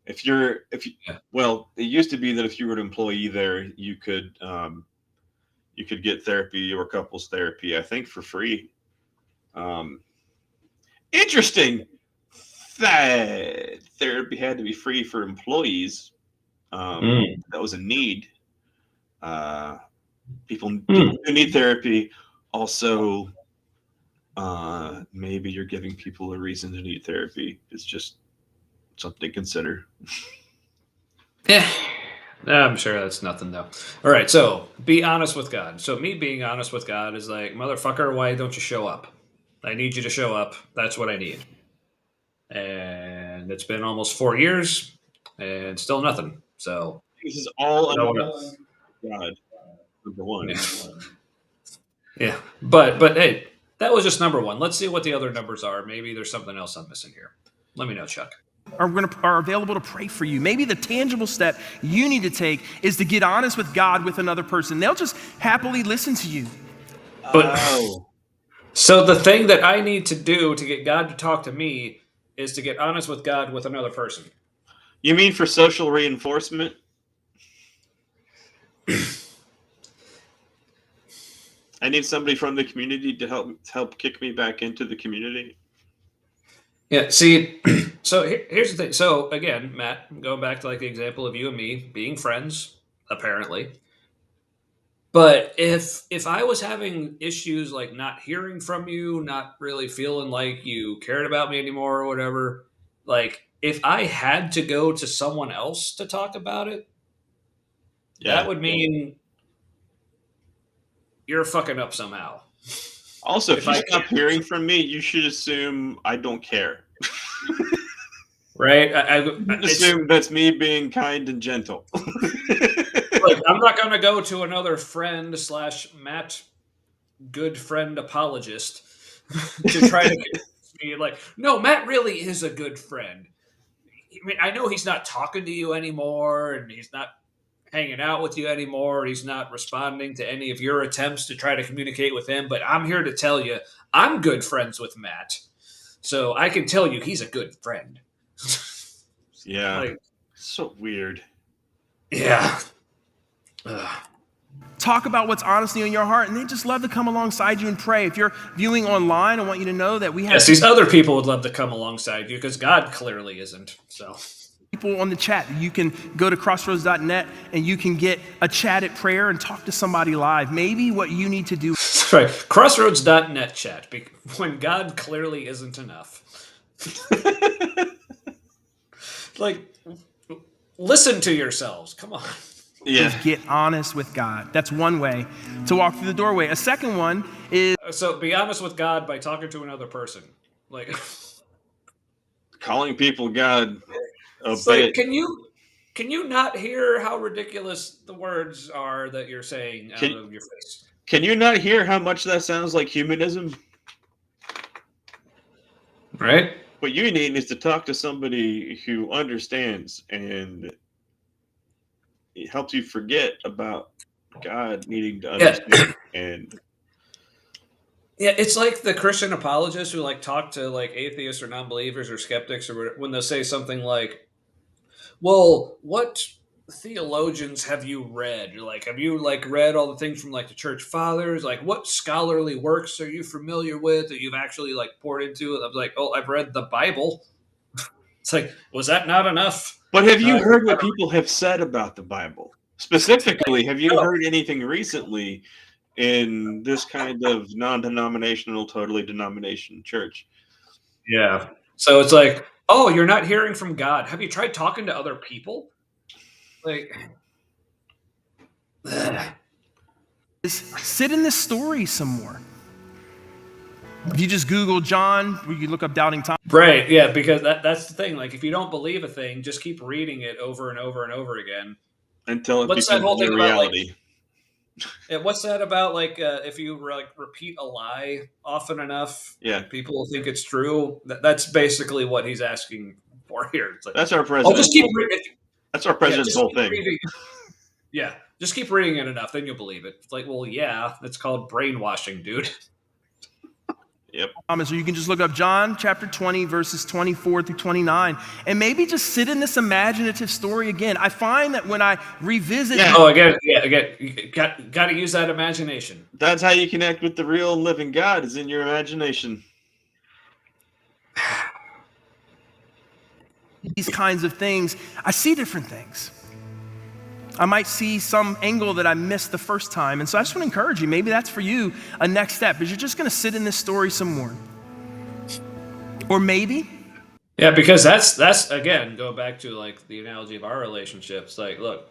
If you, Yeah. well, it used to be that if you were an employee there, you could get therapy or couples therapy, I think, for free. Um, Interesting that therapy had to be free for employees. That was a need. Uh, people who need therapy. Also, maybe you're giving people a reason to need therapy. It's just something to consider. Yeah. I'm sure that's nothing though. All right, so be honest with God. So me being honest with God is like, motherfucker, why don't you show up? I need you to show up. That's what I need. And it's been almost 4 years, and still nothing. So This is all I don't under wanna- God. Number one. yeah, yeah. But hey, that was just number one. Let's see what the other numbers are. Maybe there's something else I'm missing here. Let me know, Chuck. are available to pray for you. Maybe the tangible step you need to take is to get honest with God with another person. They'll just happily listen to you. But Oh, so the thing that I need to do to get God to talk to me is to get honest with God with another person. you mean for social reinforcement? I need somebody from the community to help kick me back into the community. Yeah, see, so here's the thing. So again, Matt, going back to like the example of you and me being friends, apparently. But if I was having issues like not hearing from you, not really feeling like you cared about me anymore or whatever, like if I had to go to someone else to talk about it, that would mean you're fucking up somehow. Also, if you I stop hearing from me, you should assume I don't care. right? Assume that's me being kind and gentle. Like, I'm not going to go to another friend / Matt, good friend apologist, to try to convince me like, no, Matt really is a good friend. I mean, I know he's not talking to you anymore, and he's not hanging out with you anymore. He's not responding to any of your attempts to try to communicate with him. But I'm here to tell you, I'm good friends with Matt, so I can tell you he's a good friend. Yeah, Like, so weird. yeah. Ugh. Talk about what's honestly on your heart, and they just love to come alongside you and pray. If you're viewing online, I want you to know that we have Yes, these other people would love to come alongside you because God clearly isn't. So people on the chat. You can go to crossroads.net and you can get a chat at prayer and talk to somebody live. Maybe what you need to do. that's right. Crossroads.net chat. When God clearly isn't enough. Like, listen to yourselves. Come on. Is get honest with God. That's one way to walk through the doorway. A second one is So be honest with God by talking to another person. Like, Calling people God. it's like, can you not hear how ridiculous the words are that you're saying out of your face? Can you not hear how much that sounds like humanism? Right? What you need is to talk to somebody who understands, and it helps you forget about God needing to understand. And yeah, it's like the Christian apologists who like talk to like atheists or non-believers or skeptics, or when they'll say something like, well, what theologians have you read? Like, have you like read all the things from like the church fathers? Like, what scholarly works are you familiar with that you've actually like poured into? I was like, oh, I've read the Bible. It's like, was that not enough? but have you heard what people have said about the Bible? Specifically, have you heard anything recently in this kind of non-denominational, totally denomination church? Yeah. So it's like, oh, you're not hearing from God. Have you tried talking to other people? Like, is sit in this story some more. If you just Google John, you look up Doubting Thomas. right. Yeah. Because that's the thing. Like, if you don't believe a thing, just keep reading it over and over and over again. Until it What's that becomes whole thing your about, like, reality. yeah, what's that about? Like, if you like repeat a lie often enough, Yeah. people will think it's true. That's basically what he's asking for here? It's like, That's our I'll president. just keep reading. That's our president's whole thing. Yeah, just keep reading it enough, then you'll believe it. It's like, well, yeah, it's called brainwashing, dude. Yep. Or you can just look up John chapter 20, verses 24 through 29, and maybe just sit in this imaginative story again. I find that when I revisit... Again, you got to use that imagination. That's how you connect with the real living God, is in your imagination. These kinds of things, I see different things. I might see some angle that I missed the first time. And so I just want to encourage you, maybe that's for you a next step, is you're just going to sit in this story some more. Or maybe. Yeah, because that's again, going back to like the analogy of our relationships. Like, look,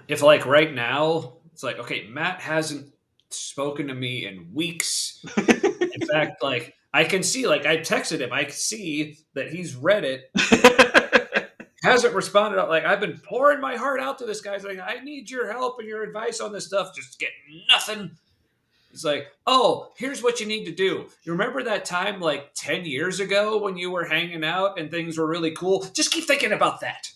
if like right now, it's like, okay, Matt hasn't spoken to me in weeks. In fact, like I can see, like I texted him, I can see that he's read it. Hasn't responded. Like I've been pouring my heart out to this guy, saying, "I need your help and your advice on this stuff." Just get nothing. It's like, oh, here's what you need to do. You remember that time like 10 years ago when you were hanging out and things were really cool? Just keep thinking about that.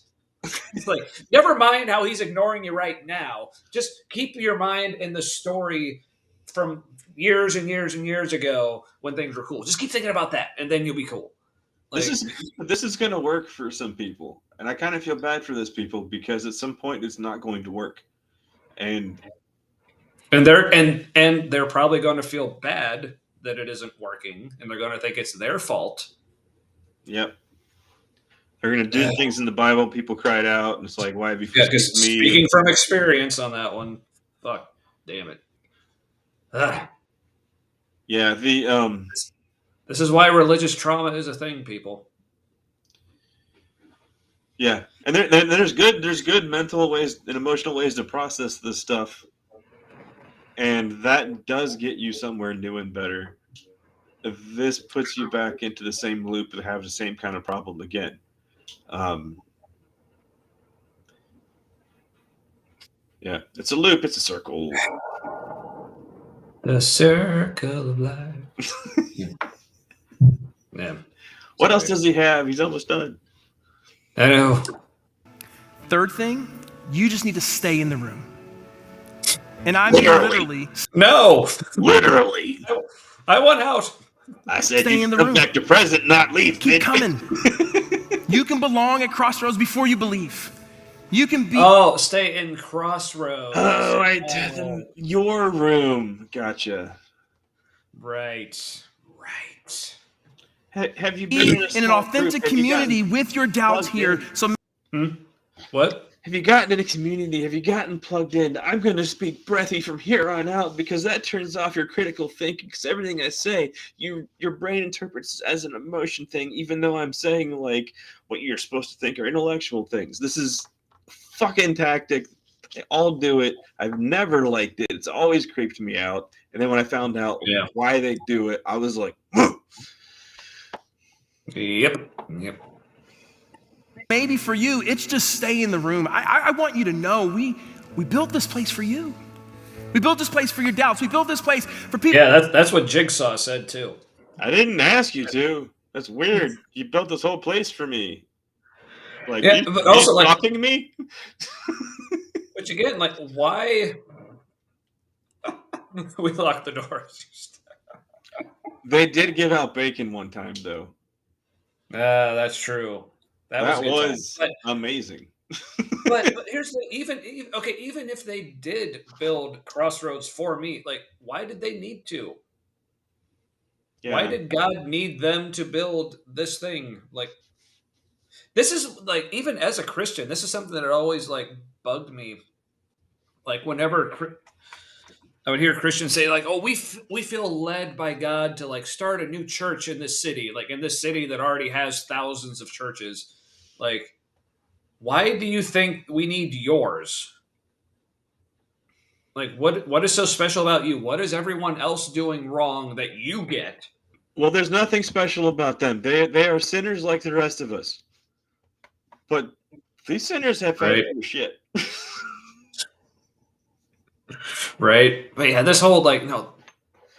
It's like, never mind how he's ignoring you right now. Just keep your mind in the story from years and years and years ago when things were cool. Just keep thinking about that, and then you'll be cool. Like, this is going to work for some people, and I kind of feel bad for those people because at some point it's not going to work, and they're probably going to feel bad that it isn't working, and they're going to think it's their fault. Yep, they're going to do things in the Bible. People cried out, and it's like, why have you forsaken me? Speaking from experience on that one, fuck, damn it. Yeah, This is why religious trauma is a thing, people. Yeah, and there's good mental ways and emotional ways to process this stuff, and that does get you somewhere new and better. If this puts you back into the same loop and have the same kind of problem again, yeah, it's a loop, it's a circle. The circle of life. Man. What else does he have? He's almost done. I know. Third thing, you just need to stay in the room. And I mean literally. No. Literally. I want out. I said stay in the come room. back to present, not leave. Keep coming. You can belong at Crossroads before you believe. You can be. Oh, stay in Crossroads. Oh, your room. Gotcha. Right. Have you been in an authentic community with your doubts here? So, what? Have you gotten in a community? Have you gotten plugged in? I'm going to speak breathy from here on out because that turns off your critical thinking. Because everything I say, your brain interprets as an emotion thing, even though I'm saying like what you're supposed to think are intellectual things. This is fucking tactic. They all do it. I've never liked it. It's always creeped me out. And then when I found out why they do it, I was like, whoa. Yep. Maybe for you, it's just stay in the room. I want you to know we built this place for you. We built this place for your doubts. We built this place for people. Yeah, that's what Jigsaw said too. I didn't ask you to. That's weird. You built this whole place for me. Like, but also like stalking me? Which again, like, why? We locked the doors. They did give out bacon one time, though. That's true. That was amazing. but here's the even if they did build Crossroads for me, like, why did they need to? Yeah. Why did God need them to build this thing? Like, this is like, even as a Christian, this is something that always like bugged me. Like, whenever I would hear Christians say, like, "Oh, we feel led by God to like start a new church in this city, like in this city that already has thousands of churches." Like, why do you think we need yours? Like, what is so special about you? What is everyone else doing wrong that you get? Well, there's nothing special about them. They are sinners like the rest of us. But these sinners have had to do shit. Right? But yeah, this whole like, no,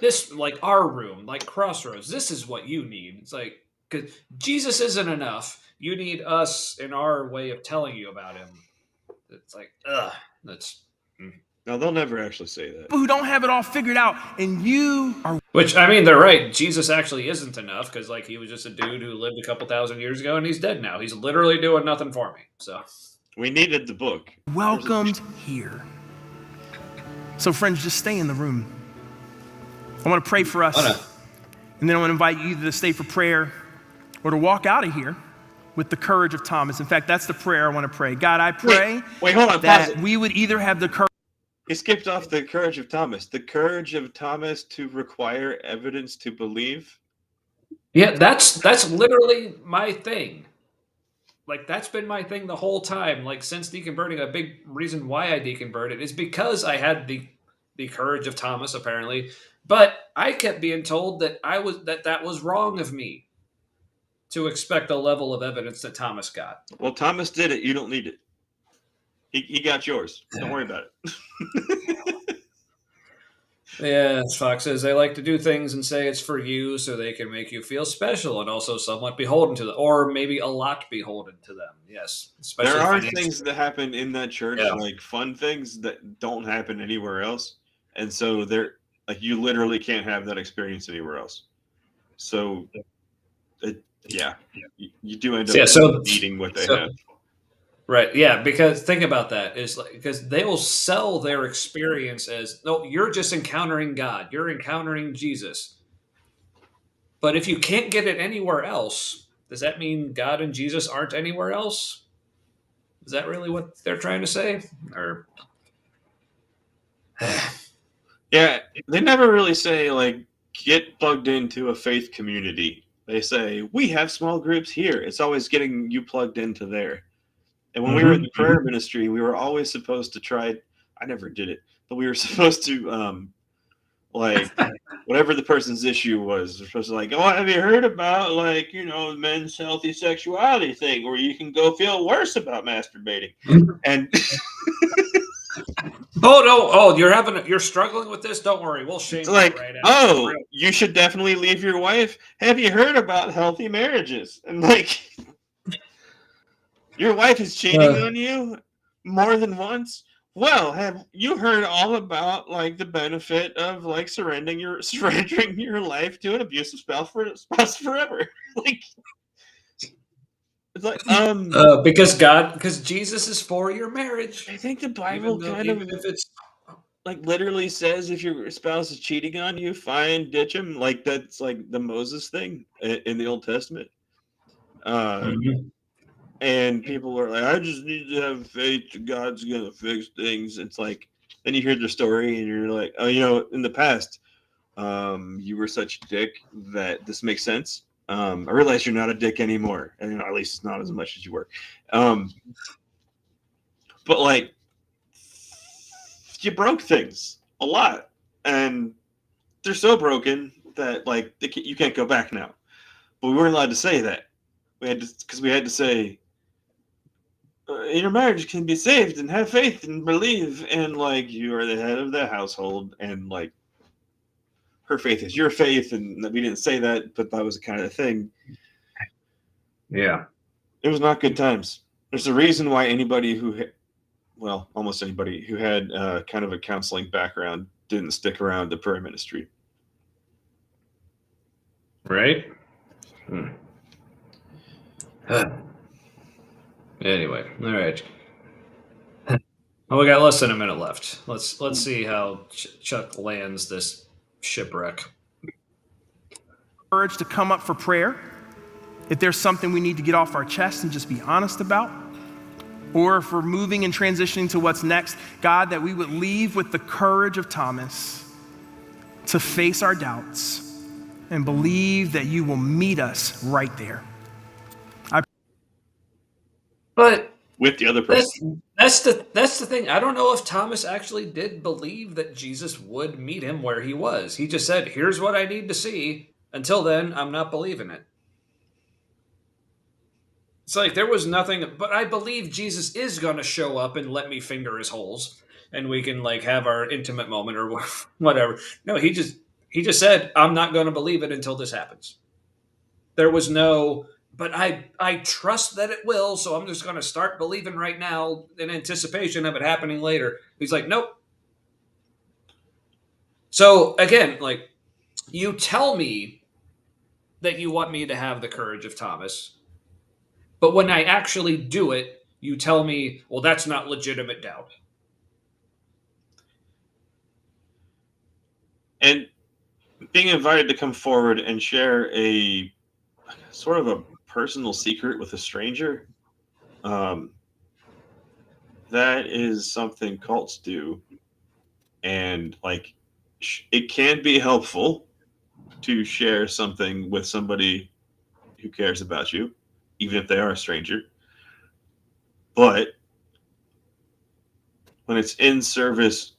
this like our room, like Crossroads, this is what you need. It's like, because Jesus isn't enough. You need us in our way of telling you about him. It's like, ugh, that's. No, they'll never actually say that. People who don't have it all figured out, and you are. Which, I mean, they're right. Jesus actually isn't enough because, like, he was just a dude who lived a couple thousand years ago and he's dead now. He's literally doing nothing for me. So We needed the book. Welcomed here. So, friends, just stay in the room. I want to pray for us. And then I want to invite you either to stay for prayer or to walk out of here with the courage of Thomas. In fact, that's the prayer I want to pray. God, I pray Wait, hold on. that Pause it. we would either have the courage. He skipped off the courage of Thomas. The courage of Thomas to require evidence to believe. yeah, that's literally my thing. Like, that's been my thing the whole time. Like, since deconverting, a big reason why I deconverted is because I had the courage of Thomas, apparently. But I kept being told that that was wrong of me to expect the level of evidence that Thomas got. Well, Thomas did it. You don't need it. He got yours. Don't worry about it. Yeah, as Fox says, they like to do things and say it's for you so they can make you feel special and also somewhat beholden to them, or maybe a lot beholden to them. Yes. Especially There are financially. things that happen in that church, Yeah. like fun things that don't happen anywhere else. And so they're like, you literally can't have that experience anywhere else. So, you do end up needing what they have. Right. Yeah. Because think about that is like, because they will sell their experience as, no, you're just encountering God. You're encountering Jesus. But if you can't get it anywhere else, does that mean God and Jesus aren't anywhere else? Is that really what they're trying to say? Or Yeah, they never really say, like, get plugged into a faith community. They say, we have small groups here. It's always getting you plugged into there. And when we were in the prayer ministry, we were always supposed to try, I never did it, but we were supposed to, like, whatever the person's issue was, we're supposed to, like, oh, have you heard about, like, men's healthy sexuality thing where you can go feel worse about masturbating? And you're struggling with this? Don't worry, we'll shame it's like, you right out. oh, you should definitely leave your wife. Have you heard about healthy marriages? And like, your wife is cheating on you more than once. Well, have you heard all about like the benefit of like surrendering your life to an abusive spouse forever? Like, it's like because Jesus is for your marriage. I think the Bible even if it's like literally says if your spouse is cheating on you, fine, ditch him. Like that's like the Moses thing in the Old Testament. And people were like, I just need to have faith that God's gonna fix things. It's like then you hear the story and you're like, oh, in the past, you were such a dick that this makes sense. I realize you're not a dick anymore, and at least not as much as you were. But like, you broke things a lot, and they're so broken that like you can't go back now. But we weren't allowed to say that. We had to say your marriage can be saved and have faith and believe, and like you are the head of the household, and like her faith is your faith, and we didn't say that, but that was the kind of thing. Yeah, it was not good times. There's a reason why almost anybody who had kind of a counseling background didn't stick around the prayer ministry. Right. Anyway, all right. Well, we got less than a minute left. Let's see how Chuck lands this shipwreck. Courage to come up for prayer. If there's something we need to get off our chest and just be honest about, or if we're moving and transitioning to what's next, God, that we would leave with the courage of Thomas to face our doubts and believe that you will meet us right there. But with the other person. That's the thing. I don't know if Thomas actually did believe that Jesus would meet him where he was. He just said, here's what I need to see. Until then, I'm not believing it. It's like there was nothing, but I believe Jesus is going to show up and let me finger his holes and we can like have our intimate moment or whatever. No, he just said, I'm not going to believe it until this happens. There was no, but I trust that it will, so I'm just going to start believing right now in anticipation of it happening later. He's like, nope. So again, like, you tell me that you want me to have the courage of Thomas, but when I actually do it, you tell me, well, that's not legitimate doubt. And being invited to come forward and share a sort of a personal secret with a stranger, that is something cults do. And like, it can be helpful to share something with somebody who cares about you, even if they are a stranger. But when it's in service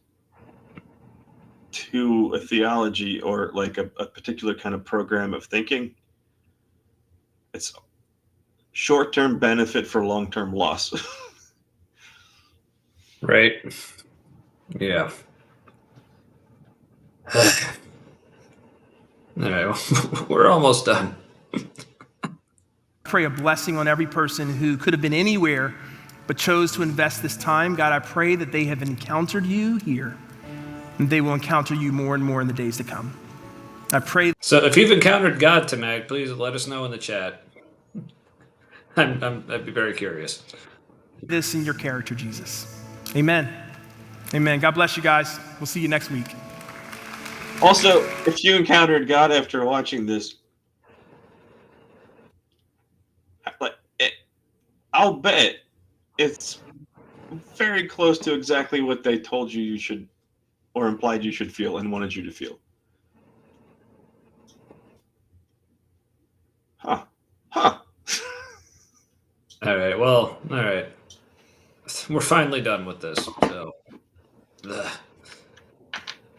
to a theology or like a particular kind of program of thinking, it's short-term benefit for long-term loss. Right. Yeah. All right, we're almost done. Pray a blessing on every person who could have been anywhere but chose to invest this time. God, I pray that they have encountered you here, and they will encounter you more and more in the days to come. I pray. So if you've encountered God tonight, please let us know in the chat. I'd be very curious. This in your character, Jesus. Amen. Amen. God bless you guys. We'll see you next week. Also, if you encountered God after watching this, I'll bet it's very close to exactly what they told you you should, or implied you should feel and wanted you to feel. Huh. All right. Well, all right. We're finally done with this. So,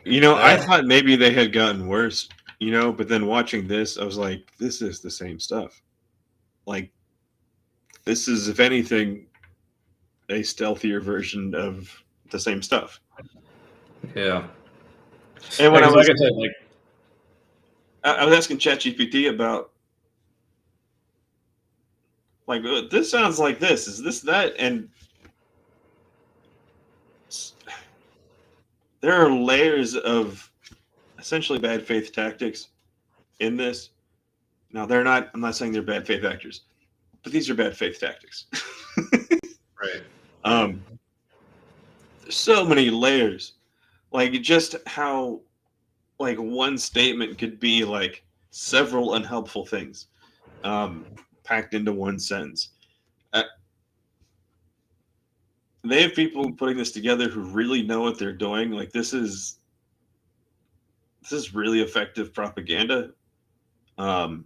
I thought maybe they had gotten worse, but then watching this, I was like, this is the same stuff. Like, this is, if anything, a stealthier version of the same stuff. Yeah. And when I was like, asking ChatGPT about, like, this sounds like this. Is this that? And there are layers of essentially bad faith tactics in this. Now, they're not, I'm not saying they're bad faith actors, but these are bad faith tactics. right. There's so many layers. Like, just how, like, one statement could be, like, several unhelpful things packed into one sentence. They have people putting this together who really know what they're doing. Like, this is really effective propaganda. But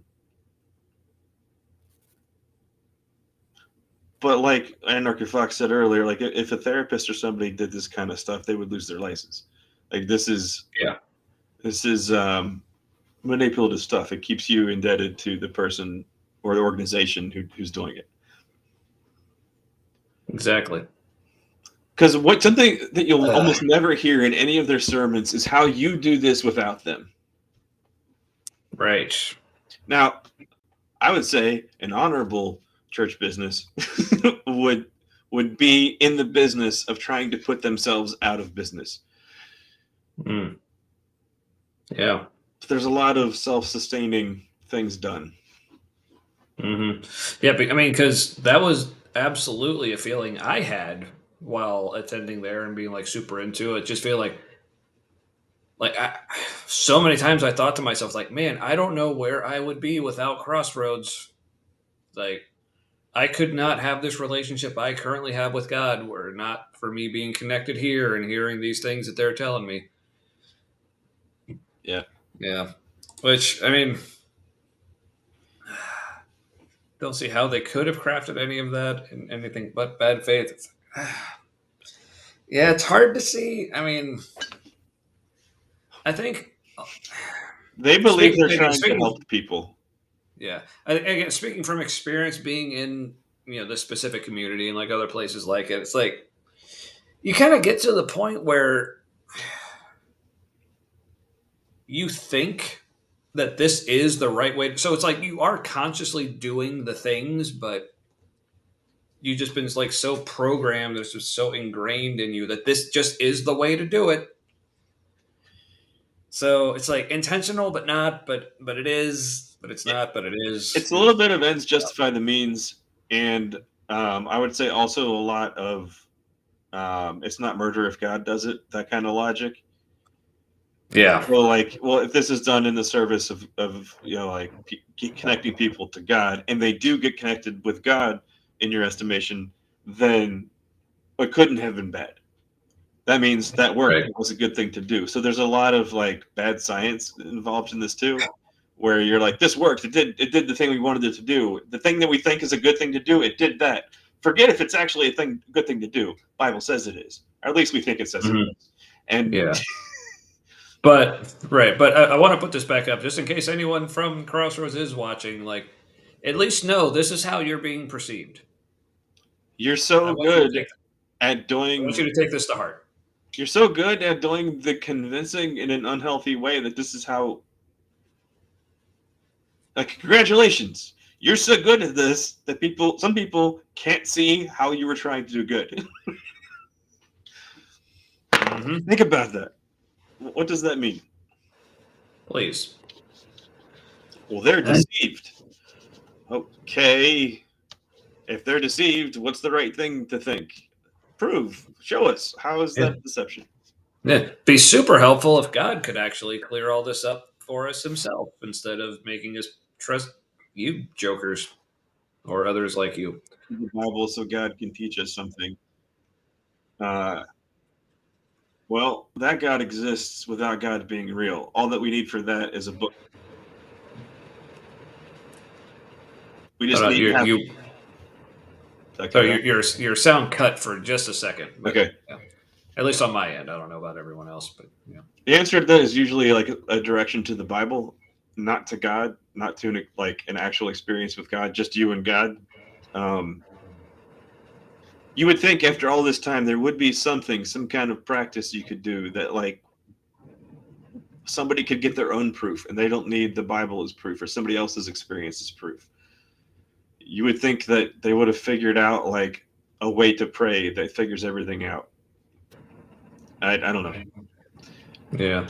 like Anarchy Fox said earlier, like, if a therapist or somebody did this kind of stuff, they would lose their license. Like, this is manipulative stuff. It keeps you indebted to the person or the organization who's doing it. Exactly. Because something that you'll almost never hear in any of their sermons is how you do this without them. Right. Now, I would say an honorable church business would be in the business of trying to put themselves out of business. Mm. Yeah. There's a lot of self-sustaining things done. Mm-hmm. Yeah, but, I mean, because that was absolutely a feeling I had while attending there and being like super into it. Just feel like so many times I thought to myself, like, man, I don't know where I would be without Crossroads. Like, I could not have this relationship I currently have with God were it not for me being connected here and hearing these things that they're telling me. Yeah. Yeah. Which, I mean, don't see how they could have crafted any of that in anything but bad faith. Yeah, it's hard to see. I mean, I think they believe they're trying to help people. Yeah, again, speaking from experience, being in this specific community and like other places like it, it's like you kind of get to the point where you think that this is the right way. So it's like you are consciously doing the things, but you've just been like so programmed, it's just so ingrained in you that this just is the way to do it. So it's like intentional, but not, but it is, but it's not, but it is. It's a little bit of ends justify the means, and I would say also a lot of it's not murder if God does it. That kind of logic. Yeah. Well, like, well, if this is done in the service of like connecting people to God, and they do get connected with God in your estimation, then it couldn't have been bad. That means that work Right. was a good thing to do. So there's a lot of like bad science involved in this too, where you're like, this worked. It did the thing we wanted it to do. The thing that we think is a good thing to do, it did that. Forget if it's actually good thing to do. Bible says it is, or at least we think it says it is. And Yeah. But right, but I want to put this back up just in case anyone from Crossroads is watching. Like, at least know this is how you're being perceived. you're I so want you to good take, at I doing. want you to take this to heart. You're so good at doing the convincing in an unhealthy way that this is how. Like, congratulations. You're so good at this that some people can't see how you were trying to do good. Mm-hmm. Think about that. What does that mean? Please. Well, they're deceived. Okay. If they're deceived, what's the right thing to think? Prove. Show us. How is Yeah. that deception? Yeah. Be super helpful if God could actually clear all this up for us himself instead of making us trust you jokers or others like you. The Bible so God can teach us something. Well, that God exists without God being real. All that we need for that is a book. We just need to have. Sorry, your sound cut for just a second. But, Okay. yeah. At least on my end. I don't know about everyone else, but yeah. The answer to that is usually like a direction to the Bible, not to God, not to like an actual experience with God, just you and God. You would think after all this time there would be something, some kind of practice you could do that like somebody could get their own proof and they don't need the Bible as proof or somebody else's experience as proof. You would think that they would have figured out like a way to pray that figures everything out. I don't know. Yeah.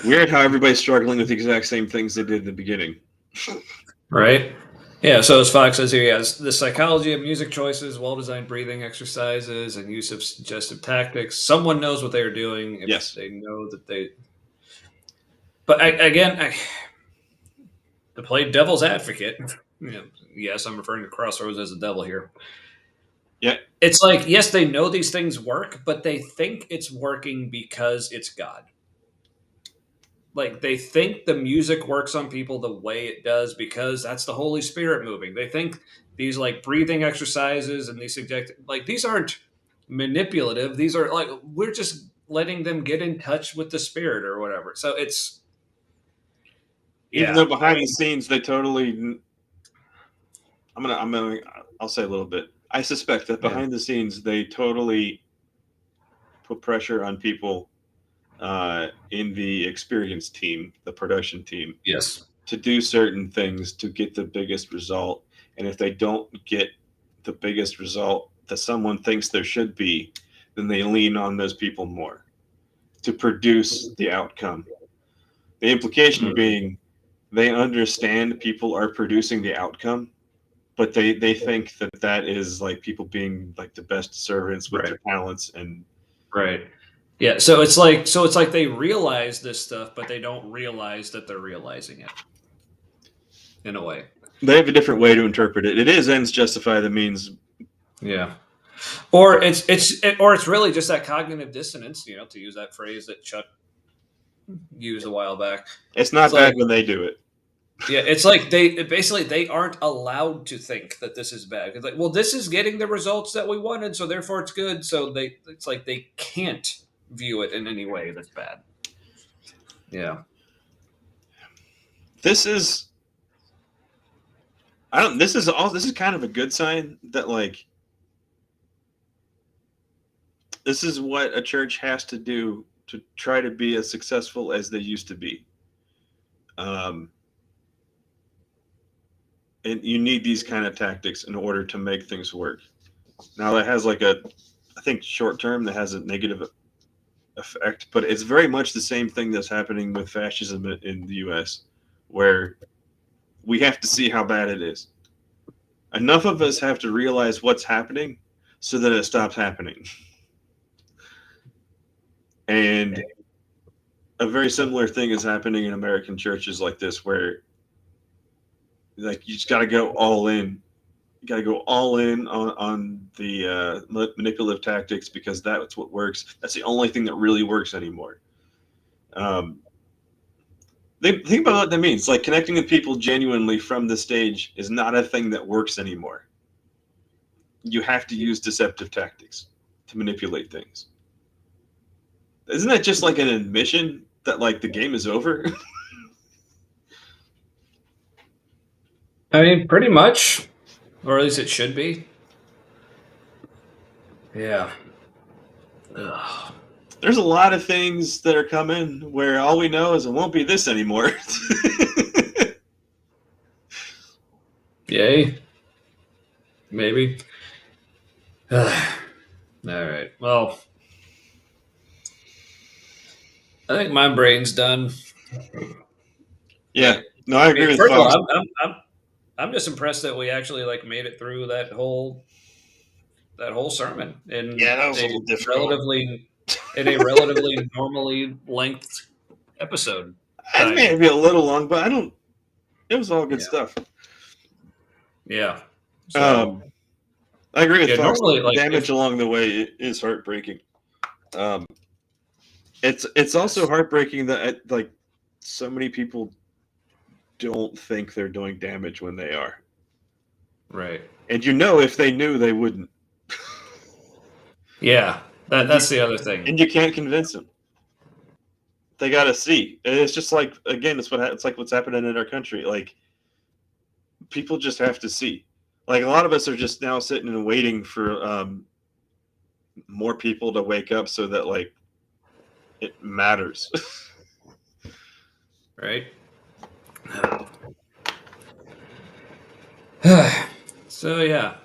Weird how everybody's struggling with the exact same things they did in the beginning. Right? Yeah, so as Fox says here, he has the psychology of music choices, well-designed breathing exercises, and use of suggestive tactics. Someone knows what they're doing if Yes. they know that they... But to play devil's advocate, yes, I'm referring to Crossroads as the devil here. Yeah. It's like, yes, they know these things work, but they think it's working because it's God. Like, they think the music works on people the way it does because that's the Holy Spirit moving. They think these like breathing exercises and these these aren't manipulative. These are like, we're just letting them get in touch with the Spirit or whatever. So it's, Even though behind the scenes they totally I'll say a little bit. I suspect that behind the scenes they totally put pressure on people in the experience team, the production team, yes, to do certain things to get the biggest result. And if they don't get the biggest result that someone thinks there should be, then they lean on those people more to produce the outcome. The implication being they understand people are producing the outcome, but they think that is like people being like the best servants with their talents and right. Yeah, so it's like they realize this stuff, but they don't realize that they're realizing it. In a way, they have a different way to interpret it. It is ends justify the means. Yeah, or it's really just that cognitive dissonance, to use that phrase that Chuck used a while back. It's not bad when they do it. Yeah, it's like they aren't allowed to think that this is bad. It's like, well, this is getting the results that we wanted, so therefore it's good. So it's like they can't view it in any way that's bad. Yeah. This is kind of a good sign that like this is what a church has to do to try to be as successful as they used to be. Um, and you need these kind of tactics in order to make things work. Now that has like I think short term that has a negative effect, but it's very much the same thing that's happening with fascism in the U.S., where we have to see how bad it is. Enough of us have to realize what's happening so that it stops happening. And a very similar thing is happening in American churches like this, where like you just got to go all in. You got to go all in on the manipulative tactics because that's what works. That's the only thing that really works anymore. Think about what that means. Like connecting with people genuinely from the stage is not a thing that works anymore. You have to use deceptive tactics to manipulate things. Isn't that just like an admission that like the game is over? I mean, pretty much, or at least it should be. Yeah. Ugh. There's a lot of things that are coming where all we know is it won't be this anymore. Yay. Maybe. All right. Well, I think my brain's done. Yeah. No, I agree with First of Fox. all, I'm just impressed that we actually like made it through that whole sermon in That was a little difficult. in a relatively normally length episode. It may be a little long, but it was all good stuff. Yeah. So, I agree with Fox. Normally, like, damage along the way is heartbreaking. It's also heartbreaking that like so many people don't think they're doing damage when they are. Right. And if they knew, they wouldn't. Yeah, that's the other thing. And you can't convince them. They got to see. And it's just like, again, it's like what's happening in our country. Like, people just have to see. Like, a lot of us are just now sitting and waiting for more people to wake up so that, like, it matters. Right? So, yeah.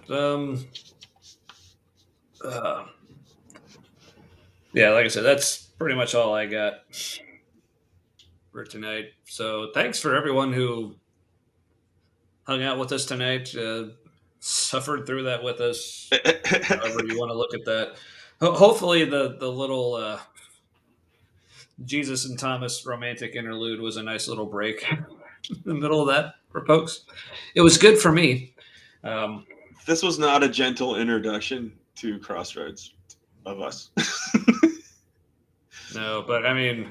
Yeah, like I said, that's pretty much all I got for tonight. So thanks for everyone who hung out with us tonight, suffered through that with us, however you want to look at that. Hopefully the little Jesus and Thomas romantic interlude was a nice little break in the middle of that for folks. It was good for me. This was not a gentle introduction to Crossroads of us. No, but I mean,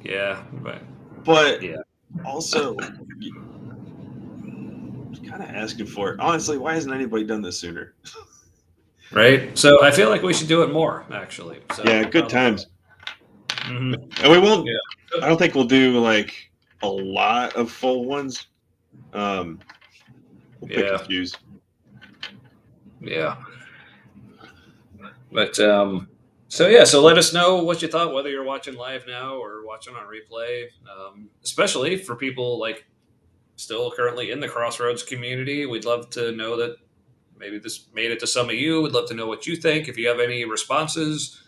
yeah, but yeah. Also, kind of asking for it. Honestly, why hasn't anybody done this sooner? Right. So I feel like we should do it more, actually. So, yeah, good times. Mm-hmm. And we won't. Yeah. I don't think we'll do like a lot of full ones. We'll pick and choose. Yeah. But so let us know what you thought, whether you're watching live now or watching on replay. Especially for people like still currently in the Crossroads community, we'd love to know that maybe this made it to some of you. We'd love to know what you think. If you have any responses,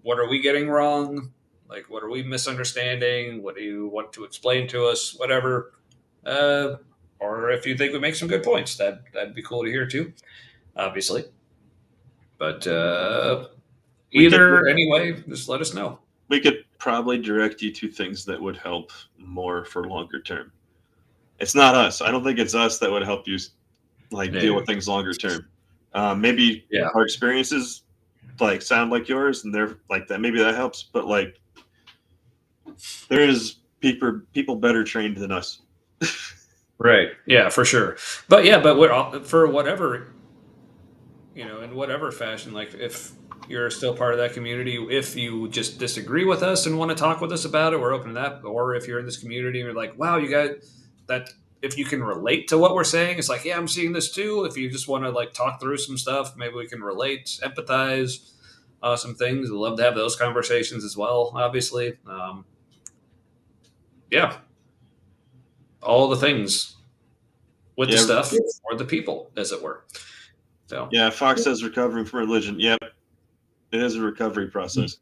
what are we getting wrong? Like, what are we misunderstanding? What do you want to explain to us? Whatever. Or if you think we make some good points, that'd be cool to hear too, obviously. But anyway, just let us know. We could probably direct you to things that would help more for longer term. It's not us. I don't think it's us that would help you deal with things longer term. Maybe our experiences like sound like yours and they're like that. Maybe that helps, but like there is people better trained than us. Right. Yeah, for sure. But we're for whatever, in whatever fashion, like if you're still part of that community, if you just disagree with us and want to talk with us about it, we're open to that. Or if you're in this community and you're like, wow, you guys, that if you can relate to what we're saying, it's like, yeah, I'm seeing this too. If you just want to like talk through some stuff, maybe we can relate, empathize. awesome things. I'd love to have those conversations as well, obviously. Yeah, all the things with the Yeah. stuff for the people, as it were. So Yeah, Fox says recovering from religion. Yep, it is a recovery process.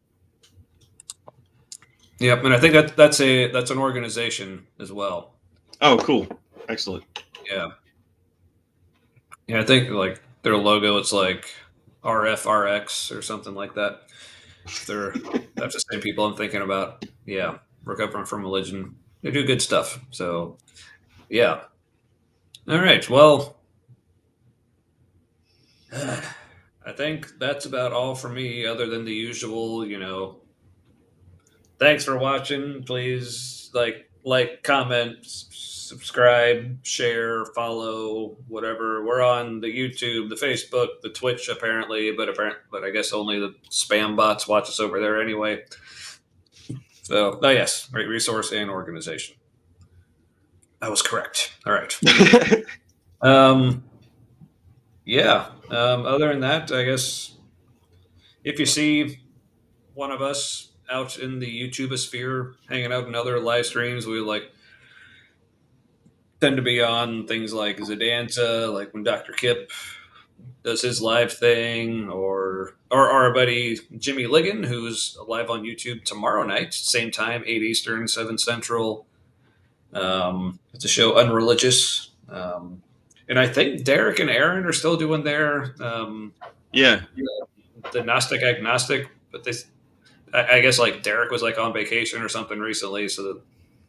yep, and I think that's an organization as well. Oh, cool, excellent. Yeah, yeah, I think like their logo, it's like RFRX or something like that. That's the same people I'm thinking about. Yeah, recovering from religion. They do good stuff. So yeah. All right. Well, I think that's about all for me, other than the usual, thanks for watching. Please comment, subscribe, share, follow, whatever. We're on the YouTube, the Facebook, the Twitch apparently, but I guess only the spam bots watch us over there anyway. So, yes, great resource and organization. I was correct. All right. Yeah. Other than that, I guess if you see one of us out in the YouTube sphere hanging out in other live streams, we tend to be on things like Zadanta, like when Dr. Kip does his live thing, or our buddy Jimmy Ligon, who's live on YouTube tomorrow night, same time, 8 Eastern, 7 Central. It's a show, Unreligious. And I think Derek and Aaron are still doing their Yeah, the Gnostic Agnostic, but I guess like Derek was like on vacation or something recently, so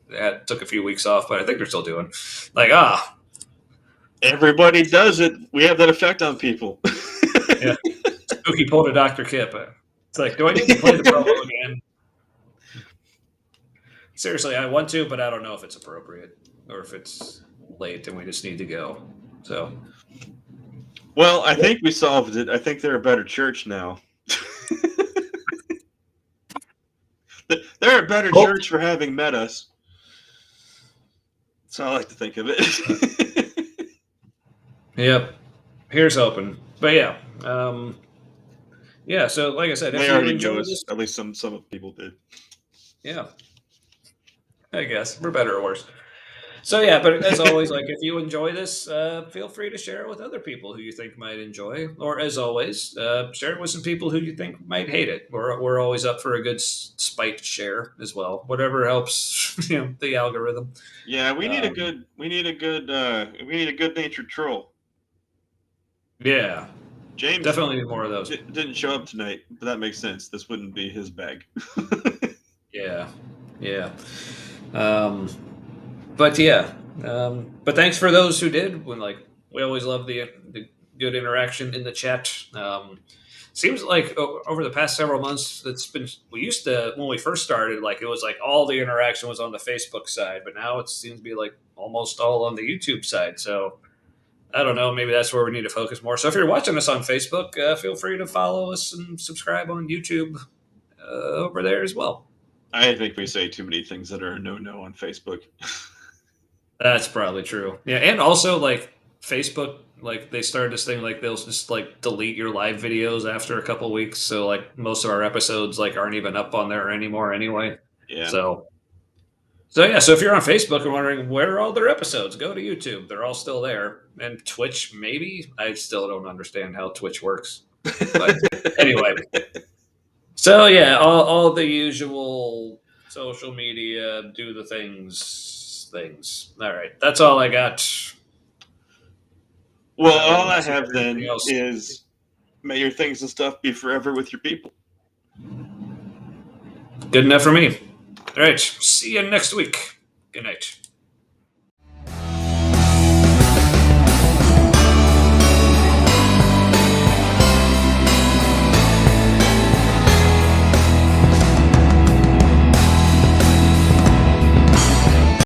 that took a few weeks off, but I think they're still doing everybody does it. We have that effect on people. yeah, spooky pull to Dr. Kip. It's like, do I need to play the promo again? Seriously, I want to, but I don't know if it's appropriate or if it's late and we just need to go. So, Well, I think we solved it. I think they're a better church now. They're a better church for having met us. That's how I like to think of it. yep. Here's hoping. But yeah. Yeah, so like I said, if They you already enjoy knew us. this, At least some people did. yeah, I guess we're better or worse. So yeah, but as always, like if you enjoy this, feel free to share it with other people who you think might enjoy, or as always, share it with some people who you think might hate it. We're always up for a good spite share as well, whatever helps the algorithm. Yeah, we need a good natured troll. Yeah, James definitely need more of those. didn't show up tonight, but that makes sense. This wouldn't be his bag. Yeah, yeah. But yeah, but thanks for those who did. When we always love the good interaction in the chat. Seems like over the past several months, we used to, when we first started, like it was like all the interaction was on the Facebook side, but now it seems to be like almost all on the YouTube side. So I don't know, maybe that's where we need to focus more. So if you're watching us on Facebook, feel free to follow us and subscribe on YouTube over there as well. I think we say too many things that are a no on Facebook. That's probably true. Yeah, and also like Facebook, like they started this thing like they'll just like delete your live videos after a couple weeks. So like most of our episodes like aren't even up on there anymore anyway. Yeah. So yeah, so if you're on Facebook and wondering where are all their episodes, go to YouTube. They're all still there. And Twitch, maybe. I still don't understand how Twitch works. But anyway. So yeah, all the usual social media, do the things. All right, that's all I got. Well, all I have then is may your things and stuff be forever with your people. Good enough for me. All right, see you next week. Good night.